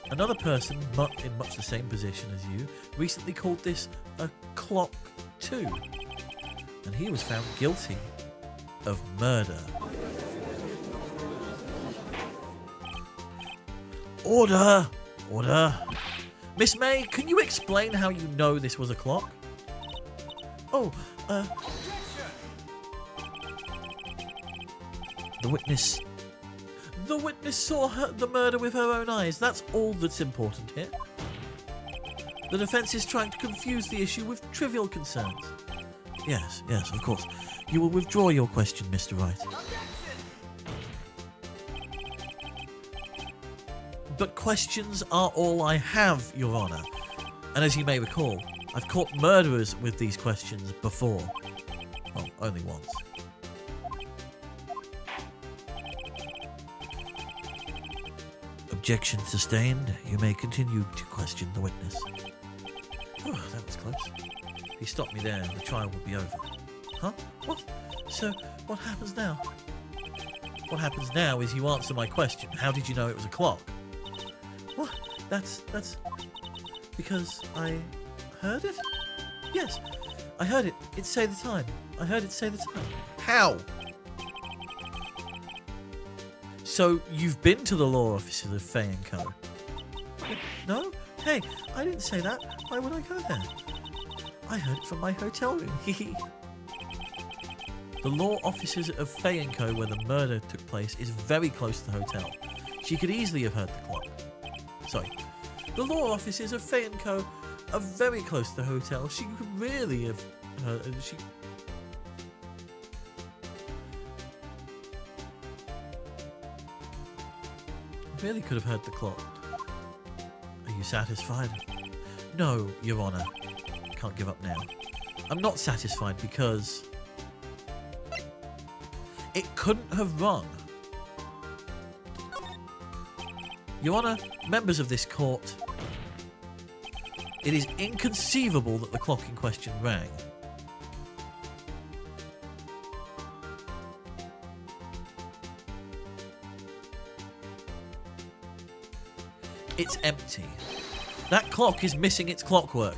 Another person, in much the same position as you, recently called this a clock too. And he was found guilty of murder. Order! Order! Miss May, can you explain how you know this was a clock? Oh, the witness saw the murder with her own eyes. That's all that's important here. The defense is trying to confuse the issue with trivial concerns. Yes, of course. You will withdraw your question, Mr. Wright. But questions are all I have, Your Honour. And as you may recall, I've caught murderers with these questions before. Well, only once. Objection sustained. You may continue to question the witness. Oh, that was close. If he stopped me there, the trial would be over. Huh? What? So, what happens now? What happens now is you answer my question. How did you know it was a clock? What? That's... because I heard it? Yes, I heard it. It say the time. I heard it say the time. How? So, you've been to the law offices of Fay & Co? No? Hey, I didn't say that. Why would I go there? I heard it from my hotel room. The law offices of Fay & Co, where the murder took place, is very close to the hotel. She could easily have heard the clock. Sorry. The law offices of Fay & Co are very close to the hotel. She could really have heard... She really could have heard the clock. Are you satisfied? No, Your Honour. Can't give up now. I'm not satisfied because... it couldn't have rung. Your Honour, members of this court, it is inconceivable that the clock in question rang. It's empty. That clock is missing its clockwork.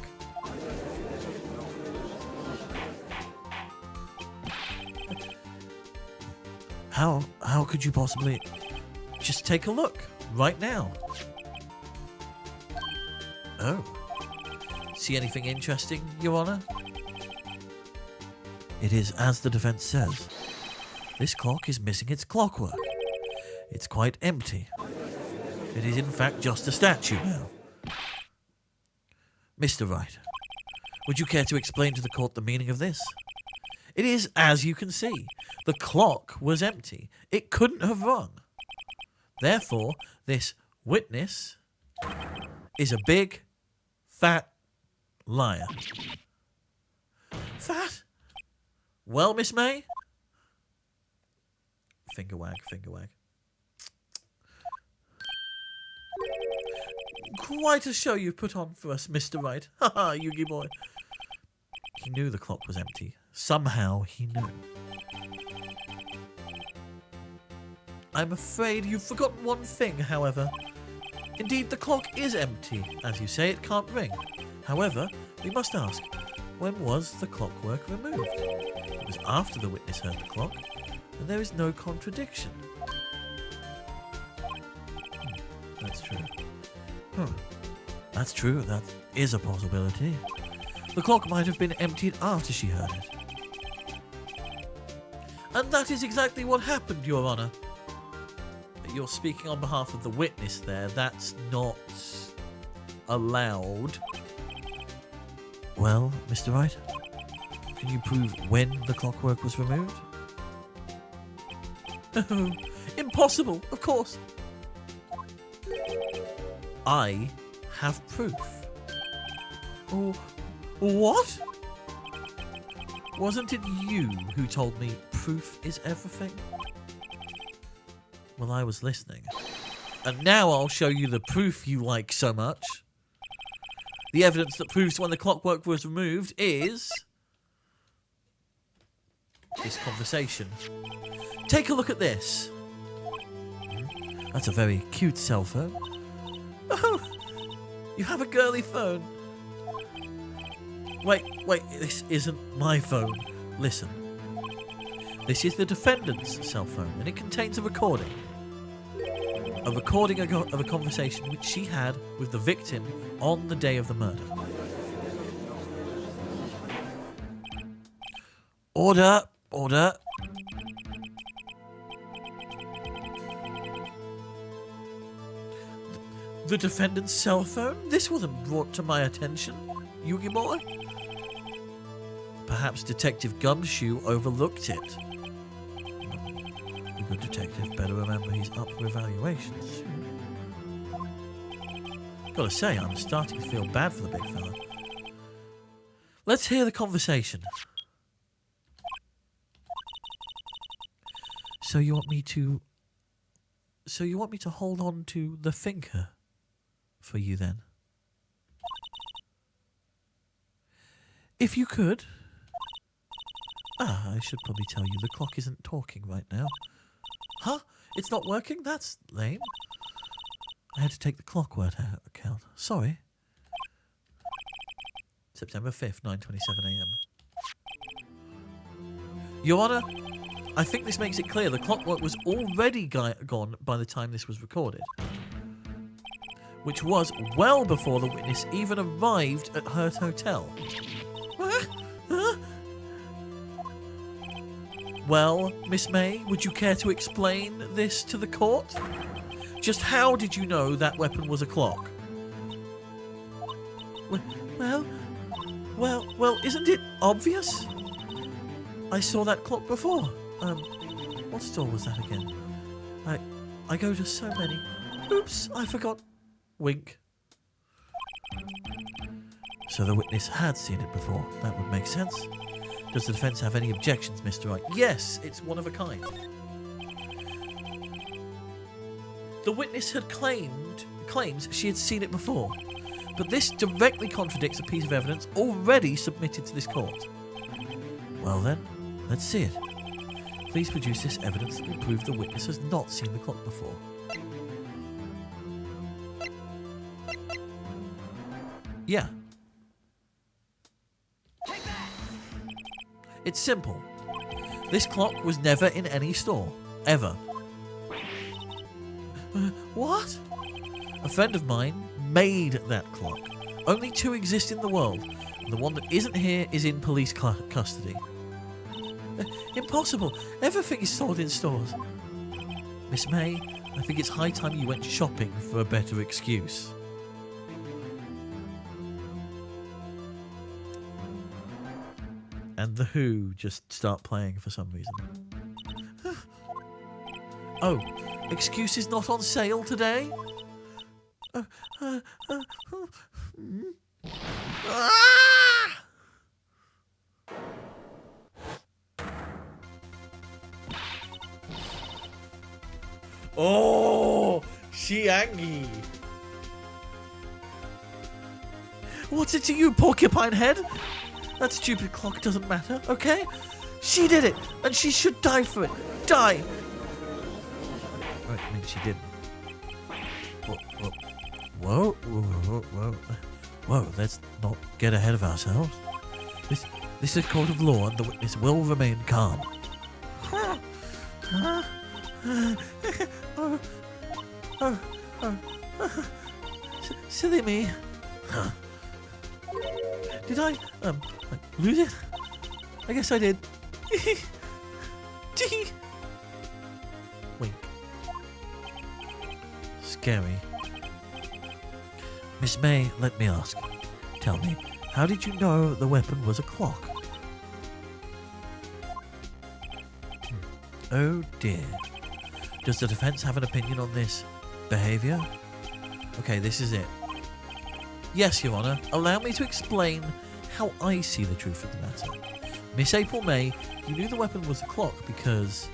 How could you possibly... Just take a look, right now. Oh. See anything interesting, Your Honour? It is as the defence says. This clock is missing its clockwork. It's quite empty. It is in fact just a statue now. Mr. Wright, would you care to explain to the court the meaning of this? It is as you can see. The clock was empty. It couldn't have rung. Therefore, this witness is a big, fat liar. Fat? Well, Miss May? Finger wag, finger wag. Quite a show you put on for us, Mr. Wright. Ha ha, Yugi boy. He knew the clock was empty. Somehow he knew. I'm afraid you've forgotten one thing, however. Indeed, the clock is empty. As you say, it can't ring. However, we must ask, when was the clockwork removed? It was after the witness heard the clock, and there is no contradiction. That's true. That's true. That is a possibility. The clock might have been emptied after she heard it. And that is exactly what happened, Your Honour. You're speaking on behalf of the witness there. That's not allowed. Well, Mr. Wright, can you prove when the clockwork was removed? Oh, impossible, of course. I have proof. Oh, what? Wasn't it you who told me proof is everything? Well, I was listening. And now I'll show you the proof you like so much. The evidence that proves when the clockwork was removed is... this conversation. Take a look at this. That's a very cute cell phone. Oh, you have a girly phone. Wait, this isn't my phone. Listen. This is the defendant's cell phone, and it contains a recording. A recording of a conversation which she had with the victim on the day of the murder. Order, order. The defendant's cell phone? This wasn't brought to my attention, Yugi boy. Perhaps Detective Gumshoe overlooked it. The good detective better remember he's up for evaluations. Gotta say, I'm starting to feel bad for the big fella. Let's hear the conversation. So you want me to So you want me to hold on to the finger for you then? If you could. I should probably tell you the clock isn't talking right now. Huh? It's not working? That's lame. I had to take the clock word account. Sorry. September 5th, 9:27 a.m. Your Honour, I think this makes it clear the clockwork was already gone by the time this was recorded, which was well before the witness even arrived at her hotel. Well, Miss May, would you care to explain this to the court? Just how did you know that weapon was a clock? Well, isn't it obvious? I saw that clock before. What store was that again? I go to so many. Oops, I forgot. Wink. So the witness had seen it before. That would make sense. Does the defence have any objections, Mr. Wright? Yes, it's one of a kind. The witness had claims she had seen it before, but this directly contradicts a piece of evidence already submitted to this court. Well then, let's see it. Please produce this evidence that will prove the witness has not seen the clock before. Yeah. It's simple. This clock was never in any store. Ever. What? A friend of mine made that clock. Only 2 exist in the world. And the one that isn't here is in police custody. Impossible. Everything is sold in stores. Miss May, I think it's high time you went shopping for a better excuse. And the Who just start playing for some reason. Oh, excuses not on sale today? Oh, she angry. What's it to you, porcupine head? That stupid clock doesn't matter, okay? She did it, and she should die for it. Die! I mean, she didn't. Whoa, let's not get ahead of ourselves. This is a court of law, and the witness will remain calm. Silly me. Did I, lose it? I guess I did. Wink. Scary. Miss May, let me ask. Tell me, how did you know the weapon was a clock? Oh dear. Does the defense have an opinion on this behavior? Okay, this is it. Yes, Your Honour, allow me to explain how I see the truth of the matter. Miss April May, you knew the weapon was a clock because...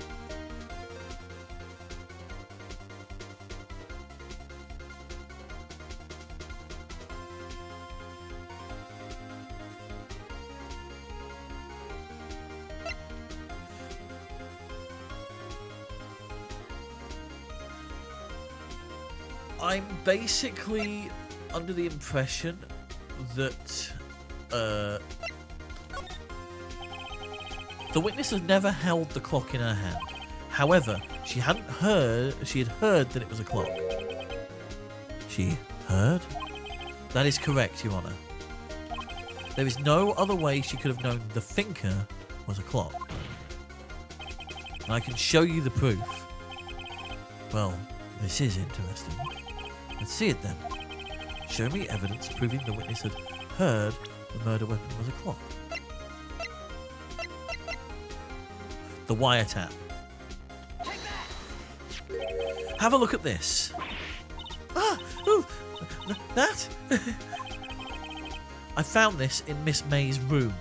I'm basically under the impression that the witness has never held the clock in her hand. However, she had heard that it was a clock. She heard? That is correct, Your Honour. There is no other way she could have known the finger was a clock. And I can show you the proof. Well, this is interesting. Let's see it then. Show me evidence proving the witness had heard the murder weapon was a clock. The wiretap. Have a look at this. That? I found this in Miss May's room.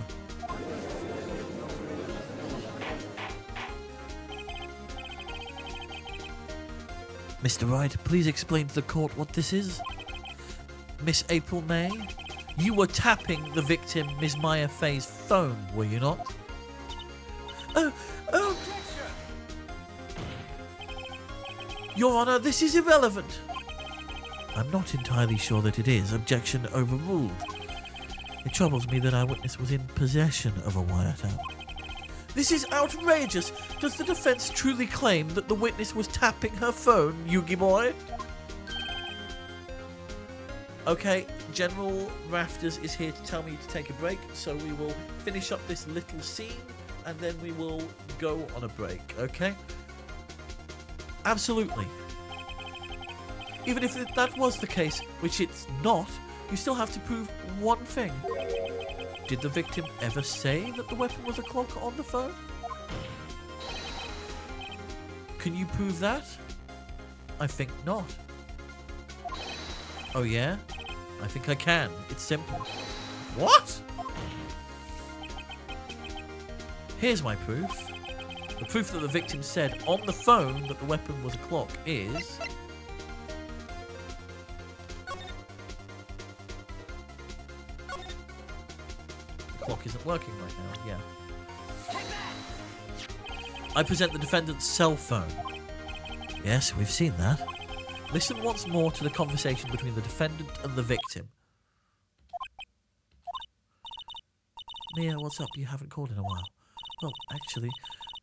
Mr. Wright, please explain to the court what this is. Miss April May, you were tapping the victim, Miss Maya Fay's phone, were you not? Oh. Your Honour, this is irrelevant. I'm not entirely sure that it is. Objection overruled. It troubles me that our witness was in possession of a wiretap. This is outrageous. Does the defence truly claim that the witness was tapping her phone, Yugi boy? Okay, General Rafters is here to tell me to take a break, so we will finish up this little scene and then we will go on a break, okay? Absolutely. Even if that was the case, which it's not, you still have to prove one thing. Did the victim ever say that the weapon was a clock on the phone? Can you prove that? I think not. Oh yeah? I think I can. It's simple. What? Here's my proof. The proof that the victim said on the phone that the weapon was a clock is... The clock isn't working right now, yeah. I present the defendant's cell phone. Yes, we've seen that. Listen once more to the conversation between the defendant and the victim. Mia, what's up? You haven't called in a while. Well, actually,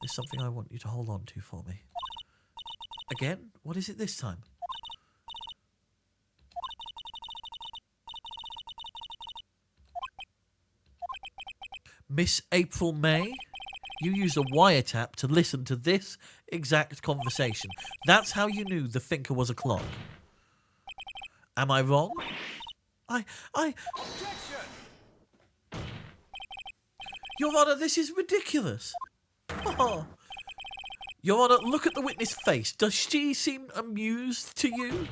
there's something I want you to hold on to for me. Again? What is it this time? Miss April May? You used a wiretap to listen to this exact conversation. That's how you knew the thinker was a clock. Am I wrong? Objection! Your Honour, this is ridiculous. Oh. Your Honour, look at the witness' face. Does she seem amused to you?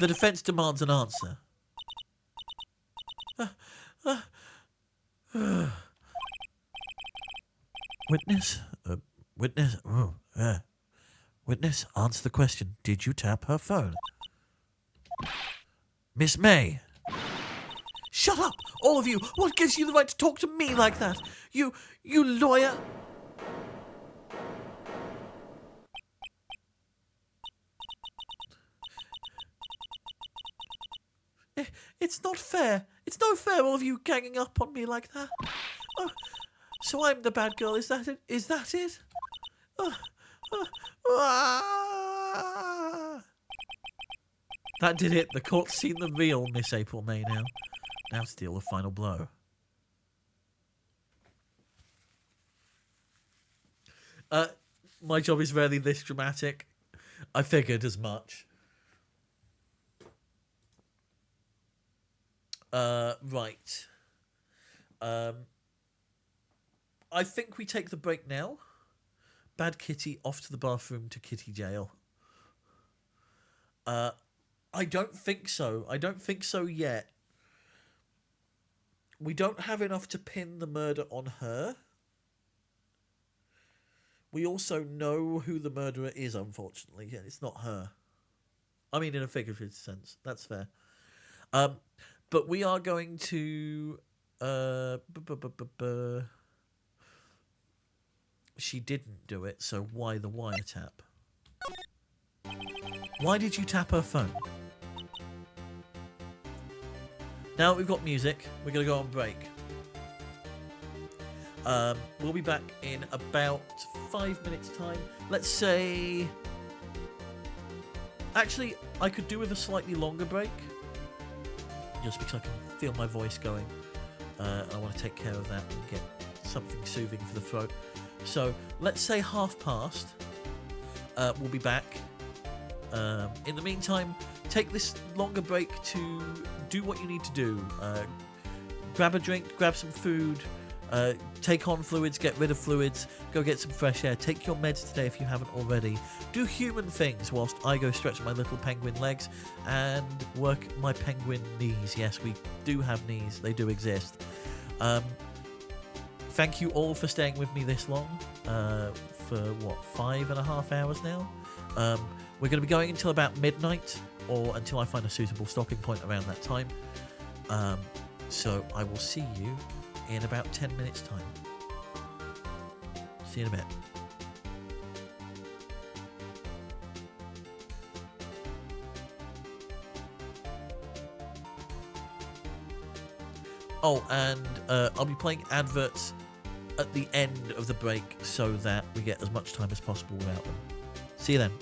The defence demands an answer. Witness? Witness, answer the question. Did you tap her phone? Miss May. Shut up, all of you. What gives you the right to talk to me like that? You lawyer. It's not fair. It's not fair, all of you ganging up on me like that. Oh, so I'm the bad girl, is that it? Is that it? That did it. The court's seen the real Miss April May now. Now to deal the final blow. My job is rarely this dramatic. I figured as much. Right. I think we take the break now. Bad Kitty off to the bathroom to Kitty jail. I don't think so. I don't think so yet. We don't have enough to pin the murder on her. We also know who the murderer is, unfortunately. Yeah, it's not her. I mean, in a figurative sense. That's fair. But we are going to... She didn't do it, so why the wiretap? Why did you tap her phone? Now we've got music, we're going to go on break. We'll be back in about 5 minutes' time. Let's say... Actually, I could do with a slightly longer break. Just because I can feel my voice going. I want to take care of that and get something soothing for the throat. So, let's say past. We'll be back. In the meantime, take this longer break to do what you need to do. Grab a drink, grab some food, take on fluids, get rid of fluids, go get some fresh air, take your meds today if you haven't already. Do human things whilst I go stretch my little penguin legs and work my penguin knees. Yes, we do have knees, they do exist. Thank you all for staying with me this long, for what, 5.5 hours now? We're going to be going until about midnight, or until I find a suitable stopping point around that time. So I will see you in about 10 minutes' time. See you in a bit. Oh, and I'll be playing adverts at the end of the break so that we get as much time as possible without them. See you then.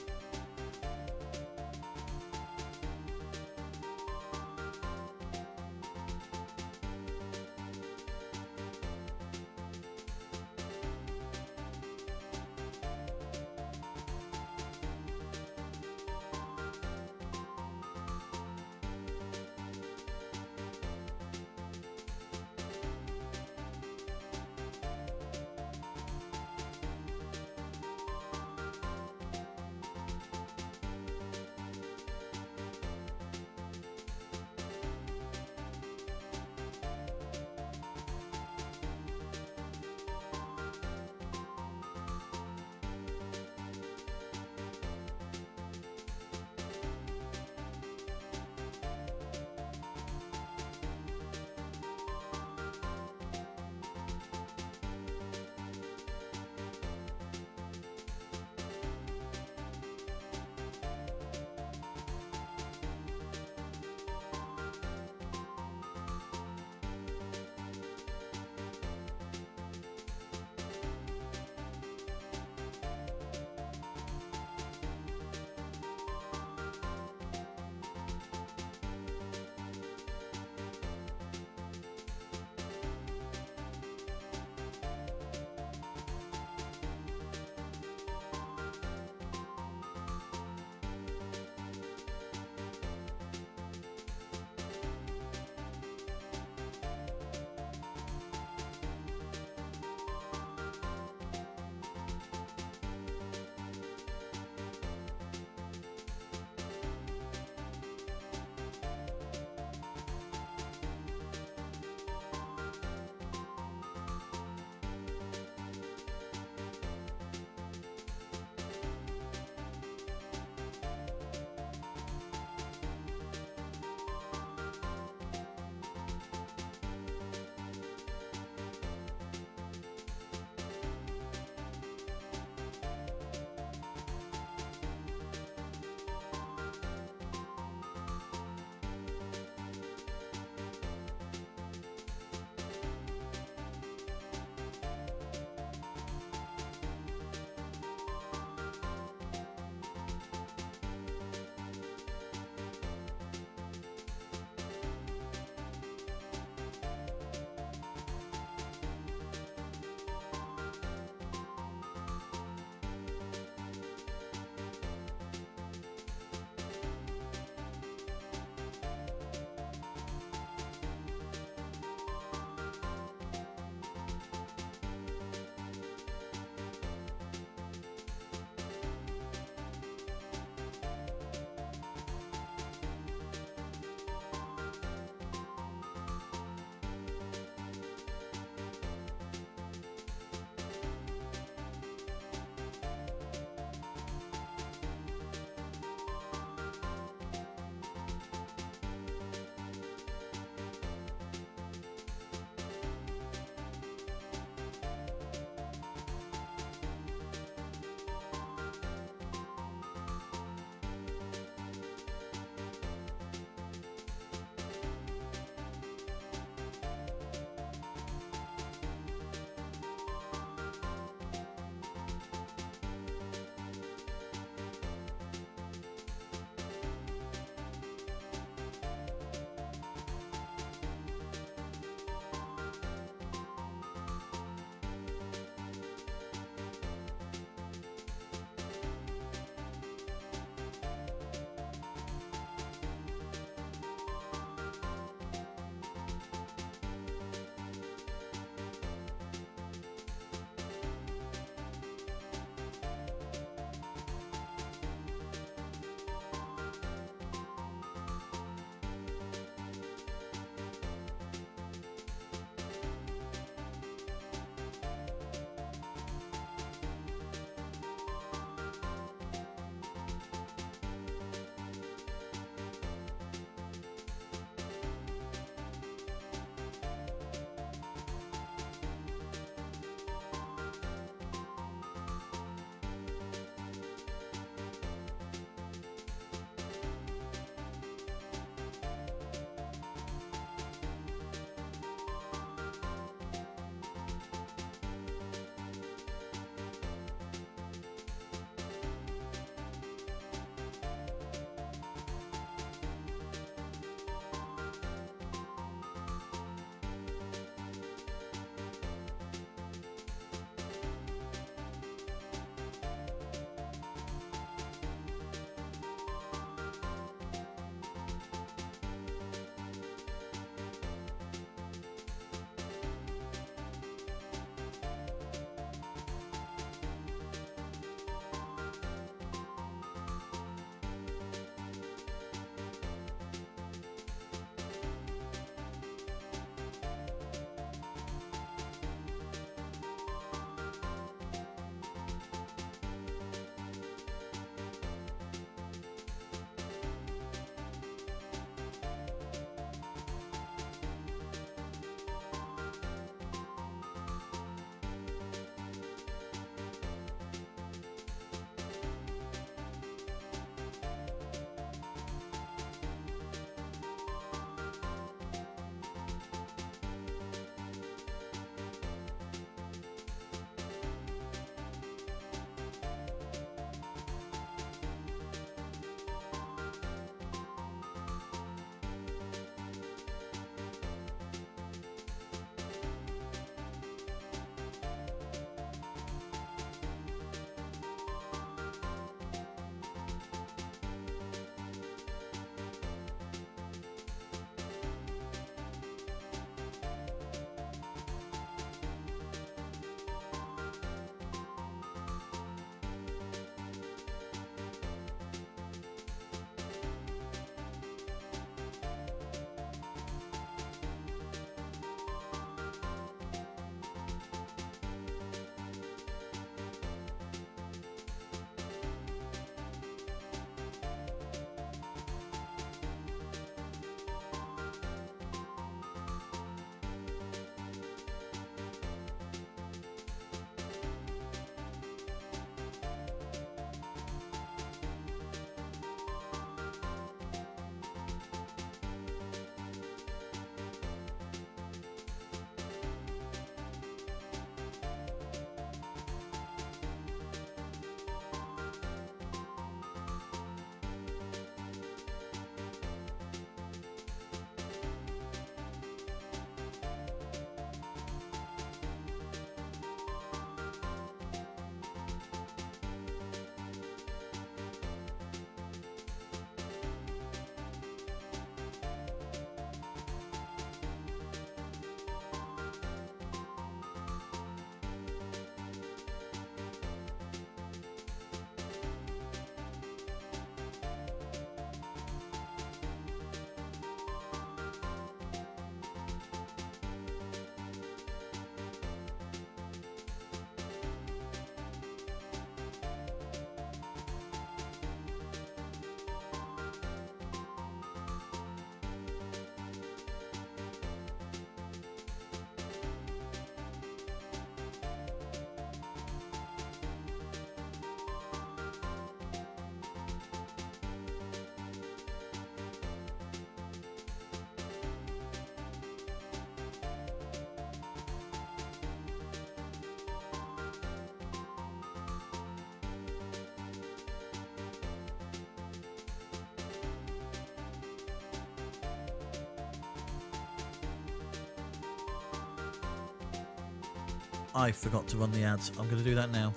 I forgot to run the ads. I'm going to do that now.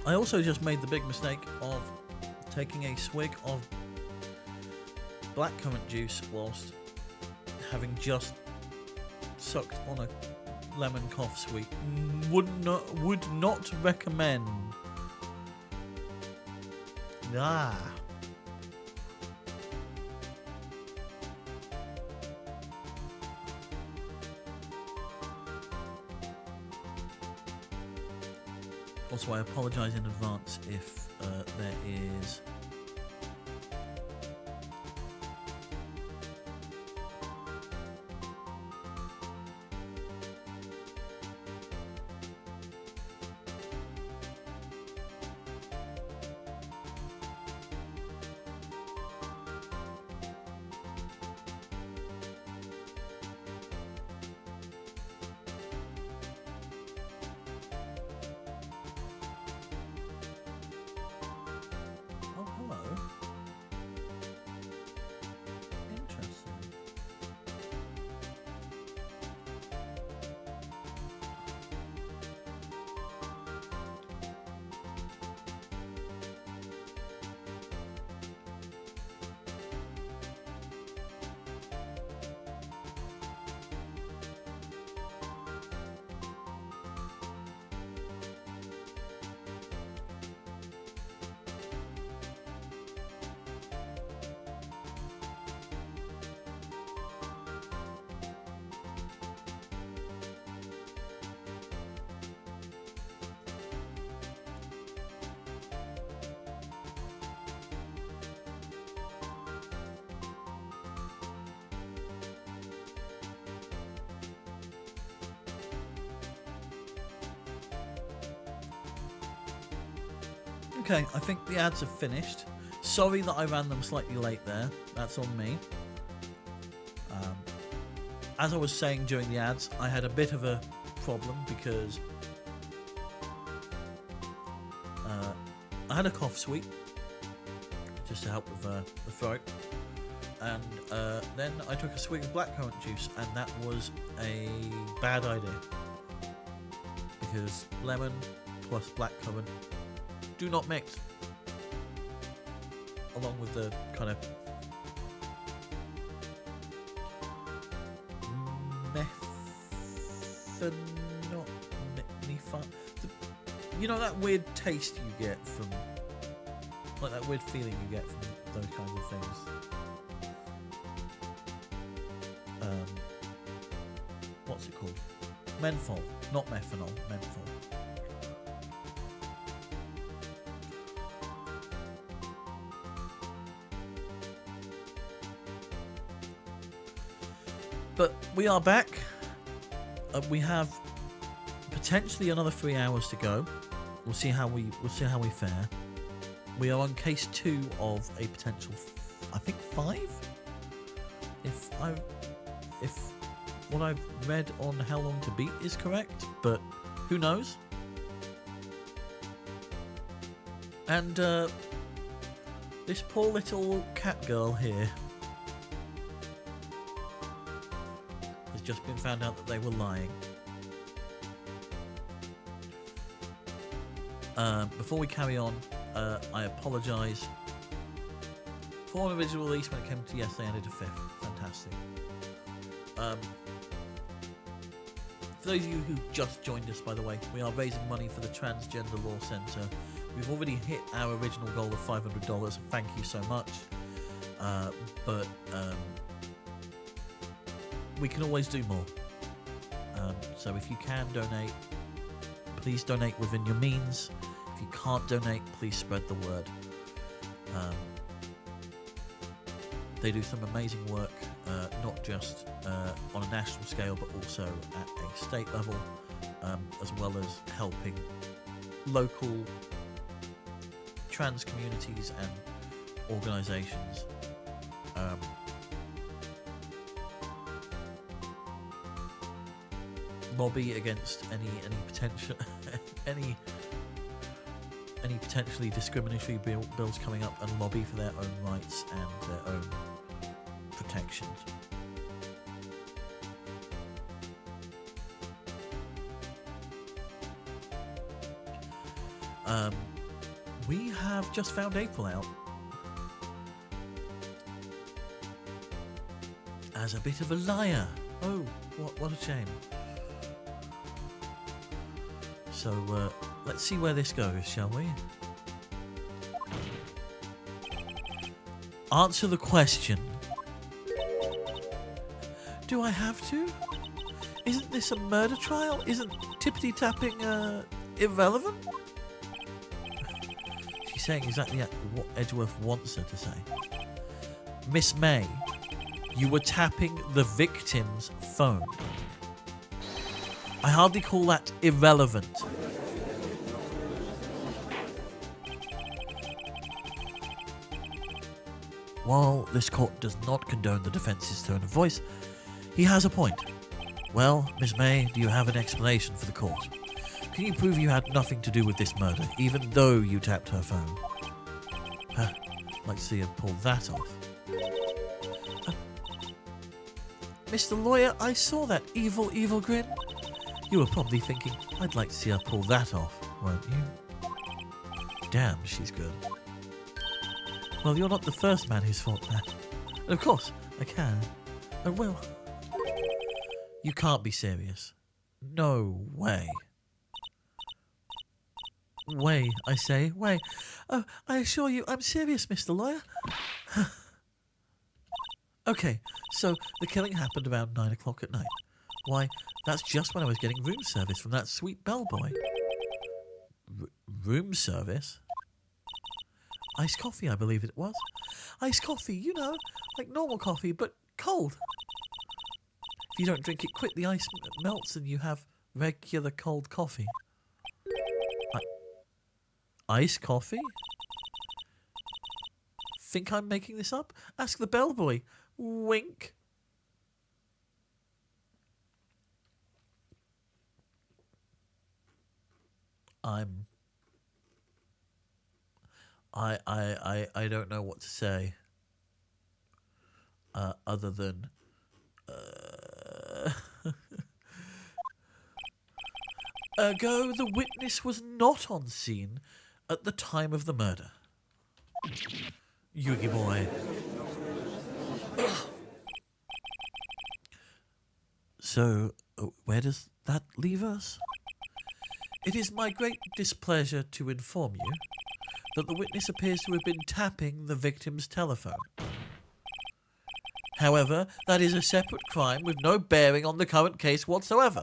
I also just made the big mistake of taking a swig of blackcurrant juice whilst having just sucked on a lemon cough sweet. Would not recommend. Ah. Also, I apologise in advance if there is Okay, I think the ads have finished. Sorry that I ran them slightly late there. That's on me. As I was saying during the ads, I had a bit of a problem because I had a cough sweet just to help with the throat, and then I took a swig of blackcurrant juice, and that was a bad idea because lemon plus blackcurrant do not mix, along with the kind of you know that weird taste you get from, like that weird feeling you get from those kinds of things. What's it called? Menthol, not methanol, menthol. But we are back. We have potentially another 3 hours to go. We'll see how we fare. We are on case 2 of a potential, I think 5. If what I've read on How Long to Beat is correct, but who knows? And this poor little cat girl here has just been found out that they were lying. Before we carry on, I apologise for an original release when it came to yes, they added a 5th. fantastic. For those of you who just joined us, by the way, we are raising money for the Transgender Law Center. We've already hit our original goal of $500. Thank you so much. But we can always do more. So if you can donate, please donate within your means. If you can't donate, please spread the word. They do some amazing work, not just on a national scale, but also at a state level, as well as helping local trans communities and organisations lobby against any potential any potentially discriminatory bills coming up, and lobby for their own rights and their own protections. We have just found April out as a bit of a liar. Oh, what a shame. So let's see where this goes, shall we? Answer the question. Do I have to? Isn't this a murder trial? Isn't tippity-tapping irrelevant? She's saying exactly what Edgeworth wants her to say. Miss May, you were tapping the victim's phone. I hardly call that irrelevant. While this court does not condone the defence's tone of voice, he has a point. Well, Miss May, do you have an explanation for the court? Can you prove you had nothing to do with this murder, even though you tapped her phone? I'd like to see her pull that off. Mr. Lawyer, I saw that evil grin. You were probably thinking, I'd like to see her pull that off, weren't you? Damn, she's good. Well, you're not the first man who's thought that. Of course, I can. I will. You can't be serious. No way. Way, I say, way. Oh, I assure you, I'm serious, Mr. Lawyer. Okay, so the killing happened around 9 o'clock at night. Why, that's just when I was getting room service from that sweet bellboy. Room service? Iced coffee, I believe it was. Iced coffee, you know, like normal coffee, but cold. If you don't drink it quick, the ice melts and you have regular cold coffee. Iced coffee? Think I'm making this up? Ask the bellboy. Wink. I don't know what to say. Other than ergo, the witness was not on scene at the time of the murder. Yugi boy. So, where does that leave us? It is my great displeasure to inform you that the witness appears to have been tapping the victim's telephone. However, that is a separate crime with no bearing on the current case whatsoever.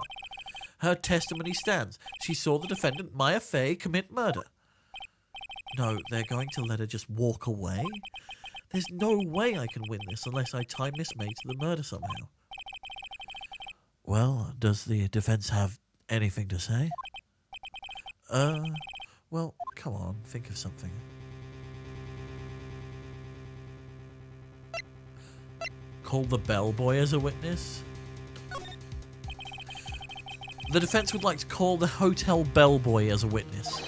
Her testimony stands. She saw the defendant, Maya Fey, commit murder. No, they're going to let her just walk away? There's no way I can win this unless I tie Miss May to the murder somehow. Well, does the defense have anything to say? Well, come on, think of something. Call the bellboy as a witness? The defense would like to call the hotel bellboy as a witness.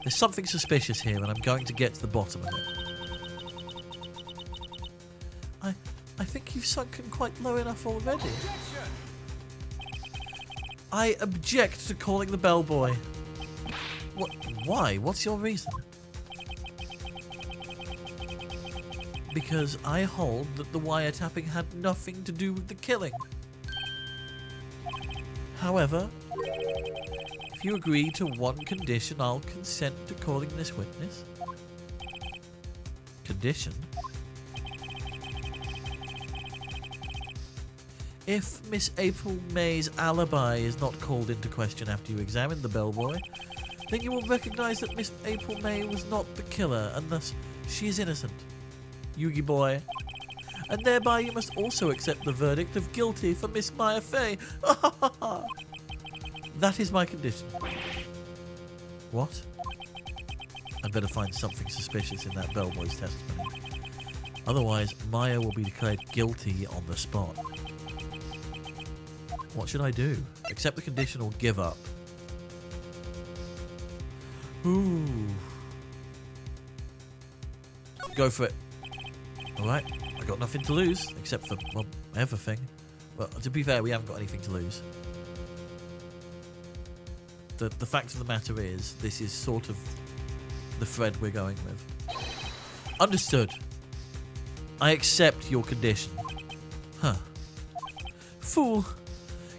There's something suspicious here, and I'm going to get to the bottom of it. I think you've sunken quite low enough already. I object to calling the bellboy. What? Why? What's your reason? because I hold that the wiretapping had nothing to do with the killing. However, if you agree to one condition, I'll consent to calling this witness. Condition? If Miss April May's alibi is not called into question after you examine the bellboy, then you will recognise that Miss April May was not the killer, and thus she is innocent. Yugi boy. And thereby you must also accept the verdict of guilty for Miss Maya Fey. That is my condition. What? I'd better find something suspicious in that bellboy's testimony. Otherwise, Maya will be declared guilty on the spot. What should I do? Accept the condition or give up? Ooh. Go for it. Alright, I got nothing to lose, except for, well, everything. Well, to be fair, we haven't got anything to lose. The fact of the matter is, this is sort of the thread we're going with. Understood. I accept your condition. Huh. Fool!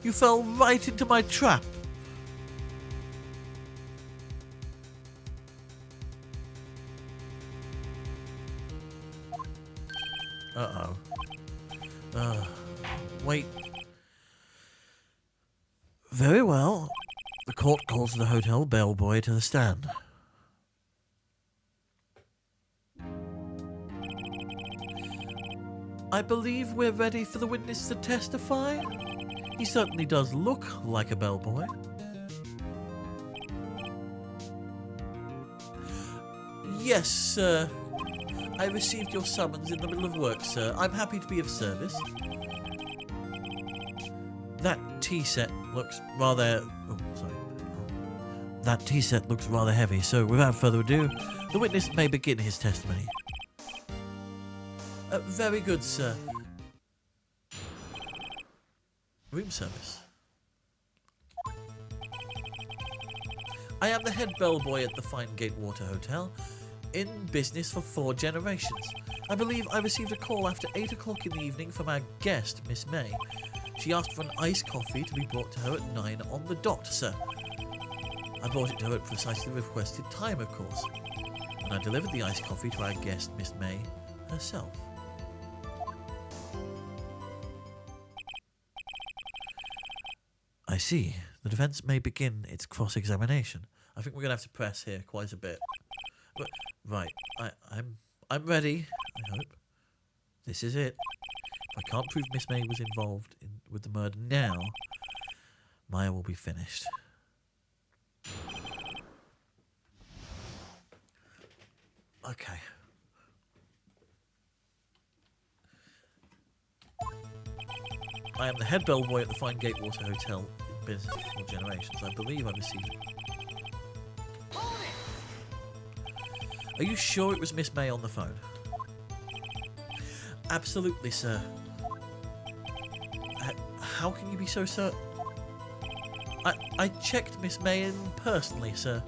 You fell right into my trap. Uh-oh. Wait. Very well. The court calls the hotel bellboy to the stand. I believe we're ready for the witness to testify. He certainly does look like a bellboy. Yes, sir. I received your summons in the middle of work, sir. I'm happy to be of service. That tea set looks rather... Oh, sorry. That tea set looks rather heavy, so without further ado, the witness may begin his testimony. Very good, sir. Room service. I am the head bellboy at the Fine Gatewater Hotel, in business for 4 generations. I believe I received a call after 8 o'clock in the evening from our guest, Miss May. She asked for an iced coffee to be brought to her at 9 on the dot, sir. I brought it to her at precisely the requested time, of course, and I delivered the iced coffee to our guest, Miss May, herself. I see. The defence may begin its cross-examination. I think we're going to have to press here quite a bit. But, right, I'm ready, I hope. This is it. If I can't prove Miss May was involved with the murder now, Maya will be finished. Okay. I am the head bellboy at the Fine Gatewater Hotel in business for 4 generations. I believe I received... Are you sure it was Miss May on the phone? Absolutely, sir. How can you be so certain? I checked Miss May in personally, sir.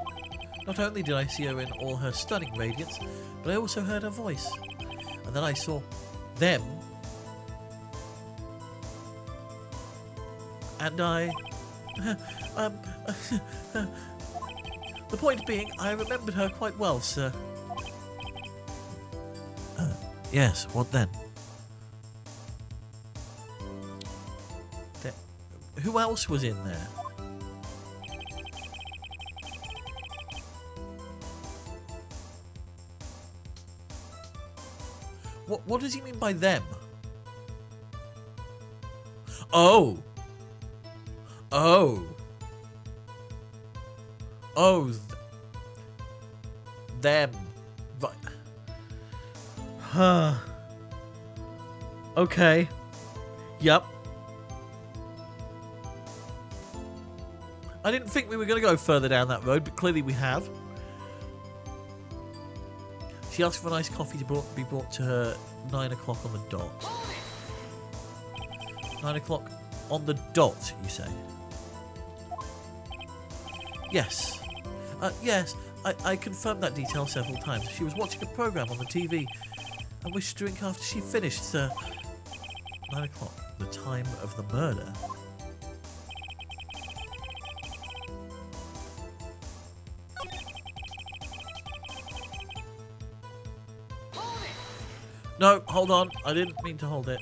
Not only did I see her in all her stunning radiance, but I also heard her voice. And then I saw them. And I... The point being, I remembered her quite well, sir. Yes, what then? Who else was in there? What does he mean by them? Oh! Oh! Oh! Them. Right. Huh. Okay. Yep. I didn't think we were going to go further down that road, but clearly we have. She asked for an iced coffee to be brought to her 9 o'clock on the dot. 9 o'clock on the dot, you say? Yes. Yes, I confirmed that detail several times. She was watching a program on the TV, I wish to drink after she finished, sir. 9 o'clock, the time of the murder. No, hold on. I didn't mean to hold it.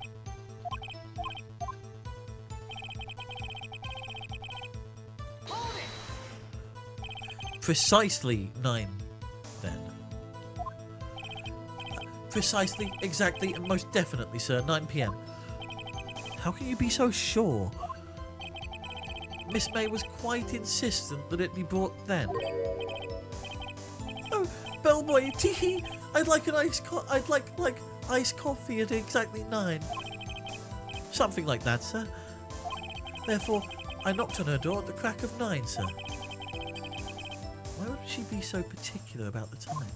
Precisely 9, then. Precisely, exactly, and most definitely, sir. 9 p.m. How can you be so sure? Miss May was quite insistent that it be brought then. Oh, bellboy, tee-hee. I'd like an I'd like iced coffee at exactly 9. Something like that, sir. Therefore, I knocked on her door at the crack of 9, sir. Why would she be so particular about the time?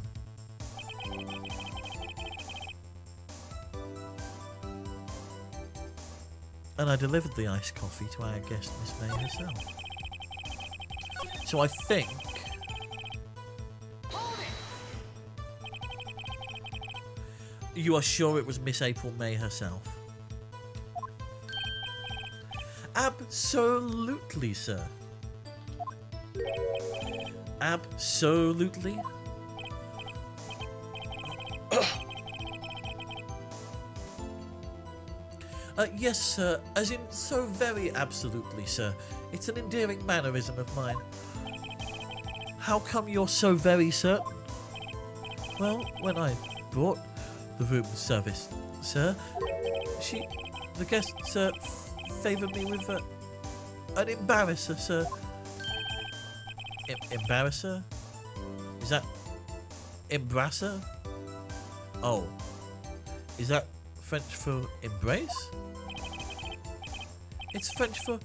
And I delivered the iced coffee to our guest, Miss May herself. So I think... You are sure it was Miss April May herself? Absolutely, sir. Absolutely. Yes, sir. As in, so very absolutely, sir. It's an endearing mannerism of mine. How come you're so very certain? Well, when I brought the room service, sir, the guest, sir, favoured me with an embarrasser, sir. Embarrasser? Is that embrasser? Oh. Is that French for embrace? It's French for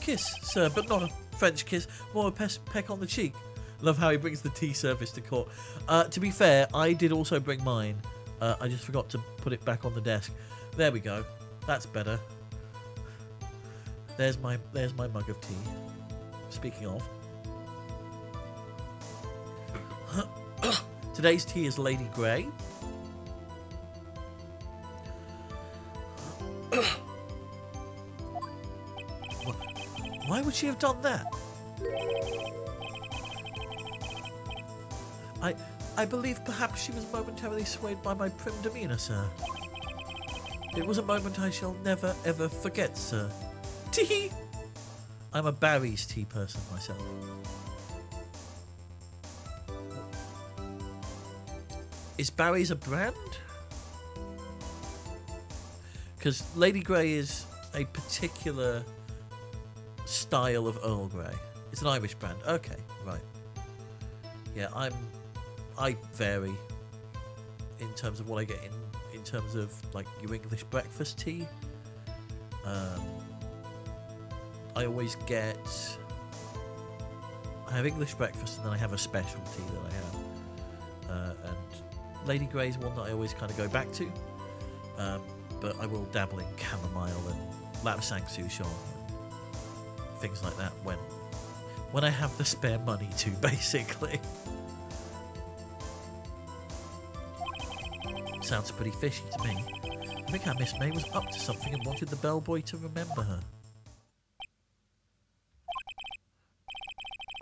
kiss, sir, but not a French kiss, more a peck on the cheek. Love how he brings the tea service to court. To be fair, I did also bring mine. I just forgot to put it back on the desk. There we go. That's better. There's my mug of tea. Speaking of. Today's tea is Lady Grey. Why would she have done that? I believe perhaps she was momentarily swayed by my prim demeanour, sir. It was a moment I shall never ever forget, sir. Tee! I'm a Barry's tea person myself. Is Barry's a brand? Because Lady Grey is a particular style of Earl Grey. It's an Irish brand. Okay, right. Yeah, I vary in terms of what I get in terms of like your English breakfast tea. I always get... I have English breakfast and then I have a specialty that I have. And Lady Grey's one that I always kind of go back to. But I will dabble in chamomile and lapsang souchong, things like that when I have the spare money to, basically. Sounds pretty fishy to me. I think our Miss May was up to something and wanted the bellboy to remember her.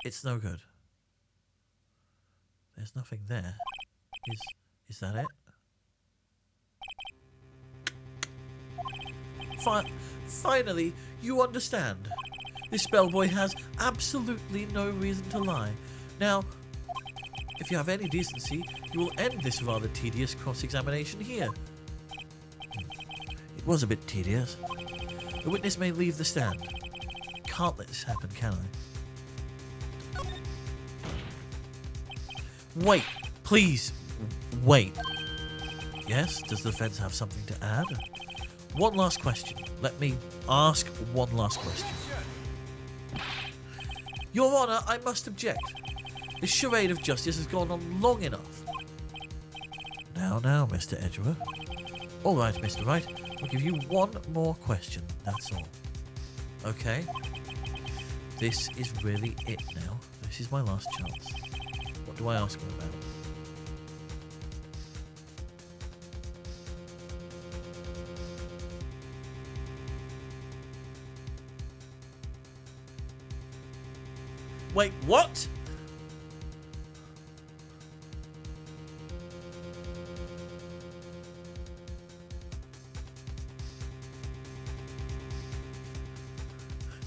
It's no good. There's nothing there. Is that it? Finally, you understand. This bellboy has absolutely no reason to lie. Now, if you have any decency, you will end this rather tedious cross-examination here. It was a bit tedious. The witness may leave the stand. Can't let this happen, can I? Wait, please, wait. Yes, does the defence have something to add? One last question. Let me ask one last question. Your Honour, I must object. This charade of justice has gone on long enough. Now, Mr. Edgeworth. All right, Mr. Wright. I'll give you one more question. That's all. Okay? This is really it now. This is my last chance. What do I ask him about? Wait, what?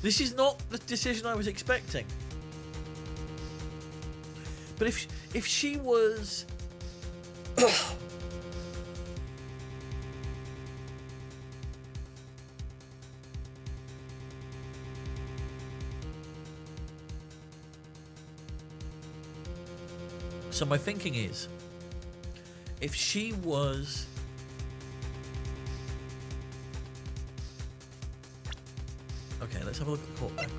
This is not the decision I was expecting. But if she was... So my thinking is, if she was... Okay, let's have a look at the court record.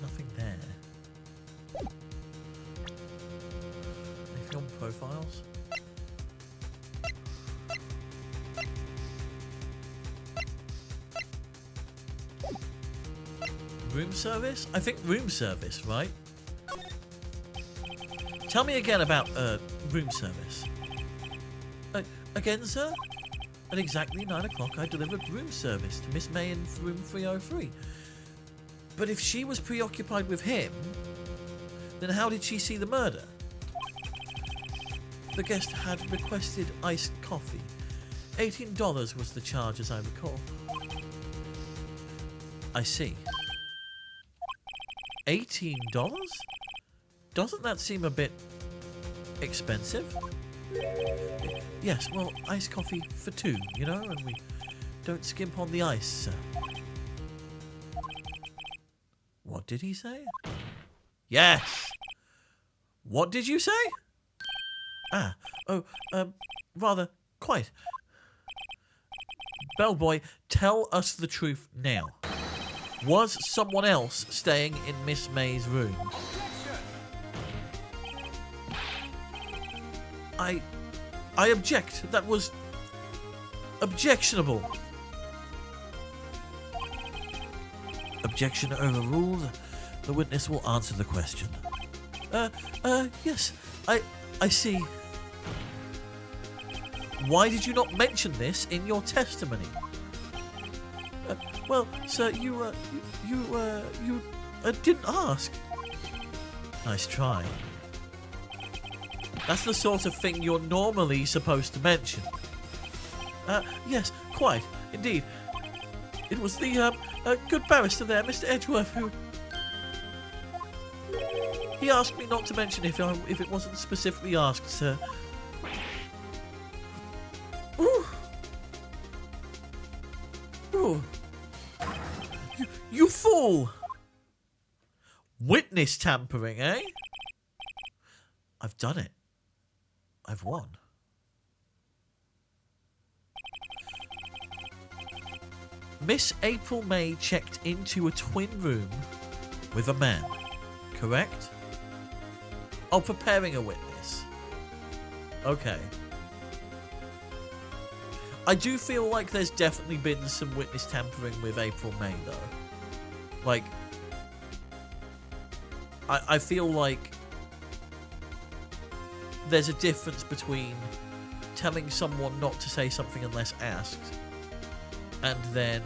Nothing there. Anything on profiles? Room service? I think room service, right? Tell me again about room service. Again, sir? At exactly 9 o'clock, I delivered room service to Miss May in room 303. But if she was preoccupied with him, then how did she see the murder? The guest had requested iced coffee. $18 was the charge, as I recall. I see. $18? Doesn't that seem a bit expensive? Yes, well, iced coffee for two, you know, and we don't skimp on the ice, sir. What did he say? Yes! What did you say? Rather, quite. Bellboy, tell us the truth now. Was someone else staying in Miss May's room? I object. That was objectionable. Objection overruled. The witness will answer the question. Yes. I see. Why did you not mention this in your testimony? Well, sir, you didn't ask. Nice try. That's the sort of thing you're normally supposed to mention. Yes, quite, indeed. It was the, good barrister there, Mr. Edgeworth, who... He asked me not to mention if it wasn't specifically asked, sir. Ooh. Ooh. You fool! Witness tampering, eh? I've done it. I've won. Miss April May checked into a twin room with a man, correct? Oh, preparing a witness. Okay. I do feel like there's definitely been some witness tampering with April May, though. Like, I feel like there's a difference between telling someone not to say something unless asked, and then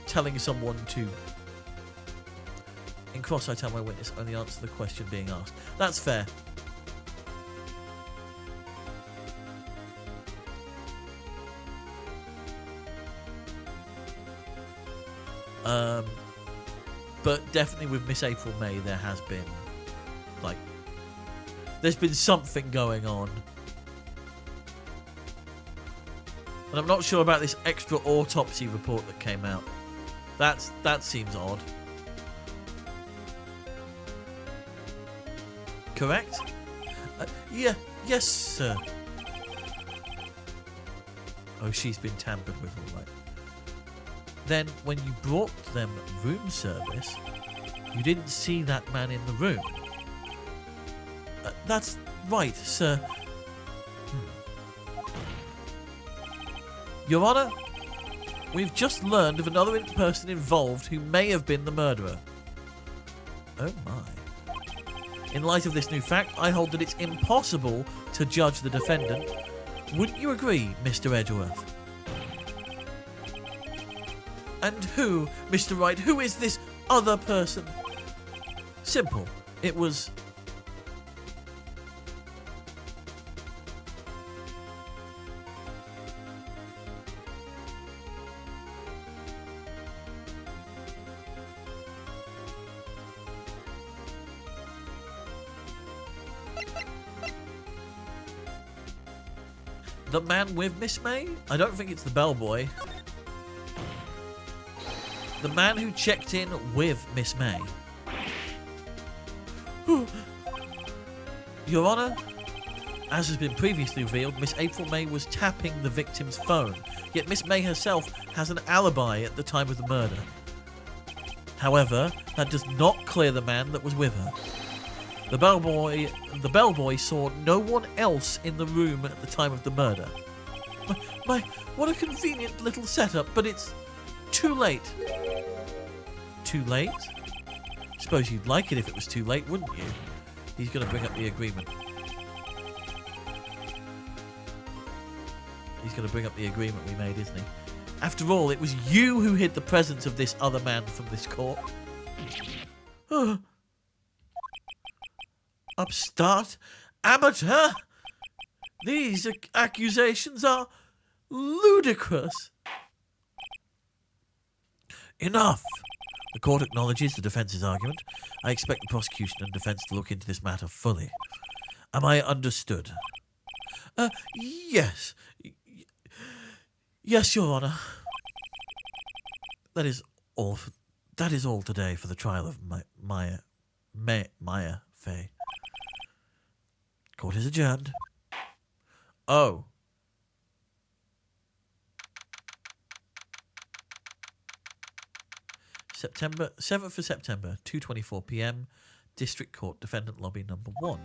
telling someone to, in cross I tell my witness, only answer the question being asked. That's fair. But definitely with Miss April May, there has been, like, there's been something going on. And I'm not sure about this extra autopsy report that came out. That seems odd. Correct? Yes, sir. Oh, she's been tampered with, all right. Then, when you brought them room service, you didn't see that man in the room. That's right, sir. Your Honour, we've just learned of another person involved who may have been the murderer. Oh my. In light of this new fact, I hold that it's impossible to judge the defendant. Wouldn't you agree, Mr. Edgeworth? And who, Mr. Wright, who is this other person? Simple. It was... the man with Miss May? I don't think it's the bellboy. The man who checked in with Miss May. Your Honour, as has been previously revealed, Miss April May was tapping the victim's phone, yet Miss May herself has an alibi at the time of the murder. However, that does not clear the man that was with her. The bellboy saw no one else in the room at the time of the murder. What a convenient little setup, but it's too late. Too late? Suppose you'd like it if it was too late, wouldn't you? He's going to bring up the agreement. He's going to bring up the agreement we made, isn't he? After all, it was you who hid the presence of this other man from this court. Upstart? Amateur? These accusations are ludicrous. Enough. The court acknowledges the defence's argument. I expect the prosecution and defense to look into this matter fully. Am I understood? Yes. Yes, Your Honour. That is all today for the trial of Maya Fey. Court is adjourned. Oh. September 7th of September, 2:24 p.m. District Court, Defendant Lobby Number 1.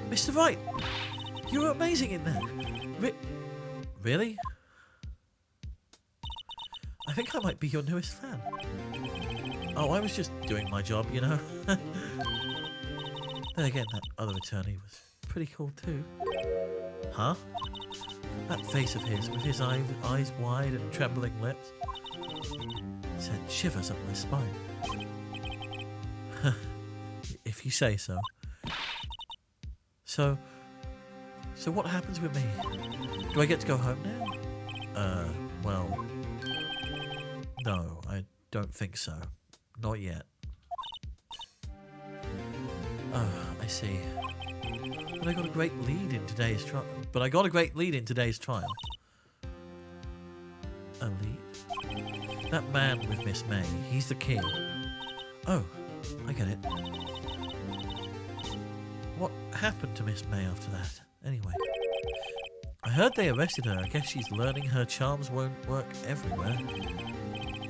Mr. Wright, you were amazing in there. Really? I think I might be your newest fan. Oh, I was just doing my job, you know. Then again, that other attorney was pretty cool too. Huh? That face of his, with his eyes wide and trembling lips, sent shivers up my spine. If you say so. So what happens with me? Do I get to go home now? Well, no, I don't think so. Not yet. Oh, I see. But I got a great lead in today's trial. A lead? That man with Miss May, he's the king. Oh, I get it. What happened to Miss May after that, anyway? I heard they arrested her. I guess she's learning her charms won't work everywhere.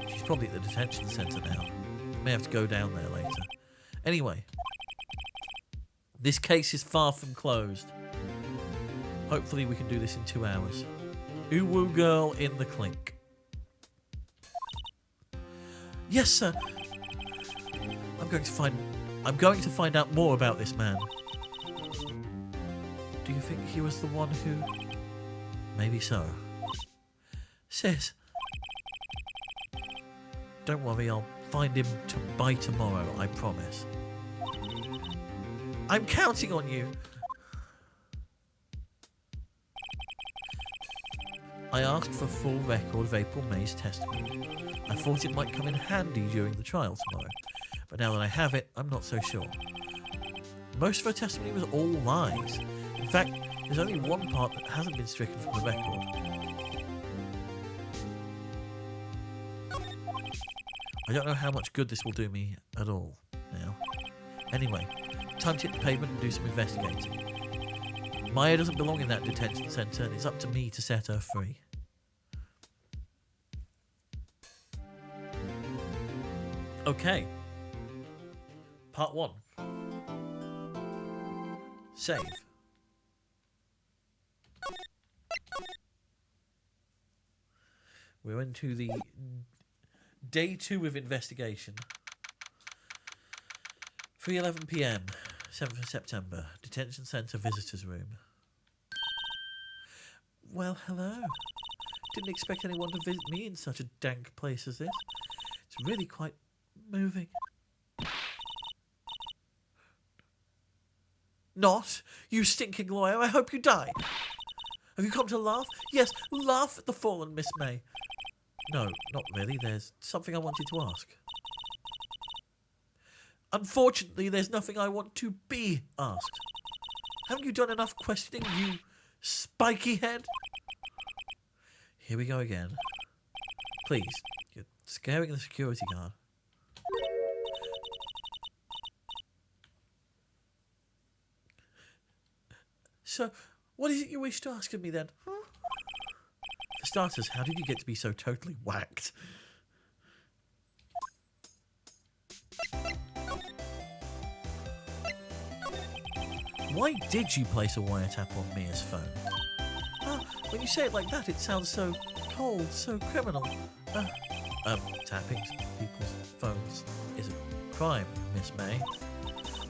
She's probably at the detention centre now. May have to go down there later. Anyway, this case is far from closed. Hopefully we can do this in 2 hours. Uwu girl in the clink. Yes, sir. I'm going to find out more about this man. Do you think he was the one who... Maybe so. Sis. Don't worry, I'll find him by tomorrow, I promise. I'm counting on you. I asked for a full record of April May's testimony. I thought it might come in handy during the trial tomorrow, but now that I have it, I'm not so sure. Most of her testimony was all lies. In fact, there's only one part that hasn't been stricken from the record. I don't know how much good this will do me at all now. Anyway, time to hit the pavement and do some investigating. Maya doesn't belong in that detention centre, and it's up to me to set her free. Okay. Part 1. Save. We're into the Day 2 of investigation. 3:11 p.m. 7th of September. Detention Centre Visitors Room. Well, hello. Didn't expect anyone to visit me in such a dank place as this. It's really quite moving. Not, you stinking lawyer. I hope you die. Have you come to laugh? Yes, laugh at the fallen Miss May. No, not really. There's something I wanted to ask. Unfortunately, there's nothing I want to be asked. Haven't you done enough questioning, you spiky head? Here we go again. Please, you're scaring the security guard. So, what is it you wish to ask of me then? Huh? For starters, how did you get to be so totally whacked? Why did you place a wiretap on Mia's phone? When you say it like that, it sounds so cold, so criminal. Tapping people's phones is a crime, Miss May.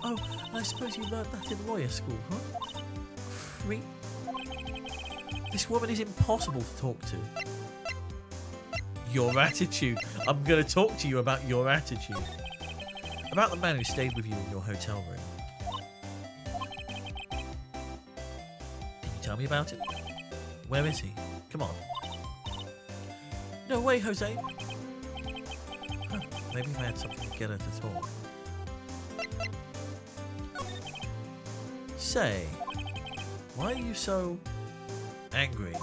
Oh, I suppose you learned that in lawyer school, huh? Creep. This woman is impossible to talk to. Your attitude. I'm going to talk to you about your attitude. About the man who stayed with you in your hotel room. Can you tell me about it? Where is he? Come on. No way, Jose. Huh, maybe if I had something to get her to talk. Say, why are you so angry?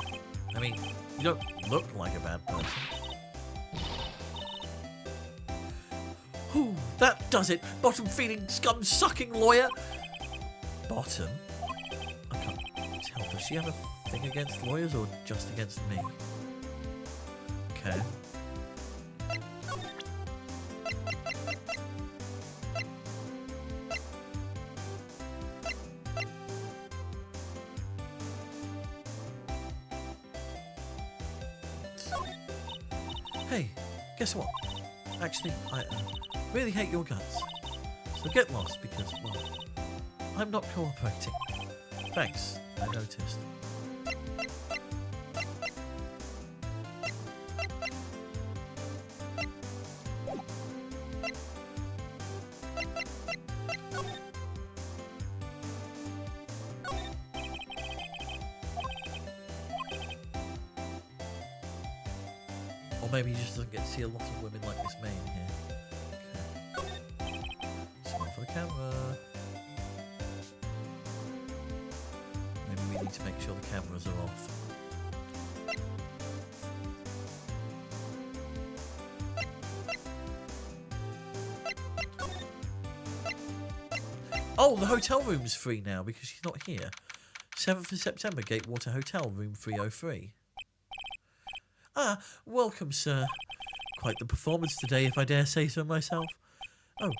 I mean, you don't look like a bad person. Whew, that does it. Bottom-feeding, scum-sucking lawyer. Bottom? I can't tell. Does she have a thing against lawyers or just against me? Okay. Hey, guess what? Actually, I really hate your guts. So get lost because, well, I'm not cooperating. Thanks, I noticed. Or maybe he just doesn't get to see a lot of women like Miss May in here. Okay. Smile for the camera. Maybe we need to make sure the cameras are off. Oh, the hotel room's free now because she's not here. 7th of September, Gatewater Hotel, room 303. Ah, welcome, sir. Quite the performance today, if I dare say so myself. Oh,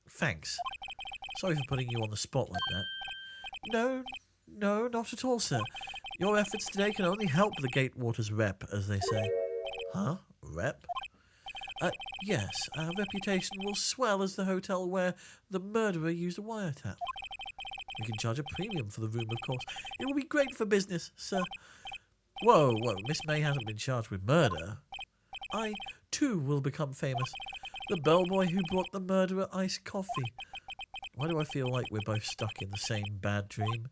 thanks. Sorry for putting you on the spot like that. No, not at all, sir. Your efforts today can only help the Gatewater's rep, as they say. Huh? Rep? Yes, our reputation will swell as the hotel where the murderer used a wiretap. We can charge a premium for the room, of course. It will be great for business, sir. Whoa, Miss May hasn't been charged with murder. I, too, will become famous. The bellboy who brought the murderer iced coffee. Why do I feel like we're both stuck in the same bad dream?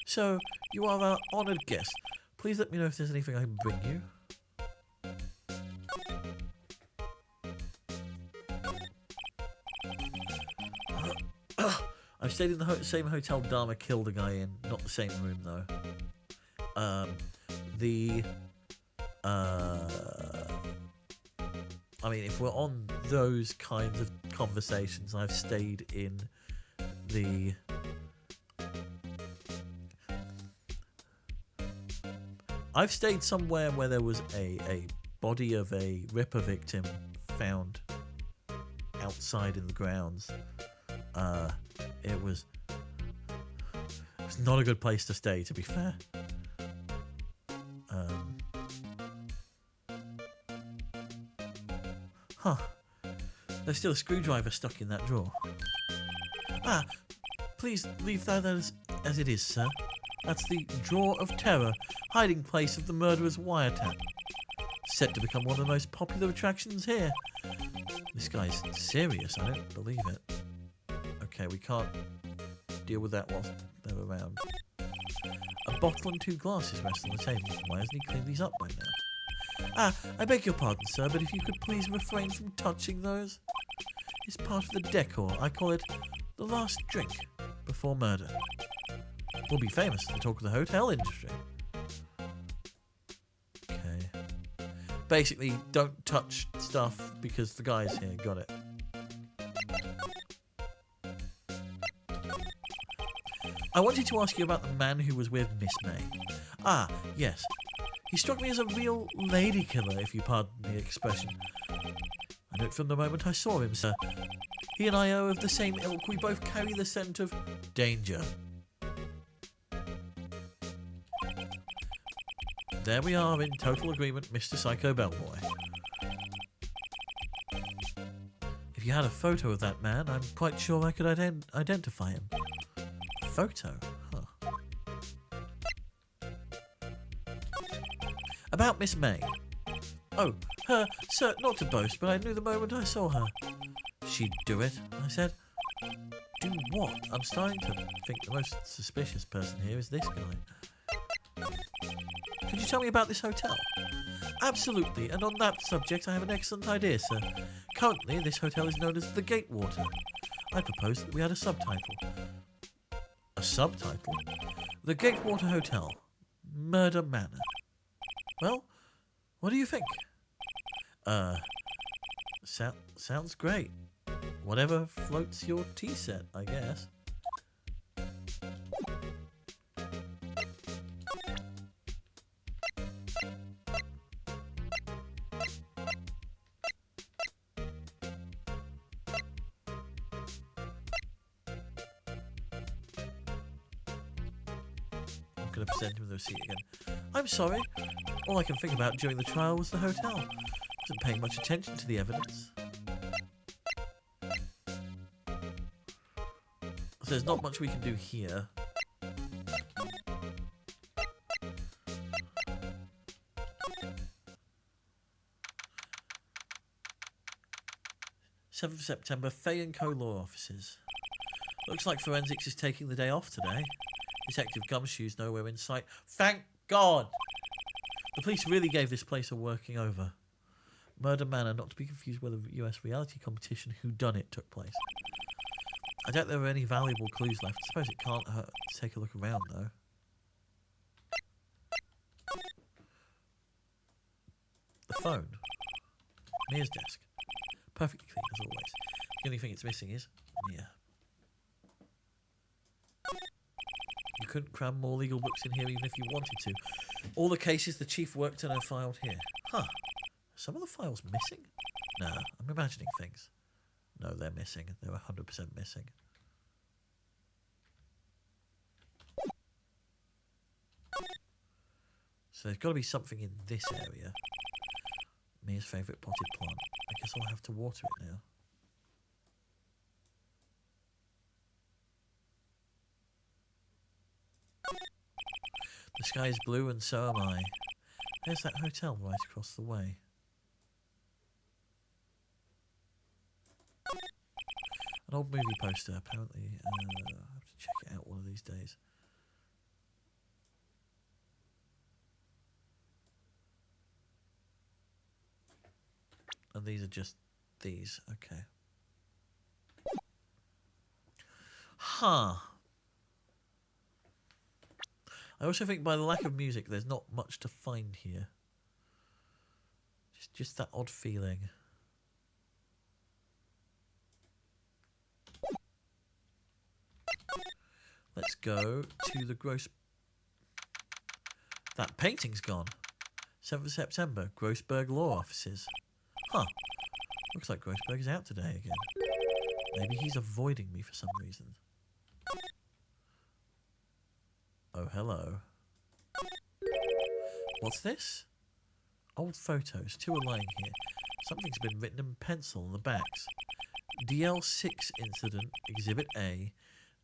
So, you are our honoured guest. Please let me know if there's anything I can bring you. I've stayed in the same hotel Dharma killed a guy in. Not the same room, though. I mean, if we're on those kinds of conversations, I've stayed in the... I've stayed somewhere where there was a body of a Ripper victim found outside in the grounds. It was not a good place to stay, to be fair. Huh. There's still a screwdriver stuck in that drawer. Ah, please leave that as it is, sir. That's the Drawer of Terror, hiding place of the murderer's wiretap. Set to become one of the most popular attractions here. This guy's serious, I don't believe it. Okay, we can't deal with that whilst they're around. A bottle and 2 glasses rest on the table. Why hasn't he cleaned these up by now? Ah, I beg your pardon, sir, but if you could please refrain from touching those. It's part of the decor. I call it the last drink before murder. We'll be famous for the talk of the hotel industry. Okay. Basically, don't touch stuff because the guy's here. Got it. I wanted to ask you about the man who was with Miss May. Ah, yes. He struck me as a real lady killer, if you pardon the expression. I know it from the moment I saw him, sir. He and I are of the same ilk. We both carry the scent of danger. There we are in total agreement, Mr. Psycho Bellboy. If you had a photo of that man, I'm quite sure I could identify him. A photo? Huh. About Miss May. Oh, her, sir, not to boast, but I knew the moment I saw her. She'd do it, I said. Do what? I'm starting to think the most suspicious person here is this guy. Could you tell me about this hotel? Absolutely, and on that subject I have an excellent idea, sir. Currently, this hotel is known as the Gatewater. I propose that we add a subtitle. A subtitle? The Gatewater Hotel. Murder Manor. Well, what do you think? Sounds great. Whatever floats your tea set, I guess. I'm going to present him with the receipt again. I'm sorry. All I can think about during the trial was the hotel. Wasn't paying much attention to the evidence. So there's not much we can do here. th September, Fay & Co. Law Offices. Looks like forensics is taking the day off today. Detective Gumshoe's nowhere in sight. Thank God! The police really gave this place a working over. Murder Manor, not to be confused with a US reality competition whodunit took place. I doubt there were any valuable clues left. I suppose it can't hurt to take a look around, though. The phone. Mia's desk. Perfectly clean, as always. The only thing it's missing is Mia. You couldn't cram more legal books in here even if you wanted to. All the cases the chief worked on are filed here. Huh. Some of the files missing? Nah, I'm imagining things. No, they're missing. They're 100% missing. So there's got to be something in this area. Mia's favourite potted plant. I guess I'll have to water it now. The sky is blue and so am I. There's that hotel right across the way. An old movie poster, apparently. I'll have to check it out one of these days. And these are just these. Okay. Huh. I also think by the lack of music, there's not much to find here. Just that odd feeling. Let's go to the gross... That painting's gone. 7th of September, Grossberg Law Offices. Huh. Looks like Grossberg is out today again. Maybe he's avoiding me for some reason. Oh, hello. What's this? Old photos. 2 are lying here. Something's been written in pencil on the backs. DL6 incident, Exhibit A.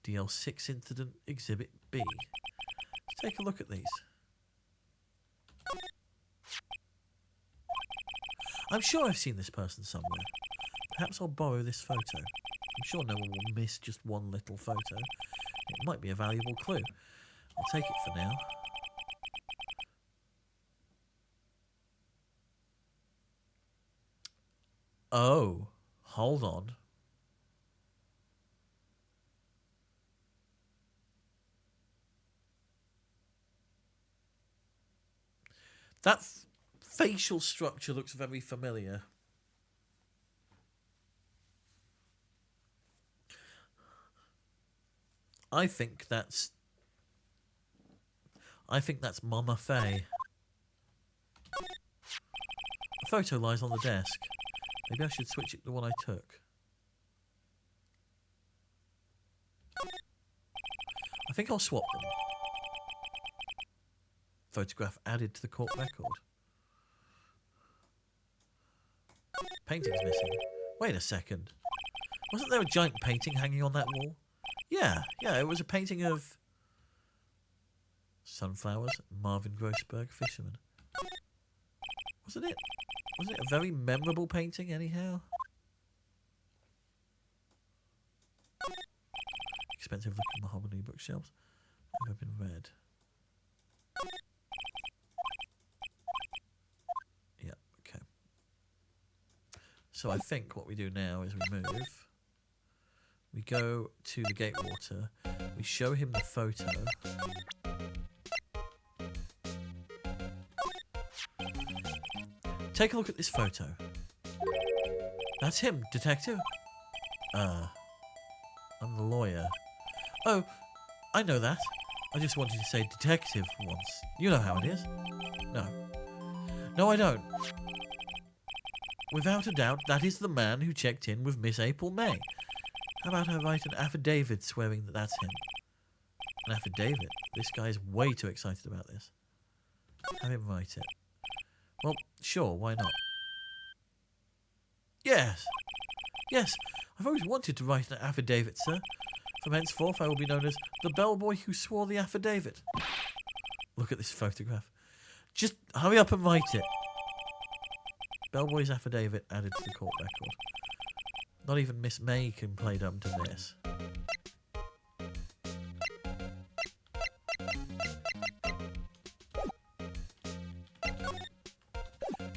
DL6 incident, Exhibit B. Let's take a look at these. I'm sure I've seen this person somewhere. Perhaps I'll borrow this photo. I'm sure no one will miss just one little photo. It might be a valuable clue. I'll take it for now. Oh, hold on. That facial structure looks very familiar. I think that's Mama Faye. The photo lies on the desk. Maybe I should switch it to the one I took. I think I'll swap them. Photograph added to the court record. Painting's missing. Wait a second. Wasn't there a giant painting hanging on that wall? Yeah, it was a painting of sunflowers, Marvin Grossberg, fisherman. Wasn't it a very memorable painting anyhow? Expensive looking mahogany bookshelves. Never been read. Yeah, okay. So I think what we do now is we move. We go to the Gatewater. We show him the photo. Take a look at this photo. That's him, detective. I'm the lawyer. Oh, I know that. I just wanted to say detective once. You know how it is. No, I don't. Without a doubt, that is the man who checked in with Miss April May. How about I write an affidavit swearing that that's him? An affidavit? This guy's way too excited about this. Have him write it. Well, sure, why not? Yes, I've always wanted to write an affidavit, sir. From henceforth, I will be known as the bellboy who swore the affidavit. Look at this photograph. Just hurry up and write it. Bellboy's affidavit added to the court record. Not even Miss May can play dumb to this.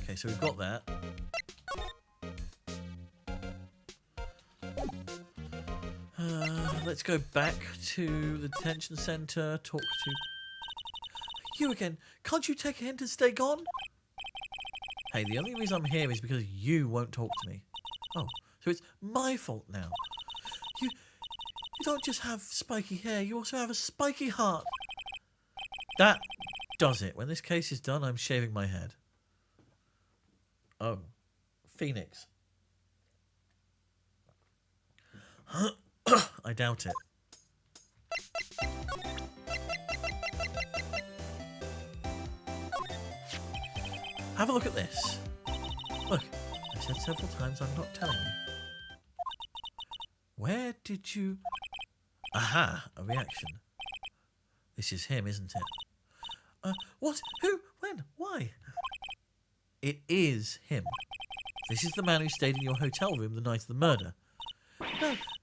Okay, so we've got that. Let's go back to the detention centre, talk to... You again! Can't you take a hint and stay gone? Hey, the only reason I'm here is because you won't talk to me. Oh, so it's my fault now. You don't just have spiky hair, you also have a spiky heart. That does it. When this case is done, I'm shaving my head. Oh, Phoenix. I doubt it. Have a look at this. Look, I said several times I'm not telling you. Where did you... Aha, a reaction. This is him, isn't it? What? Who? When? Why? It is him. This is the man who stayed in your hotel room the night of the murder.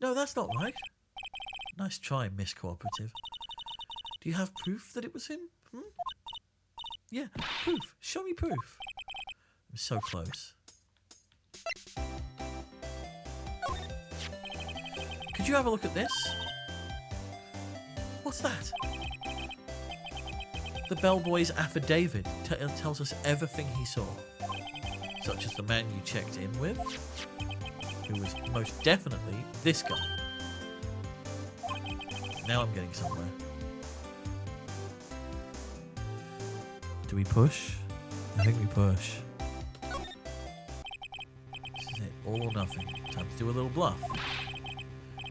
No, that's not right. Nice try, Miss Cooperative. Do you have proof that it was him? Yeah, proof. Show me proof. I'm so close. Could you have a look at this? What's that? The bellboy's affidavit tells us everything he saw. Such as the man you checked in with, who was most definitely this guy. Now I'm getting somewhere. Do we push? I think we push. This is it, all or nothing. Time to do a little bluff.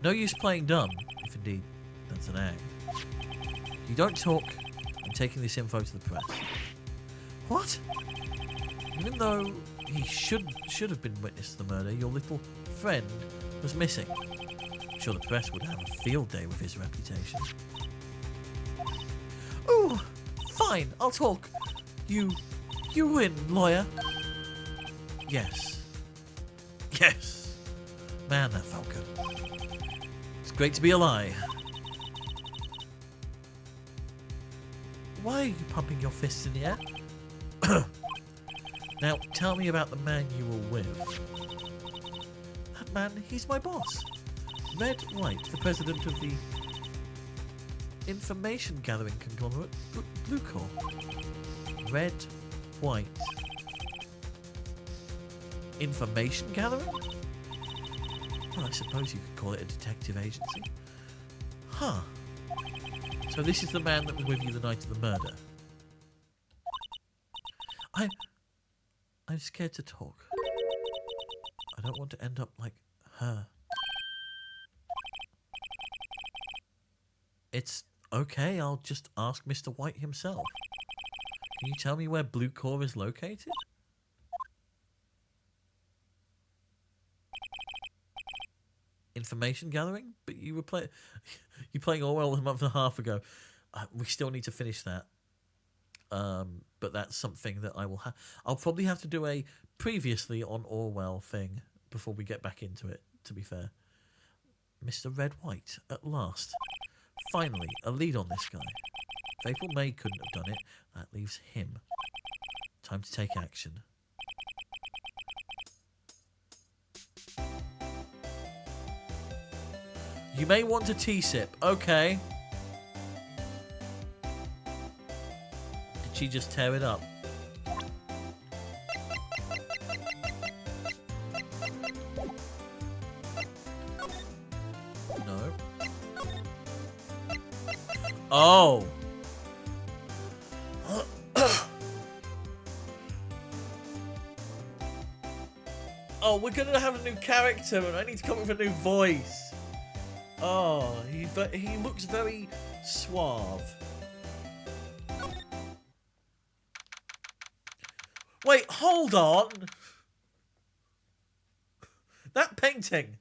No use playing dumb, if indeed that's an act. You don't talk, I'm taking this info to the press. What? Even though He should have been witness to the murder. Your little friend was missing. I'm sure the press would have a field day with his reputation. Ooh, fine, I'll talk. You win, lawyer. Yes. Yes. Man, that felt good. It's great to be alive. Why are you pumping your fists in the air? Now, tell me about the man you were with. That man, he's my boss. Red White, the president of the information gathering conglomerate, Blue Corps. Red White. Information gathering? Well, I suppose you could call it a detective agency. Huh. So this is the man that was with you the night of the murder. I'm scared to talk. I don't want to end up like her. It's okay, I'll just ask Mr. White himself. Can you tell me where Blue Corps is located? Information gathering? But you were you playing Orwell a month and a half ago. We still need to finish that. But that's something that I will have. I'll probably have to do a previously on Orwell thing before we get back into it, to be fair. Mr. Red White, at last. Finally, a lead on this guy. If April May couldn't have done it, that leaves him. Time to take action. You may want a tea sip. Okay. Did she just tear it up? No. Oh. Oh, we're gonna have a new character and I need to come up with a new voice. Oh, he looks very suave. Wait, hold on. That painting.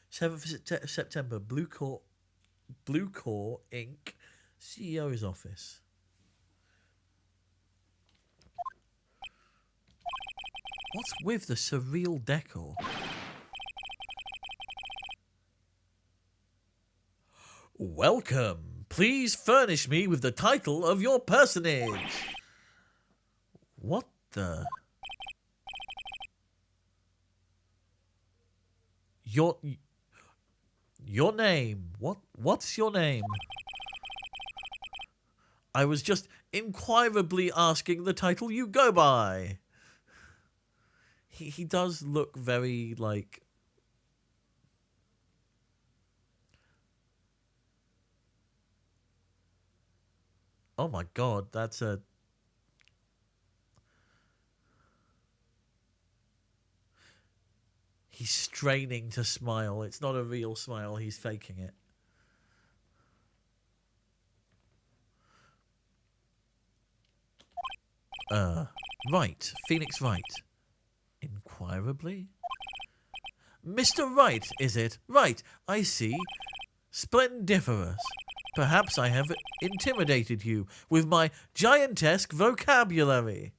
September, Blue Corps Inc. CEO's office. What's with the surreal decor? Welcome. Please furnish me with the title of your personage. What the? Your name. What's your name? I was just inquirably asking the title you go by. He does look very, like... Oh my god, that's a... He's straining to smile. It's not a real smile, he's faking it. Right. Phoenix Wright. Inquirably? Mr. Wright, is it? Right, I see. Splendiferous. Perhaps I have intimidated you with my giantesque vocabulary.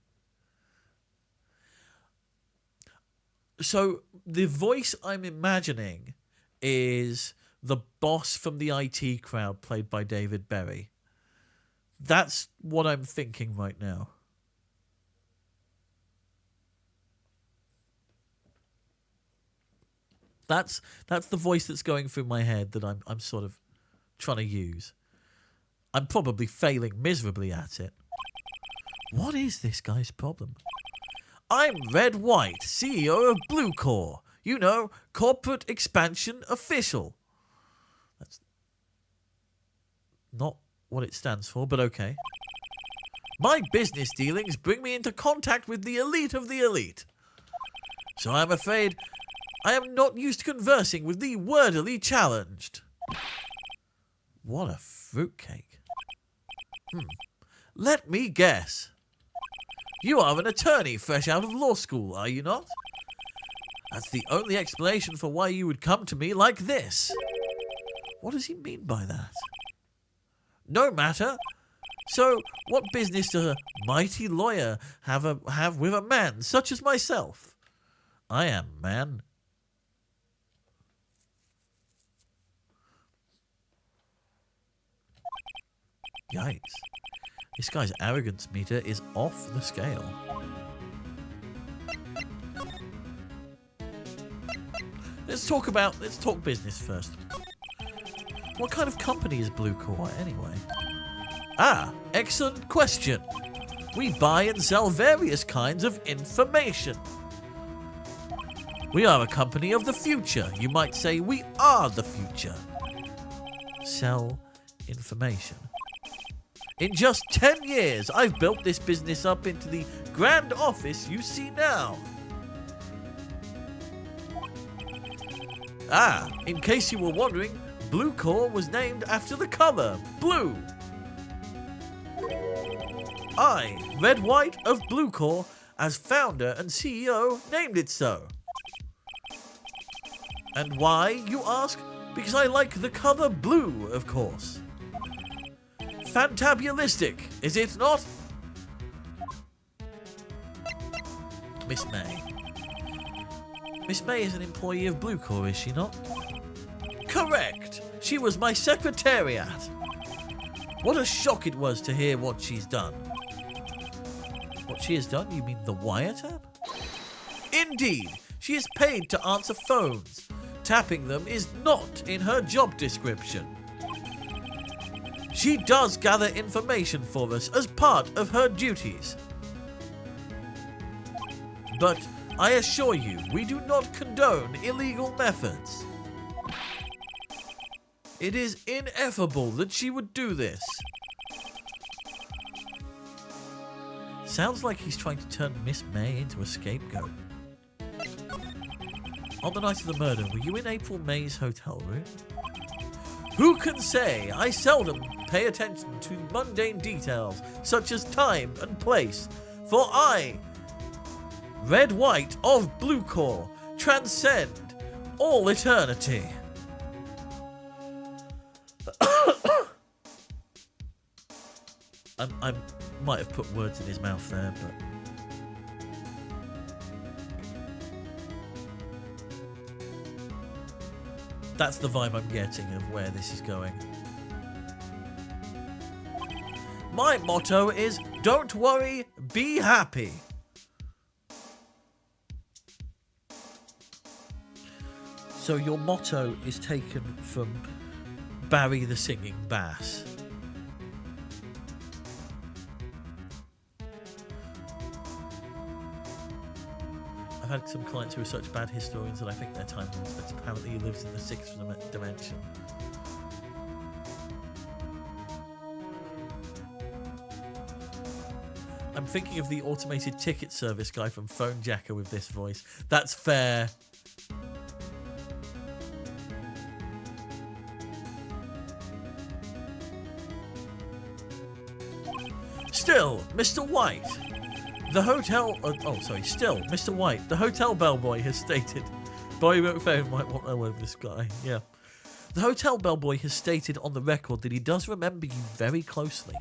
So, the voice I'm imagining is the boss from the IT crowd played by David Berry. That's what I'm thinking right now. That's the voice that's going through my head that I'm sort of trying to use. I'm probably failing miserably at it. What is this guy's problem? I'm Red White, CEO of Blue Corps. You know, corporate expansion official. That's not what it stands for, but okay. My business dealings bring me into contact with the elite of the elite. So I'm afraid I am not used to conversing with the wordily challenged. What a fruitcake. Let me guess. You are an attorney fresh out of law school, are you not? That's the only explanation for why you would come to me like this. What does he mean by that? No matter. So, what business does a mighty lawyer have with a man such as myself? I am man. Yikes. This guy's arrogance meter is off the scale. Let's talk business first. What kind of company is Blue Core anyway? Ah, excellent question. We buy and sell various kinds of information. We are a company of the future. You might say we are the future. Sell information. In just 10 years, I've built this business up into the grand office you see now. Ah, in case you were wondering, Blue Core was named after the color, blue. I, Red White of Blue Core, as founder and CEO, named it so. And why, you ask? Because I like the color blue, of course. Fantabulistic, is it not? Miss May. Miss May is an employee of Blue Core, is she not? Correct! She was my secretariat. What a shock it was to hear what she's done. What she has done? You mean the wiretap? Indeed! She is paid to answer phones. Tapping them is not in her job description. She does gather information for us as part of her duties. But I assure you, we do not condone illegal methods. It is ineffable that she would do this. Sounds like he's trying to turn Miss May into a scapegoat. On the night of the murder, were you in April May's hotel room? Who can say? I seldom pay attention to mundane details, such as time and place, for I, Red White of Blue Core, transcend all eternity. I might have put words in his mouth there, but... that's the vibe I'm getting of where this is going. My motto is, don't worry, be happy. So your motto is taken from Barry the Singing Bass. I've had some clients who are such bad historians that I think they're time lords, but apparently he lives in the sixth dimension. I'm thinking of the automated ticket service guy from Phone Jacker with this voice. That's fair. Still, Mr. White. The hotel... still, Mr. White, the hotel bellboy has stated... Bobby McFerrin might want to know this guy, yeah. The hotel bellboy has stated on the record that he does remember you very closely.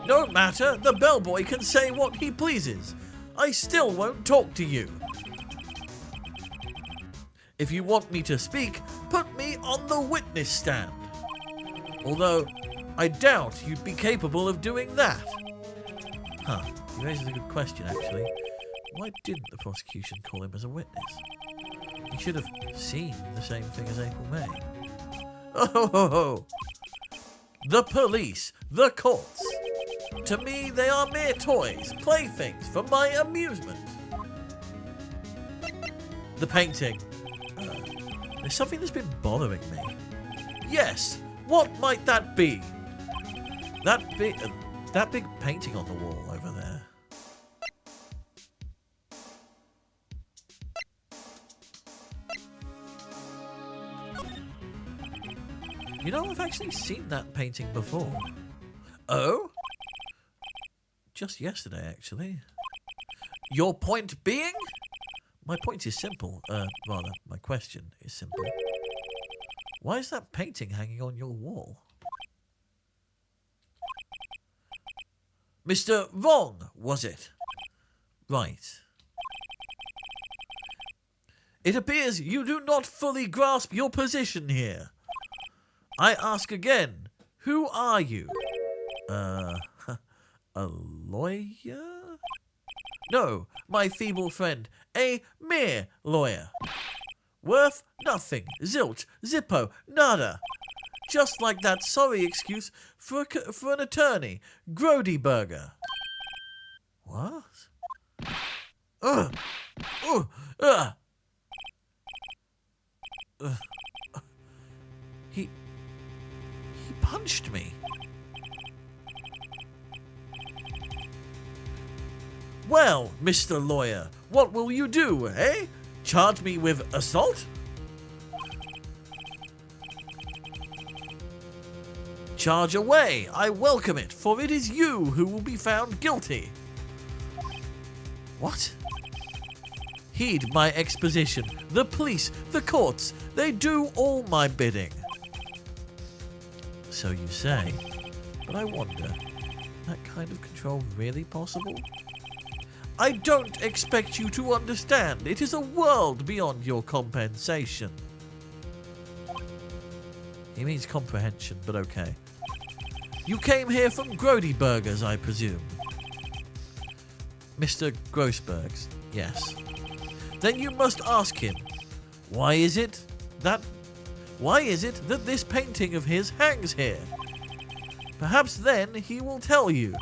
No matter, the bellboy can say what he pleases. I still won't talk to you. If you want me to speak, put me on the witness stand. Although, I doubt you'd be capable of doing that. Huh, he raises a good question, actually. Why didn't the prosecution call him as a witness? He should have seen the same thing as April May. Oh! The police, the courts. To me, they are mere toys, playthings for my amusement. The painting. There's something that's been bothering me. Yes, what might that be? That big painting on the wall over there. You know, I've actually seen that painting before. Oh? just yesterday, actually. Your point being? My point is simple. Rather, my question is simple. Why is that painting hanging on your wall? Mr. Wrong, was it? Right. It appears you do not fully grasp your position here. I ask again, who are you? A lawyer? No, my feeble friend, a mere lawyer. Worth nothing, zilch, zippo, nada. Just like that sorry excuse for an attorney, Grody Burger. What? He punched me. Well, Mr. Lawyer, what will you do, eh? Charge me with assault? Charge away, I welcome it, for it is you who will be found guilty. What? Heed my exposition. The police, the courts, they do all my bidding. So you say, but I wonder, that kind of control really possible? I don't expect you to understand. It is a world beyond your compensation. He means comprehension, but okay. You came here from Grody Burgers, I presume. Mr. Grossberg's, yes. Then you must ask him, why is it that this painting of his hangs here? Perhaps then he will tell you.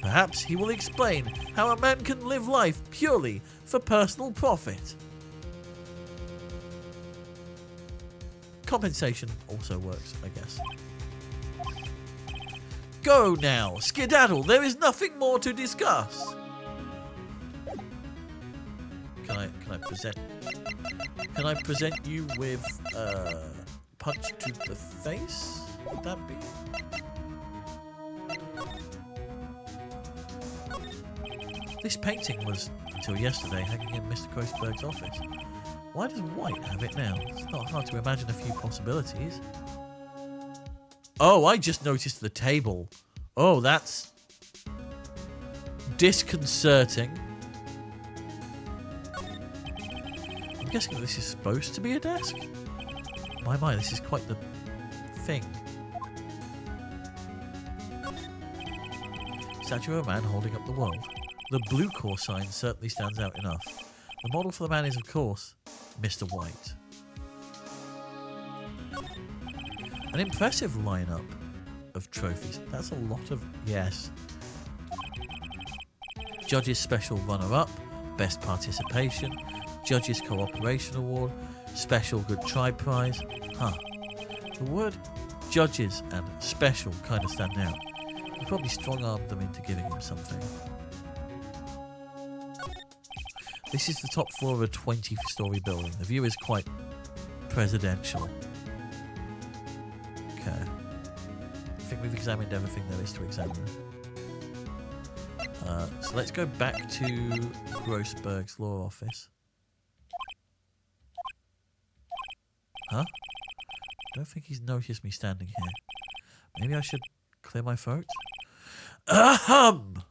Perhaps he will explain how a man can live life purely for personal profit. Compensation also works, I guess. Go now, skedaddle, there is nothing more to discuss. Can I present you with a punch to the face? Would that be? This painting was, until yesterday, hanging in Mr. Grossberg's office. Why does White have it now? It's not hard to imagine a few possibilities. Oh, I just noticed the table. Oh, that's disconcerting. I'm guessing this is supposed to be a desk? My, this is quite the thing. Statue of a man holding up the world. The blue core sign certainly stands out enough. The model for the man is, of course, Mr. White. An impressive lineup of trophies. That's a lot of... Yes. Judges Special Runner-Up, Best Participation, Judges Cooperation Award, Special Good Try Prize. Huh. The word judges and special kind of stand out. You probably strong-armed them into giving him something. This is the top floor of a 20-story building. The view is quite presidential. Okay. I think we've examined everything there is to examine. So let's go back to Grossberg's law office. Huh? I don't think he's noticed me standing here. Maybe I should clear my throat? Ahem!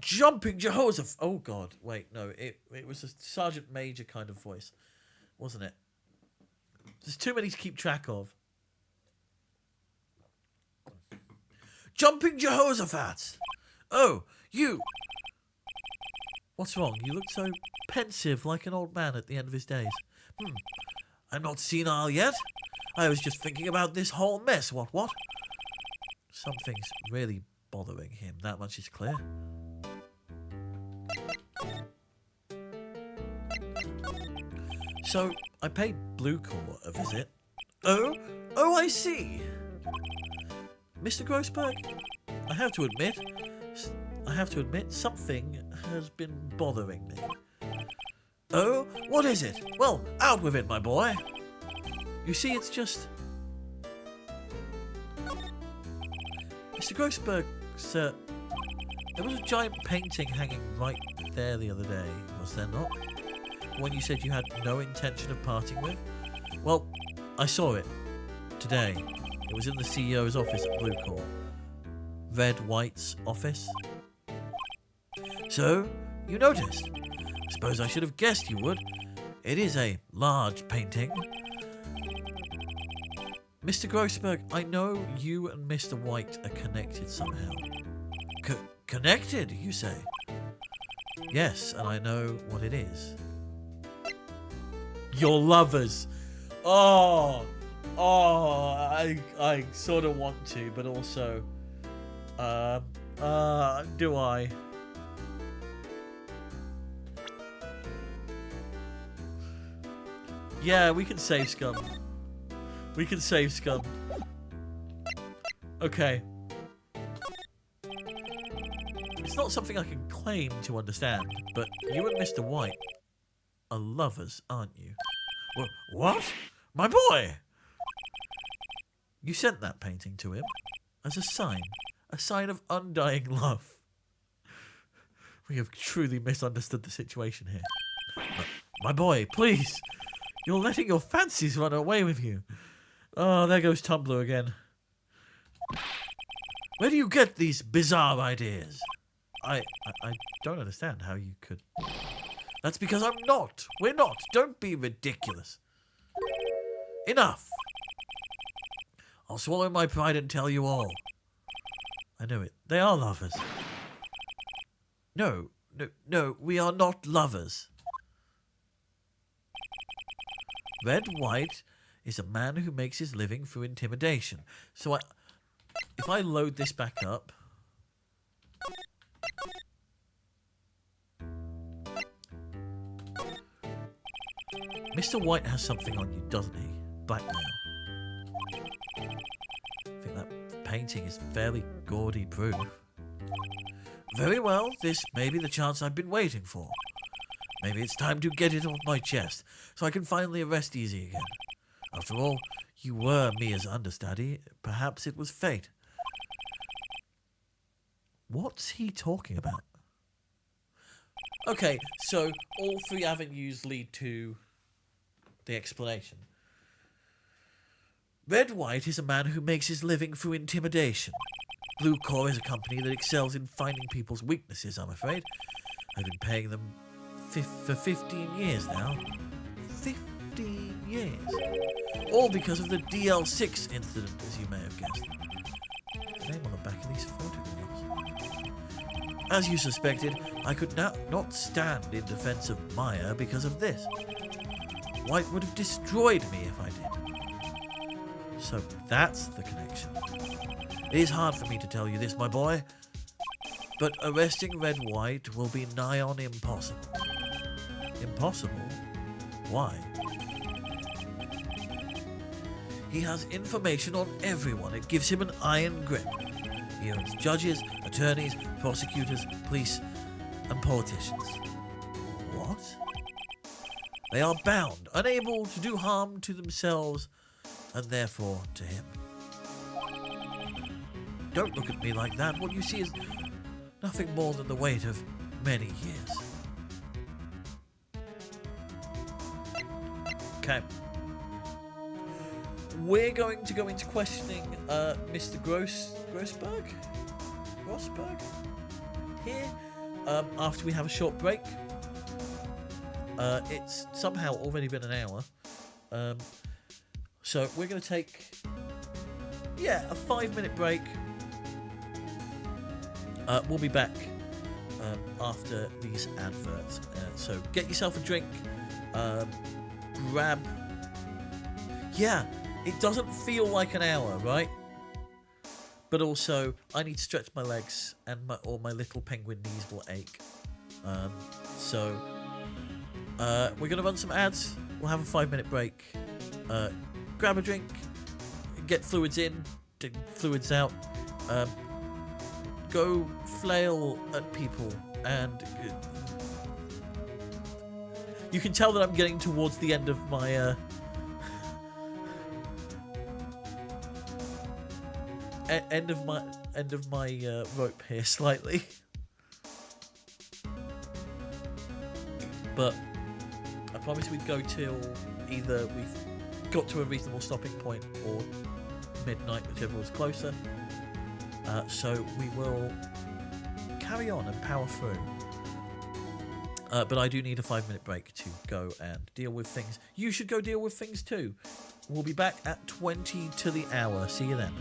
Jumping Jehoshaphat. Oh God! Wait, no. It was a Sergeant Major kind of voice, wasn't it? There's too many to keep track of. Jumping Jehoshaphat. Oh, you. What's wrong? You look so pensive, like an old man at the end of his days. I'm not senile yet. I was just thinking about this whole mess. What? Something's really bothering him. That much is clear. So, I paid Blue Core a visit. Oh, I see. Mr. Grossberg, I have to admit, something has been bothering me. Oh, what is it? Well, out with it, my boy. You see, it's just... Mr. Grossberg, sir, There was a giant painting hanging right there the other day, was there not? One you said you had no intention of parting with? Well, I saw it today. It was in the CEO's office at Blue Court. Red White's office. So, you noticed. Suppose I should have guessed you would. It is a large painting. Mr. Grossberg, I know you and Mr. White are connected somehow. Connected, you say? Yes, and I know what it is. You're lovers. I sort of want to, but also, do I? Yeah, we can save Scum. We can save Scum. Okay. It's not something I can claim to understand, but you and Mr. White are lovers, aren't you? What? My boy! You sent that painting to him as a sign of undying love. We have truly misunderstood the situation here. My boy, please! You're letting your fancies run away with you. Oh, there goes Tumblr again. Where do you get these bizarre ideas? I don't understand how you could... That's because I'm not. We're not. Don't be ridiculous. Enough. I'll swallow my pride and tell you all. I know it. They are lovers. No, we are not lovers. Red White is a man who makes his living through intimidation. So if I load this back up... Mr. White has something on you, doesn't he? Blackmail. I think that painting is fairly gaudy proof. Very well, this may be the chance I've been waiting for. Maybe it's time to get it off my chest, so I can finally rest easy again. After all, you were Mia's understudy. Perhaps it was fate. What's he talking about? Okay, so all three avenues lead to the explanation. Red White is a man who makes his living through intimidation. Blue Core is a company that excels in finding people's weaknesses, I'm afraid. I've been paying them for 15 years now. 15 years. All because of the DL6 incident, as you may have guessed. The name on the back of these photographs. As you suspected, I could not stand in defense of Maya because of this. White would have destroyed me if I did. So that's the connection. It is hard for me to tell you this, my boy, but arresting Red White will be nigh on impossible. Impossible? Why? He has information on everyone. It gives him an iron grip. He owns judges, attorneys, prosecutors, police, and politicians. What? They are bound, unable to do harm to themselves, and therefore to him. Don't look at me like that. What you see is nothing more than the weight of many years. Okay. We're going to go into questioning Mr. Grossberg here after we have a short break. It's somehow already been an hour. So we're going to take, a 5-minute break. We'll be back after these adverts. So get yourself a drink. Grab... Yeah, it doesn't feel like an hour, right? But also, I need to stretch my legs and my little penguin knees will ache. So, we're going to run some ads. We'll have a 5-minute break. Grab a drink. Get fluids in. Get fluids out. Go flail at people. And you can tell that I'm getting towards the end of my... end of my rope here slightly. But I promise we'd go till either we've got to a reasonable stopping point or midnight, whichever was closer. So we will carry on and power through. But I do need a 5-minute break to go and deal with things. You should go deal with things too. We'll be back at 20 to the hour. See you then.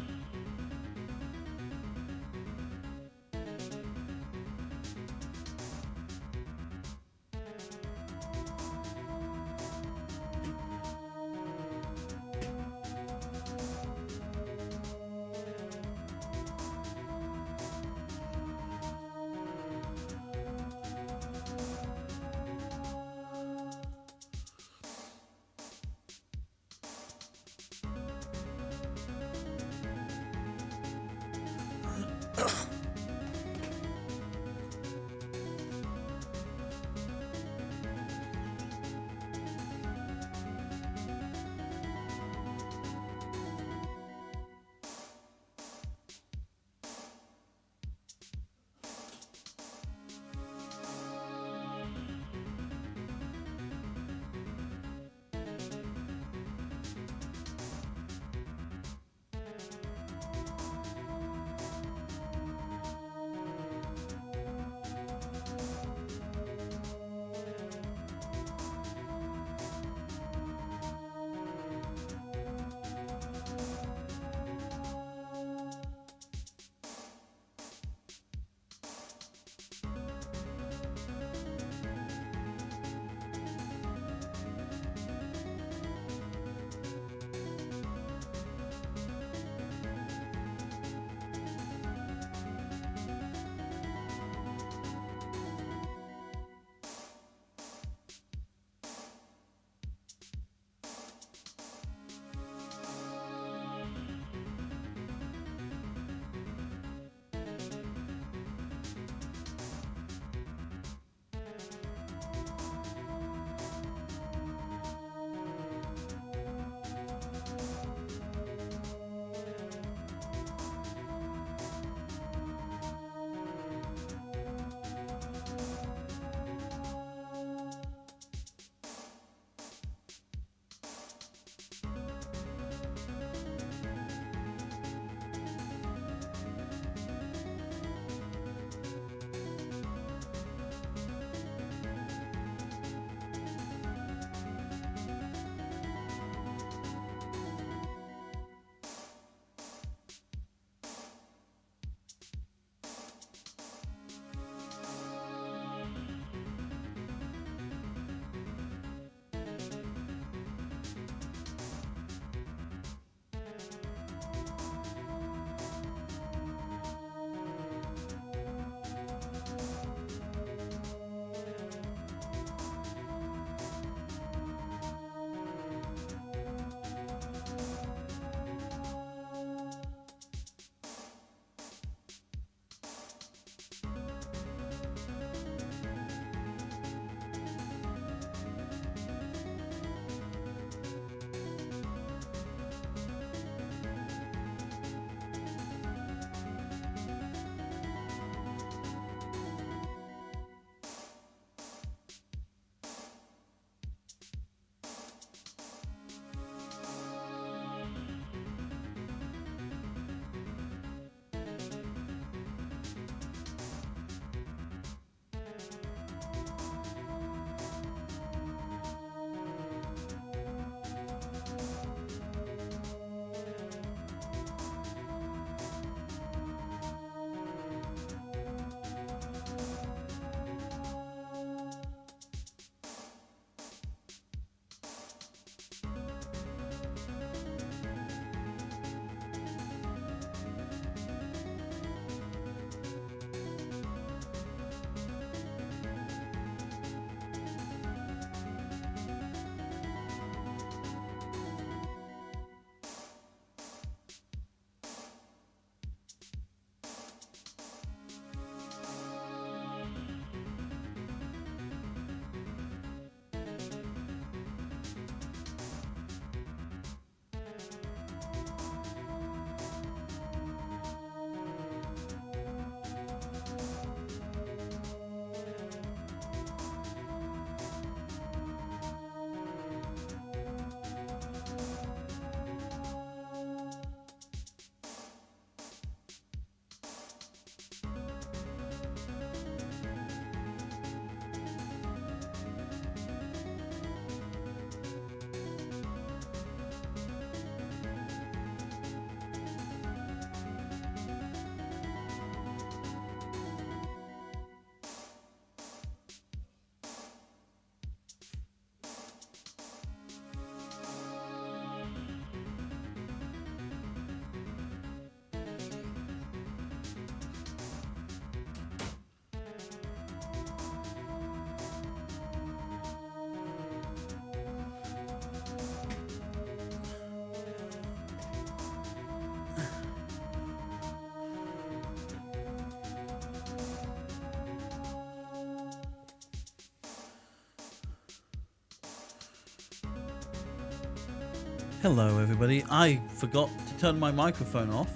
Hello, everybody. I forgot to turn my microphone off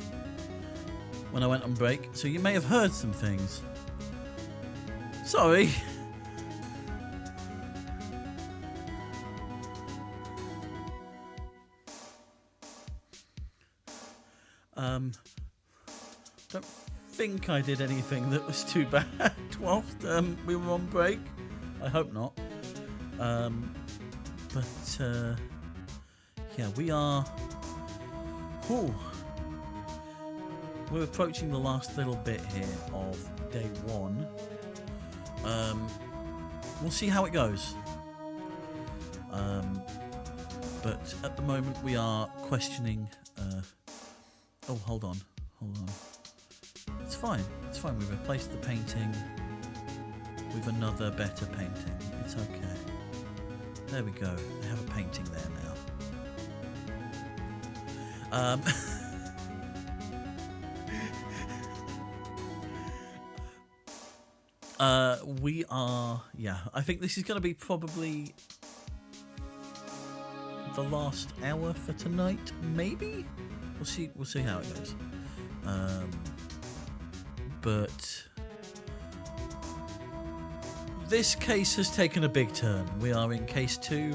when I went on break, so you may have heard some things. Sorry. Don't think I did anything that was too bad whilst we were on break. I hope not. Yeah, we are. We're approaching the last little bit here of day one. We'll see how it goes. But at the moment we are questioning. Oh, hold on. It's fine. We've replaced the painting with another better painting. It's okay. There we go. They have a painting there now. We are. Yeah, I think this is going to be probably the last hour for tonight. Maybe we'll see. We'll see how it goes. But this case has taken a big turn. We are in case 2.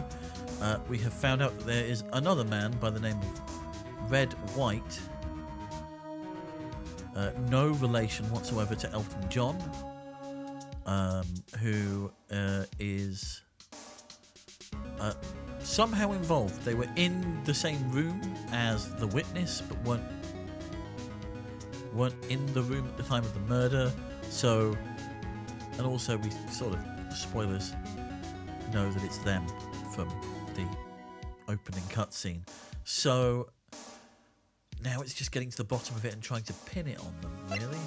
We have found out that there is another man by the name of Red White. No relation whatsoever to Elton John, who is somehow involved. They were in the same room as the witness, but weren't in the room at the time of the murder. So, and also we sort of, spoilers, know that it's them from the opening cutscene. So now it's just getting to the bottom of it and trying to pin it on them, really.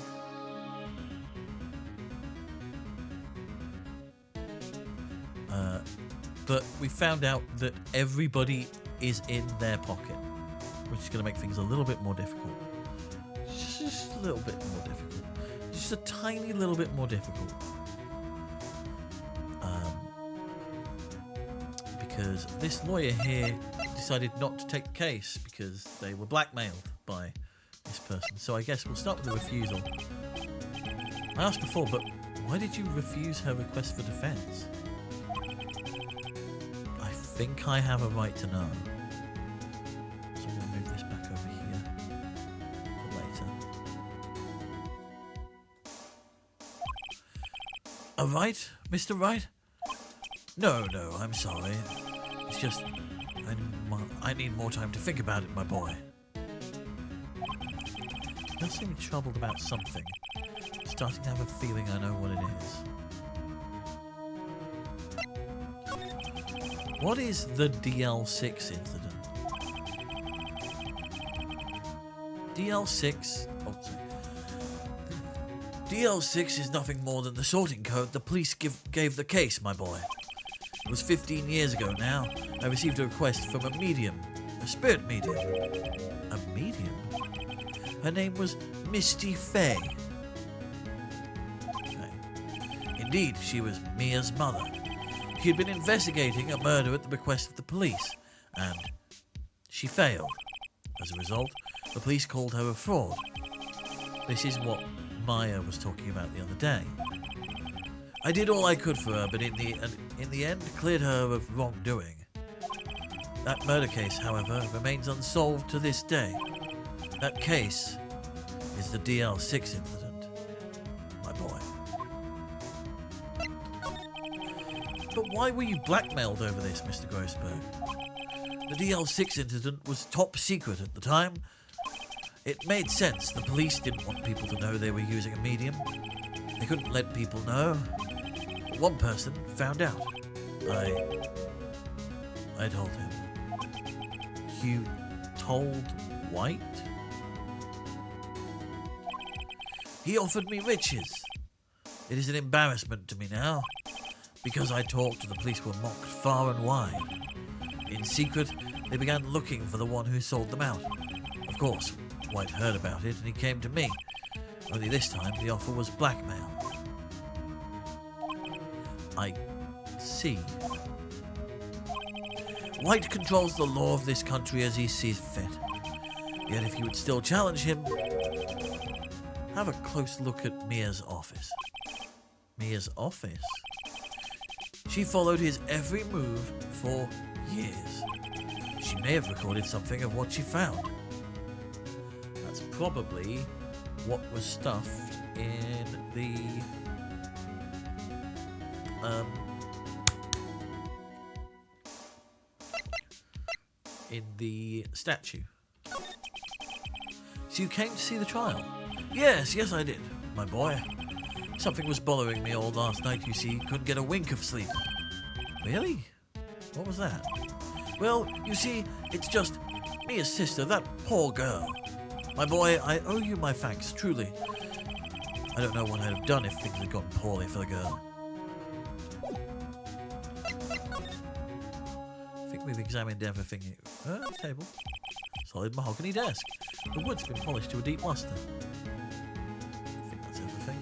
But we found out that everybody is in their pocket, which is going to make things a little bit more difficult. Just a little bit more difficult. Just a tiny little bit more difficult. Because this lawyer here decided not to take the case because they were blackmailed by this person. So I guess we'll start with the refusal. I asked before, but why did you refuse her request for defense? I think I have a right to know. So I'm going to move this back over here for later. A right, Mr. Wright? No, I'm sorry. It's just, I need more time to think about it, my boy. He does seem troubled about something. I'm starting to have a feeling I know what it is. What is the DL6 incident? DL6? Oh, sorry. DL6 is nothing more than the sorting code the police gave the case, my boy. It was 15 years ago now. I received a request from a medium, a spirit medium. A medium? Her name was Misty Faye. Indeed, she was Mia's mother. She had been investigating a murder at the request of the police, and she failed. As a result, the police called her a fraud. This is what Maya was talking about the other day. I did all I could for her, but in the end, cleared her of wrongdoing. That murder case, however, remains unsolved to this day. That case is the DL6 incident, my boy. But why were you blackmailed over this, Mr. Grossberg? The DL6 incident was top secret at the time. It made sense. The police didn't want people to know they were using a medium. They couldn't let people know. But one person found out. I told him. You told White? He offered me riches. It is an embarrassment to me now. Because I talked, the police were mocked far and wide. In secret, they began looking for the one who sold them out. Of course, White heard about it and he came to me. Only this time, the offer was blackmail. I see. White controls the law of this country as he sees fit. Yet if you would still challenge him, have a close look at Mia's office. Mia's office? She followed his every move for years. She may have recorded something of what she found. That's probably what was stuffed in the statue. So you came to see the trial? Yes, I did, my boy. Something was bothering me all last night, you see. Couldn't get a wink of sleep. Really? What was that? Well, you see, it's just Mia's sister, that poor girl. My boy, I owe you my thanks, truly. I don't know what I'd have done if things had gone poorly for the girl. I think we've examined everything here. Table. Solid mahogany desk. The wood's been polished to a deep luster. I think that's everything.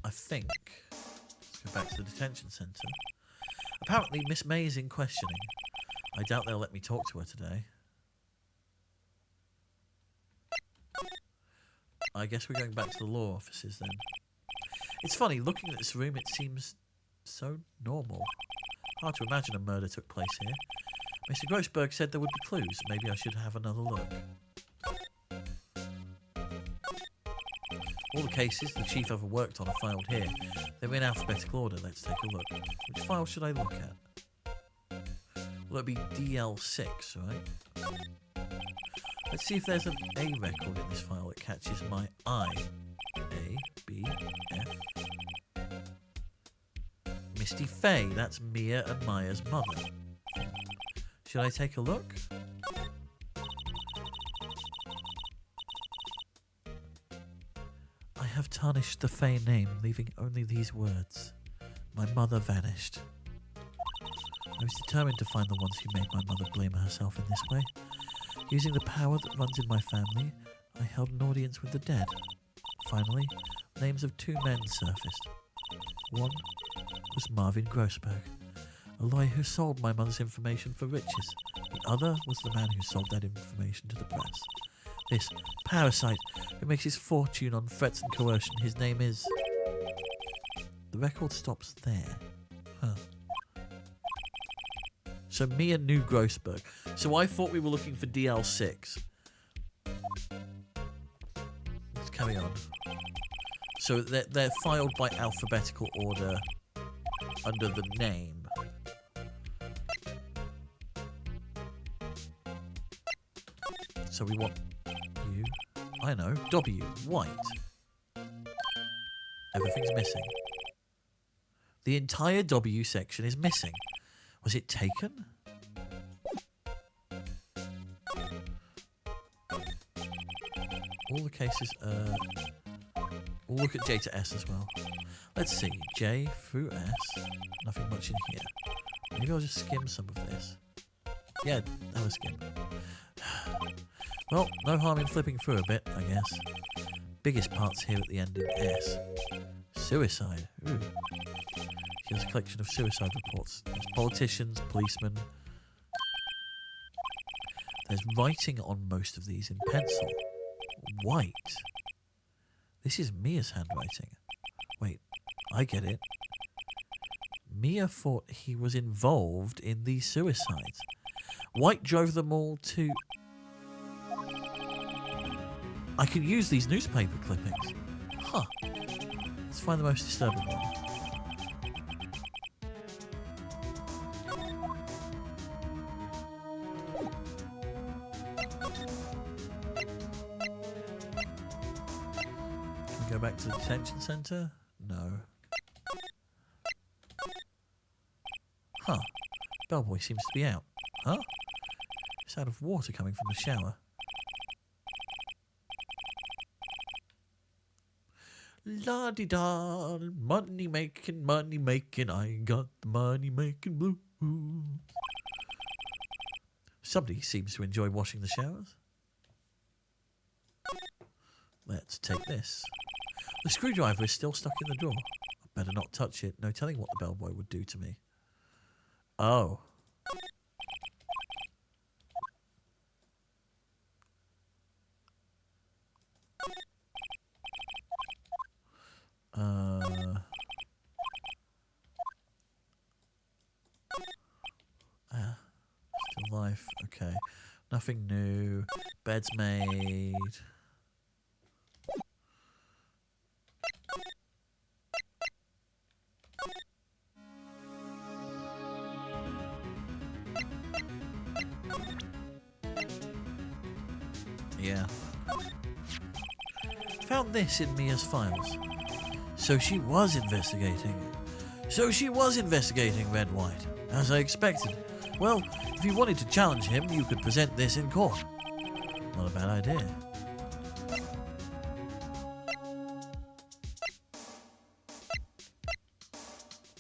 I think, let's go back to the detention centre. Apparently Miss May is in questioning. I doubt they'll let me talk to her today. I guess we're going back to the law offices then. It's funny, looking at this room it seems so normal. Hard to imagine a murder took place here. Mr. Grossberg said there would be clues. Maybe I should have another look. All the cases the chief ever worked on are filed here. They're in alphabetical order. Let's take a look. Which file should I look at? Well, it'll be DL6, right? Let's see if there's an A record in this file that catches my eye. A, B, F. Misty Faye. That's Mia and Maya's mother. Should I take a look? I have tarnished the Faye name, leaving only these words. My mother vanished. I was determined to find the ones who made my mother blame herself in this way. Using the power that runs in my family, I held an audience with the dead. Finally, names of two men surfaced. One was Marvin Grossberg, a lawyer who sold my mother's information for riches. The other was the man who sold that information to the press. This parasite who makes his fortune on threats and coercion, his name is... The record stops there. Huh. So Mia knew Grossberg. So I thought we were looking for DL6. Let's carry on. So they're filed by alphabetical order under the name. So we want U. I know. W. White. Everything's missing. The entire W section is missing. Was it taken? All the cases, we'll look at J to S as well. Let's see, J through S, nothing much in here. Maybe I'll just skim some of this. Yeah, have a skim. Well, no harm in flipping through a bit, I guess. Biggest part's here at the end in S. Suicide, ooh. Here's a collection of suicide reports. There's politicians, policemen. There's writing on most of these in pencil. White. This is Mia's handwriting. Wait, I get it. Mia thought he was involved in these suicides. White drove them all to... I could use these newspaper clippings. Huh. Let's find the most disturbing one. Go back to the detention centre? No. Huh. Bellboy seems to be out. Huh? It's out of water coming from the shower. La-di-da, money making, I got the money making blues. Somebody seems to enjoy washing the showers. Let's take this. The screwdriver is still stuck in the drawer. I better not touch it. No telling what the bellboy would do to me. Oh. Still life. Okay. Nothing new. Bed's made. Yeah. Found this in Mia's files. So she was investigating. Red White. As I expected. Well, if you wanted to challenge him, you could present this in court. Not a bad idea.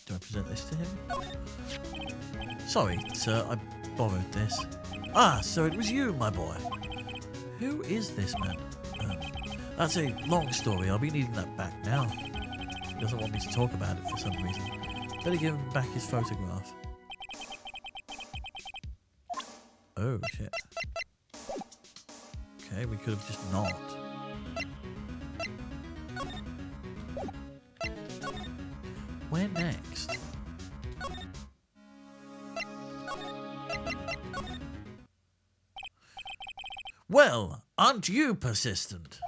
Do I present this to him? Sorry, sir, I borrowed this. Ah, so it was you, my boy. Who is this man? That's a long story. I'll be needing that back now. He doesn't want me to talk about it for some reason. Better give him back his photograph. Oh, shit. Okay, we could have just not. Where next? Well, aren't you persistent?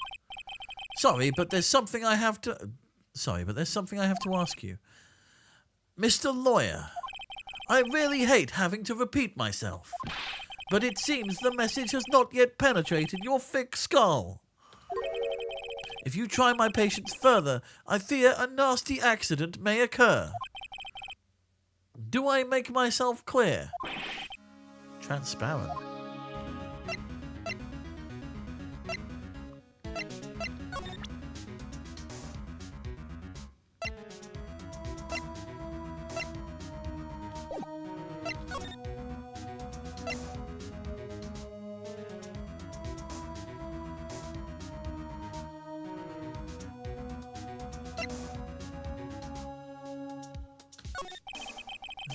Sorry, but there's something I have to ask you. Mr. Lawyer, I really hate having to repeat myself, but it seems the message has not yet penetrated your thick skull. If you try my patience further, I fear a nasty accident may occur. Do I make myself clear? Transparent.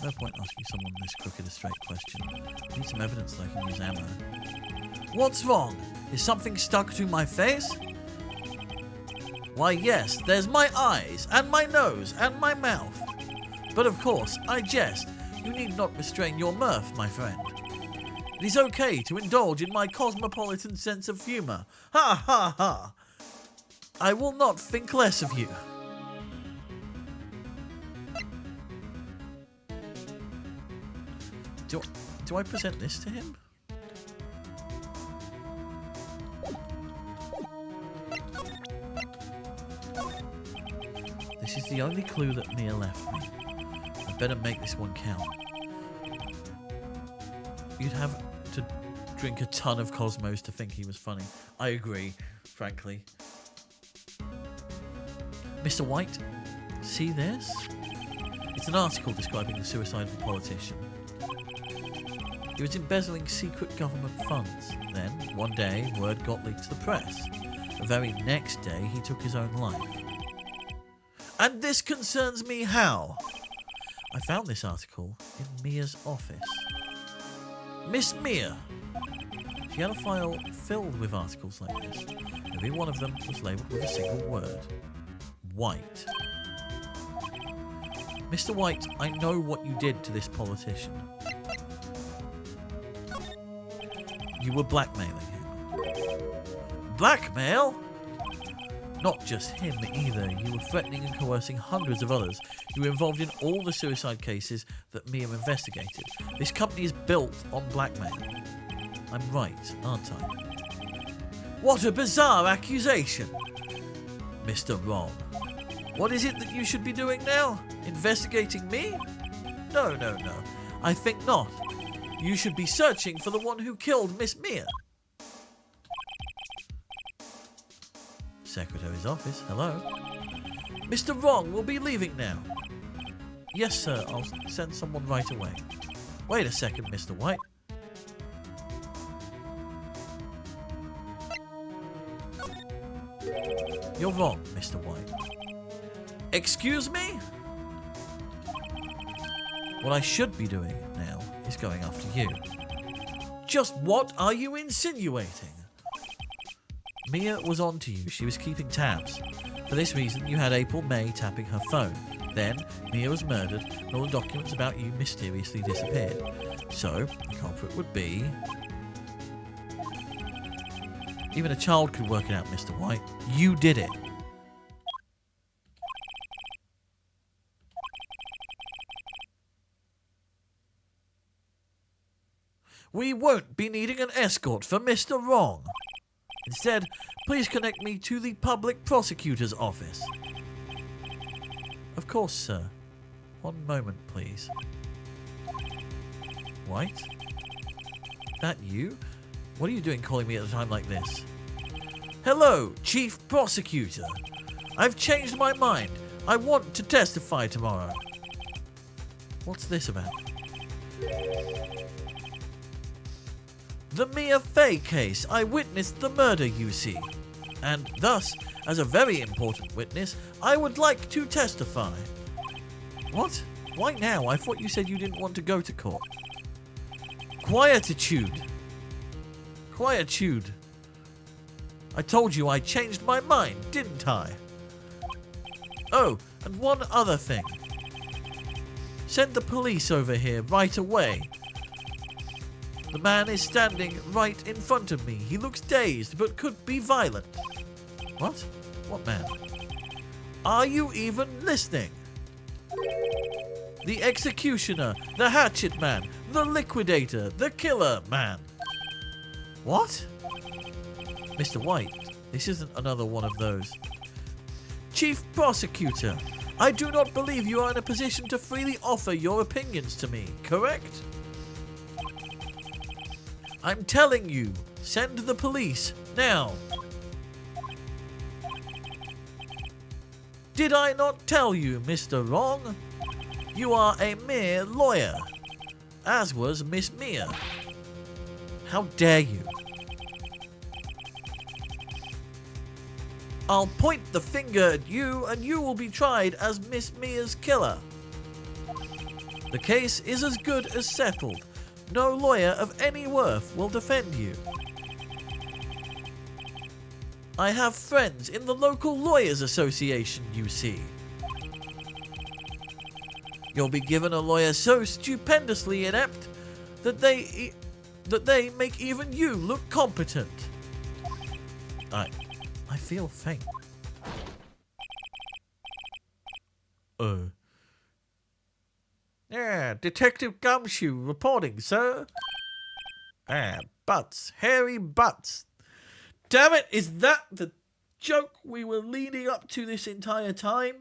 No point asking someone this crooked a straight question. I need some evidence that I can use ammo. What's wrong? Is something stuck to my face? Why yes, there's my eyes, and my nose, and my mouth. But of course, I jest. You need not restrain your mirth, my friend. It is okay to indulge in my cosmopolitan sense of humour. Ha ha ha! I will not think less of you. Do I present this to him? This is the only clue that Mia left me. I better make this one count. You'd have to drink a ton of Cosmos to think he was funny. I agree, frankly. Mr. White, see this? It's an article describing the suicide of a politician. He was embezzling secret government funds. Then, one day, word got leaked to the press. The very next day, he took his own life. And this concerns me how? I found this article in Mia's office. Miss Mia! She had a file filled with articles like this. Every one of them was labelled with a single word. White. Mr. White, I know what you did to this politician. You were blackmailing him. Blackmail? Not just him either. You were threatening and coercing hundreds of others. You were involved in all the suicide cases that Mia investigated. This company is built on blackmail. I'm right, aren't I? What a bizarre accusation! Mr. Ron. What is it that you should be doing now? Investigating me? No. I think not. You should be searching for the one who killed Miss Mia. Secretary's office, hello. Mr. Wrong will be leaving now. Yes, sir, I'll send someone right away. Wait a second, Mr. White. You're wrong, Mr. White. Excuse me? What I should be doing now is going after you. Just what are you insinuating? Mia was on to you. She was keeping tabs. For this reason, you had April May tapping her phone. Then, Mia was murdered, and all the documents about you mysteriously disappeared. So, the culprit would be... Even a child could work it out, Mr. White. You did it. We won't be needing an escort for Mr. Wrong. Instead, please connect me to the public prosecutor's office. Of course, sir. One moment, please. White? That you? What are you doing calling me at a time like this? Hello, Chief Prosecutor. I've changed my mind. I want to testify tomorrow. What's this about? The Mia Fey case. I witnessed the murder, you see. And thus, as a very important witness, I would like to testify. What? Why now? I thought you said you didn't want to go to court. Quietude. Quietude. I told you I changed my mind, didn't I? Oh, and one other thing. Send the police over here right away. The man is standing right in front of me. He looks dazed, but could be violent. What? What man? Are you even listening? The executioner, the hatchet man, the liquidator, the killer man. What? Mr. White, this isn't another one of those. Chief Prosecutor, I do not believe you are in a position to freely offer your opinions to me, correct? I'm telling you, send the police, now. Did I not tell you, Mr. Wrong? You are a mere lawyer, as was Miss Mia. How dare you? I'll point the finger at you and you will be tried as Miss Mia's killer. The case is as good as settled. No lawyer of any worth will defend you. I have friends in the local lawyers association, you see. You'll be given a lawyer so stupendously inept that they make even you look competent. I feel faint. Yeah, Detective Gumshoe reporting, sir. Butts. Hairy butts. Damn it, is that the joke we were leading up to this entire time?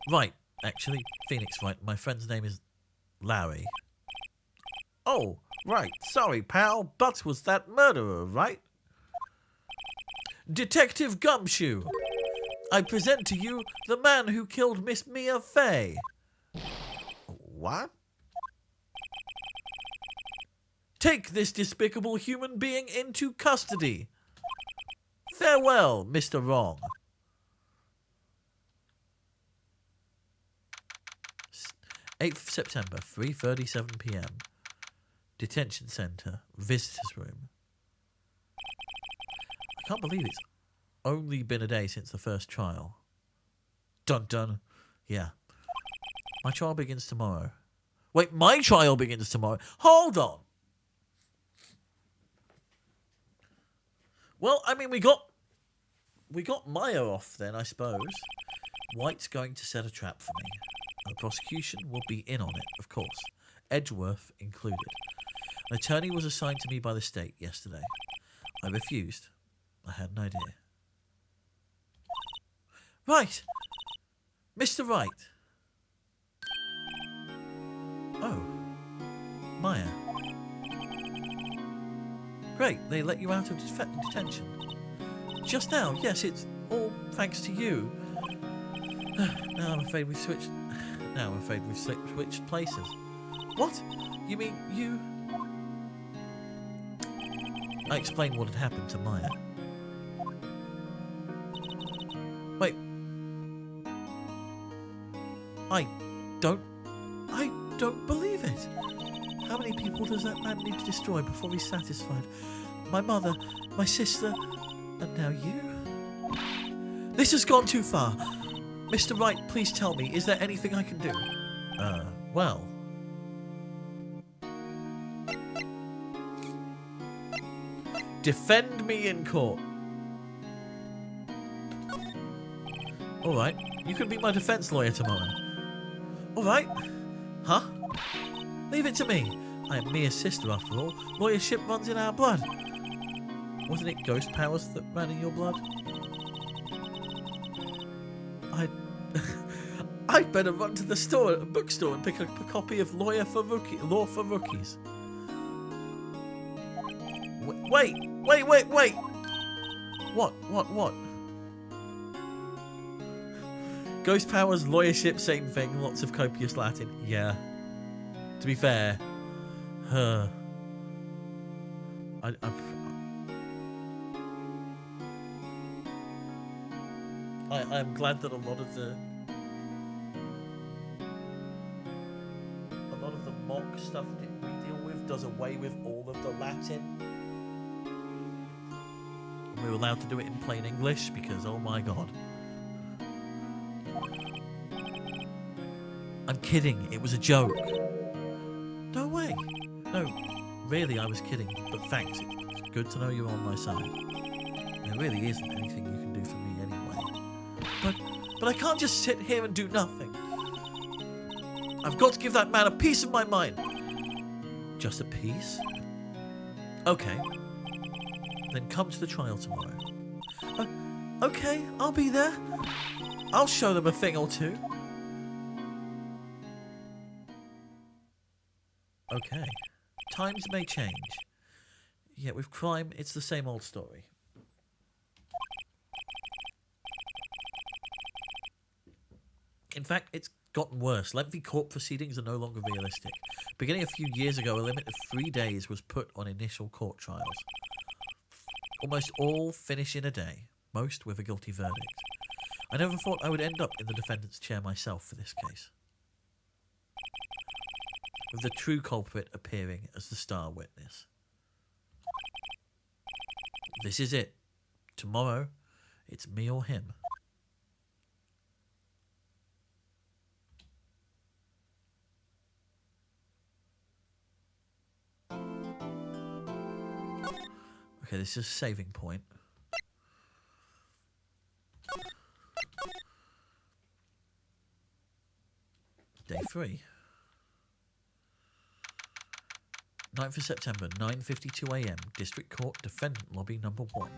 Right, actually, Phoenix, right. My friend's name is Larry. Oh, right. Sorry, pal. Butts was that murderer, right? Detective Gumshoe, I present to you the man who killed Miss Mia Fey. What? Take this despicable human being into custody. Farewell, Mr. Wrong. 8th September, 3:37 p.m. Detention Center, Visitors Room. I can't believe it's only been a day since the first trial. Dun dun. Yeah. My trial begins tomorrow. Wait, my trial begins tomorrow? Hold on. Well, I mean, we got Maya off then, I suppose. White's going to set a trap for me. The prosecution will be in on it, of course. Edgeworth included. An attorney was assigned to me by the state yesterday. I refused. I had an idea. Right! Mr. Wright. Oh. Maya. Great, they let you out of detention. Just now, yes, it's all thanks to you. Now I'm afraid we've switched now, I'm afraid we've switched places. What? You mean you... I explained what had happened to Maya. Wait. I don't believe it. How many people does that man need to destroy before he's satisfied? My mother, my sister, and now you? This has gone too far. Mr. Wright, please tell me, is there anything I can do? Well... Defend me in court. Alright, you can be my defense lawyer tomorrow. Alright. Huh? Leave it to me. I am Mia's sister after all. Lawyership runs in our blood. Wasn't it ghost powers that ran in your blood? I'd better run to the bookstore and pick up a copy of Law for Rookies. Wait! What? Ghost powers, lawyership, same thing, lots of copious Latin. Yeah. To be fair, I'm glad that a lot of the mock stuff that we deal with does away with all of the Latin. And we're allowed to do it in plain English because, oh my god. I'm kidding, it was a joke. No way. No, really, I was kidding. But thanks, it's good to know you're on my side. There really isn't anything you can do for me anyway. But I can't just sit here and do nothing. I've got to give that man a piece of my mind. Just a piece? Okay. Then come to the trial tomorrow. Okay, I'll be there. I'll show them a thing or two. Okay. Times may change. Yet with crime, it's the same old story. In fact, it's gotten worse. Lengthy court proceedings are no longer realistic. Beginning a few years ago, a limit of 3 days was put on initial court trials. Almost all finish in a day, most with a guilty verdict. I never thought I would end up in the defendant's chair myself for this case, with the true culprit appearing as the star witness. This is it. Tomorrow, it's me or him. Okay, this is a saving point. Day 3. 9th of September, 9:52 AM, District Court, Defendant Lobby number 1.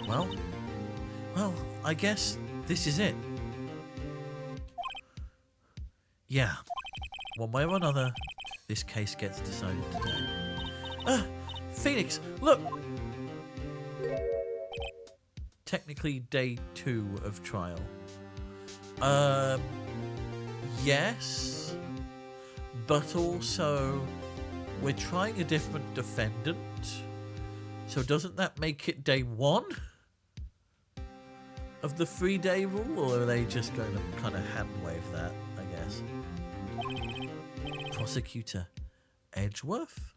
Well, I guess this is it. Yeah, one way or another, this case gets decided today. Phoenix, look! Technically day 2 of trial. Yes. But also, we're trying a different defendant. So doesn't that make it day 1 of the 3-day rule? Or are they just going to kind of hand wave that, I guess? Prosecutor Edgeworth?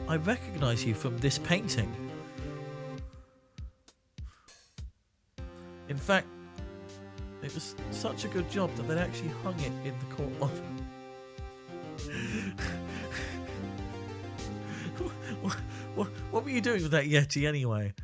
I recognise you from this painting. In fact, it was such a good job that they actually hung it in the court lobby. What were you doing with that Yeti anyway?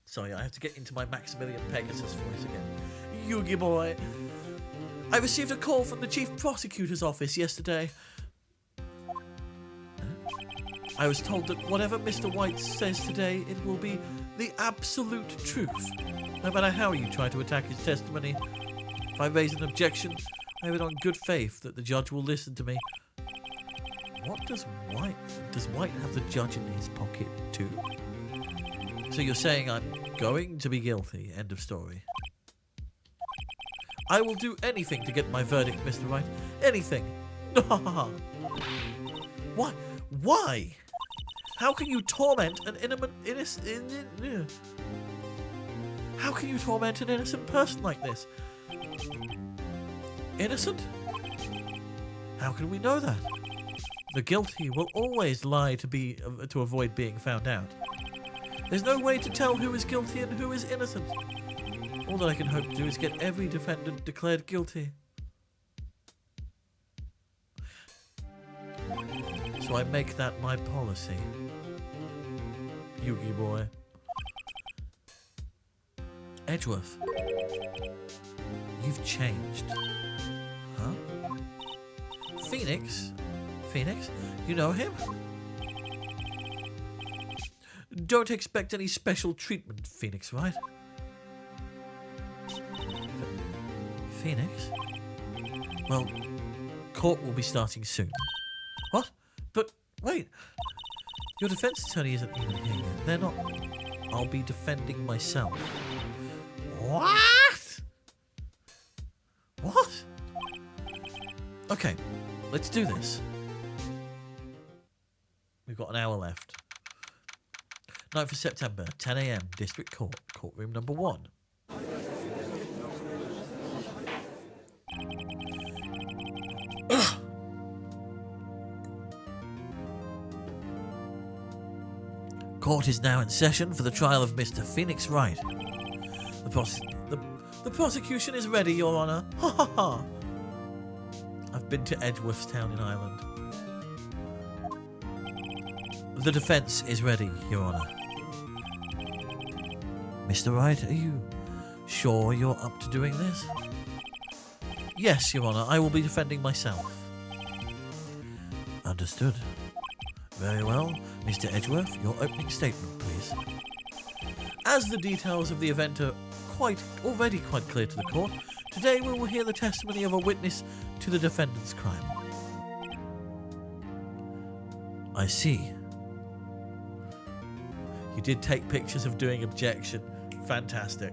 Sorry, I have to get into my Maximilian Pegasus voice again. Yugi boy. I received a call from the Chief Prosecutor's office yesterday. I was told that whatever Mr. White says today, it will be the absolute truth. No matter how you try to attack his testimony, If I raise an objection, I have it on good faith that the judge will listen to me. What does White... Does White have the judge in his pocket too? So you're saying I'm going to be guilty. End of story. I will do anything to get my verdict, Mr. Wright. Anything. Why? Why? How can you torment an innocent... How can you torment an innocent person like this? Innocent? How can we know that? The guilty will always lie to avoid being found out. There's no way to tell who is guilty and who is innocent. All that I can hope to do is get every defendant declared guilty. So I make that my policy. Yugi boy. Edgeworth. You've changed. Huh? Phoenix? Phoenix? You know him? Don't expect any special treatment, Phoenix, right? Phoenix? Well, court will be starting soon. What? But, wait. Your defense attorney isn't even here yet. They're not... I'll be defending myself. What? What? Okay, let's do this. We've got an hour left. 9th of September, 10 AM, District Court, courtroom number 1. Court is now in session for the trial of Mr. Phoenix Wright. The prosecution is ready, Your Honour. Ha ha ha. I've been to Edgeworthstown in Ireland. The defence is ready, Your Honour. Mr. Wright, are you sure you're up to doing this? Yes, Your Honour, I will be defending myself. Understood. Very well. Mr. Edgeworth, your opening statement, please. As the details of the event are already quite clear to the court, today we will hear the testimony of a witness to the defendant's crime. I see. You did take pictures of doing objection. Fantastic.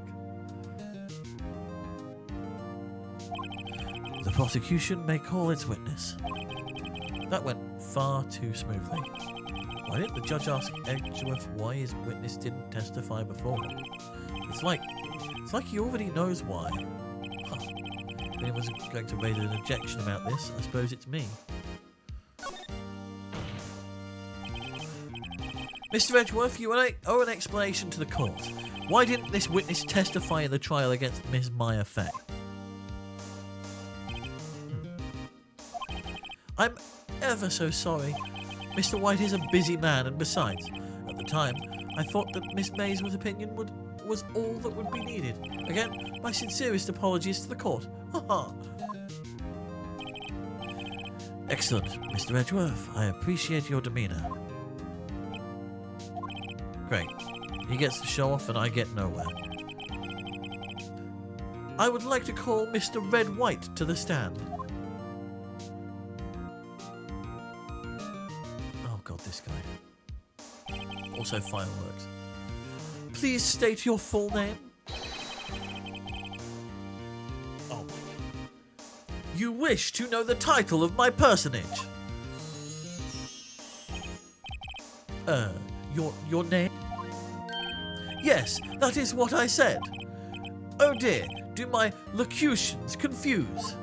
The prosecution may call its witness. That went far too smoothly. Why didn't the judge ask Edgeworth why his witness didn't testify before? It's like he already knows why. Huh. If anyone's going to raise an objection about this, I suppose it's me. Mr. Edgeworth, you owe an explanation to the court. Why didn't this witness testify in the trial against Miss Maya Fay? I'm ever so sorry. Mr. White is a busy man, and besides, at the time, I thought that Miss Maysworth's opinion was all that would be needed. Again, my sincerest apologies to the court. Haha. Excellent, Mr. Edgeworth. I appreciate your demeanour. Great. He gets to show off and I get nowhere. I would like to call Mr. Red White to the stand. Oh god, this guy. Also fireworks. Please state your full name. Oh. You wish to know the title of my personage? Your name? Yes, that is what I said. Oh dear, do my locutions confuse?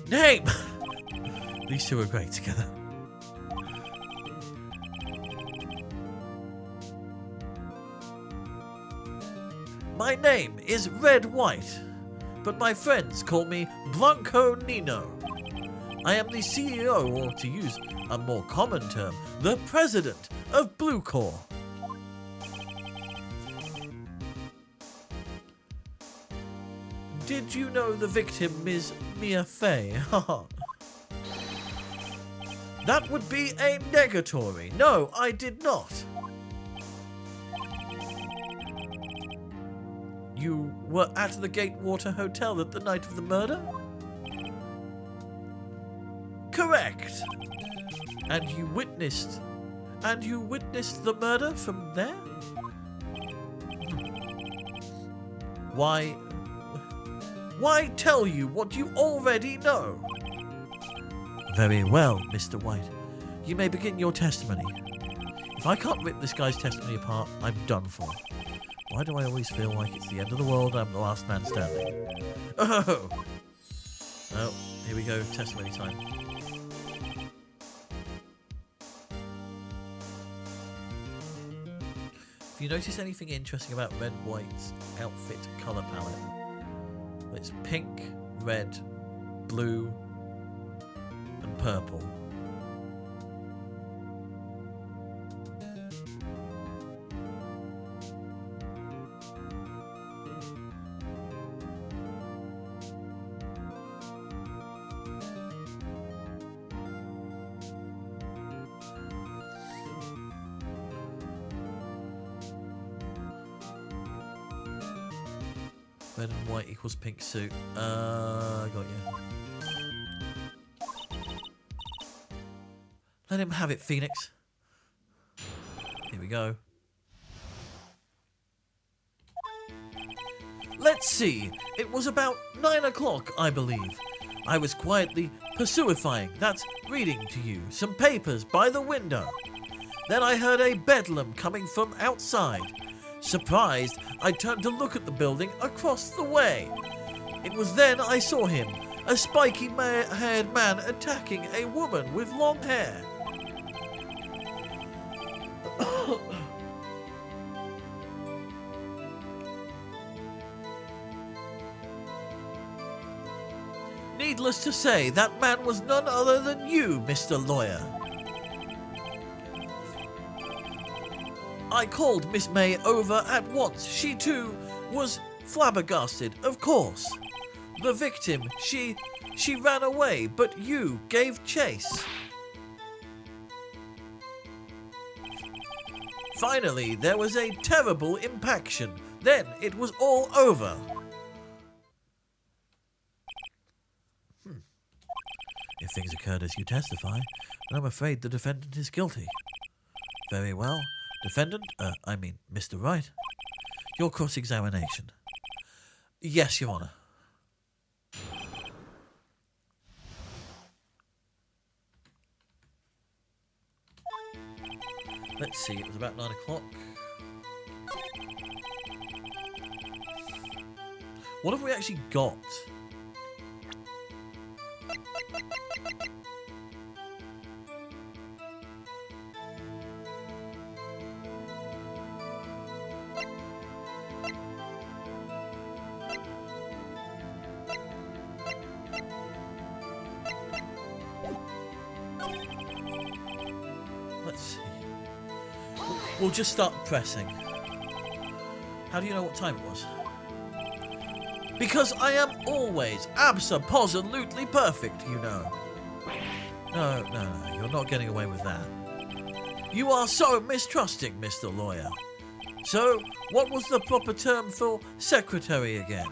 Name! These two are great together. My name is Red White, but my friends call me Blanco Nino. I am the CEO, or to use a more common term, the president of Blue Corps. Did you know the victim is Mia Fay? That would be a negatory. No, I did not. You were at the Gatewater Hotel at the night of the murder? Correct. And you witnessed the murder from there? Why tell you what you already know? Very well, Mr. White. You may begin your testimony. If I can't rip this guy's testimony apart, I'm done for. Why do I always feel like it's the end of the world and I'm the last man standing? Oh! Well, here we go, testimony time. If you notice anything interesting about Red White's outfit colour palette, it's pink, red, blue, and purple. Red and white equals pink suit. Got you. Let him have it, Phoenix. Here we go. Let's see. It was about 9 o'clock, I believe. I was quietly pursuifying, that's reading to you, some papers by the window. Then I heard a bedlam coming from outside. Surprised, I turned to look at the building across the way. It was then I saw him, a spiky-haired man attacking a woman with long hair. Needless to say, that man was none other than you, Mr. Lawyer. I called Miss May over at once. She too was flabbergasted, of course. The victim, she ran away, but you gave chase. Finally, there was a terrible impaction. Then it was all over. If things occurred as you testify, then I'm afraid the defendant is guilty. Very well. Defendant, Mr. Wright. Your cross-examination. Yes, Your Honour. Let's see, it was about 9 o'clock. What have we actually got? Let's see. We'll just start pressing. How do you know what time it was? Because I am always abso-positively perfect, you know. No, you're not getting away with that. You are so mistrusting, Mr. Lawyer. So, what was the proper term for secretary again?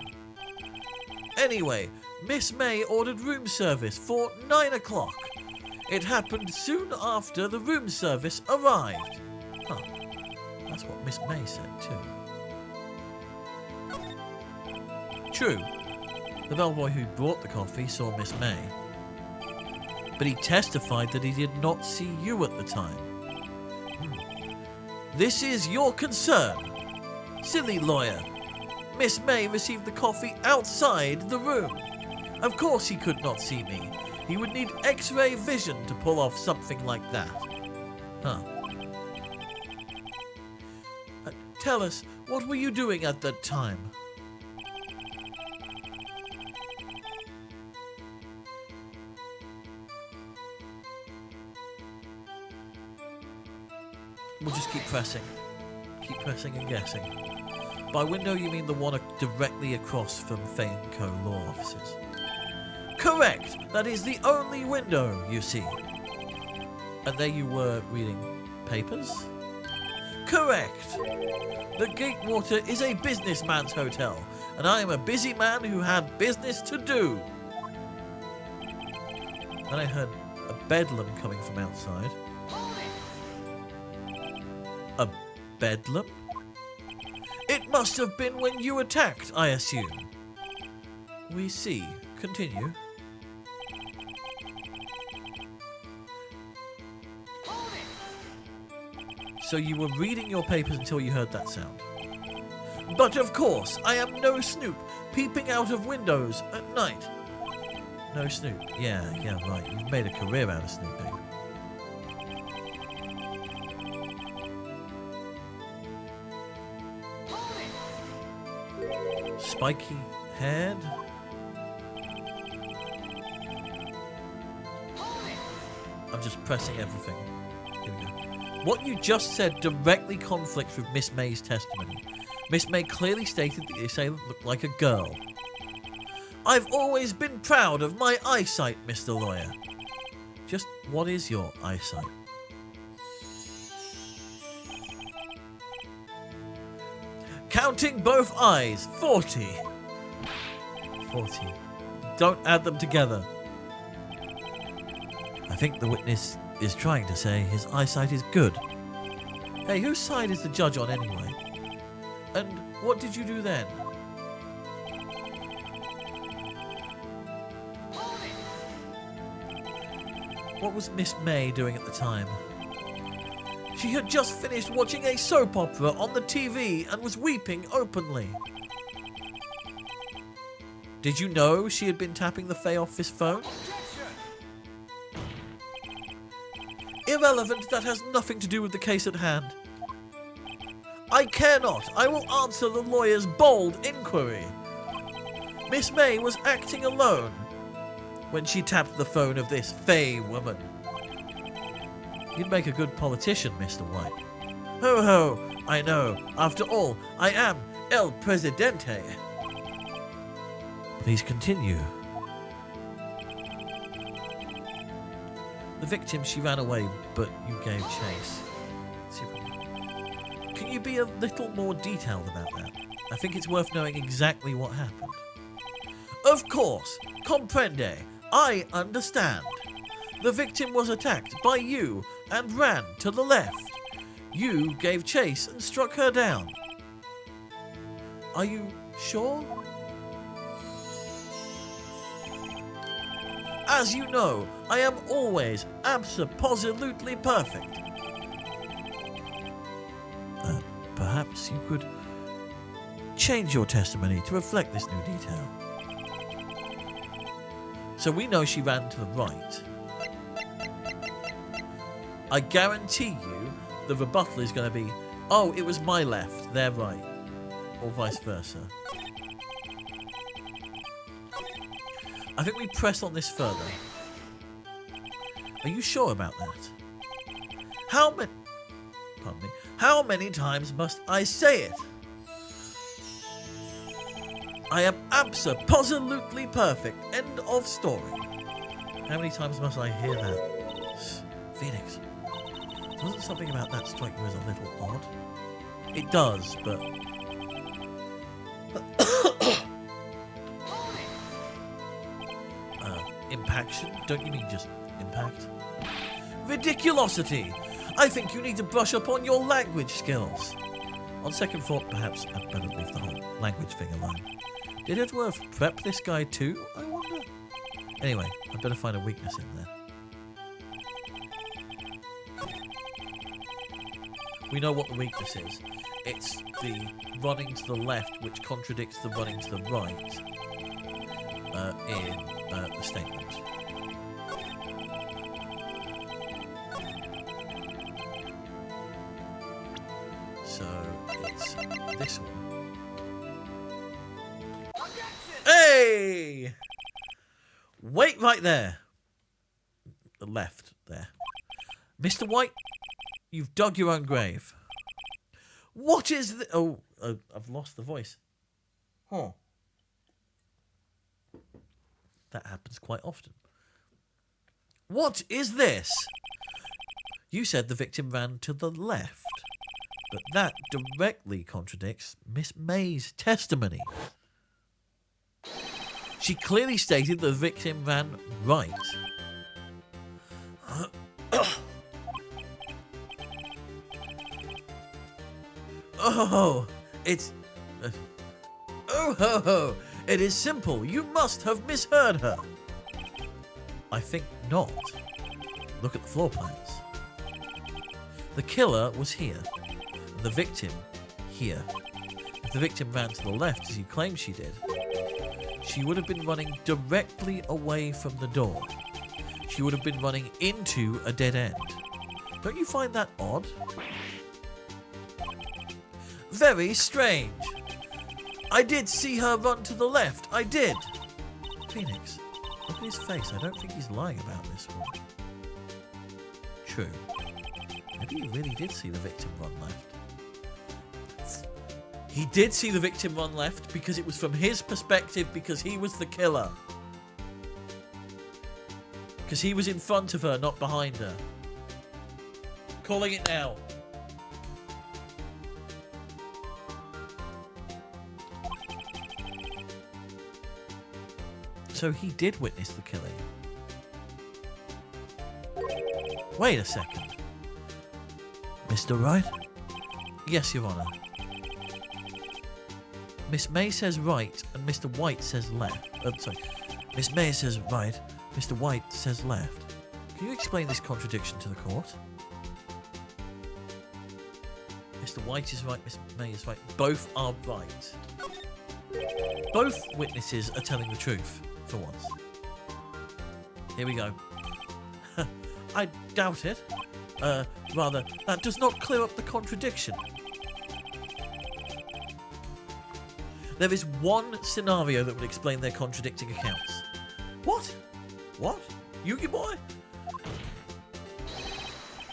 Anyway, Miss May ordered room service for 9 o'clock. It happened soon after the room service arrived. Huh. That's what Miss May said too. True. The bellboy who brought the coffee saw Miss May. But he testified that he did not see you at the time. This is your concern. Silly lawyer. Miss May received the coffee outside the room. Of course he could not see me. He would need X-ray vision to pull off something like that. Huh. Tell us, what were you doing at that time? We'll just keep pressing. Keep pressing and guessing. By window, you mean the one directly across from Fay & Co. law offices. Correct! That is the only window, you see. And there you were reading papers? Correct. The Gatewater is a businessman's hotel, and I am a busy man who had business to do. Then I heard a bedlam coming from outside. A bedlam? It must have been when you attacked, I assume. We see. Continue. So you were reading your papers until you heard that sound. But of course, I am no snoop, peeping out of windows at night. No snoop. Yeah, right. You've made a career out of snooping. Spiky head. I'm just pressing everything. Here we go. What you just said directly conflicts with Miss May's testimony. Miss May clearly stated that the assailant looked like a girl. I've always been proud of my eyesight, Mr. Lawyer. Just what is your eyesight? Counting both eyes, 40. 40. Don't add them together. I think the witness is trying to say his eyesight is good. Hey, whose side is the judge on anyway? And what did you do then? What was Miss May doing at the time? She had just finished watching a soap opera on the TV and was weeping openly. Did you know she had been tapping the Fay office phone? Irrelevant, that has nothing to do with the case at hand. I care not. I will answer the lawyer's bold inquiry. Miss May was acting alone when she tapped the phone of this Fay woman. You'd make a good politician, Mr. White. Ho ho, I know. After all, I am El Presidente. Please continue. The victim, she ran away, but you gave chase. Can you be a little more detailed about that? I think it's worth knowing exactly what happened. Of course, comprende. I understand. The victim was attacked by you and ran to the left. You gave chase and struck her down. Are you sure? As you know, I am always absolutely perfect. Perhaps you could change your testimony to reflect this new detail. So we know she ran to the right. I guarantee you the rebuttal is going to be, oh, it was my left, their right, or vice versa. I think we press on this further. Are you sure about that? How many times must I say it? I am absolutely perfect. End of story. How many times must I hear that? Phoenix, doesn't something about that strike you as a little odd? It does, but... Impaction? Don't you mean just impact? Ridiculosity! I think you need to brush up on your language skills. On second thought, perhaps I'd better leave the whole language thing alone. Did Edworth prep this guy too, I wonder? Anyway, I'd better find a weakness in there. We know what the weakness is. It's the running to the left, which contradicts the running to the right in the statement. So it's this one. Hey! Wait right there. The left there. Mr. White, you've dug your own grave. What is the... Oh, I've lost the voice. Huh. That happens quite often. What is this? You said the victim ran to the left. But that directly contradicts Miss May's testimony. She clearly stated the victim ran right. Oh, it's... oh, ho, ho. It is simple. You must have misheard her. I think not. Look at the floor plans. The killer was here. And the victim here. If the victim ran to the left, as you claim she did, she would have been running directly away from the door. She would have been running into a dead end. Don't you find that odd? Very strange. I did see her run to the left. I did. Phoenix, look at his face. I don't think he's lying about this one. True. Maybe he really did see the victim run left. He did see the victim run left because it was from his perspective, because he was the killer. Because he was in front of her, not behind her. Calling it now. So he did witness the killing. Wait a second. Mr. Wright? Yes, Your Honour. Miss May says right and Mr. White says left. Sorry. Miss May says right, Mr. White says left. Can you explain this contradiction to the court? Mr. White is right, Miss May is right. Both are right. Both witnesses are telling the truth, for once. Here we go. I doubt it. Rather, that does not clear up the contradiction. There is one scenario that would explain their contradicting accounts. What? What? Yugi boy?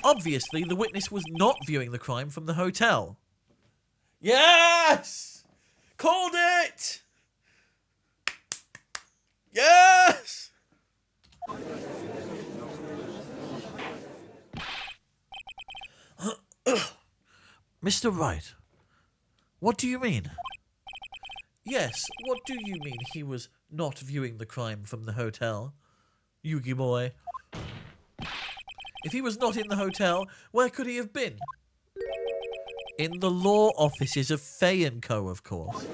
Obviously, the witness was not viewing the crime from the hotel. Yes! Called it! Yes! Mr. Wright, what do you mean? Yes, what do you mean he was not viewing the crime from the hotel, Yugi boy? If he was not in the hotel, where could he have been? In the law offices of Fay & Co., of course.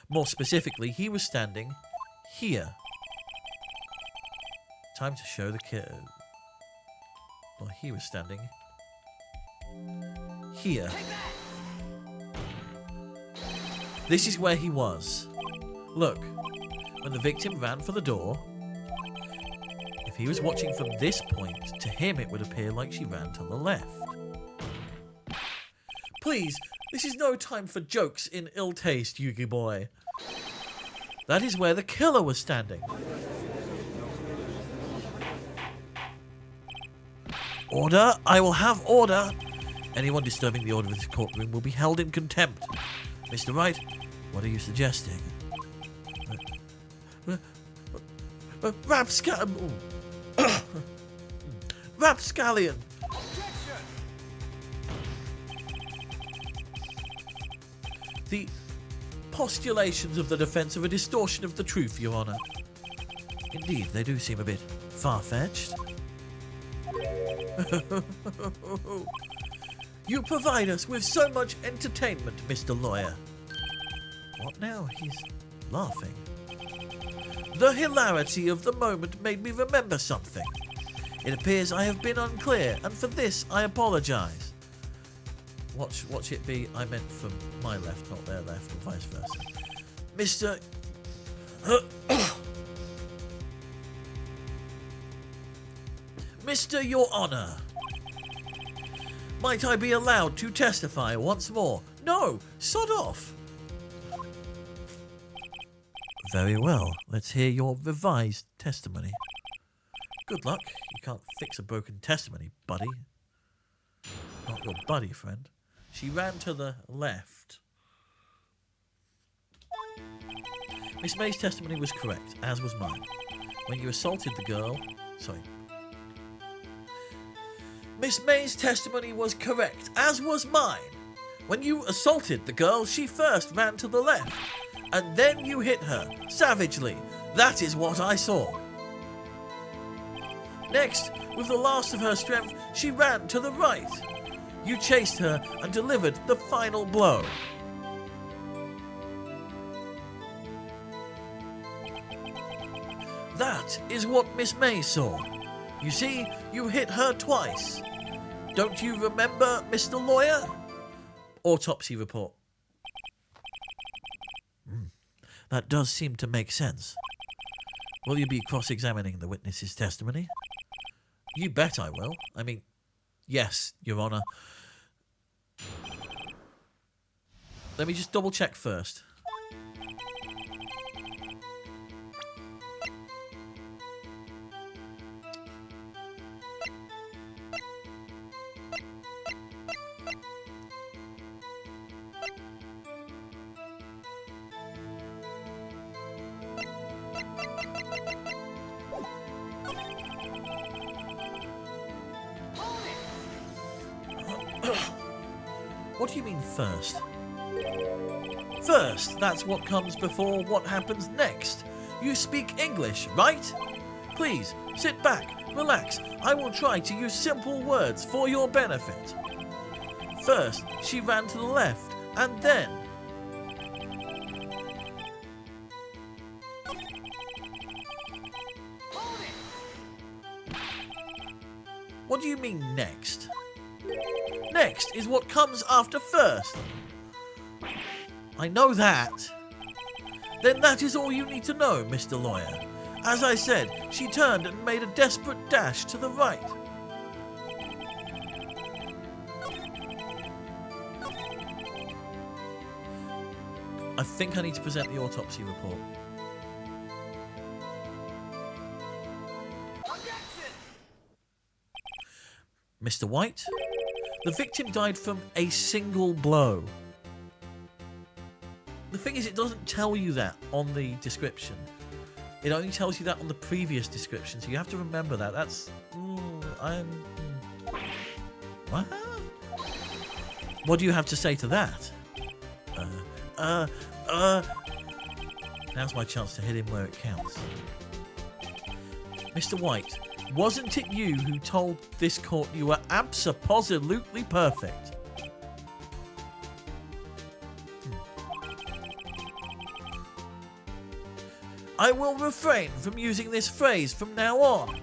More specifically, he was standing here. Time to show the kid. Well, he was standing here. This is where he was. Look, when the victim ran for the door, if he was watching from this point, to him it would appear like she ran to the left. Please, this is no time for jokes in ill taste, Yugi boy. That is where the killer was standing. Order! I will have order! Anyone disturbing the order of this courtroom will be held in contempt. Mr. Wright, what are you suggesting? Rapscallion! The postulations of the defence are a distortion of the truth, Your Honour. Indeed, they do seem a bit far-fetched. You provide us with so much entertainment, Mr. Lawyer. What now? He's laughing. The hilarity of the moment made me remember something. It appears I have been unclear, and for this I apologise. Watch it be, I meant from my left, not their left, or vice versa. Mr. Your Honour, might I be allowed to testify once more? No, sod off. Very well, let's hear your revised testimony. Good luck, you can't fix a broken testimony, buddy. Not your buddy, friend. She ran to the left. Miss May's testimony was correct, as was mine. When you assaulted the girl... Sorry. Miss May's testimony was correct, as was mine. When you assaulted the girl, she first ran to the left, and then you hit her, savagely. That is what I saw. Next, with the last of her strength, she ran to the right. You chased her and delivered the final blow. That is what Miss May saw. You see, you hit her twice. Don't you remember, Mr. Lawyer? Autopsy report. That does seem to make sense. Will you be cross-examining the witness's testimony? You bet I will. I mean, yes, Your Honour. Let me just double-check first. What do you mean first? First, that's what comes before what happens next. You speak English, right? Please, sit back, relax. I will try to use simple words for your benefit. First, she ran to the left, and then... What do you mean next? Next is what comes after first. I know that. Then that is all you need to know, Mr. Lawyer. As I said, she turned and made a desperate dash to the right. I think I need to present the autopsy report. Mr. White, the victim died from a single blow. The thing is, it doesn't tell you that on the description. It only tells you that on the previous description, so you have to remember that. That's... What? What do you have to say to that? Now's my chance to hit him where it counts. Mr. White, wasn't it you who told this court you were abso-positively perfect? I will refrain from using this phrase from now on.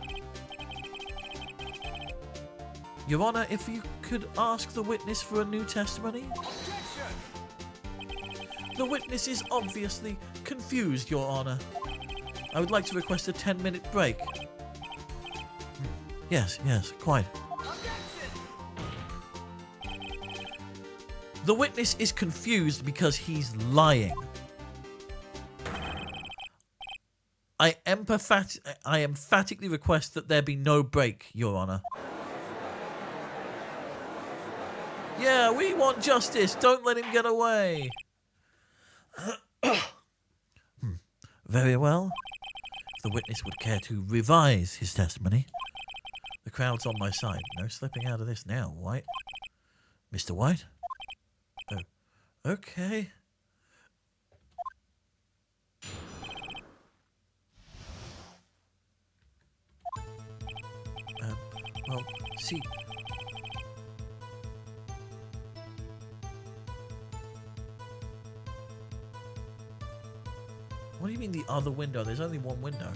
Your Honour, if you could ask the witness for a new testimony? The witness is obviously confused, Your Honour. I would like to request a 10-minute break. Yes, quite. The witness is confused because he's lying. I emphatically request that there be no break, Your Honour. Yeah, we want justice. Don't let him get away. Very well. If the witness would care to revise his testimony. The crowd's on my side. No slipping out of this now, White. Mr. White? Oh, okay. Well, see... What do you mean the other window? There's only one window.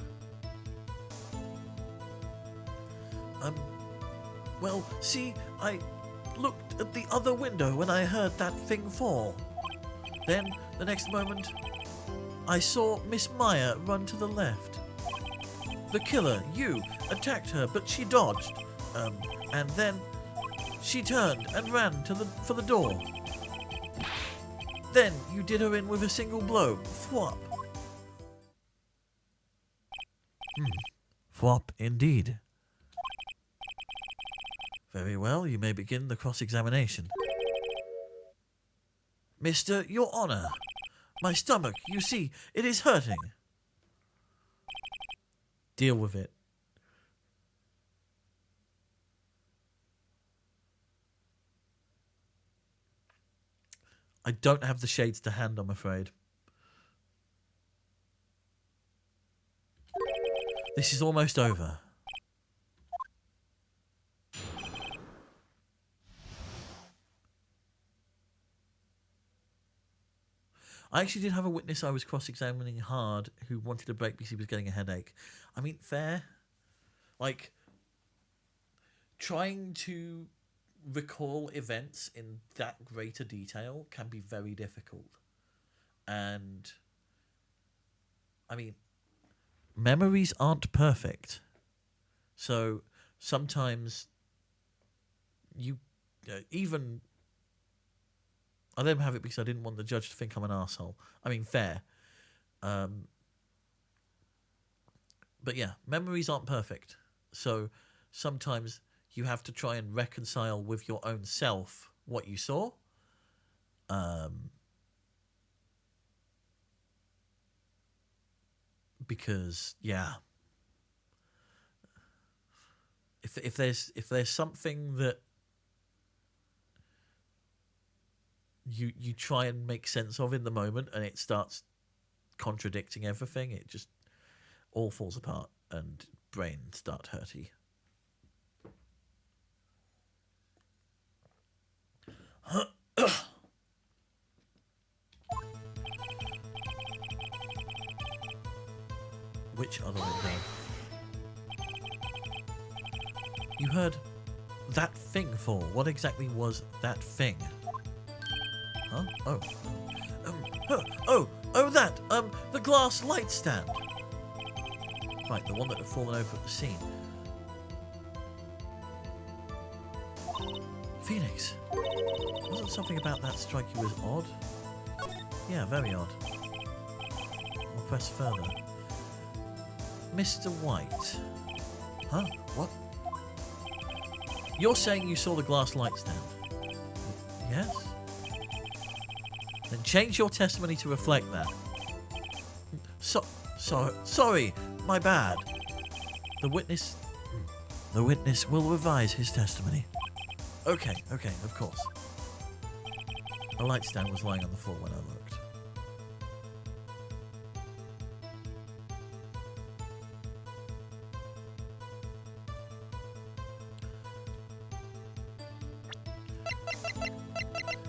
Well, see, I looked at the other window when I heard that thing fall. Then, the next moment, I saw Miss Meyer run to the left. The killer, you, attacked her, but she dodged. And then she turned and ran for the door. Then you did her in with a single blow. Thwop. Thwop indeed. Very well, you may begin the cross-examination. Mr. Your Honour, my stomach, you see, it is hurting. Deal with it. I don't have the shades to hand, I'm afraid. This is almost over. I actually did have a witness I was cross-examining hard who wanted a break because he was getting a headache. I mean, fair. Like, trying to recall events in that greater detail can be very difficult. And, I mean, memories aren't perfect. So, sometimes you even... I let him have it because I didn't want the judge to think I'm an arsehole. I mean, fair. But yeah, memories aren't perfect. So sometimes you have to try and reconcile with your own self what you saw. Because, yeah. If there's something that you try and make sense of in the moment and it starts contradicting everything, it just all falls apart and brains start hurty. Which other window? You heard that thing for? What exactly was that thing? Huh? That! The glass light stand! Right, the one that had fallen over at the scene. Phoenix! Wasn't something about that strike you as odd? Yeah, very odd. I'll press further. Mr. White. Huh? What? You're saying you saw the glass light stand? Yes? Then change your testimony to reflect that. Sorry, my bad. The witness will revise his testimony. Okay, of course. A light stand was lying on the floor when I looked.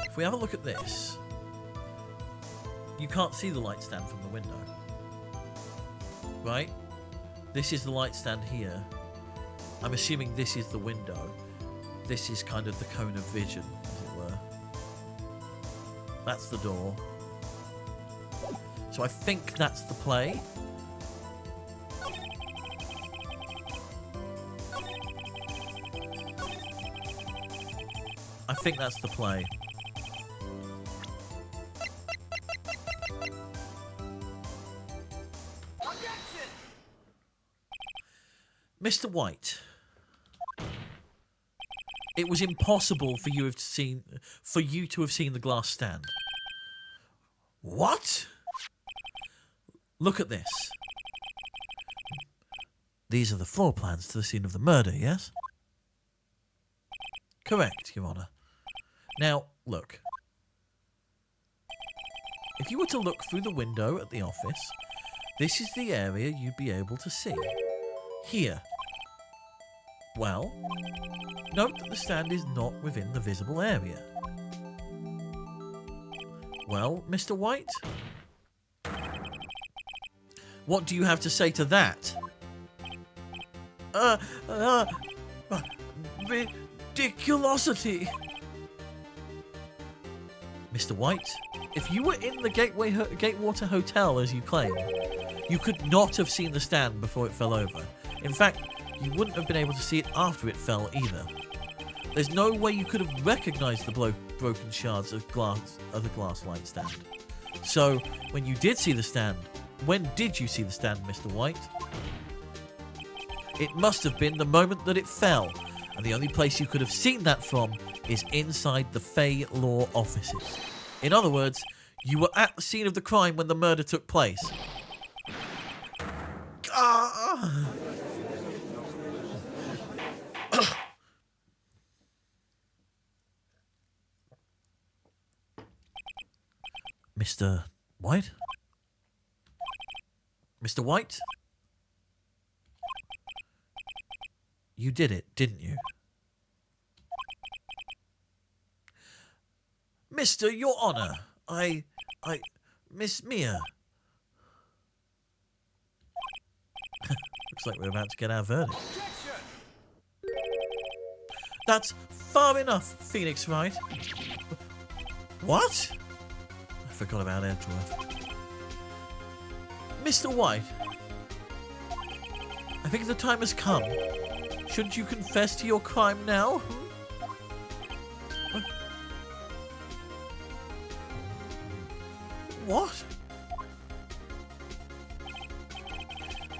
If we have a look at this, you can't see the light stand from the window. Right? This is the light stand here. I'm assuming this is the window. This is kind of the cone of vision, as it were. That's the door. So I think that's the play. I think that's the play. Mr. White, it was impossible for you to have seen the glass stand. What? Look at this. These are the floor plans to the scene of the murder, yes? Correct, Your Honor. Now, look. If you were to look through the window at the office, this is the area you'd be able to see. Here. Well, note that the stand is not within the visible area. Well, Mr. White? What do you have to say to that? Ridiculosity! Mr. White, if you were in the Gatewater Hotel as you claim, you could not have seen the stand before it fell over. In fact, you wouldn't have been able to see it after it fell either. There's no way you could have recognised the broken shards of the glass light stand. So, when you did see the stand, when did you see the stand, Mr. White? It must have been the moment that it fell, and the only place you could have seen that from is inside the Fey Law offices. In other words, you were at the scene of the crime when the murder took place. Mr. White? Mr. White? You did it, didn't you? Mr. Your Honor, Miss Mia. Looks like we're about to get our verdict. That's far enough, Phoenix Wright. What? I forgot about Edgeworth. Mr. White, I think the time has come. Shouldn't you confess to your crime now? What?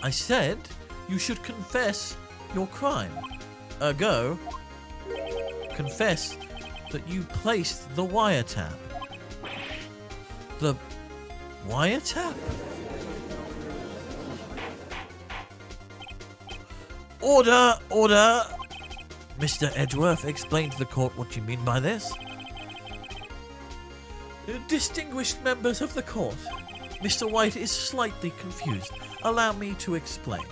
I said you should confess your crime. Ergo, confess that you placed the wiretap. The wiretap? Order! Order! Mr. Edgeworth, explain to the court what you mean by this. Distinguished members of the court, Mr. White is slightly confused. Allow me to explain.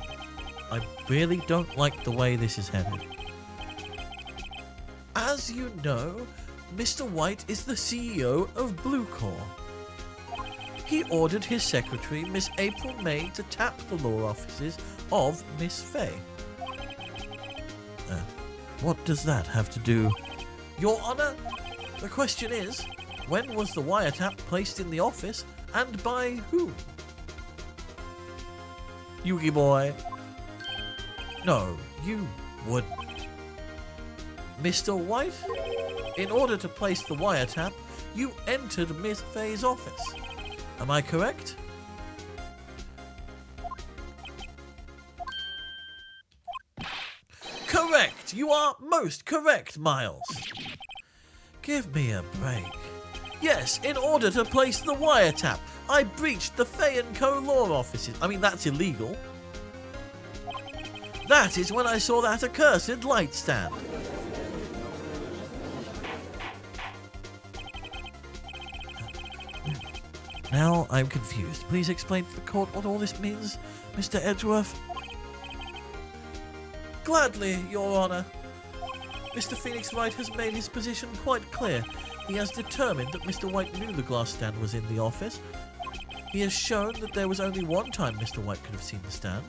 I really don't like the way this is headed. As you know, Mr. White is the CEO of Blue Corps. He ordered his secretary, Miss April May, to tap the law offices of Miss Fay. What does that have to do? Your Honor, the question is, when was the wiretap placed in the office and by whom? Yugi boy. No, you wouldn't. Mr. White, in order to place the wiretap, you entered Miss Fay's office. Am I correct? Correct! You are most correct, Miles. Give me a break. Yes, in order to place the wiretap, I breached the Fay & Co. law offices. I mean, that's illegal. That is when I saw that accursed light stand. Now I'm confused. Please explain to the court what all this means, Mr. Edgeworth. Gladly, Your Honor. Mr. Phoenix Wright has made his position quite clear. He has determined that Mr. White knew the glass stand was in the office. He has shown that there was only one time Mr. White could have seen the stand.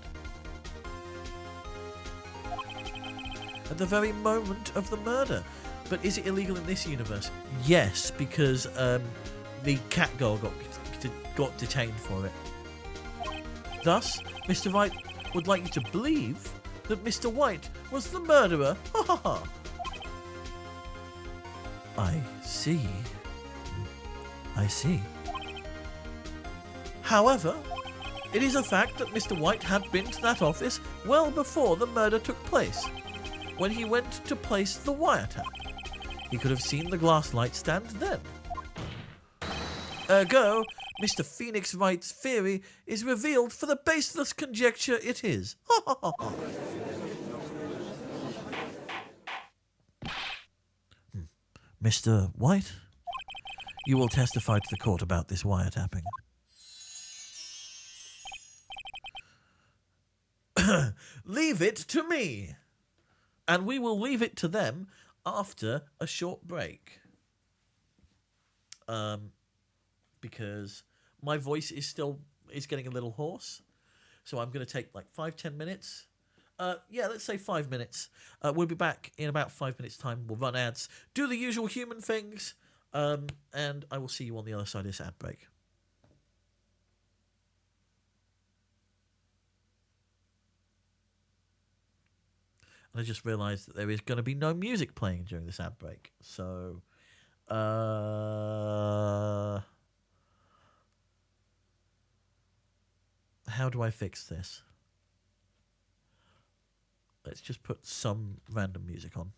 At the very moment of the murder. But is it illegal in this universe? Yes, because the cat girl got detained for it. Thus, Mr. Wright would like you to believe that Mr. White was the murderer. Ha ha ha. I see. I see. However, it is a fact that Mr. White had been to that office well before the murder took place, when he went to place the wiretap. He could have seen the glass light stand then. Ergo, Mr. Phoenix Wright's theory is revealed for the baseless conjecture it is. Ha ha ha ha. Mr. White, you will testify to the court about this wiretapping. Leave it to me. And we will leave it to them after a short break. Because my voice is getting a little hoarse. So I'm going to take like 5-10 minutes. Yeah, let's say 5 minutes. We'll be back in about 5 minutes' time. We'll run ads, do the usual human things, and I will see you on the other side of this ad break. And I just realised that there is going to be no music playing during this ad break. So, how do I fix this? Let's just put some random music on.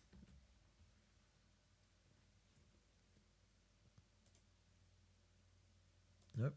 Nope.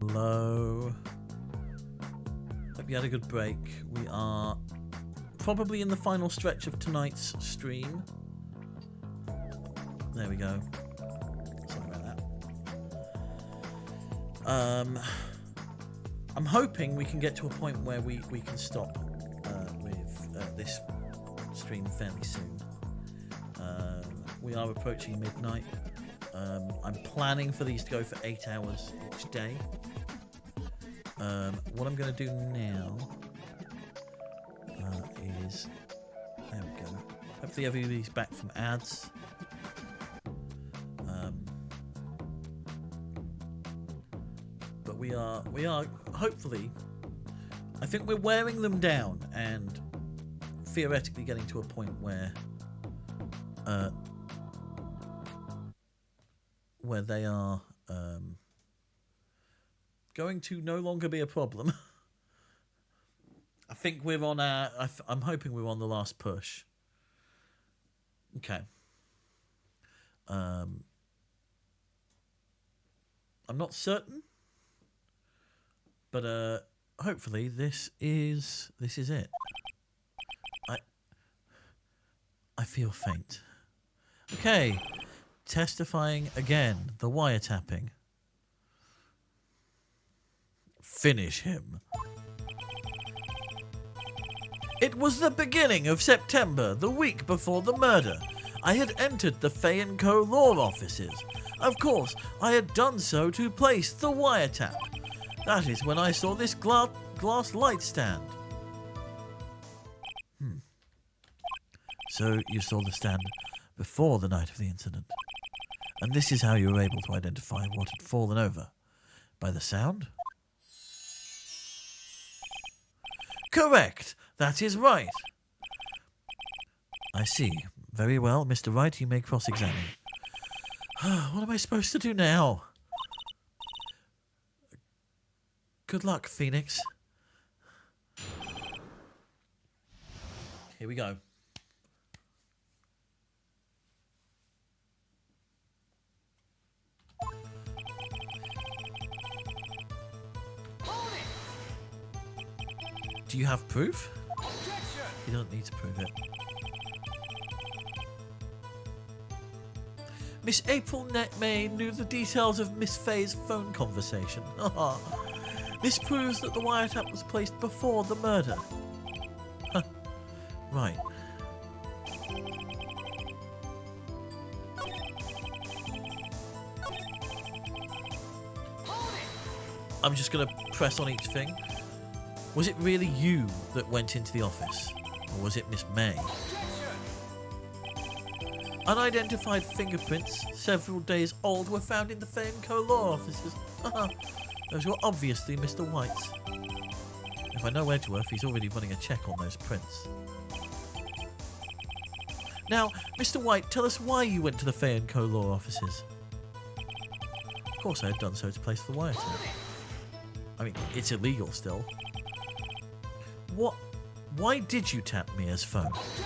Hello. Hope you had a good break. We are probably in the final stretch of tonight's stream. There we go. Sorry about that. I'm hoping we can get to a point where we can stop with this stream fairly soon. We are approaching midnight. I'm planning for these to go for 8 hours each day. What I'm going to do now is... There we go. Hopefully everybody's back from ads. But we are hopefully... I think we're wearing them down and theoretically getting to a point where they are going to no longer be a problem. I think we're on I'm hoping we're on the last push. Okay. I'm not certain, but hopefully this is it. I feel faint. Okay. Testifying again. The wiretapping. Finish him. It was the beginning of September, the week before the murder. I had entered the Fay & Co. law offices. Of course, I had done so to place the wiretap. That is when I saw this glass light stand. So you saw the stand before the night of the incident. And this is how you were able to identify what had fallen over. By the sound? Correct. That is right. I see. Very well, Mr. Wright, you may cross-examine. What am I supposed to do now? Good luck, Phoenix. Here we go. Do you have proof? Objection! You don't need to prove it. Miss April May knew the details of Miss Fay's phone conversation. This proves that the wiretap was placed before the murder. Huh. Right. I'm just going to press on each thing. Was it really you that went into the office? Or was it Miss May? Unidentified fingerprints, several days old, were found in the Fay & Co. law offices. Those were obviously Mr. White's. If I know Edgeworth, he's already running a check on those prints. Now, Mr. White, tell us why you went to the Fay & Co. law offices. Of course I had done so to place the wiretap. I mean, it's illegal still. What? Why did you tap Mia's phone? Objection!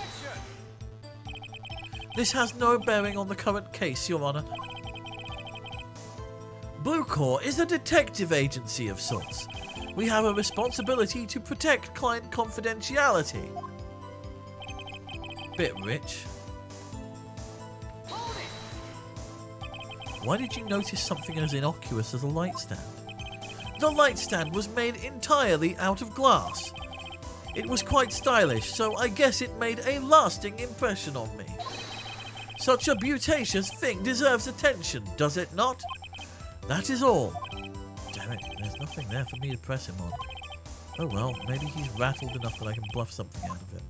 This has no bearing on the current case, Your Honor. Blue Corps is a detective agency of sorts. We have a responsibility to protect client confidentiality. Bit rich. Why did you notice something as innocuous as a light stand? The light stand was made entirely out of glass. It was quite stylish, so I guess it made a lasting impression on me. Such a beauteous thing deserves attention, does it not? That is all. Damn it, there's nothing there for me to press him on. Oh well, maybe he's rattled enough that I can bluff something out of him.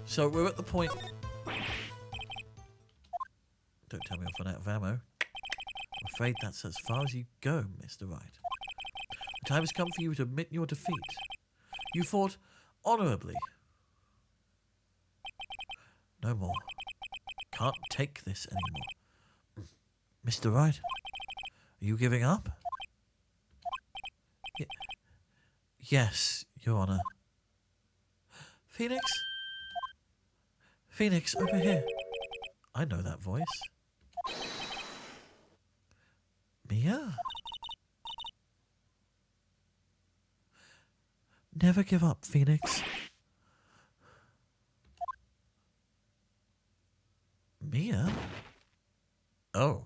So we're at the point... Don't tell me I've run out of ammo. I'm afraid that's as far as you go, Mr. Wright. The time has come for you to admit your defeat. You fought honourably. No more. Can't take this anymore. Mr. Wright, are you giving up? Yes, Your Honour. Phoenix? Phoenix, over here. I know that voice. Mia? Never give up, Phoenix. Mia? Oh.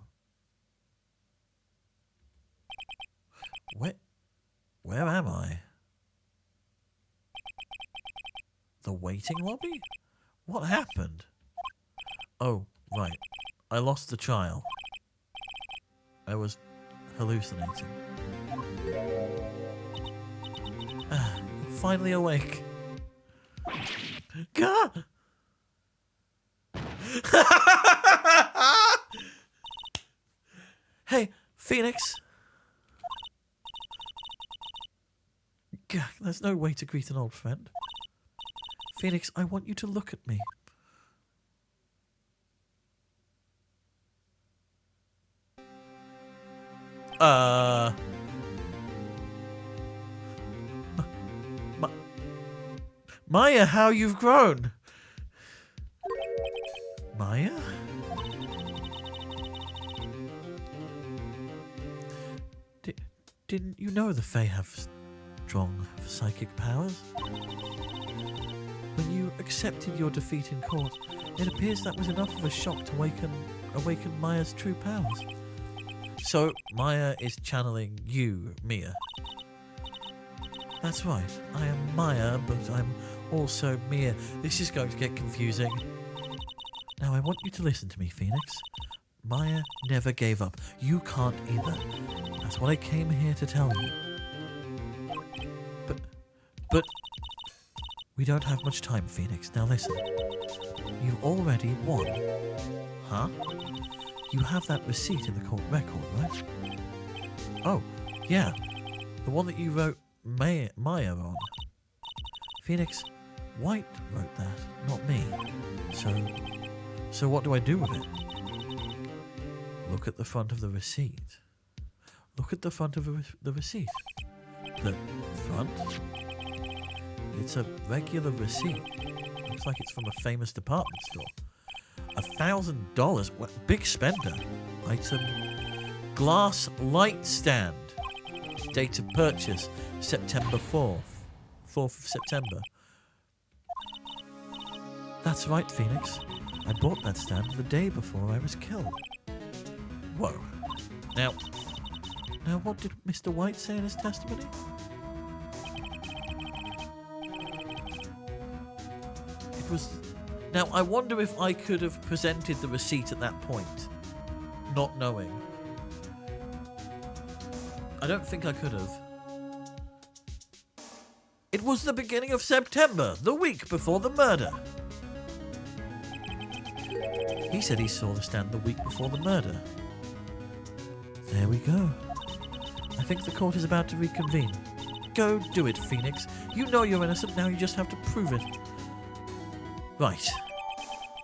Where am I? The waiting lobby? What happened? Oh, right. I lost the child. I was hallucinating. Finally awake. Gah! Hey, Phoenix. Gah, there's no way to greet an old friend. Phoenix, I want you to look at me. Maya, how you've grown. Maya? Didn't you know the Fae have strong psychic powers? When you accepted your defeat in court, it appears that was enough of a shock to awaken Maya's true powers. So, Maya is channeling you, Mia. That's right. I am Maya, but I'm also Mia. This is going to get confusing. Now, I want you to listen to me, Phoenix. Maya never gave up. You can't either. That's what I came here to tell you. But we don't have much time, Phoenix. Now listen. You've already won. Huh? You have that receipt in the court record, right? Oh, yeah. The one that you wrote Maya on. Phoenix, White wrote that, not me. So what do I do with it? Look at the front of the receipt. Look at the front of the receipt. The front? It's a regular receipt. Looks like it's from a famous department store. $1,000. What, big spender. Item: glass light stand. Date of purchase: September 4th. 4th of September. That's right, Phoenix. I bought that stand the day before I was killed. Whoa. Now what did Mr. White say in his testimony? It was... Now, I wonder if I could have presented the receipt at that point, not knowing. I don't think I could have. It was the beginning of September, the week before the murder. He said he saw the stand the week before the murder. There we go. I think the court is about to reconvene. Go do it, Phoenix. You know you're innocent, now you just have to prove it. Right.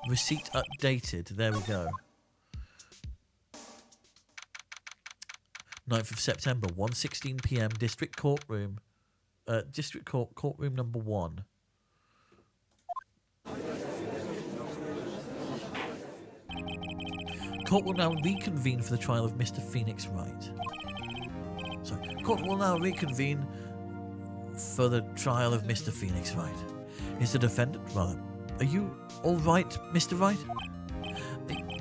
Receipt updated. There we go. 9th of September, 1:16 p.m. District Courtroom. District Court, Courtroom number 1. Court will now reconvene for the trial of Mr. Phoenix Wright. Sorry. Court will now reconvene for the trial of Mr. Phoenix Wright. Is the defendant, rather... Are you all right, Mr. Wright?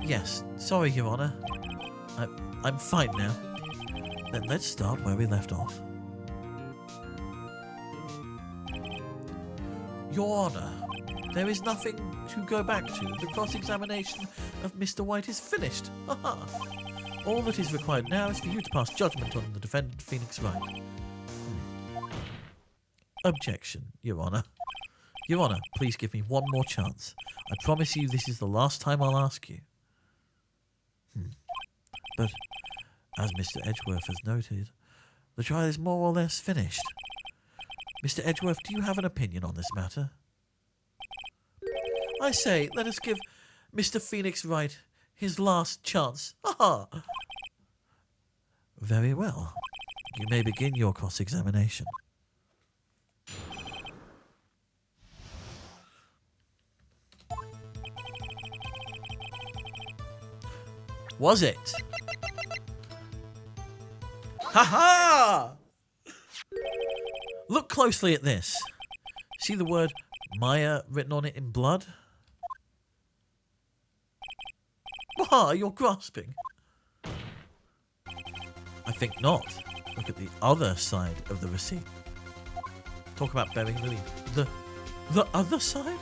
Yes. Sorry, Your Honor. I'm fine now. Then let's start where we left off. Your Honor, there is nothing to go back to. The cross-examination of Mr. White is finished. All that is required now is for you to pass judgment on the defendant, Phoenix Wright. Objection, Your Honor. Your Honor, please give me one more chance. I promise you this is the last time I'll ask you. But, as Mr. Edgeworth has noted, the trial is more or less finished. Mr. Edgeworth, do you have an opinion on this matter? I say, let us give Mr. Phoenix Wright his last chance. Ha! Very well. You may begin your cross-examination. Was it? Ha-ha! Look closely at this. See the word Maya written on it in blood? Why, you're grasping. I think not. Look at the other side of the receipt. Talk about bearing the lead. The other side?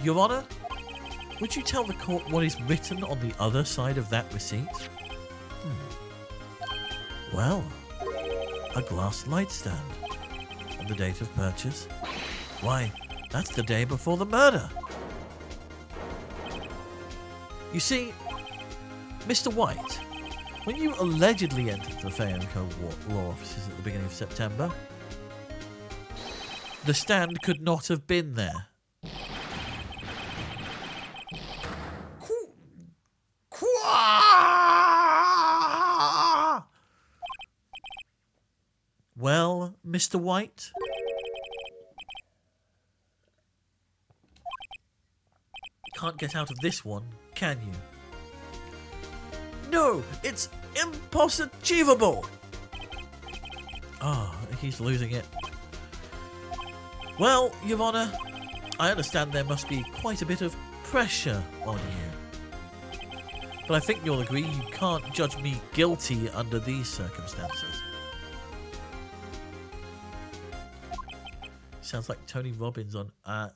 Your Honour, would you tell the court what is written on the other side of that receipt? Well, a glass light stand. And the date of purchase? Why, that's the day before the murder. You see, Mr. White, when you allegedly entered the Fay & Co. law offices at the beginning of September, the stand could not have been there. Well, Mr. White? Can't get out of this one, can you? No, it's impossible! Ah, he's losing it. Well, Your Honour, I understand there must be quite a bit of pressure on you. But I think you'll agree you can't judge me guilty under these circumstances. Sounds like Tony Robbins on I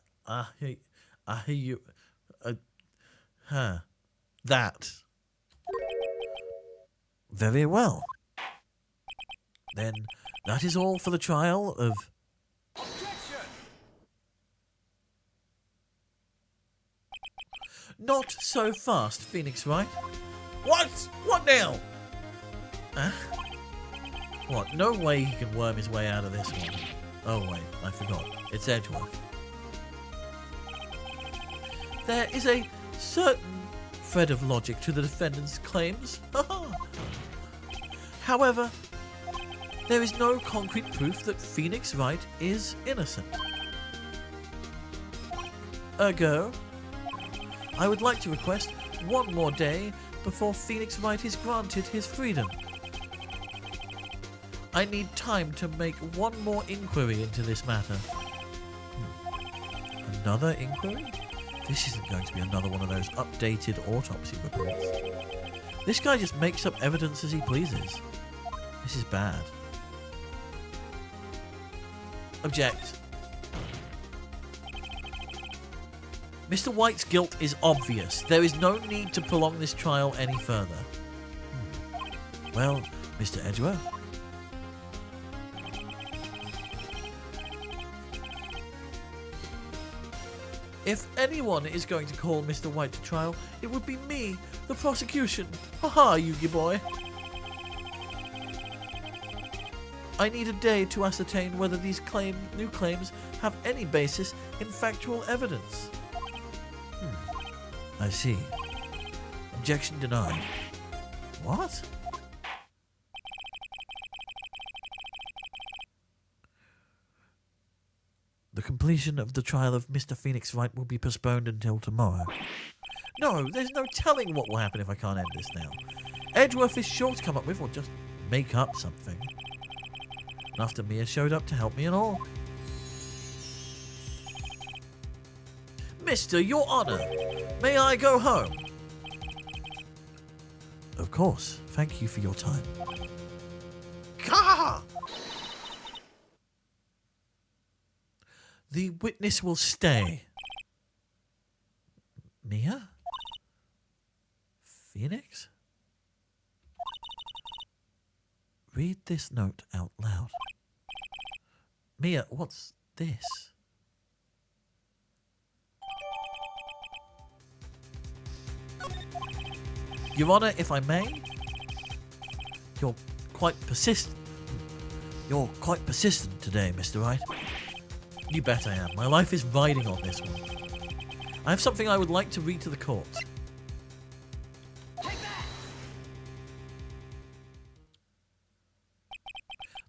hear you. That. Very well. Then that is all for the trial of... Objection! Not so fast, Phoenix Wright. What? What now? What? No way he can worm his way out of this one. Oh wait, I forgot. It's Edgeworth. There is a certain thread of logic to the defendant's claims. However, there is no concrete proof that Phoenix Wright is innocent. Ergo, I would like to request one more day before Phoenix Wright is granted his freedom. I need time to make one more inquiry into this matter. Another inquiry? This isn't going to be another one of those updated autopsy reports. This guy just makes up evidence as he pleases. This is bad. Object. Mr. White's guilt is obvious. There is no need to prolong this trial any further. Well, Mr. Edgeworth? If anyone is going to call Mr. White to trial, it would be me, the prosecution. Haha, Yugi boy. I need a day to ascertain whether these new claims have any basis in factual evidence. I see. Objection denied. What? The completion of the trial of Mr. Phoenix Wright will be postponed until tomorrow. No, there's no telling what will happen if I can't end this now. Edgeworth is sure to come up with or just make up something. And after Mia showed up to help me and all. Mr. Your Honour, may I go home? Of course. Thank you for your time. Gah! The witness will stay. Mia? Phoenix? Read this note out loud. Mia, what's this? Your Honour, if I may? You're quite persistent. You're quite persistent today, Mr. Wright. You bet I am. My life is riding on this one. I have something I would like to read to the court.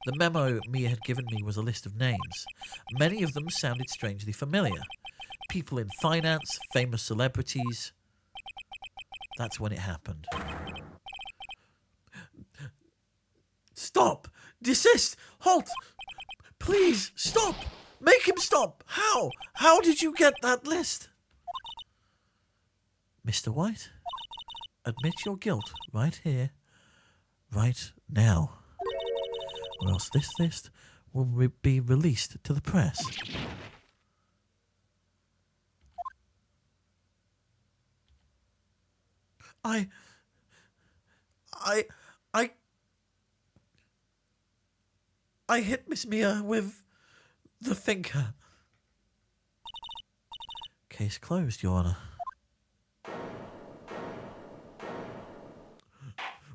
The memo Mia had given me was a list of names. Many of them sounded strangely familiar. People in finance, famous celebrities. That's when it happened. Stop! Desist! Halt! Please, stop! Make him stop! How? How did you get that list? Mr. White, admit your guilt right here, right now. Or else this list will be released to the press. I hit Miss Mia with the thinker. Case closed, Your Honor.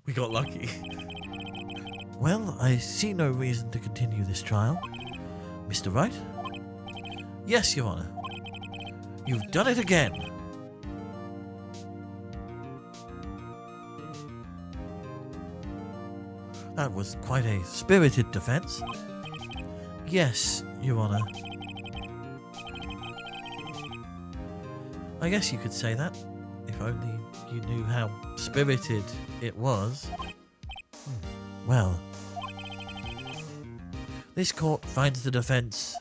We got lucky. Well, I see no reason to continue this trial. Mr. Wright? Yes, Your Honor. You've done it again. That was quite a spirited defense. Yes, Your Honor. I guess you could say that, if only you knew how spirited it was. Well, this court finds the defense,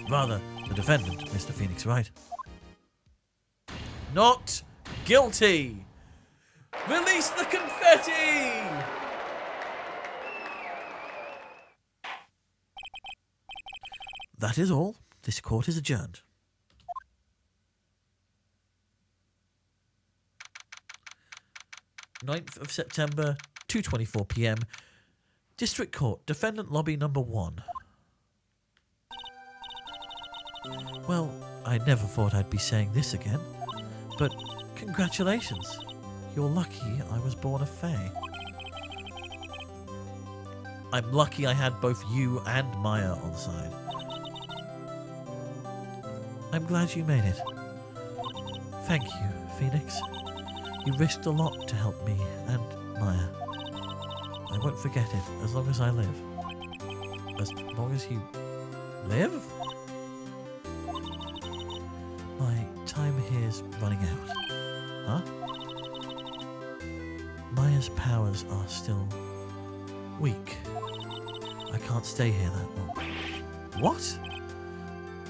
rather, the defendant, Mr. Phoenix Wright, not guilty. Release the confetti! That is all. This court is adjourned. 9th of September, 2:24 p.m. District Court, Defendant Lobby Number 1. Well, I never thought I'd be saying this again, but congratulations. You're lucky I was born a fae. I'm lucky I had both you and Maya on side. I'm glad you made it. Thank you, Phoenix. You risked a lot to help me and Maya. I won't forget it as long as I live. As long as you live? My time here's running out. Huh? Maya's powers are still weak. I can't stay here that long. What?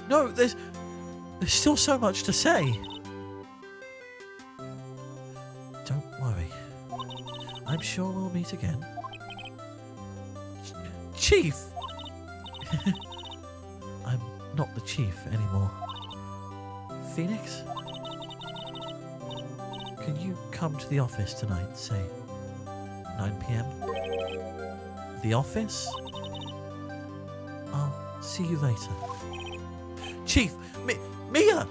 No, there's still so much to say. Don't worry. I'm sure we'll meet again. Chief! I'm not the chief anymore. Phoenix? Can you come to the office tonight, say 9 p.m.? The office? I'll see you later. Chief! Mia!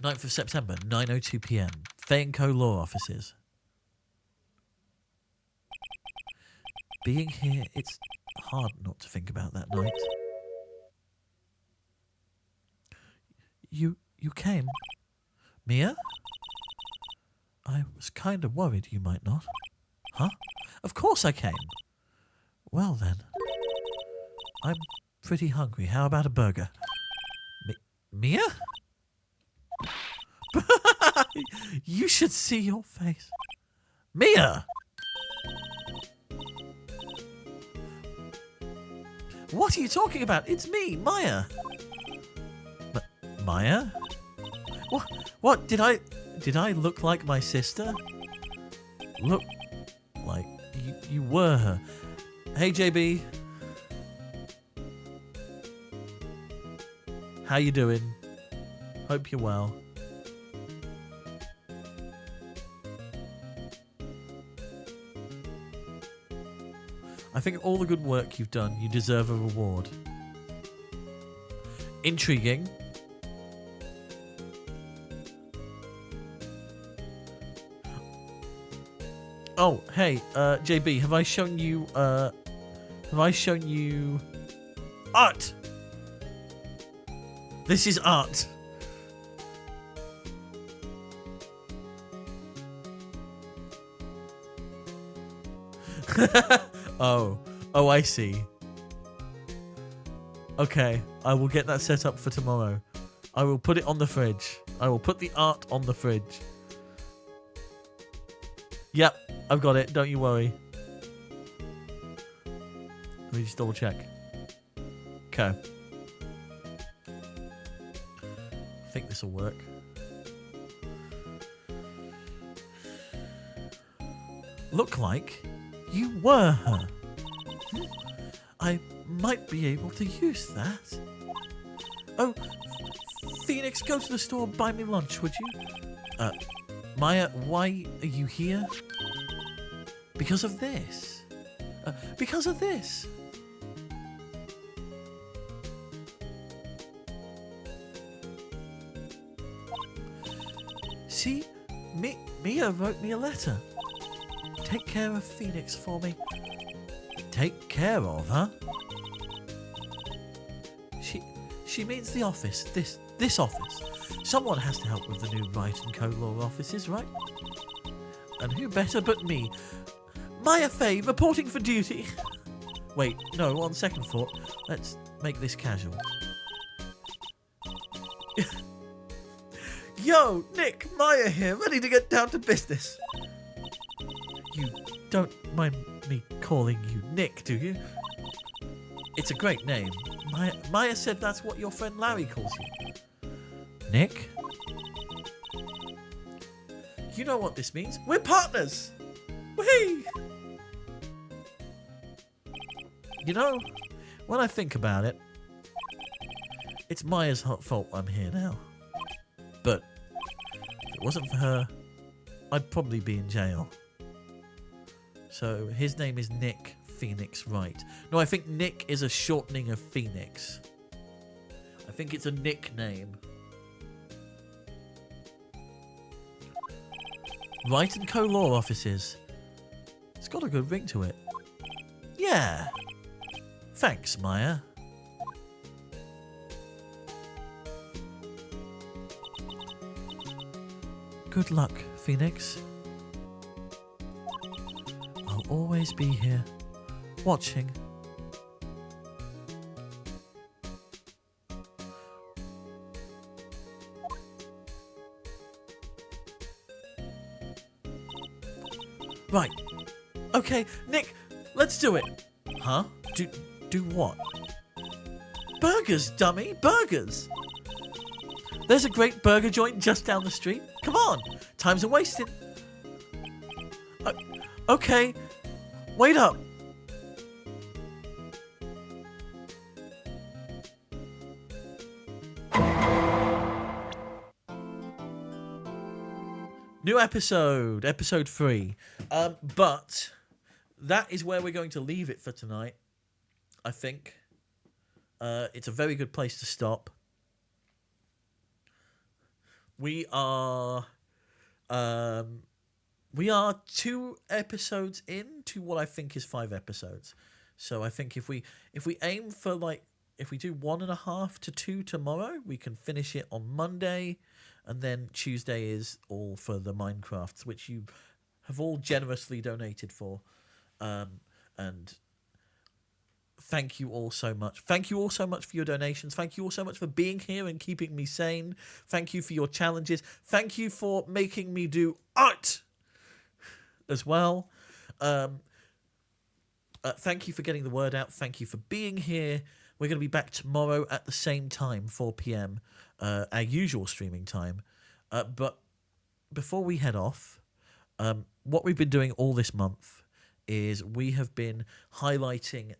Ninth of September, 9:02 p.m. Faye & Co. Law Offices. Being here, it's hard not to think about that night. You came? Mia? I was kind of worried you might not. Huh? Of course I came. Well then. I'm pretty hungry. How about a burger? Mia? You should see your face. Mia! What are you talking about? It's me, Maya. Maya? What? Did I look like my sister? Look like you were her. Hey, JB. How you doing? Hope you're well. I think all the good work you've done, you deserve a reward. Intriguing. Oh, hey, JB, have I shown you art? This is art. Oh, I see. Okay, I will get that set up for tomorrow. I will put it on the fridge. I will put the art on the fridge. Yep, I've got it. Don't you worry. Let me just double check. Okay. I think this will work. Look like you were her. I might be able to use that. Oh, Phoenix, go to the store and buy me lunch, would you? Maya, why are you here? Because of this. Because of this. See, Mia wrote me a letter. Take care of Phoenix for me. Take care of her? She means the office. This office. Someone has to help with the new Wright and Co. law offices, right? And who better but me? Maya Fey, reporting for duty. Wait, no, on second thought, let's make this casual. Yo, Nick, Maya here, ready to get down to business. You don't mind me calling you Nick, do you? It's a great name. Maya said that's what your friend Larry calls you. Nick? You know what this means? We're partners! Whee! You know, when I think about it, it's Maya's fault I'm here now. But if it wasn't for her, I'd probably be in jail. So his name is Nick Phoenix Wright. No, I think Nick is a shortening of Phoenix. I think it's a nickname. Wright and Co. law offices. It's got a good ring to it. Yeah. Thanks, Maya. Good luck, Phoenix. I'll always be here, watching. Right. Okay, Nick, let's do it. Huh? Do what? Burgers, dummy, burgers. There's a great burger joint just down the street. Come on, time's wasted. Okay, wait up. New episode 3. But that is where we're going to leave it for tonight, I think. It's a very good place to stop. We are 2 episodes into what I think is 5 episodes. So I think if we aim for if we do 1.5 to 2 tomorrow, we can finish it on Monday, and then Tuesday is all for the Minecrafts, which you have all generously donated for. And thank you all so much. Thank you all so much for your donations. Thank you all so much for being here and keeping me sane. Thank you for your challenges. Thank you for making me do art as well. Thank you for getting the word out. Thank you for being here. We're going to be back tomorrow at the same time, 4 p.m, our usual streaming time. But before we head off, what we've been doing all this month is we have been highlighting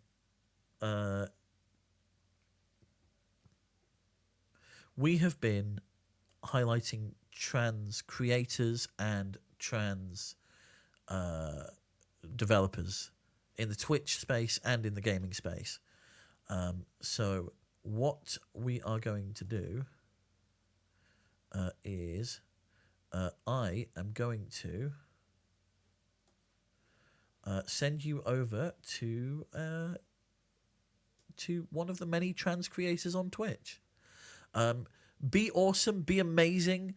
trans creators and trans developers in the Twitch space and in the gaming space. So what we are going to do is I am going to send you over to one of the many trans creators on Twitch. Be awesome, be amazing,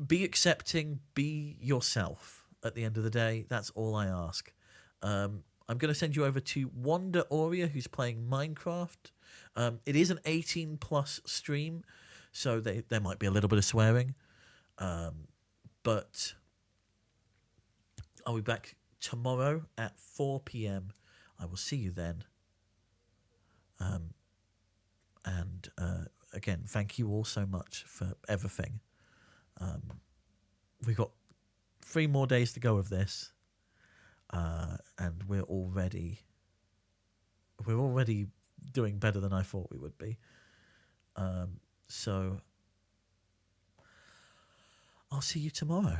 be accepting, be yourself. At the end of the day, that's all I ask. I'm going to send you over to Wanda Aurea, who's playing Minecraft. It is an 18+ stream, so there might be a little bit of swearing. But I'll be back tomorrow at 4 p.m. I will see you then. And again, thank you all so much for everything. We've got 3 more days to go of this, and we're already doing better than I thought we would be. So I'll see you tomorrow.